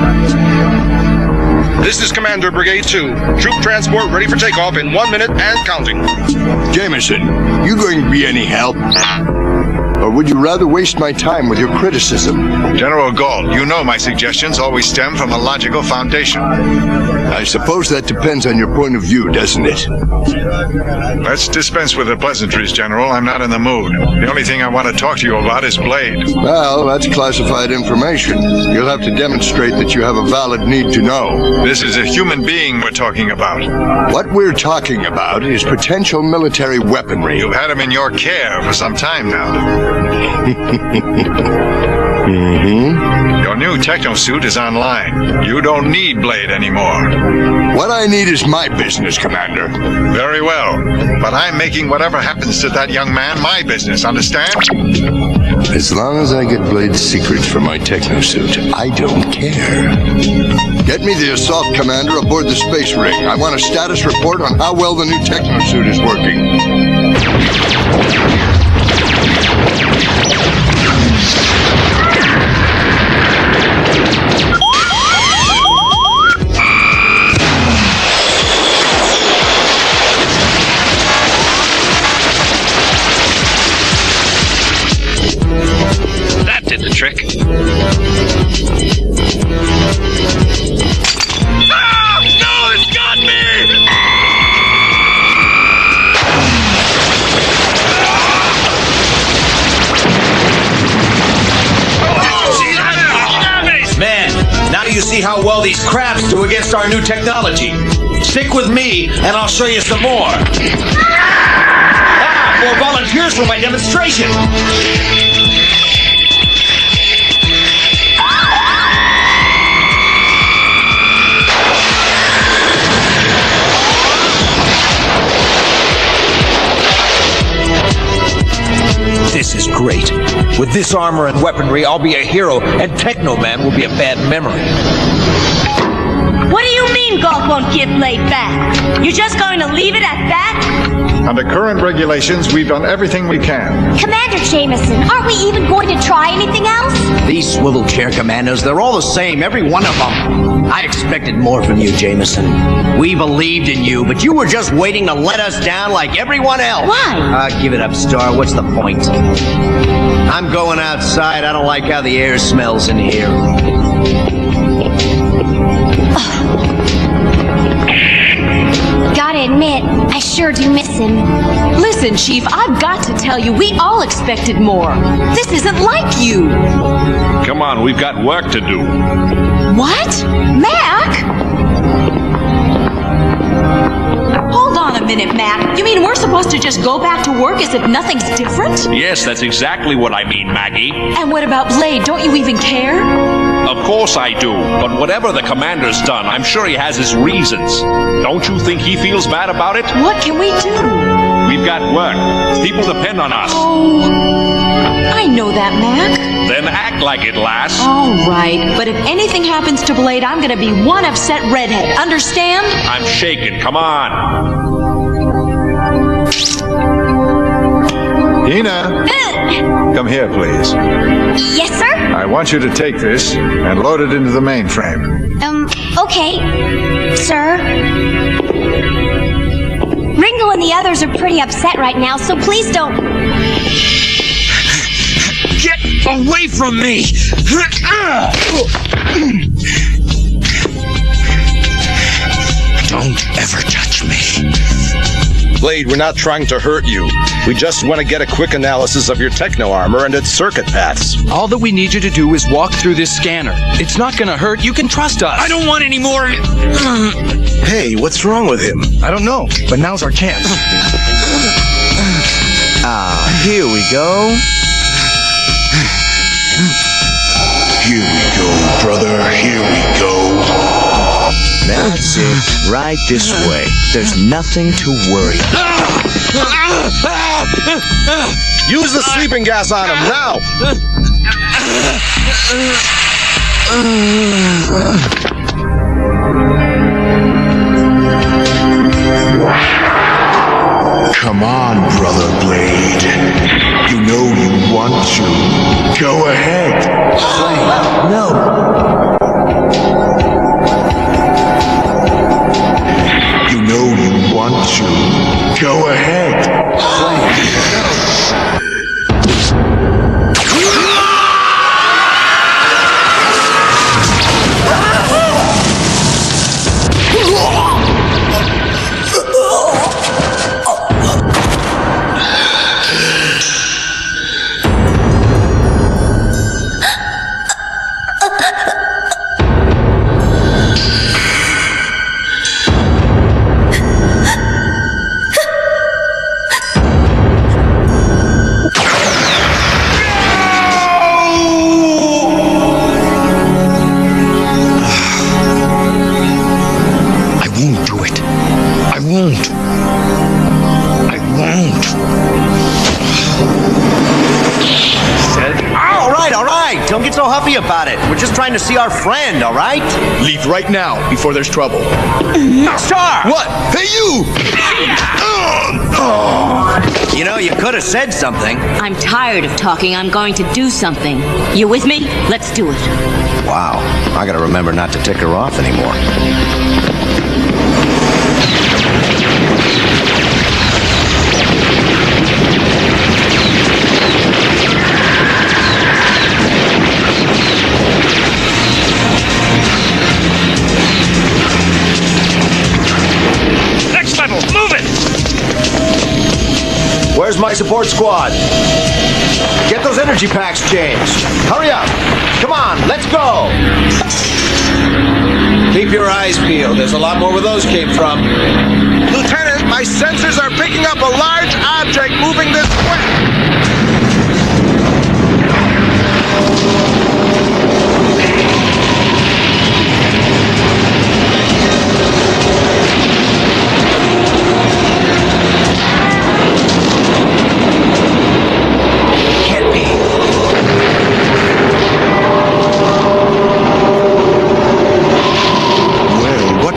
This is Commander Brigade 2. Troop transport ready for takeoff in 1 minute and counting. Jameson, you going to be any help? Or would you rather waste my time with your criticism? General Galt, you know my suggestions always stem from a logical foundation. I suppose that depends on your point of view, doesn't it? Let's dispense with the pleasantries, General. I'm not in the mood. The only thing I want to talk to you about is Blade. Well, that's classified information. You'll have to demonstrate that you have a valid need to know. This is a human being we're talking about. What we're talking about is potential military weaponry. You've had him in your care for some time now. Your new techno-suit is online. You don't need Blade anymore. What I need is my business, Commander. Very well. But I'm making whatever happens to that young man my business, understand? As long as I get Blade's secrets from my techno-suit, I don't care. Get me the assault commander aboard the space rig. I want a status report on how well the new techno-suit is working. That did the trick. Ah! No, it's got me! Man, now you see how well these crabs do against our new technology. Stick with me, and I'll show you some more. More volunteers for my demonstration. This is great. With this armor and weaponry, I'll be a hero, and Teknoman will be a bad memory. What do you mean Galt won't give Blade back? You're just going to leave it at that? Under current regulations, we've done everything we can. Commander Jameson, aren't we even going to try anything else? These swivel chair commandos, they're all the same, every one of them. I expected more from you, Jameson. We believed in you, but you were just waiting to let us down like everyone else. Why? Give it up, Star. What's the point? I'm going outside. I don't like how the air smells in here. Gotta admit, I sure do miss him. Listen, Chief, I've got to tell you, we all expected more. This isn't like you. Come on, we've got work to do. What? Mac? Hold on a minute, Mac. You mean we're supposed to just go back to work as if nothing's different? Yes, that's exactly what I mean, Maggie. And what about Blade? Don't you even care? Of course I do, but whatever the commander's done, I'm sure he has his reasons. Don't you think he feels bad about it? What can we do? We've got work. People depend on us. Oh, I know that, Mac. Then act like it, lass. All right, but if anything happens to Blade, I'm gonna be one upset redhead. Understand? I'm shaking. Come on. Ina, come here, please. Yes, sir? I want you to take this and load it into the mainframe. Okay, sir. Ringo and the others are pretty upset right now, so please don't... Get away from me! Don't ever touch me. Blade, we're not trying to hurt you. We just want to get a quick analysis of your techno armor and its circuit paths. All that we need you to do is walk through this scanner. It's not gonna hurt. You can trust us. I don't want any more. Hey, what's wrong with him? I don't know, but now's our chance. Here we go. Here we go, brother. Here we go. That's it. Right this way. There's nothing to worry about. Use the sleeping gas on him, now! Come on, brother Blade. You know you want to. Go ahead. No. You know you want to. Go ahead. I won't. I won't. All right. Don't get so huffy about it. We're just trying to see our friend, all right? Leave right now before there's trouble. Star! What? Hey, you! You know, you could have said something. I'm tired of talking. I'm going to do something. You with me? Let's do it. Wow, I gotta remember not to tick her off anymore. Next level, move it! Where's my support squad? Get those energy packs changed. Hurry up. Come on, let's go. Keep your eyes peeled. There's a lot more where those came from. Lieutenant, my sensors are picking up a large object moving this way.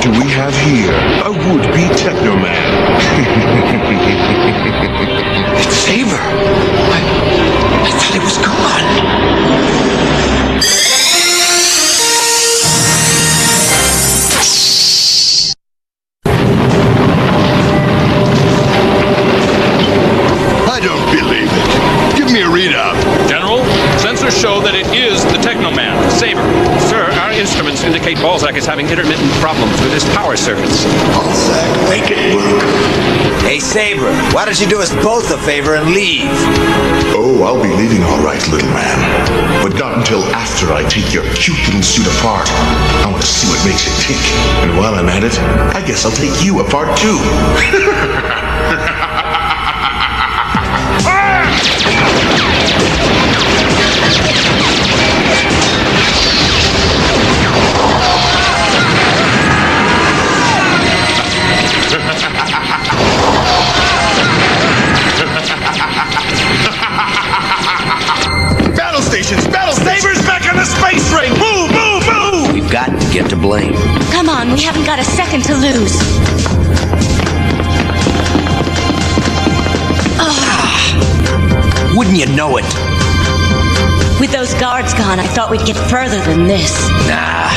Do we have here a would-be Teknoman? It's Sabre. I thought he was gone. I don't believe it. Give me a readout. General, sensors show that it is the Teknoman, Sabre. Sir, our instruments indicate Balzac is having intermittent problems with his power circuits. Balzac, make it work. Hey, Sabre, why don't you do us both a favor and leave? Oh, I'll be leaving all right, little man. But not until after I take your cute little suit apart. I want to see what makes it tick. And while I'm at it, I guess I'll take you apart too. Battle stations! Battle Sabre's back on the space ring! Move, move, move! We've got to get to Blame. Come on, we haven't got a second to lose. Wouldn't you know it? With those guards gone, I thought we'd get further than this. Nah.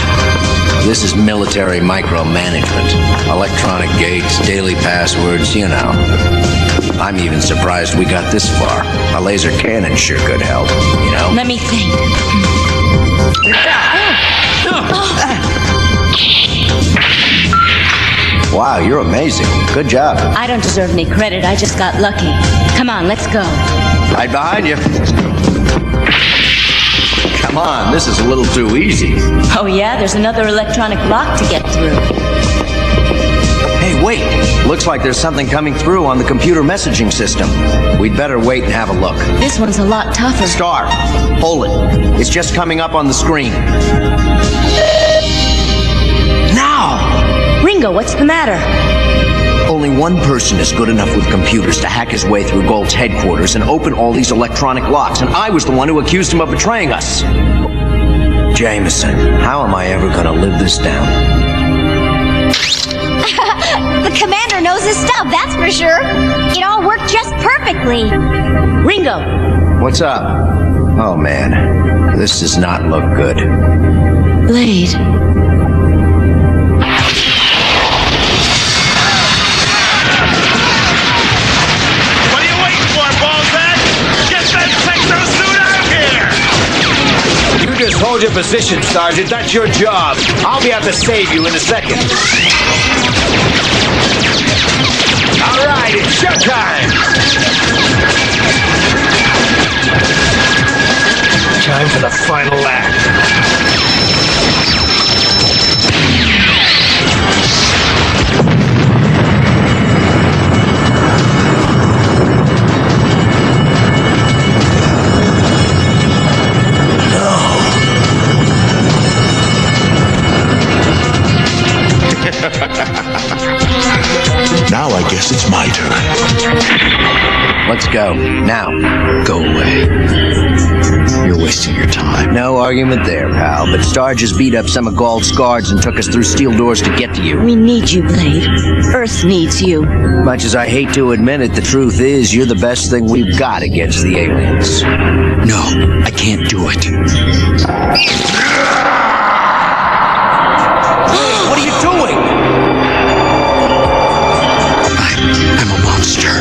This is military micromanagement. Electronic gates, daily passwords, you know. I'm even surprised we got this far. A laser cannon sure could help, you know? Let me think. Wow, you're amazing. Good job. I don't deserve any credit. I just got lucky. Come on, let's go. Right behind you. Come on, this is a little too easy. Oh yeah, there's another electronic lock to get through. Hey, wait. Looks like there's something coming through on the computer messaging system. We'd better wait and have a look. This one's a lot tougher. Star, hold it. It's just coming up on the screen. Now! Ringo, what's the matter? Only one person is good enough with computers to hack his way through Gold's headquarters and open all these electronic locks, and I was the one who accused him of betraying us. Jameson, how am I ever gonna live this down? The commander knows his stuff, that's for sure. It all worked just perfectly. Ringo! What's up? Oh man, this does not look good. Blade. Just hold your position, Sergeant. That's your job. I'll be out to save you in a second. All right, it's showtime. Time for the final act. Now I guess it's my turn. Let's go. Now. Go away. You're wasting your time. No argument there, pal. But Star just beat up some of Gaul's guards and took us through steel doors to get to you. We need you, Blade. Earth needs you. Much as I hate to admit it, the truth is you're the best thing we've got against the aliens. No, I can't do it. What are you doing? I'm a monster.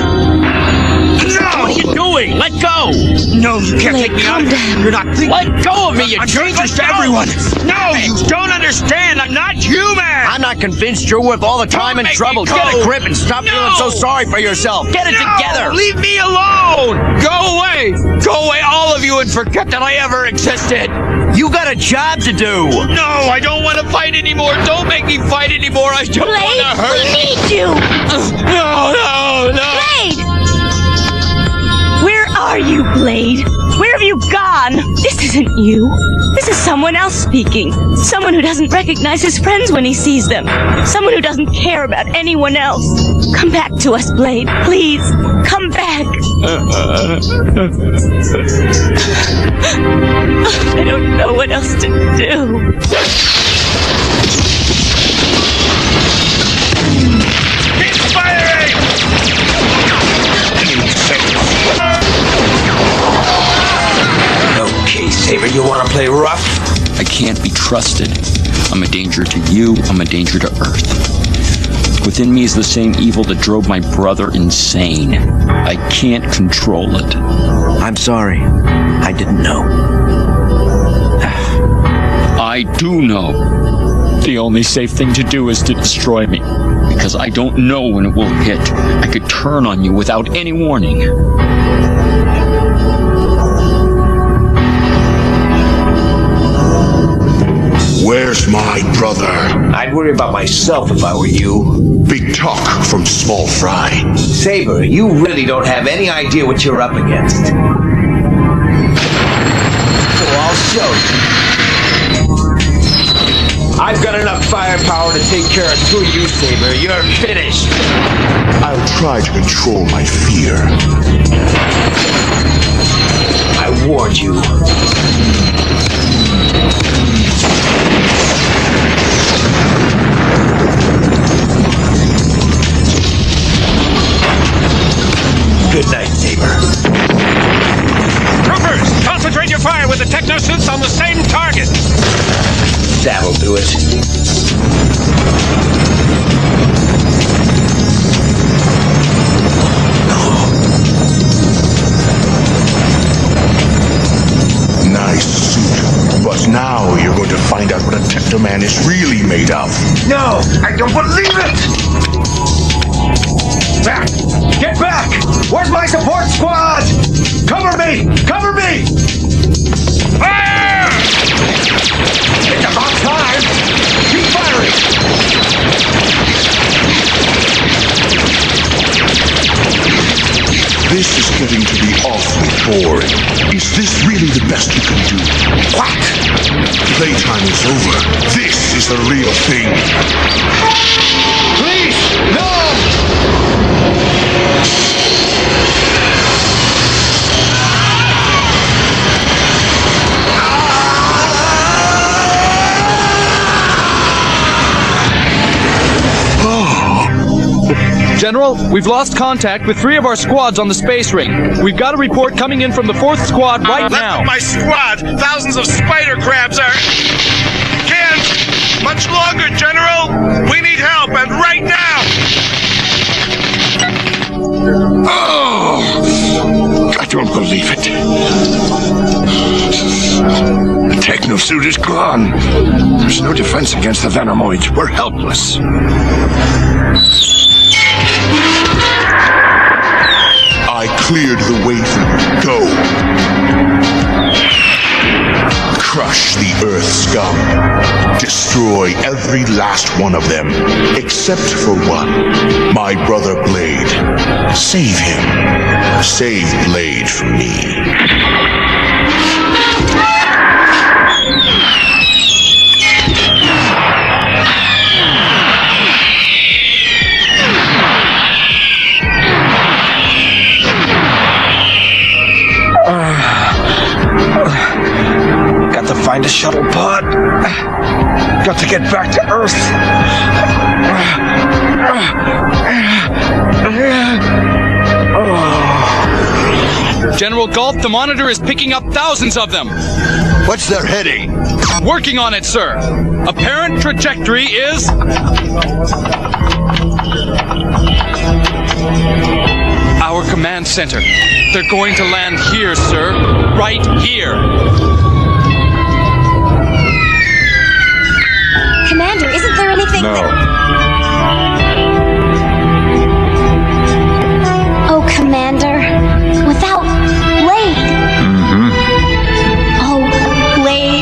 What are you doing? Let go! No, you can't take me out of here. You're not thinking. Let go of me, you dangerous to everyone. No, you don't understand. I'm not human. I'm not convinced you're worth all the time and trouble. Get a grip and stop feeling so sorry for yourself. Get it together. Leave me alone. Go away. Go away, all of you, and forget that I ever existed. You got a job to do. No, I don't want to fight anymore. Don't make me fight anymore. I don't want to hurt. We need you. No. Blade! Where are you, Blade? Where have you gone? This isn't you. This is someone else speaking. Someone who doesn't recognize his friends when he sees them. Someone who doesn't care about anyone else. Come back to us, Blade. Please, come back. I don't know what else to do. Keep firing! Okay, Sabre, you want to play rough? I can't be trusted. I'm a danger to you. I'm a danger to Earth. Within me is the same evil that drove my brother insane. I can't control it. I'm sorry. I didn't know. I do know. The only safe thing to do is to destroy me. Because I don't know when it will hit. I could turn on you without any warning. Where's my brother? I'd worry about myself if I were you. Big talk from small fry. Sabre, you really don't have any idea what you're up against. So I'll show you. I've got enough firepower to take care of two of you, Sabre. You're finished. I'll try to control my fear. I warned you. Good night, Sabre. Troopers, concentrate your fire with the technosuits on the same target. That'll do it. Nice suit. But now you're going to find out what a Teknoman is really made of. No, I don't believe it! Back! Get back! Where's my support squad? Cover me! Cover me! Fire! It's about time! Keep firing! This is getting to be awfully boring. Is this really the best you can do? What? Playtime is over. This is the real thing. Please! No! General, we've lost contact with 3 of our squads on the space ring. We've got a report coming in from the 4th squad right now. My squad! Thousands of spider crabs are... Can't! Much longer, General! We need help, and right now! Oh! I don't believe it. The technosuit is gone. There's no defense against the Venomoids. We're helpless. I cleared the way for you. Go. Crush the Earth scum. Destroy every last one of them, except for one. My brother Blade. Save him. Save Blade for me. find a shuttle pod. Got to get back to Earth. General Galt, the monitor is picking up thousands of them. What's their heading? Working on it, sir. Apparent trajectory is... Our command center. They're going to land here, sir. Right here. Commander, isn't there anything Oh, Commander. Without Blade. Oh, Blade.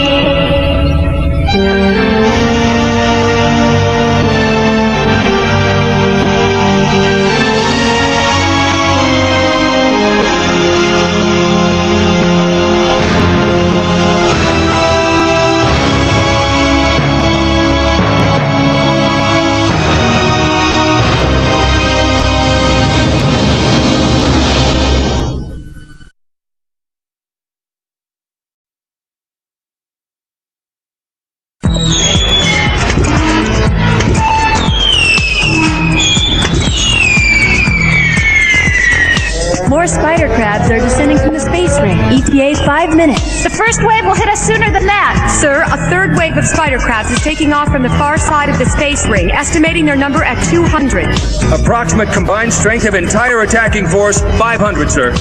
More spider crabs are descending from the space ring. ETA 5 minutes. The first wave will hit us sooner than that. Sir, a third wave of spider crabs is taking off from the far side of the space ring, estimating their number at 200. Approximate combined strength of entire attacking force, 500, sir.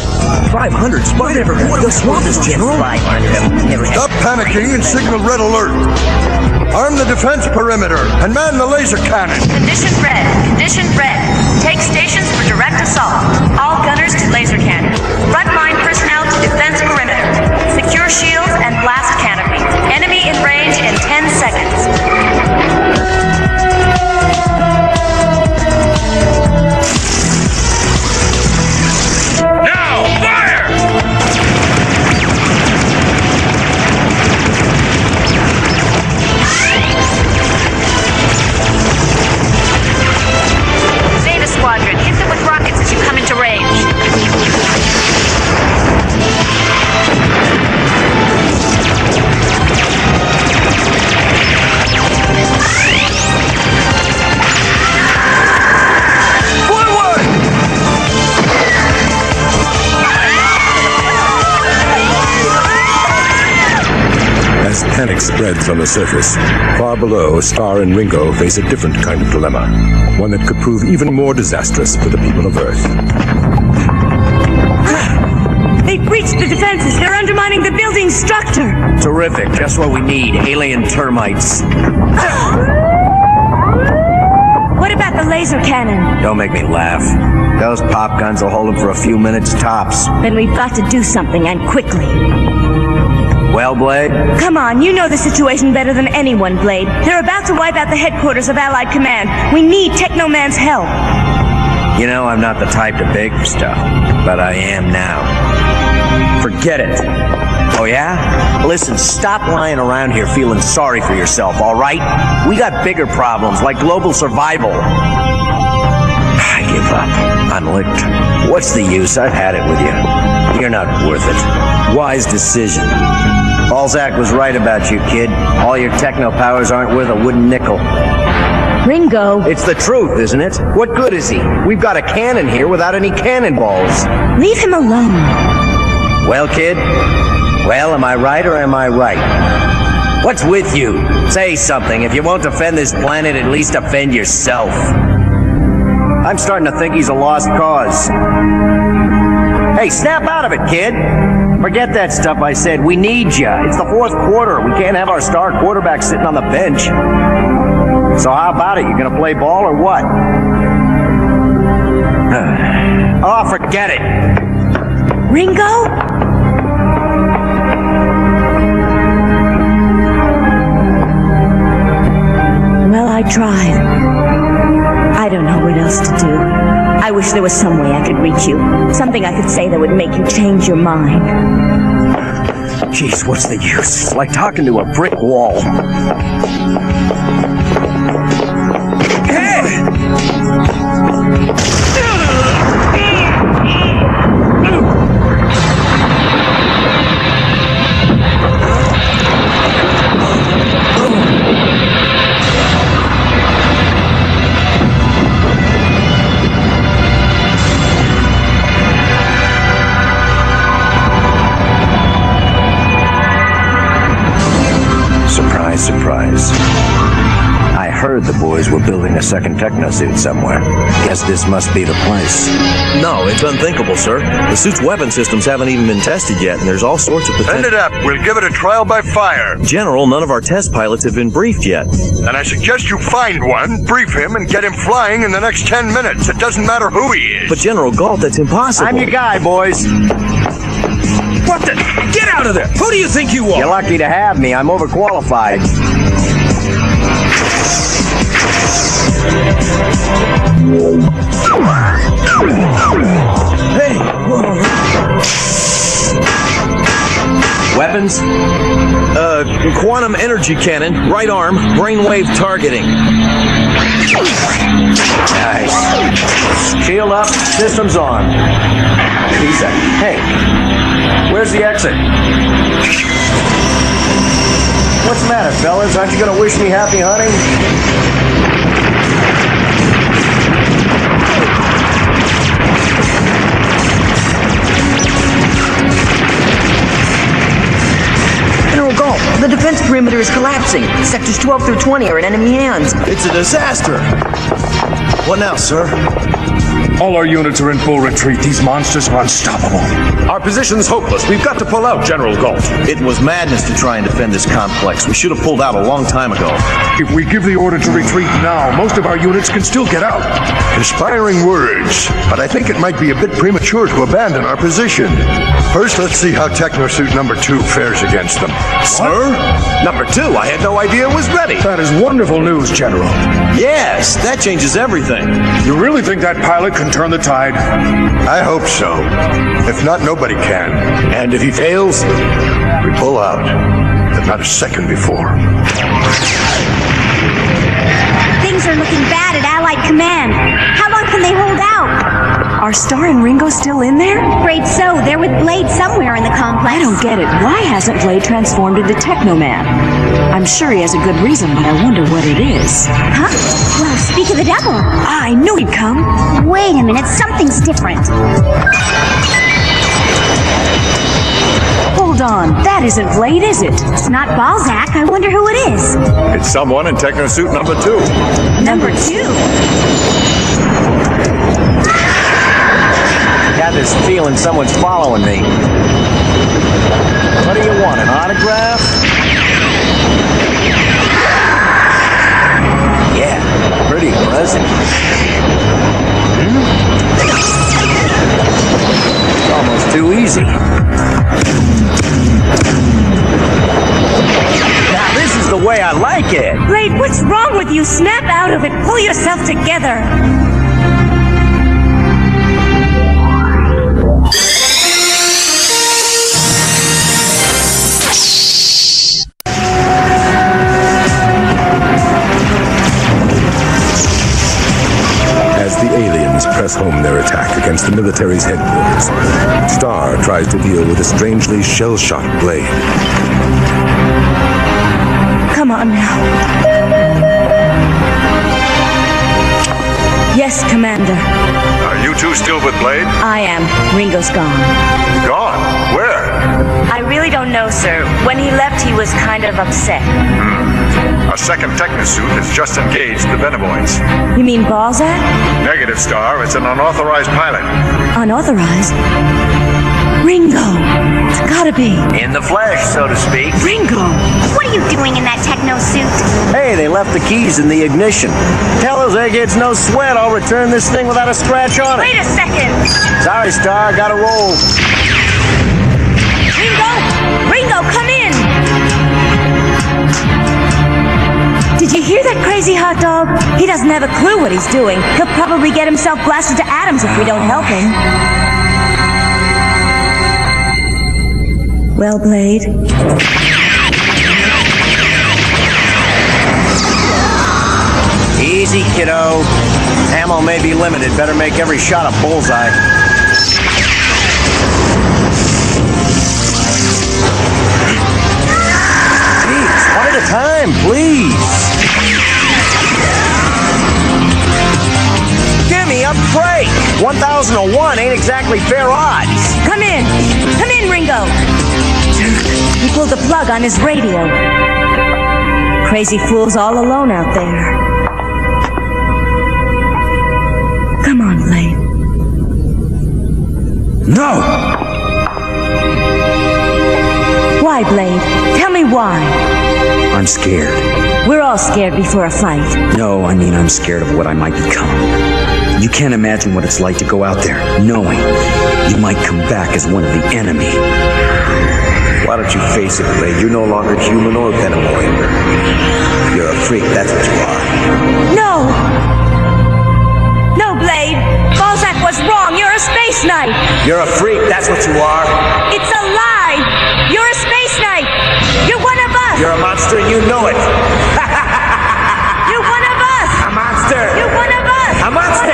500 spider crabs? What a swamp is, General? Stop panicking and signal red alert. Arm the defense perimeter and man the laser cannon. Condition red. Condition red. Take stations for direct assault. All gunners to laser cannon. Frontline personnel to defense perimeter. Secure shields and blast canopy. Enemy in range in 10 seconds. Now, fire! Zeta Squadron, hit them with rockets as you come into range. As panic spreads on the surface, far below, Star and Ringo face a different kind of dilemma, one that could prove even more disastrous for the people of Earth. They breached the defenses. They're undermining the building's structure. Terrific. Just what we need. Alien termites. What about the laser cannon? Don't make me laugh. Those pop guns will hold them for a few minutes tops. Then we've got to do something, and quickly. Well, Blade? Come on, you know the situation better than anyone, Blade. They're about to wipe out the headquarters of Allied Command. We need Teknoman's help. You know, I'm not the type to beg for stuff, but I am now. Forget it. Oh, yeah? Listen, stop lying around here feeling sorry for yourself, all right? We got bigger problems, like global survival. I give up. I'm licked. What's the use? I've had it with you. You're not worth it. Wise decision. Balzac was right about you, kid. All your techno powers aren't worth a wooden nickel. Ringo. It's the truth, isn't it? What good is he? We've got a cannon here without any cannonballs. Leave him alone. Well, kid? Well, am I right or am I right? What's with you? Say something. If you won't defend this planet, at least defend yourself. I'm starting to think he's a lost cause. Hey, snap out of it, kid. Forget that stuff I said. We need you. It's the fourth quarter. We can't have our star quarterback sitting on the bench. So how about it? You gonna play ball or what? Oh, forget it. Ringo? Well, I tried. I don't know what else to do. I wish there was some way I could reach you. Something I could say that would make you change your mind. Jeez, what's the use? It's like talking to a brick wall. boys were building a second technosuit somewhere. Guess this must be the place. No, it's unthinkable, sir. The suit's weapon systems haven't even been tested yet, and there's all sorts of potential... Send it up. We'll give it a trial by fire. General, none of our test pilots have been briefed yet. And I suggest you find one, brief him, and get him flying in the next 10 minutes. It doesn't matter who he is. But General Galt, that's impossible. I'm your guy, boys. What the? Get out of there! Who do you think you are? You're lucky to have me. I'm overqualified. Hey! Weapons? Quantum energy cannon, right arm, brainwave targeting. Nice. Shield up, systems on. Visa. Hey, where's the exit? What's the matter, fellas? Aren't you gonna wish me happy hunting? General Galt, the defense perimeter is collapsing. Sectors 12 through 20 are in enemy hands. It's a disaster. What now, sir? All our units are in full retreat. These monsters are unstoppable. Our position's hopeless. We've got to pull out, General Galt. It was madness to try and defend this complex. We should have pulled out a long time ago. If we give the order to retreat now, most of our units can still get out. Inspiring words, but I think it might be a bit premature to abandon our position. First, let's see how Technosuit number 2 fares against them. Sir? Number 2, I had no idea it was ready. That is wonderful news, General. Yes, that changes everything. You really think that pilot can turn the tide? I hope so. If not, nobody can. And if he fails? We pull out, but not a second before. Things are looking bad at Allied Command. How long can they hold out? Are Star and Ringo still in there? Afraid so. They're with Blade somewhere in the complex. I don't get it. Why hasn't Blade transformed into Teknoman? I'm sure he has a good reason, but I wonder what it is. Huh? Well, speak of the devil. I knew he'd come. Wait a minute. Something's different. Hold on. That isn't Blade, is it? It's not Balzac. I wonder who it is. It's someone in Technosuit number 2. Number 2? Got this feeling someone's following me. What do you want, an autograph? Yeah, pretty pleasant. It's almost too easy. Now this is the way I like it. Blade, what's wrong with you? Snap out of it. Pull yourself together. As the aliens press home their attack against the military's headquarters, Star tries to deal with a strangely shell-shocked Blade. Come on now. Yes, Commander. Are you two still with Blade? I am. Ringo's gone. Gone? Where? I really don't know, sir. When he left, he was kind of upset. A second Technosuit has just engaged the Venomoids. You mean Balzac? Negative, Star. It's an unauthorized pilot. Unauthorized? Ringo! It's gotta be. In the flesh, so to speak. Ringo! What are you doing in that techno suit? Hey, they left the keys in the ignition. Tell those eggheads no sweat. I'll return this thing without a scratch on it. Wait a second! Sorry, Star. Gotta roll. Ringo! Ringo, come in! Did you hear that crazy hot dog? He doesn't have a clue what he's doing. He'll probably get himself blasted to atoms if we don't help him. Well, Blade? Easy, kiddo. Ammo may be limited. Better make every shot a bullseye. Jeez, one at a time, please. Give me a break. 1,001 ain't exactly fair odds. Come in, Ringo. He pulled the plug on his radio. Crazy fool's all alone out there. No! Why, Blade? Tell me why. I'm scared. We're all scared before a fight. No, I mean I'm scared of what I might become. You can't imagine what it's like to go out there, knowing you might come back as one of the enemy. Why don't you face it, Blade? You're no longer human or venomoid. You're a freak, that's what you are. No! No, Blade! Balzac was wrong! You're a space knight! You're a freak, that's what you are. It's a lie! You're a space knight! You're one of us! You're a monster and you know it! You're one of us! A monster! You're one of us! A monster!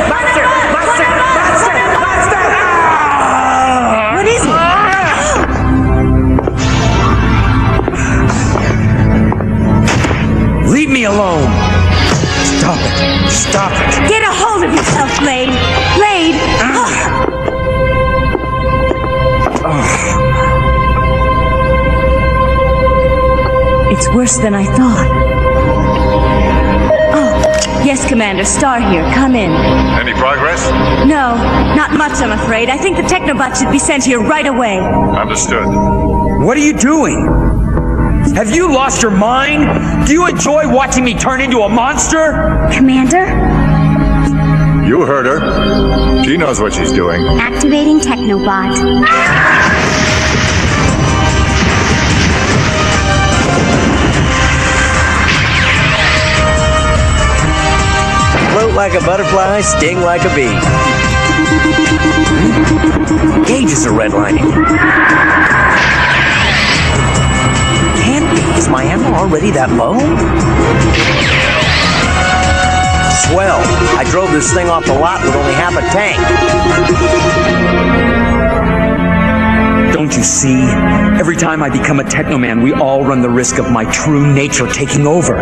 Monster! Monster! Monster! Monster! What is it? Leave me alone! Stop it! Stop it! Get a hold of yourself, Blade! Blade! It's worse than I thought. Oh, yes, Commander. Star here. Come in. Any progress? No, not much, I'm afraid. I think the Teknobot should be sent here right away. Understood. What are you doing? Have you lost your mind? Do you enjoy watching me turn into a monster? Commander? You heard her. She knows what she's doing. Activating Teknobot. Float like a butterfly, sting like a bee. Gauges are redlining. Can't be. Is my ammo already that low? Swell. I drove this thing off the lot with only half a tank. Don't you see? Every time I become a Teknoman, we all run the risk of my true nature taking over.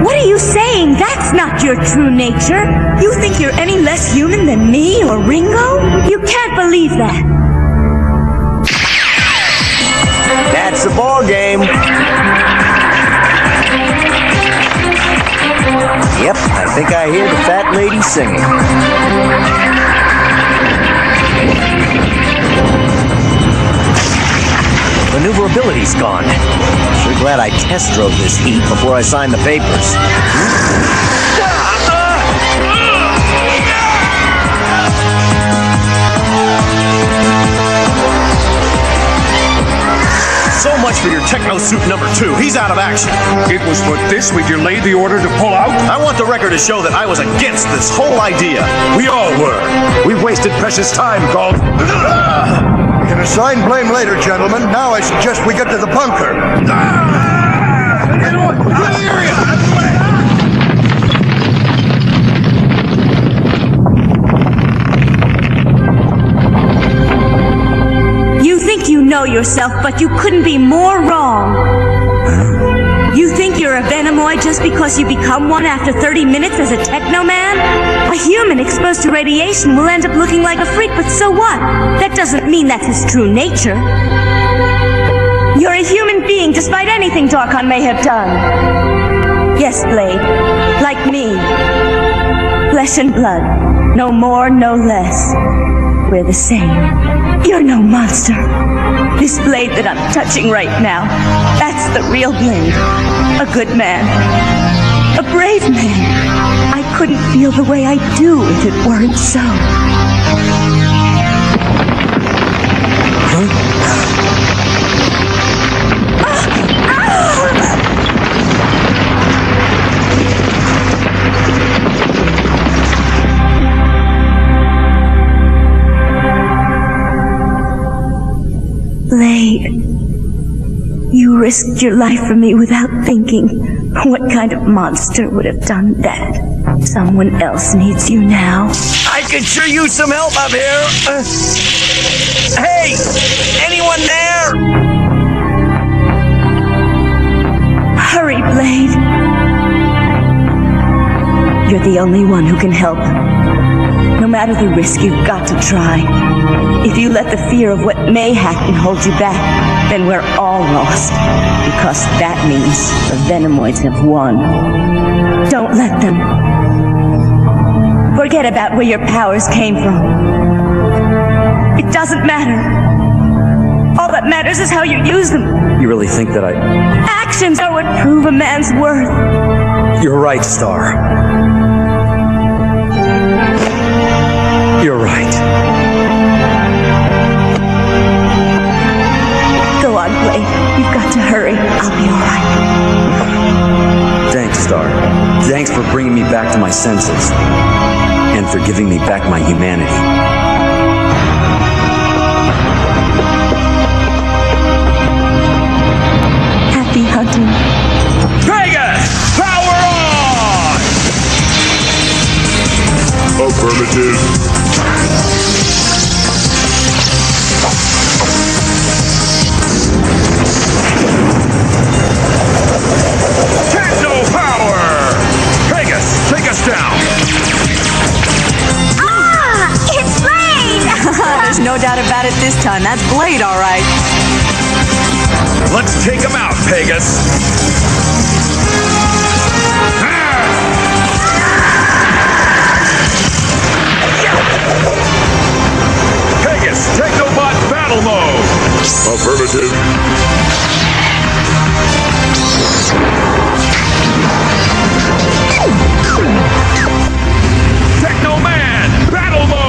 What are you saying? That's not your true nature. You think you're any less human than me or Ringo? You can't believe that. That's the ball game. Yep, I think I hear the fat lady singing. Maneuverability's gone. Sure glad I test drove this heat before I signed the papers. So much for your Techno Suit number 2. He's out of action. It was for this we delayed the order to pull out? I want the record to show that I was against this whole idea. We all were. We wasted precious time, Galt. We can assign blame later, gentlemen. Now I suggest we get to the bunker. You think you know yourself, but you couldn't be more wrong. You think you're a Venomoid just because you become one after 30 minutes as a Teknoman? A human exposed to radiation will end up looking like a freak, but so what? That doesn't mean that's his true nature. You're a human being despite anything Darkon may have done. Yes, Blade. Like me. Flesh and blood. No more, no less. We're the same. You're no monster. This blade that I'm touching right now, that's the real Blade. A good man. A brave man. I couldn't feel the way I do if it weren't so. Blade, you risked your life for me without thinking. What kind of monster would have done that? Someone else needs you now. I could sure use some help up here. Hey! Anyone there? Hurry, Blade. You're the only one who can help. No matter the risk, you've got to try. If you let the fear of what may happen hold you back, then we're all lost. Because that means the Venomoids have won. Don't let them. Forget about where your powers came from. It doesn't matter. All that matters is how you use them. You really think that Actions are what prove a man's worth. You're right, Star. You're right. Go on, Blade. You've got to hurry. I'll be all right. Thanks, Star. Thanks for bringing me back to my senses. And for giving me back my humanity. Happy hunting. Vegas! Power on! Affirmative. Techno power! Vegas, take us down! Ah! It's Blade! There's no doubt about it this time. That's Blade, all right. Let's take him out, Pegasus! Pegasus, Teknobot battle mode! Affirmative. Teknoman battle mode!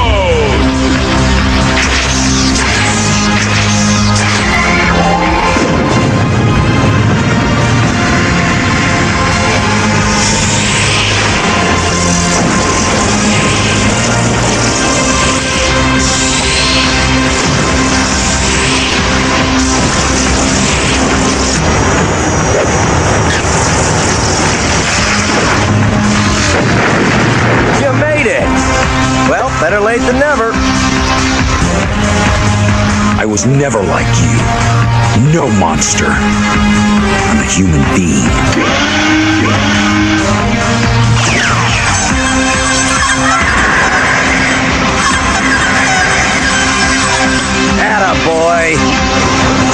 You made it! Well, better late than never. I was never like you. No monster. I'm a human being. Attaboy!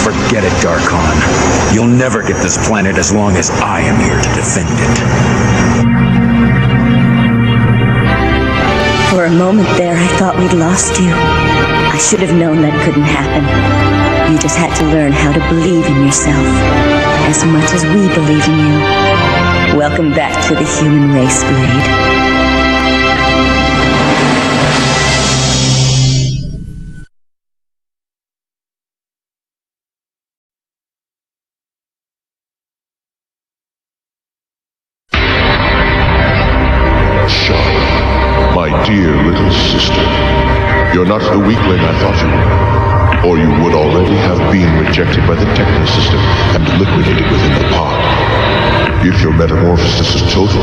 Forget it, Darkon. You'll never get this planet as long as I am here to defend it. For a moment there, I thought we'd lost you. I should have known that couldn't happen. You just had to learn how to believe in yourself, as much as we believe in you. Welcome back to the human race, Blade. My dear little sister, you're not the weakling I thought you were, or you would already have been rejected by the Techno system and liquidated within the pod. If your metamorphosis is total,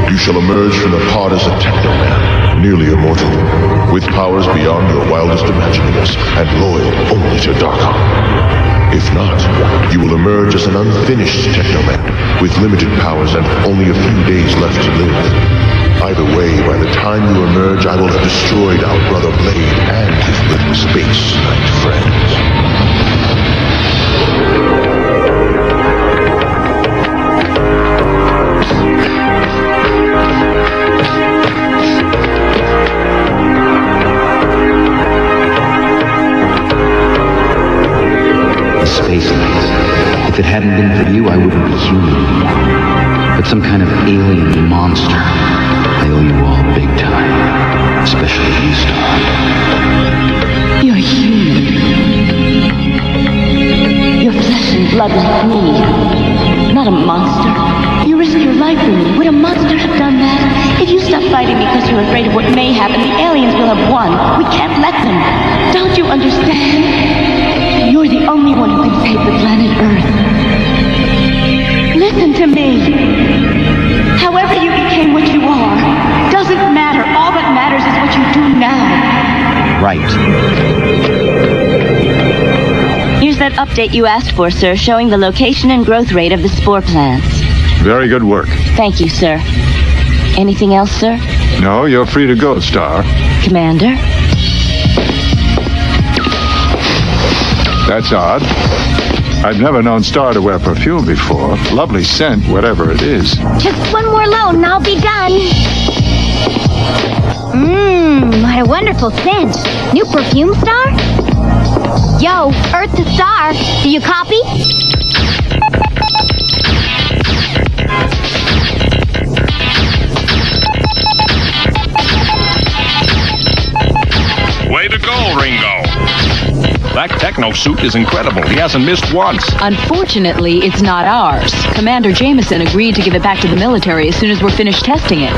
you shall emerge from the pod as a Teknoman, nearly immortal, with powers beyond your wildest imaginings, and loyal only to Darkon. If not, you will emerge as an unfinished Teknoman, with limited powers and only a few days left to live. Either way, by the time you emerge, I will have destroyed our brother Blade and his little space knight friends. The space knight. If it hadn't been for you, I wouldn't be human anymore. But some kind of alien monster. I owe you all big time. Especially you, Star. You're human. You're flesh and blood like me. Not a monster. You risk your life for me. Would a monster have done that? If you stop fighting because you're afraid of what may happen, the aliens will have won. We can't let them. Don't you understand? You're the only one who can save the planet Earth. Listen to me. However you became what you are, doesn't matter. All that matters is what you do now. Right. Here's that update you asked for, sir, showing the location and growth rate of the spore plants. Very good work. Thank you, sir. Anything else, sir? No, you're free to go, Star. Commander? That's odd. I've never known Star to wear perfume before. Lovely scent, whatever it is. Just one more load and I'll be done. What a wonderful scent. New perfume, Star? Yo, Earth to Star. Do you copy? Way to go, Ringo. That techno suit is incredible. He hasn't missed once. Unfortunately, it's not ours. Commander Jameson agreed to give it back to the military as soon as we're finished testing it.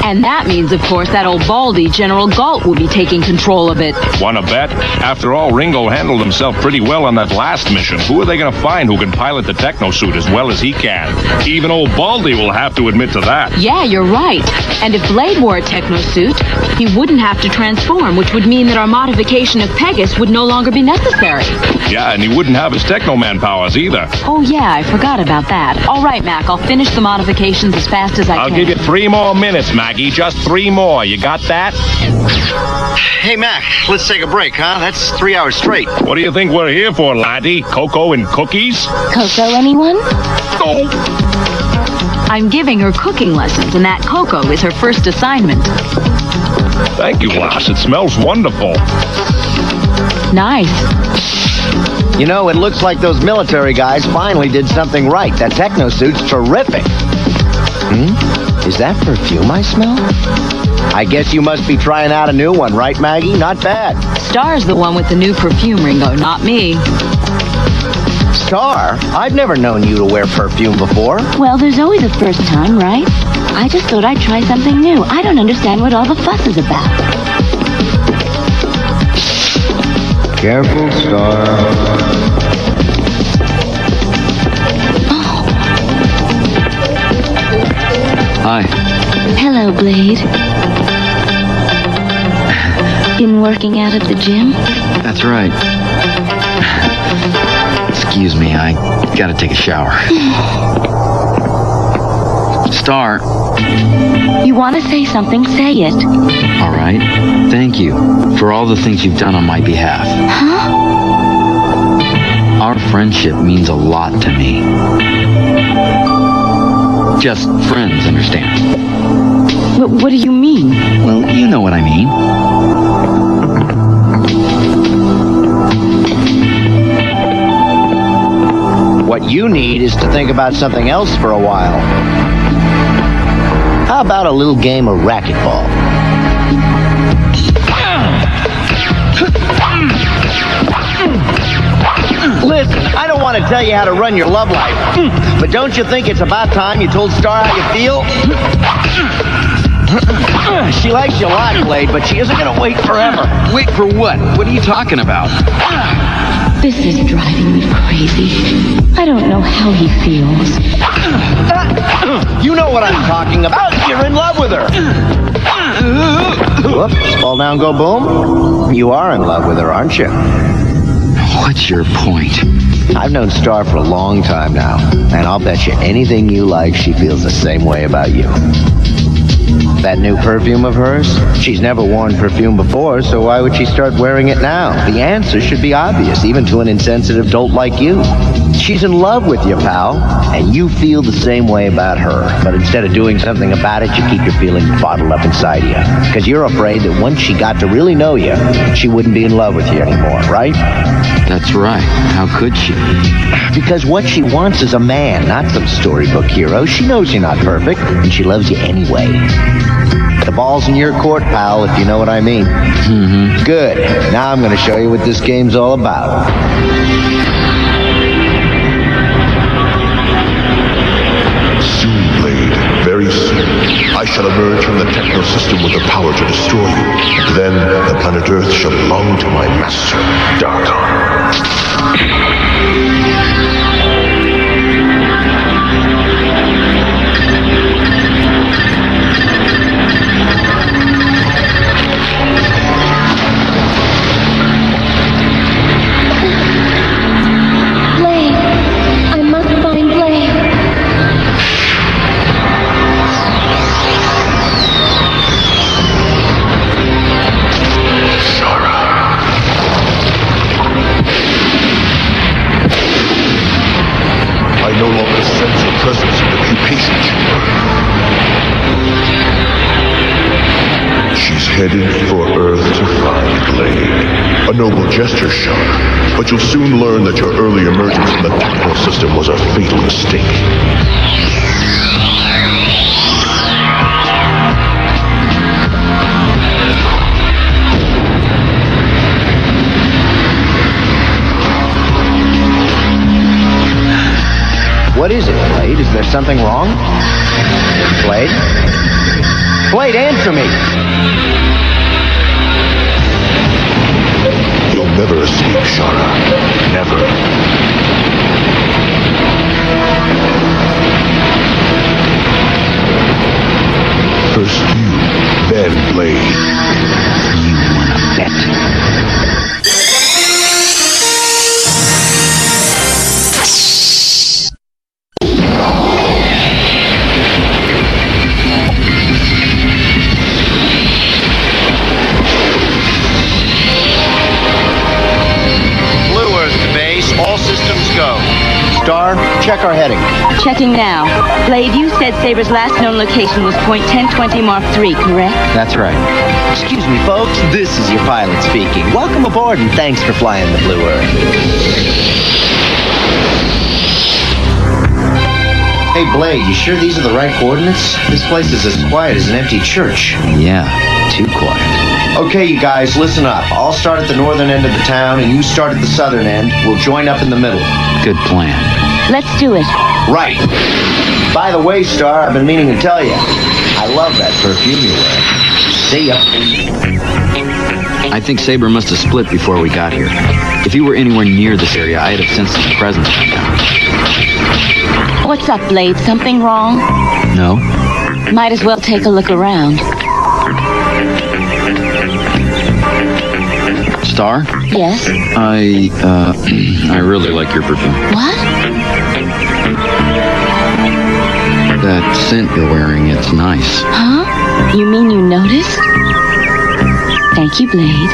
And that means, of course, that old baldy, General Galt, will be taking control of it. Wanna bet? After all, Ringo handled himself pretty well on that last mission. Who are they gonna find who can pilot the techno suit as well as he can? Even old Baldy will have to admit to that. Yeah, you're right. And if Blade wore a techno suit, he wouldn't have to transform, which would mean that our modification of Pegasus would no longer be necessary. Yeah, and he wouldn't have his Teknoman powers either. Oh, yeah, I forgot about that. All right, Mac, I'll finish the modifications as fast as I can. I'll give you 3 more minutes, Maggie. Just 3 more. You got that? Hey, Mac, let's take a break, huh? That's 3 hours straight. What do you think we're here for, laddie? Cocoa and cookies? Cocoa, anyone? Oh. I'm giving her cooking lessons, and that cocoa is her first assignment. Thank you, Lass. It smells wonderful. Nice. You know, it looks like those military guys finally did something right. That techno suit's terrific. Is that perfume I smell? I guess you must be trying out a new one, right, Maggie? Not bad. Star's the one with the new perfume, Ringo, not me. Star? I've never known you to wear perfume before. Well, there's always a first time, right? I just thought I'd try something new. I don't understand what all the fuss is about. Careful, Star. Hi. Hello, Blade. Been working out at the gym? That's right. Excuse me, I gotta take a shower. Star. You want to say something? Say it. All right. Thank you for all the things you've done on my behalf. Huh? Our friendship means a lot to me. Just friends, understand? What do you mean? Well, you know what I mean. What you need is to think about something else for a while. How about a little game of racquetball? Listen, I don't want to tell you how to run your love life, but don't you think it's about time you told Star how you feel? She likes you a lot, Blade, but she isn't going to wait forever. Wait for what? What are you talking about? This is driving me crazy. I don't know how he feels. You know what I'm talking about. You're in love with her. Whoops, fall down, go boom. You are in love with her, aren't you? What's your point? I've known Star for a long time now, and I'll bet you anything you like, she feels the same way about you. That new perfume of hers? She's never worn perfume before, so why would she start wearing it now? The answer should be obvious, even to an insensitive dolt like you. She's in love with you, pal, and you feel the same way about her. But instead of doing something about it, you keep your feelings bottled up inside you. Because you're afraid that once she got to really know you, she wouldn't be in love with you anymore, right? That's right. How could she? Because what she wants is a man, not some storybook hero. She knows you're not perfect, and she loves you anyway. The ball's in your court, pal, if you know what I mean. Mm-hmm. Good. Now I'm going to show you what this game's all about. Soon, Blade. Very soon. I shall emerge from the techno system with the power to destroy you. Then the planet Earth shall belong to my master, Darkon. A noble gesture, Shara, but you'll soon learn that your early emergence from the techno system was a fatal mistake. What is it, Blade? Is there something wrong? Blade? Blade, answer me! You'll never escape, Shara. Never. First you, then Blade. You wanna bet? Star, check our heading. Checking now. Blade, you said Sabre's last known location was point 1020 Mark III, correct? That's right. Excuse me, folks. This is your pilot speaking. Welcome aboard and thanks for flying the Blue Earth. Hey, Blade, you sure these are the right coordinates? This place is as quiet as an empty church. Yeah, too quiet. Okay, you guys, listen up. I'll start at the northern end of the town, and you start at the southern end. We'll join up in the middle. Good plan. Let's do it. Right. By the way, Star, I've been meaning to tell you. I love that perfume you wear. See ya. I think Sabre must have split before we got here. If he were anywhere near this area, I'd have sensed his presence by now. What's up, Blade? Something wrong? No? Might as well take a look around. Star? Yes? I really like your perfume. What? That scent you're wearing, it's nice. Huh? You mean you noticed? Thank you, Blade.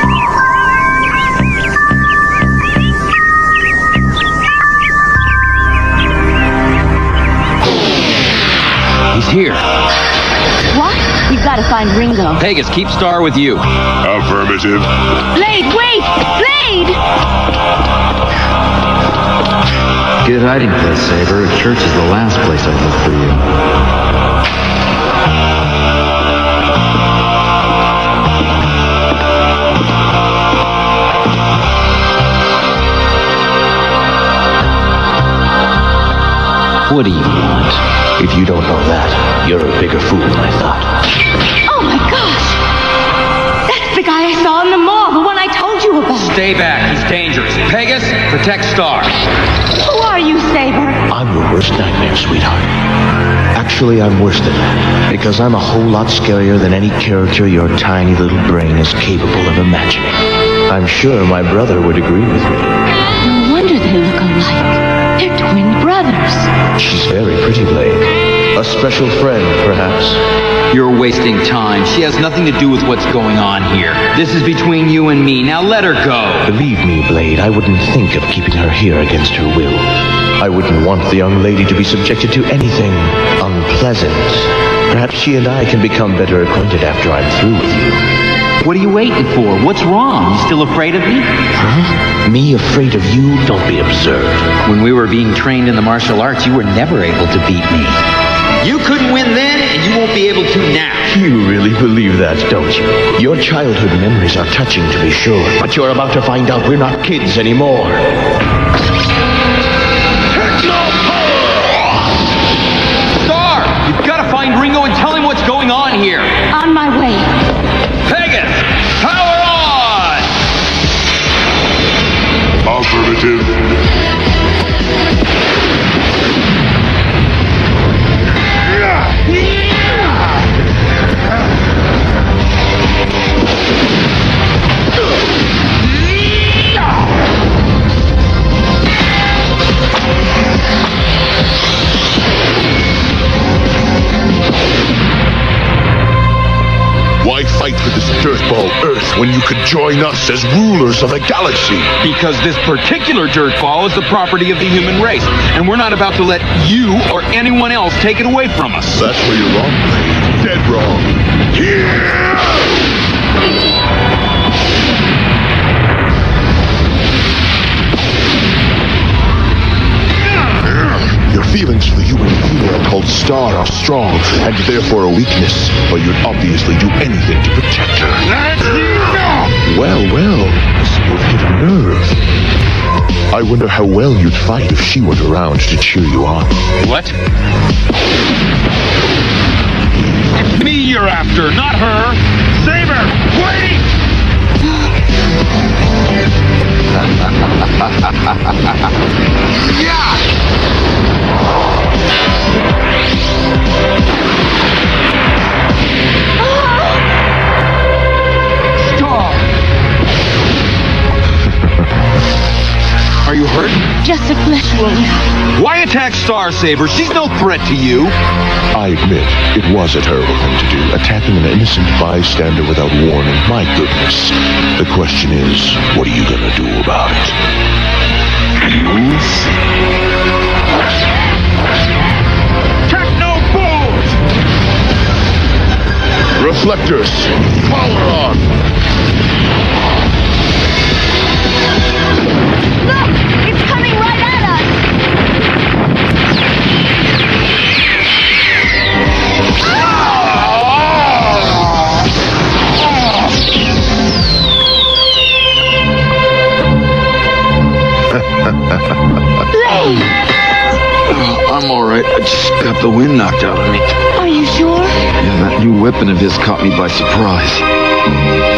He's here. What? We've got to find Ringo. Pegasus, keep Star with you. Affirmative. Blade, wait! Blade! Good hiding place, Sabre. Church is the last place I'd look for you. What do you want? If you don't know that, you're a bigger fool than I thought. Oh my gosh! That's the guy I saw in the mall, the one I told you about. Stay back, he's dangerous. Pegasus, protect Star. Who are you, Sabre? I'm your worst nightmare, sweetheart. Actually, I'm worse than that, because I'm a whole lot scarier than any character your tiny little brain is capable of imagining. I'm sure my brother would agree with me. No wonder they look alike. They're twin brothers. She's very pretty, Blade. A special friend, perhaps. You're wasting time. She has nothing to do with what's going on here. This is between you and me. Now let her go. Believe me, Blade, I wouldn't think of keeping her here against her will. I wouldn't want the young lady to be subjected to anything unpleasant. Perhaps she and I can become better acquainted after I'm through with you. What are you waiting for? What's wrong? You still afraid of me? Huh? Me afraid of you? Don't be absurd. When we were being trained in the martial arts, you were never able to beat me. You couldn't win then, and you won't be able to now. You really believe that, don't you? Your childhood memories are touching, to be sure, but you're about to find out we're not kids anymore. Star! You've got to find Ringo and tell him what's going on here. On my way. Pegasus, power on! Affirmative. Why fight for this dirtball Earth when you could join us as rulers of the galaxy? Because this particular dirtball is the property of the human race, and we're not about to let you or anyone else take it away from us. That's where you're wrong, Blade. Dead wrong. Star are strong and therefore a weakness, but you'd obviously do anything to protect her. Well, you've hit a nerve. I wonder how well you'd fight if she weren't around to cheer you on. What? It's me you're after, not her! Sabre, wait! Yeah! Stop! Are you hurt? Just a flesh wound. Why attack Star, Sabre? She's no threat to you. I admit, it was a terrible thing to do, attacking an innocent bystander without warning. My goodness. The question is, what are you gonna do about it? Teknobot! Reflectors! Power on! Look! It's coming right at us! I'm alright. I just got the wind knocked out of me. Are you sure? Yeah, that new weapon of his caught me by surprise.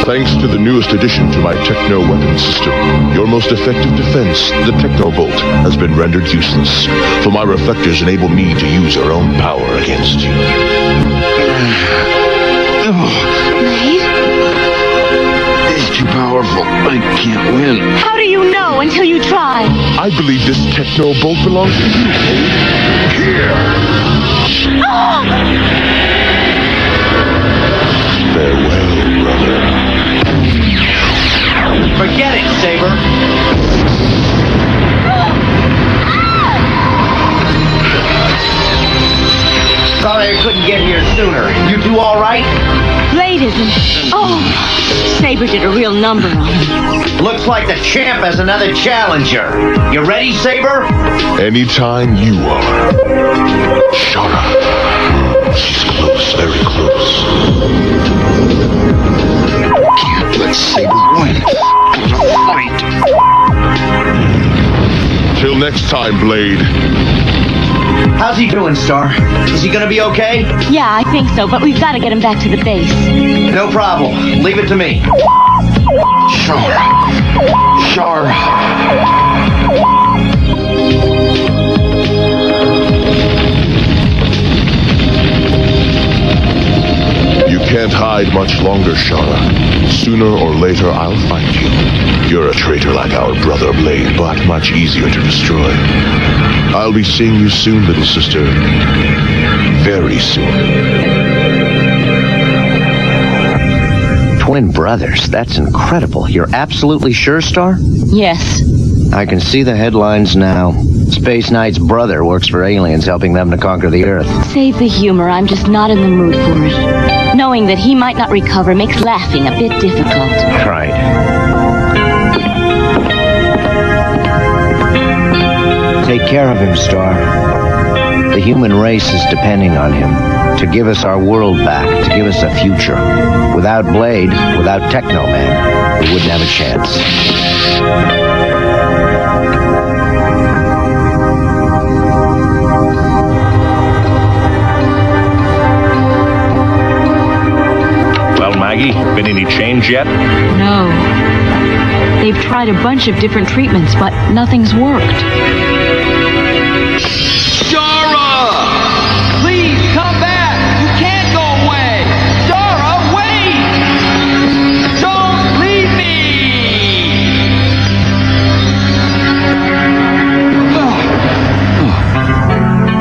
Thanks to the newest addition to my techno weapon system, your most effective defense, the Teknobot, has been rendered useless. For my reflectors enable me to use your own power against you. Blade? He's too powerful. I can't win. How do you know until you try? I believe this Teknobolt belongs to you. Here! Oh! Farewell, brother. Forget it, Sabre. Sorry I couldn't get here sooner. You two all right? Blade isn't. Oh, Sabre did a real number on him. Looks like the champ has another challenger. You ready, Sabre? Anytime you are. Shara. She's close, very close. Can't let Sabre win. Fight. Till next time, Blade. How's he doing, Star? Is he gonna be okay? Yeah, I think so, but we've got to get him back to the base. No problem. Leave it to me. Shara. You can't hide much longer, Shara. Sooner or later, I'll find you. You're a traitor like our brother Blade, but much easier to destroy. I'll be seeing you soon, little sister. Very soon. Twin brothers, that's incredible. You're absolutely sure, Star? Yes. I can see the headlines now. Space Knight's brother works for aliens, helping them to conquer the Earth. Save the humor, I'm just not in the mood for it. Knowing that he might not recover makes laughing a bit difficult. Right. Take care of him, Star. The human race is depending on him to give us our world back, to give us a future. Without Blade, without Teknoman, we wouldn't have a chance. Well, Maggie, been any change yet? No. They've tried a bunch of different treatments, but nothing's worked. Shara! Please come back! You can't go away! Shara, wait! Don't leave me!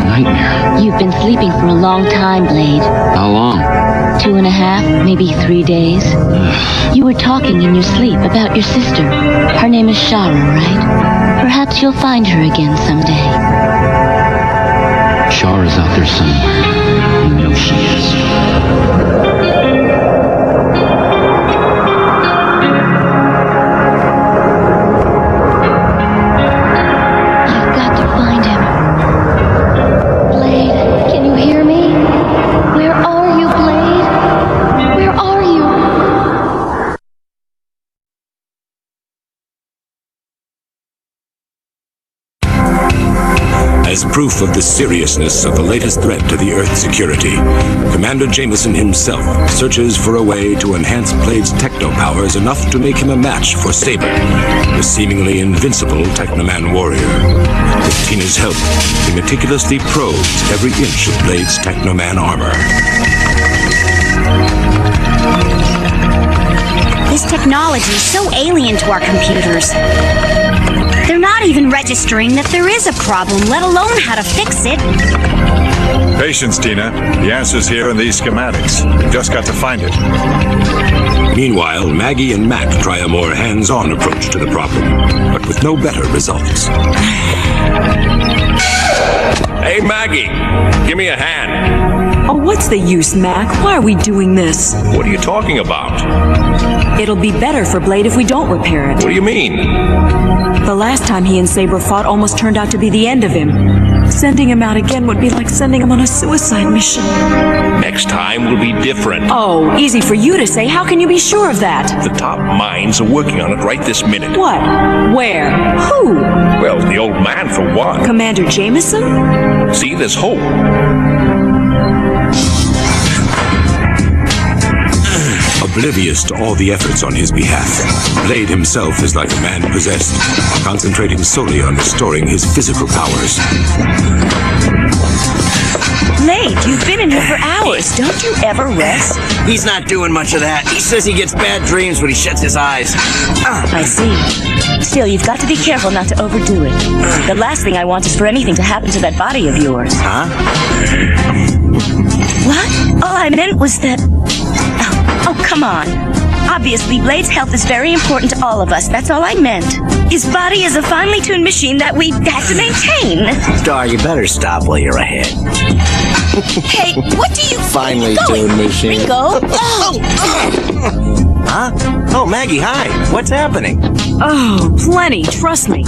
Nightmare. You've been sleeping for a long time, Blade. How long? 2.5, maybe 3 days. You were talking in your sleep about your sister. Her name is Shara, right? Perhaps you'll find her again someday. Shara's out there somewhere. You know she is. You've got to find him. Blade, can you hear me? As proof of the seriousness of the latest threat to the Earth's security, Commander Jameson himself searches for a way to enhance Blade's techno powers enough to make him a match for Sabre, the seemingly invincible Teknoman warrior. With Tina's help, he meticulously probes every inch of Blade's Teknoman armor. This technology is so alien to our computers. They're not even registering that there is a problem, let alone how to fix it. Patience, Tina. The answer's here in these schematics. You've just got to find it. Meanwhile, Maggie and Mac try a more hands-on approach to the problem, but with no better results. Hey, Maggie, give me a hand. Oh, what's the use, Mac? Why are we doing this? What are you talking about? It'll be better for Blade if we don't repair it. What do you mean? The last time he and Sabre fought almost turned out to be the end of him. Sending him out again would be like sending him on a suicide mission. Next time will be different. Oh, easy for you to say. How can you be sure of that? The top minds are working on it right this minute. What? Where? Who? Well, the old man for one. Commander Jameson? See, there's hope. Oblivious to all the efforts on his behalf, Blade himself is like a man possessed, concentrating solely on restoring his physical powers. Blade, you've been in here for hours. Don't you ever rest? He's not doing much of that. He says he gets bad dreams when he shuts his eyes. I see. Still, you've got to be careful not to overdo it. The last thing I want is for anything to happen to that body of yours. Huh? What? All I meant was that... Oh, come on. Obviously, Blade's health is very important to all of us. That's all I meant. His body is a finely tuned machine that we have to maintain. Star, you better stop while you're ahead. Hey, what do you... Finely tuned machine. Ringo? Huh? Oh, Maggie, hi. What's happening? Oh, plenty. Trust me.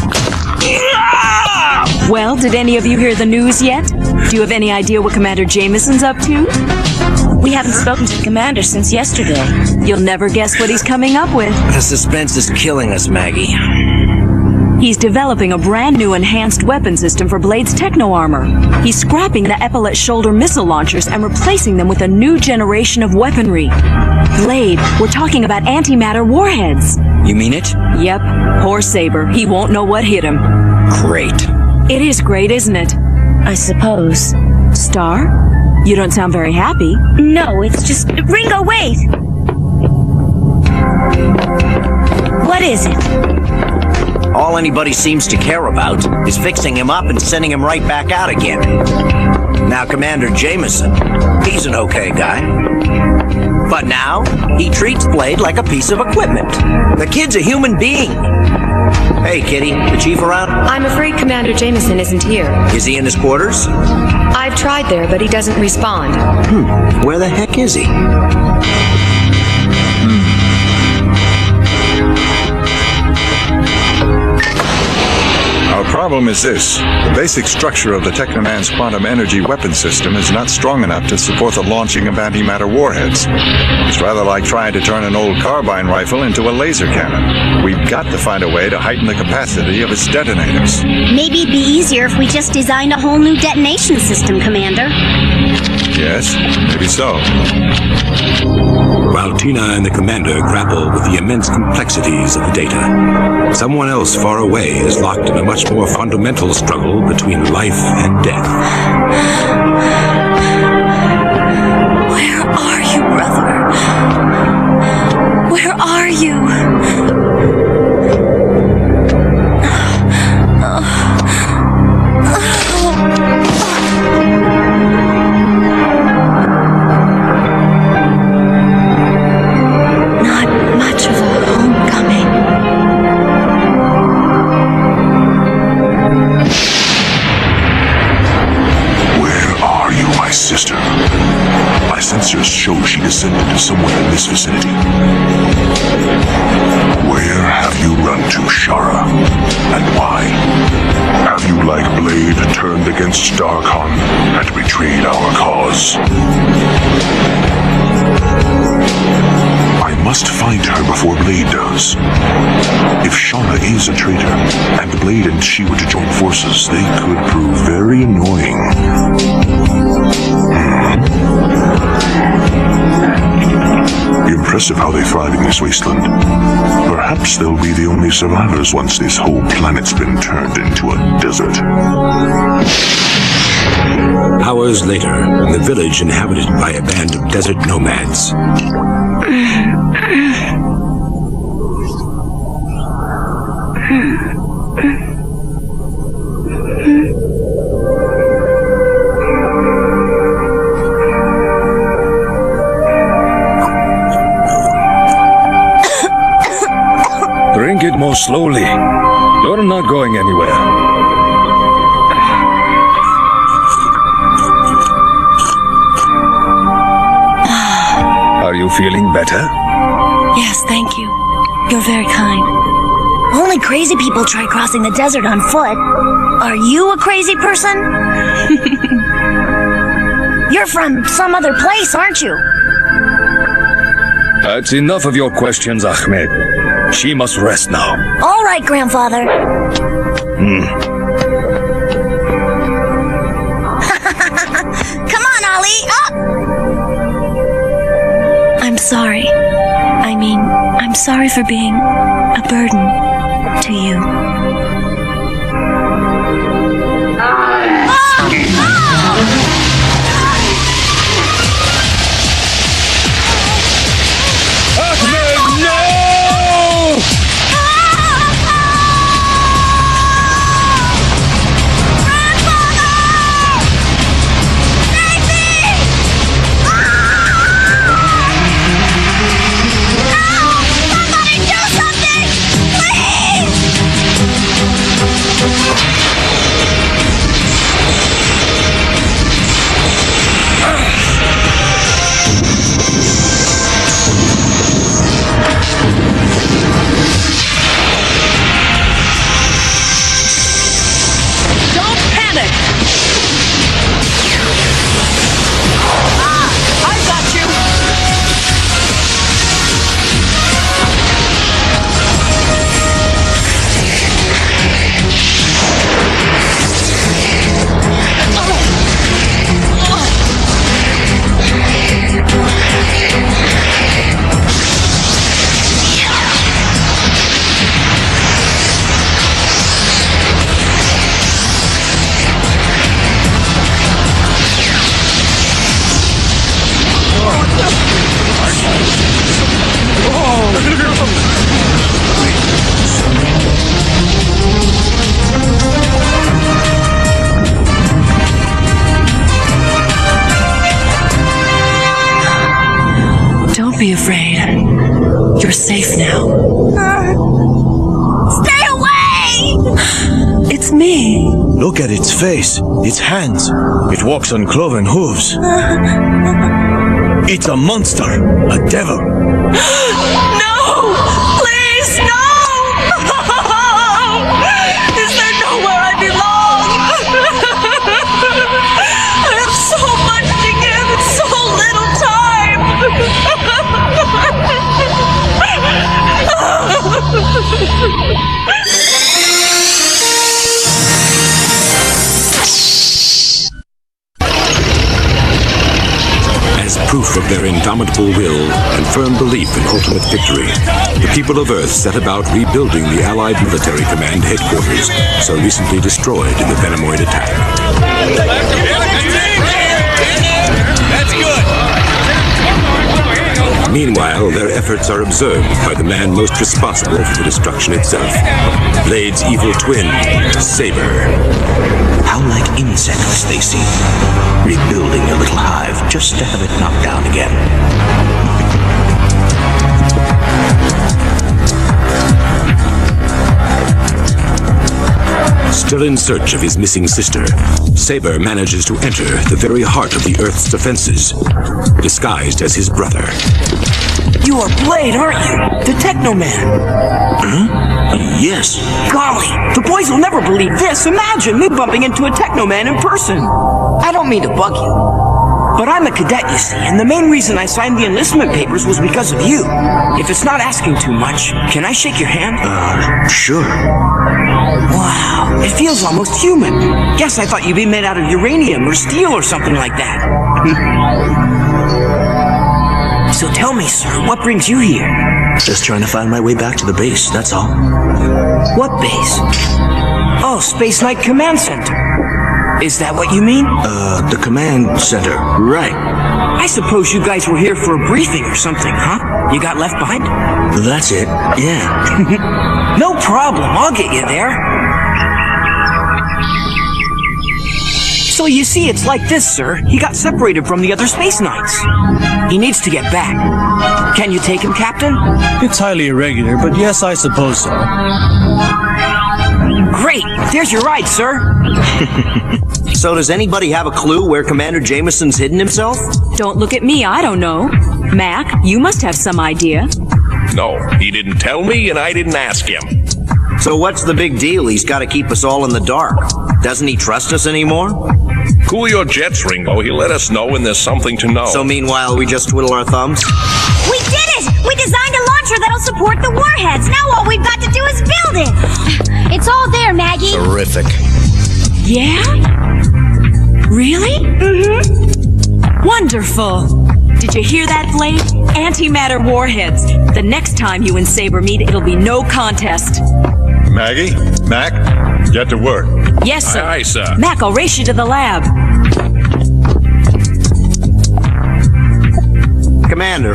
Well, did any of you hear the news yet? Do you have any idea what Commander Jameson's up to? We haven't spoken to the commander since yesterday. You'll never guess what he's coming up with. The suspense is killing us, Maggie. He's developing a brand new enhanced weapon system for Blade's techno armor. He's scrapping the epaulet shoulder missile launchers and replacing them with a new generation of weaponry. Blade, we're talking about antimatter warheads. You mean it? Yep. Poor Sabre. He won't know what hit him. Great. It is great, isn't it? I suppose. Star? You don't sound very happy. No, it's just... Ringo, wait! What is it? All anybody seems to care about is fixing him up and sending him right back out again. Now, Commander Jameson, he's an okay guy. But now, he treats Blade like a piece of equipment. The kid's a human being. Hey, Kitty, the chief around? I'm afraid Commander Jameson isn't here. Is he in his quarters? I've tried there, but he doesn't respond. Where the heck is he? Our problem is this. The basic structure of the Teknoman's quantum energy weapon system is not strong enough to support the launching of antimatter warheads. It's rather like trying to turn an old carbine rifle into a laser cannon. We've got to find a way to heighten the capacity of its detonators. Maybe it'd be easier if we just designed a whole new detonation system, Commander. Yes, maybe so. While Tina and the commander grapple with the immense complexities of the data, someone else far away is locked in a much more fundamental struggle between life and death. Where are you, brother? Where are you? My sensors show she descended somewhere in this vicinity. Where have you run to, Shara? And why? Have you, like Blade, turned against Darkon and betrayed our cause? I must find her before Blade does. If Shauna is a traitor, and Blade and she were to join forces, they could prove very annoying. Impressive how they thrive in this wasteland. Perhaps they'll be the only survivors once this whole planet's been turned into a desert. Hours later, in the village inhabited by a band of desert nomads. Drink it more slowly. You're not going anywhere. Are you feeling better? Yes, thank you. You're very kind. Only crazy people try crossing the desert on foot. Are you a crazy person? You're from some other place, aren't you? That's enough of your questions, Ahmed. She must rest now. All right, Grandfather. Come on, Ollie, up! I'm sorry. I'm sorry for being a burden to you. Ahmed, no! Don't be afraid. You're safe now. Stay away! It's me. Look at its face, its hands. It walks on cloven hooves. It's a monster, a devil. No! Please, no! Is there nowhere I belong? I have so much to give and so little time. As proof of their indomitable will and firm belief in ultimate victory, the people of Earth set about rebuilding the Allied Military Command headquarters, so recently destroyed in the Venomoid attack. That's good. Meanwhile, their efforts are observed by the man most responsible for the destruction itself, Blade's evil twin, Sabre. How like insects they seem. Rebuilding a little hive just to have it knocked down again. Still in search of his missing sister, Sabre manages to enter the very heart of the Earth's defenses, disguised as his brother. You are Blade, aren't you? The Teknoman. Huh? Yes. Golly, the boys will never believe this. Imagine me bumping into a Teknoman in person. I don't mean to bug you. But I'm a cadet, you see, and the main reason I signed the enlistment papers was because of you. If it's not asking too much, can I shake your hand? Sure. Wow, it feels almost human. Guess I thought you'd be made out of uranium or steel or something like that. So tell me, sir, what brings you here? Just trying to find my way back to the base, that's all. What base? Oh, Space Knight Command Center. Is that what you mean? The command center, right. I suppose you guys were here for a briefing or something, huh? You got left behind? That's it, yeah. No problem, I'll get you there. So you see, it's like this, sir. He got separated from the other Space Knights. He needs to get back. Can you take him, Captain? It's highly irregular, but yes, I suppose so. Great! There's your ride, sir. So does anybody have a clue where Commander Jameson's hidden himself? Don't look at me, I don't know. Mac, you must have some idea. No, he didn't tell me and I didn't ask him. So what's the big deal? He's got to keep us all in the dark. Doesn't he trust us anymore? Cool your jets, Ringo. He'll let us know when there's something to know. So meanwhile, we just twiddle our thumbs? We did it! We designed a launcher that'll support the warheads. Now all we've got to do is build it. It's all there, Maggie. Terrific. Yeah? Really? Mm-hmm. Wonderful. Did you hear that, Blade? Antimatter warheads. The next time you and Sabre meet, it'll be no contest. Maggie? Mac? Get to work. Yes, sir. Aye, sir. Mac, I'll race you to the lab. Commander,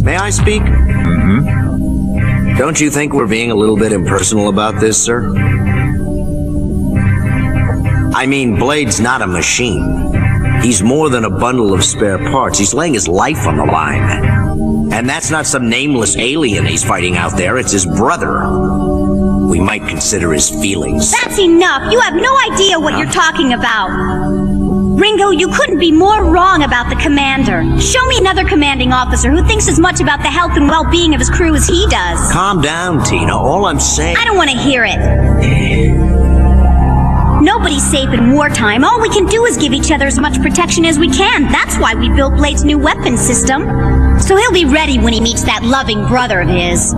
may I speak? Mm-hmm. Don't you think we're being a little bit impersonal about this, sir? I mean, Blade's not a machine. He's more than a bundle of spare parts. He's laying his life on the line. And that's not some nameless alien he's fighting out there. It's his brother. We might consider his feelings. That's enough. You have no idea what you're talking about. Ringo, you couldn't be more wrong about the commander. Show me another commanding officer who thinks as much about the health and well-being of his crew as he does. Calm down, Tina. All I'm saying... I don't want to hear it. Nobody's safe in wartime. All we can do is give each other as much protection as we can. That's why we built Blade's new weapon system. So he'll be ready when he meets that loving brother of his.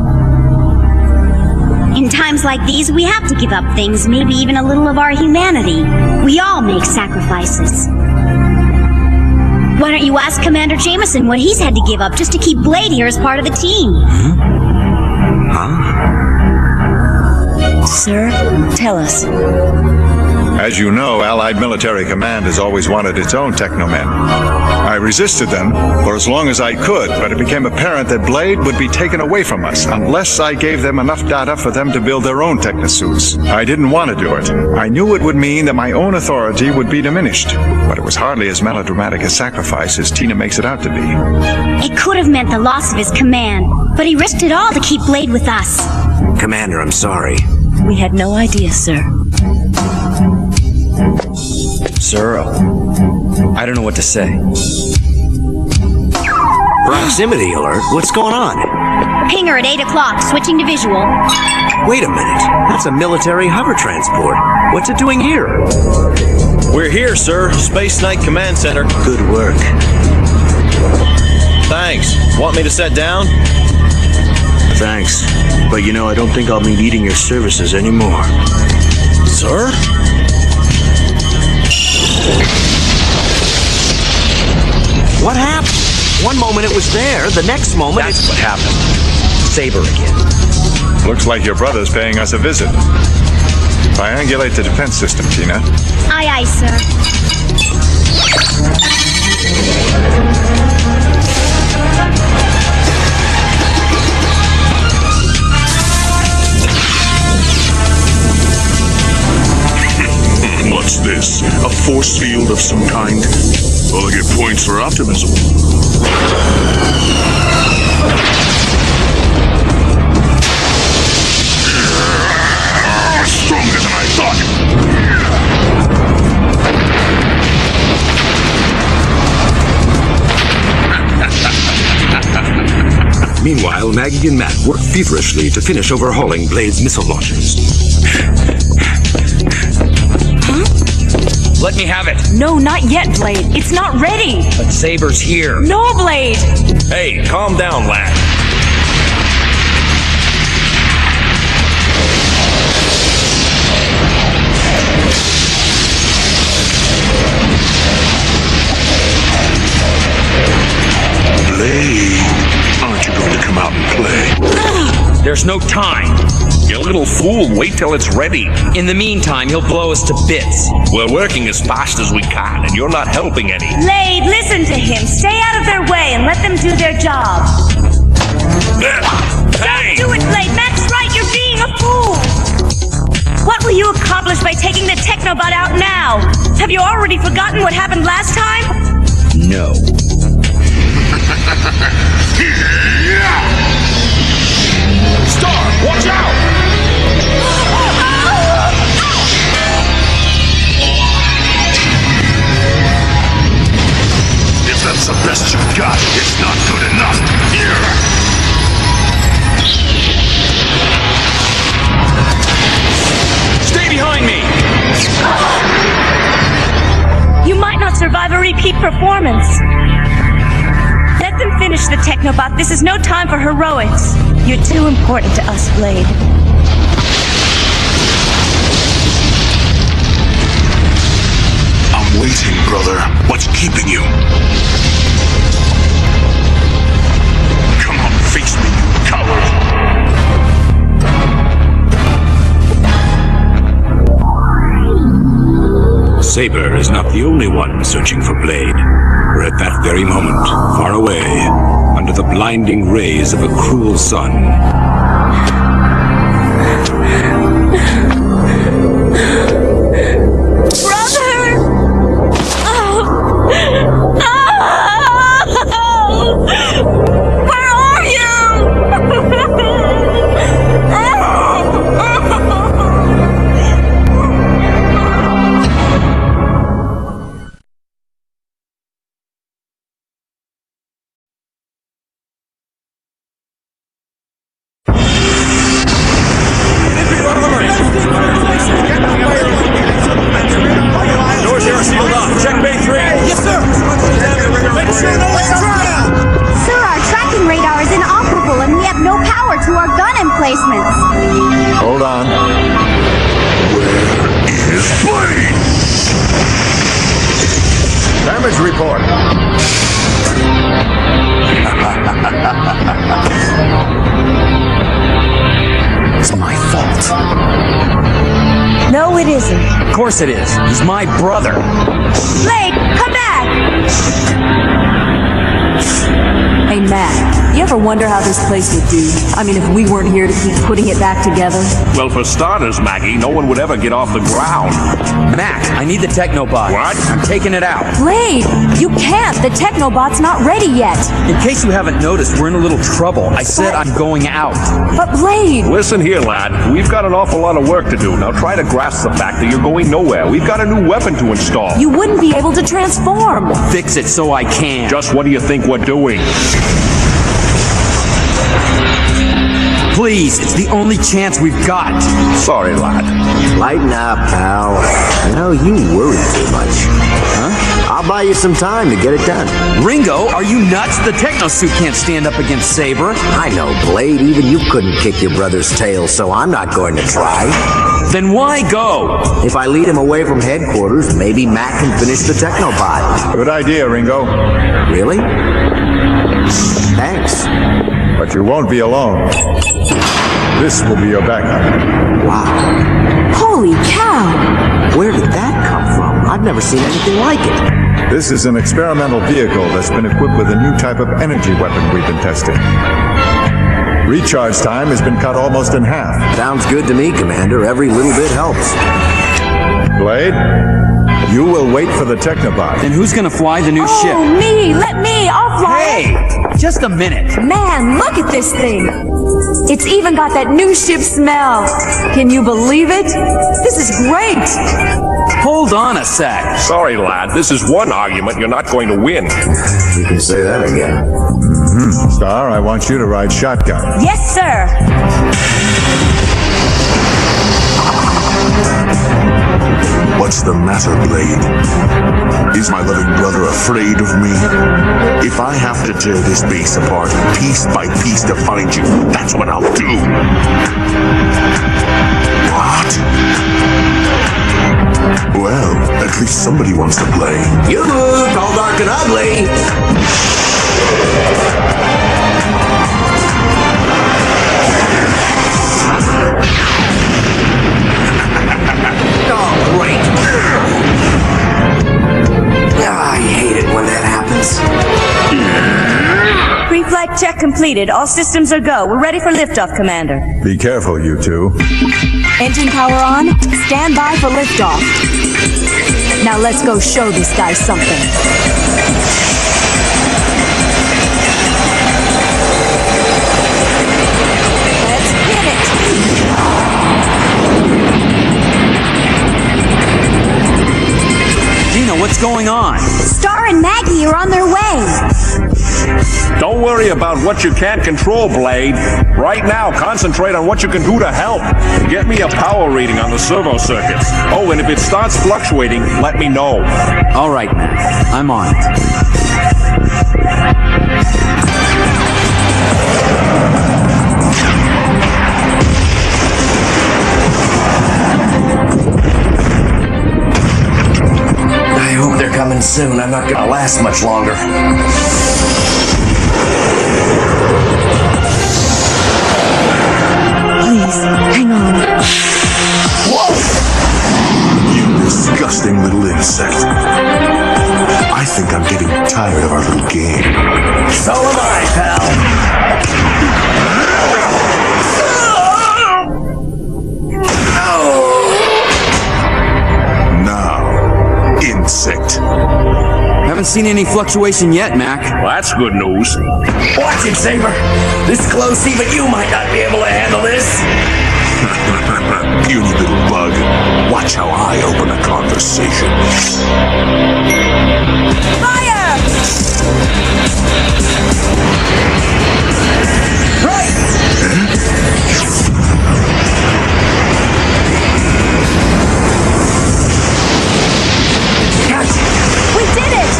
In times like these, we have to give up things, maybe even a little of our humanity. We all make sacrifices. Why don't you ask Commander Jameson what he's had to give up just to keep Blade here as part of the team? Sir, tell us. As you know, Allied Military Command has always wanted its own Teknomen. I resisted them for as long as I could, but it became apparent that Blade would be taken away from us unless I gave them enough data for them to build their own technosuits. I didn't want to do it. I knew it would mean that my own authority would be diminished, but it was hardly as melodramatic a sacrifice as Tina makes it out to be. It could have meant the loss of his command, but he risked it all to keep Blade with us. Commander, I'm sorry. We had no idea, sir. Sir, I don't know what to say. Proximity alert? What's going on? Pinger at 8 o'clock, switching to visual. Wait a minute. That's a military hover transport. What's it doing here? We're here, sir. Space Knight Command Center. Good work. Thanks. Want me to set down? Thanks. But you know, I don't think I'll be needing your services anymore. Sir? What happened? One moment it was there, the next moment That's what happened. Sabre again. Looks like your brother's paying us a visit. Triangulate the defense system, Tina. Aye, aye, sir. What's this? A force field of some kind? Well, I get points for optimism. Stronger than I thought. Meanwhile, Maggie and Matt work feverishly to finish overhauling Blade's missile launchers. Let me have it. No, not yet, Blade. It's not ready. But Sabre's here. No, Blade. Hey, calm down, lad. Blade, aren't you going to come out and play? There's no time. You little fool, wait till it's ready. In the meantime, he'll blow us to bits. We're working as fast as we can, and you're not helping any. Blade, listen to him. Stay out of their way and let them do their job. Hey! Don't do it, Blade. Mac's right. You're being a fool. What will you accomplish by taking the Teknobot out now? Have you already forgotten what happened last time? No. Star, watch out! If that's the best you've got, it's not good enough. Here! Stay behind me! You might not survive a repeat performance. Let them finish the Teknobot. This is no time for heroics. You're too important to us, Blade. I'm waiting, brother. What's keeping you? Come on, face me, you coward! Sabre is not the only one searching for Blade. For at that very moment, far away, under the blinding rays of a cruel sun, Hold on. Where is Blade? Damage report. It's my fault. No, it isn't. Of course it is. He's my brother. Blade, come back! Hey, Matt, you ever wonder how this place would do? I mean, if we weren't here to keep putting it back together? Well, for starters, Maggie, no one would ever get off the ground. Mac, I need the Teknobot. What? I'm taking it out. Blade, you can't. The Teknobot's not ready yet. In case you haven't noticed, we're in a little trouble. I said I'm going out. But Blade... Listen here, lad. We've got an awful lot of work to do. Now try to grasp the fact that you're going nowhere. We've got a new weapon to install. You wouldn't be able to transform. Fix it so I can. Just what do you think we're doing? Please, it's the only chance we've got. Sorry, lad. Lighten up, pal. I know you worry too much. Huh? I'll buy you some time to get it done. Ringo, are you nuts? The Technosuit can't stand up against Sabre. I know, Blade. Even you couldn't kick your brother's tail, so I'm not going to try. Then why go? If I lead him away from headquarters, maybe Mac can finish the Teknobot. Good idea, Ringo. Really? Thanks. But you won't be alone. This will be your backup. Wow. Holy cow! Where did that come from? I've never seen anything like it. This is an experimental vehicle that's been equipped with a new type of energy weapon we've been testing. Recharge time has been cut almost in half. Sounds good to me, Commander. Every little bit helps. Blade, you will wait for the Teknobot. Then who's gonna fly the new ship? Oh, me! Let me! I'll fly it! Hey! Just a minute. Man, look at this thing! It's even got that new ship smell. Can you believe it? This is great! Hold on a sec. Sorry, lad. This is one argument you're not going to win. You can say that again. Star, I want you to ride shotgun. Yes, sir. What What's the matter, Blade? Is my loving brother afraid of me? If I have to tear this base apart piece by piece to find you, that's what I'll do. What? Well, at least somebody wants to play. You moved, all dark and ugly. Oh, great. I hate it when that happens. Pre-flight check completed. All systems are go. We're ready for liftoff, Commander. Be careful, you two. Engine power on. Stand by for liftoff. Now let's go show this guy something. Let's hit it. Gina, what's going on? Star and Maggie are on their way. Don't worry about what you can't control, Blade. Right now, concentrate on what you can do to help. Get me a power reading on the servo circuits. Oh, and if it starts fluctuating, let me know. All right, Mac. I'm on it. I hope they're coming soon. I'm not gonna last much longer. Please, hang on. Whoa! You disgusting little insect. I think I'm getting tired of our little game. So am I, pal. Now, insect. Haven't seen any fluctuation yet, Mac. Well, that's good news. Watch it, Sabre. This close, even you might not be able to handle this. Puny little bug. Watch how I open a conversation. Fire! Right! Catch! We did it!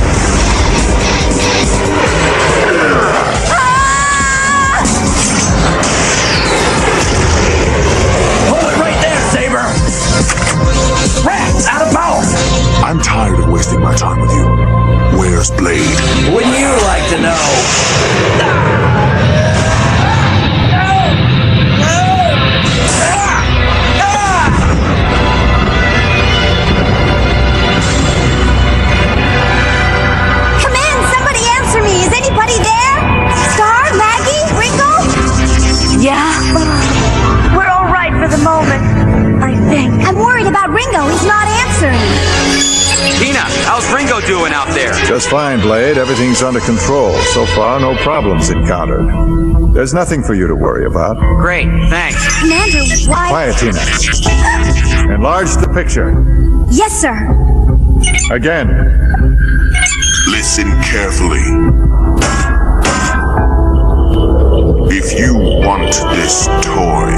Hold it right there, Sabre! Rats, out of power! I'm tired of wasting my time with you. Where's Blade? Wouldn't you like to know? Come in, somebody answer me. Is anybody there? Star, Maggie, Ringo? Yeah, We're all right for the moment, I think. I'm worried about Ringo. He's not answering. Gina, how's Ringo doing out there? Just fine, Blade. Everything's under control. So far, no problems encountered. There's nothing for you to worry about. Great, thanks. Commander, why? Quiet, Tina. Enlarge the picture. Yes, sir. Again. Listen carefully. If you want this toy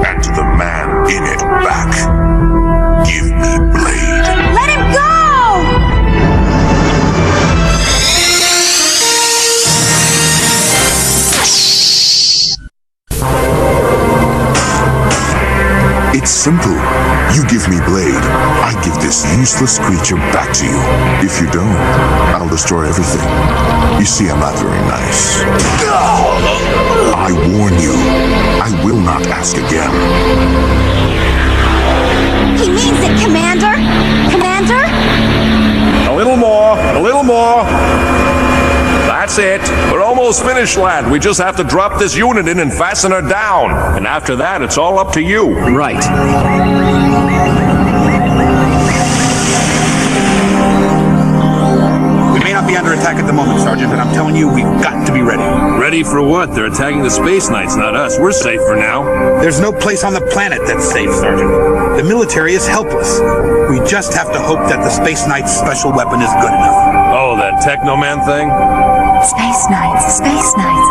and the man in it back, give me Blade. Let him go! It's simple. You give me Blade, I give this useless creature back to you. If you don't, I'll destroy everything. You see, I'm not very nice. I warn you, I will not ask again. He means it, Commander. Commander? A little more, a little more. That's it. We're almost finished, lad. We just have to drop this unit in and fasten her down. And after that, it's all up to you. Right. We may not be under attack at the moment, Sergeant, but I'm telling you, we've got to be ready. Ready for what? They're attacking the Space Knights, not us. We're safe for now. There's no place on the planet that's safe, Sergeant. The military is helpless. We just have to hope that the Space Knight's special weapon is good enough. Oh, that Teknoman thing? Space Knights, Space Knights.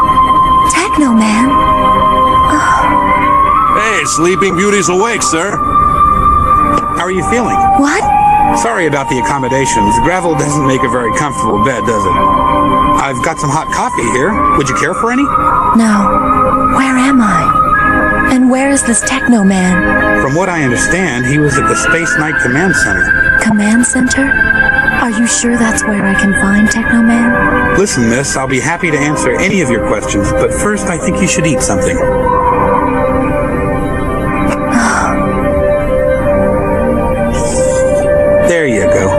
Teknoman. Hey, Sleeping Beauty's awake, sir. How are you feeling? What? Sorry about the accommodations. Gravel doesn't make a very comfortable bed, does it? I've got some hot coffee here. Would you care for any? No. Where am I? And where is this Teknoman? From what I understand, he was at the Space Knight Command Center. Command Center? Are you sure that's where I can find Teknoman? Listen, miss, I'll be happy to answer any of your questions, but first I think you should eat something. There you go.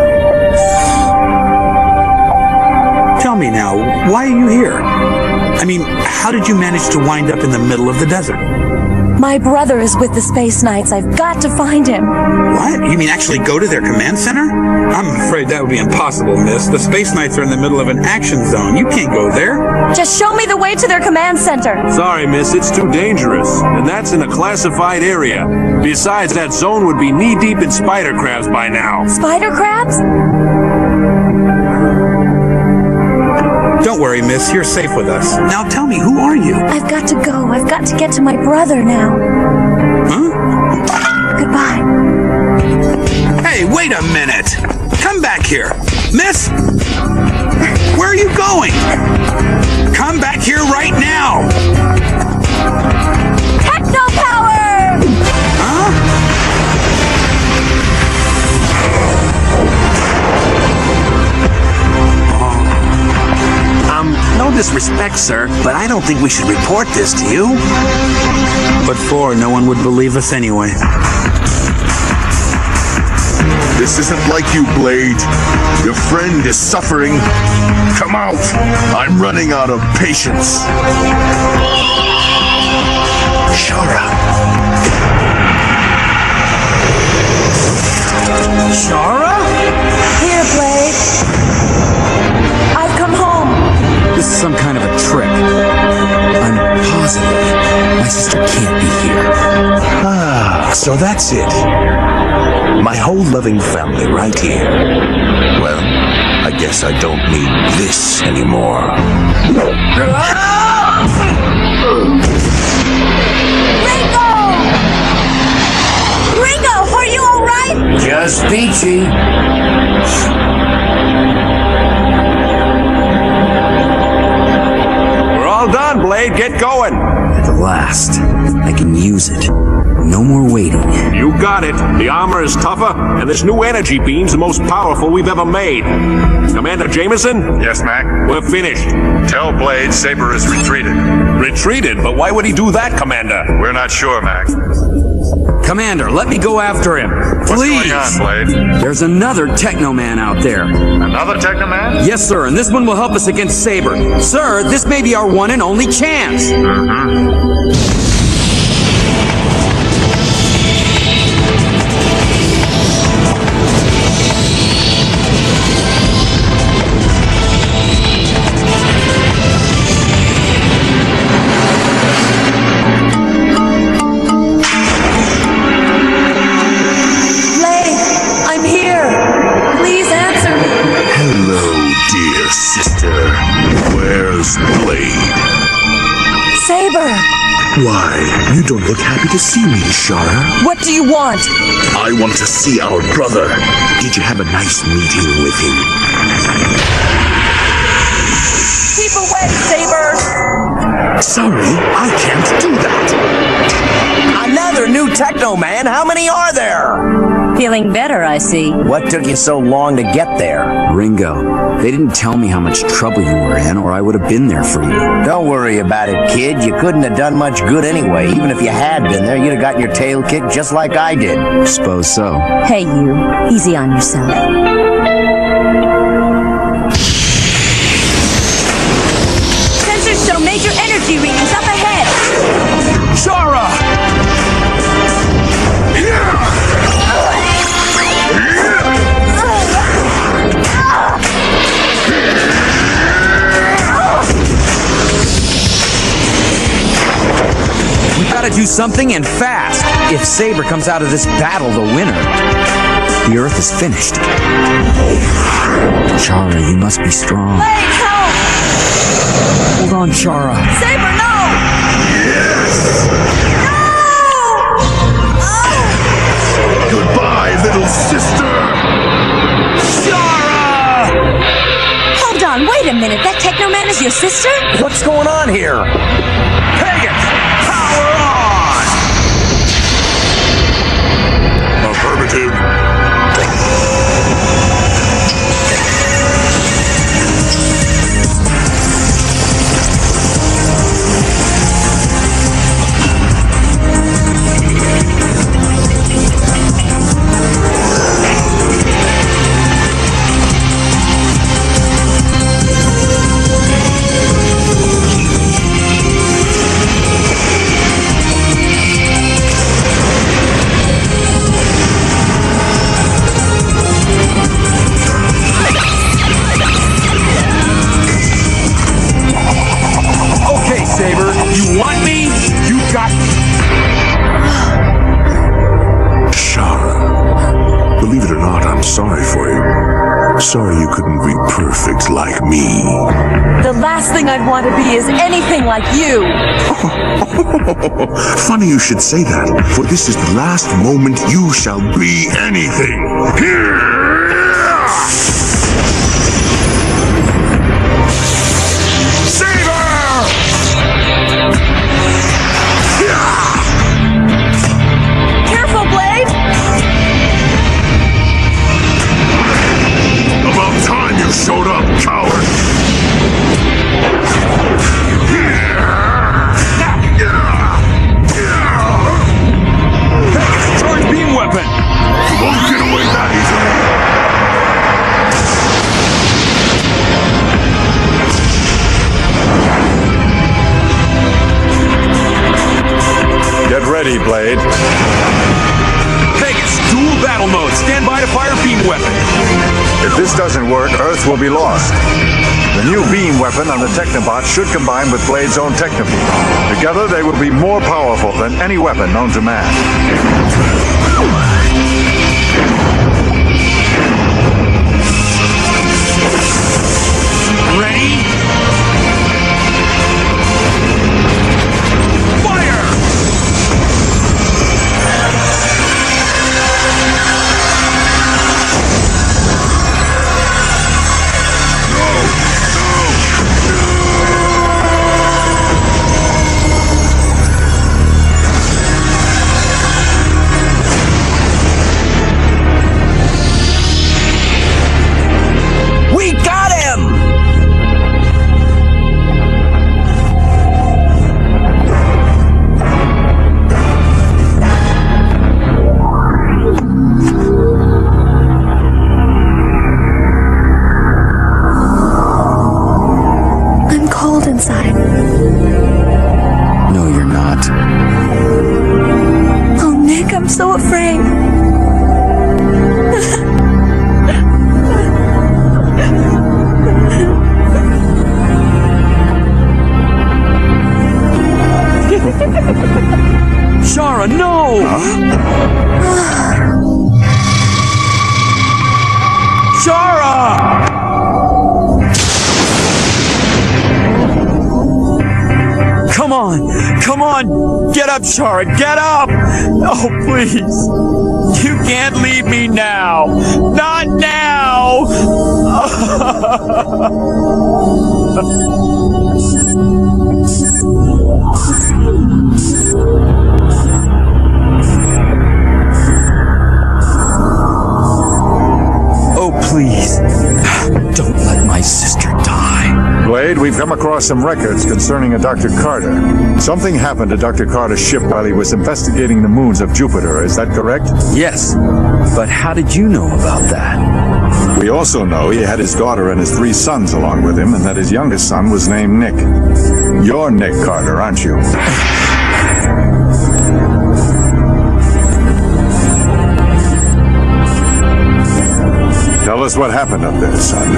Tell me now, why are you here? I mean, how did you manage to wind up in the middle of the desert? My brother is with the Space Knights. I've got to find him. What? You mean actually go to their command center? I'm afraid that would be impossible, miss. The Space Knights are in the middle of an action zone. You can't go there. Just show me the way to their command center. Sorry, miss, it's too dangerous. And that's in a classified area. Besides, that zone would be knee-deep in spider crabs by now. Spider crabs? Don't worry, miss. You're safe with us. Now tell me, who are you? I've got to go. I've got to get to my brother now. Huh? Goodbye. Hey, wait a minute. Come back here. Miss? Where are you going? Come back here right now. Techno power! Huh? No disrespect, sir, but I don't think we should report this to you. But no one would believe us anyway. This isn't like you, Blade. Your friend is suffering. Come out. I'm running out of patience. Shara. Shara? Here, Blade. I've come home. This is some kind of a trick. I'm positive my sister can't be here. Ah, so that's it. My whole loving family right here. Well, I guess I don't need this anymore. Ringo, are you all right? Just peachy. All done, Blade. Get going. At last, I can use it. No more waiting. You got it. The armor is tougher, and this new energy beam's the most powerful we've ever made. Commander Jameson? Yes, Mac? We're finished. Tell Blade Sabre is retreated. Retreated? But why would he do that, Commander? We're not sure, Mac. Commander, let me go after him. Please. What's going on, Blade? There's another Teknoman out there. Another Teknoman? Yes, sir, and this one will help us against Sabre. Sir, this may be our one and only chance. Mm-hmm. Why, you don't look happy to see me, Shara. What do you want? I want to see our brother. Did you have a nice meeting with him? Keep away, Sabre! Sorry, I can't do that. Another new Teknoman? How many are there? Feeling better, I see. What took you so long to get there? Ringo, they didn't tell me how much trouble you were in, or I would have been there for you. Don't worry about it, kid. You couldn't have done much good anyway. Even if you had been there, you'd have gotten your tail kicked just like I did. Suppose so. Hey, you. Easy on yourself. Sensors show major energy readings up ahead. Shara! We gotta do something and fast. If Sabre comes out of this battle the winner, the Earth is finished. Shara, you must be strong. Blade, help! Hold on, Shara. Sabre, no! Yes! No! Oh! Goodbye, little sister! Wait a minute, that Teknoman is your sister? What's going on here? Pagans, power on! Affirmative. Okay, Sabre, you want me? You got me. Shara, believe it or not, I'm sorry for you. Sorry you couldn't be perfect like me. The last thing I'd want to be is anything like you. Funny you should say that, for this is the last moment you shall be anything. Careful, Blade! About time you showed up, coward! Charge beam weapon! You won't get away that easily! Get ready, Blade. Pegasus, dual battle mode. Stand by to fire beam weapon. If this doesn't work, Earth will be lost. The new beam weapon on the Teknobot should combine with Blade's own Technobeam. Together, they will be more powerful than any weapon known to man. Ready? Fire! We got him! I'm cold inside. No, you're not. Oh, Nick, I'm so afraid. Shara, no! Shara! Come on! Come on! Get up, Shara! Get up! Oh, please! You can't leave me now! Not now! Oh, please. Don't let my sister die. Blade, we've come across some records concerning a Dr. Carter. Something happened to Dr. Carter's ship while he was investigating the moons of Jupiter. Is that correct? Yes, but how did you know about that? We also know he had his daughter and his 3 sons along with him, and that his youngest son was named Nick. You're Nick Carter, aren't you? Tell us what happened up there, son.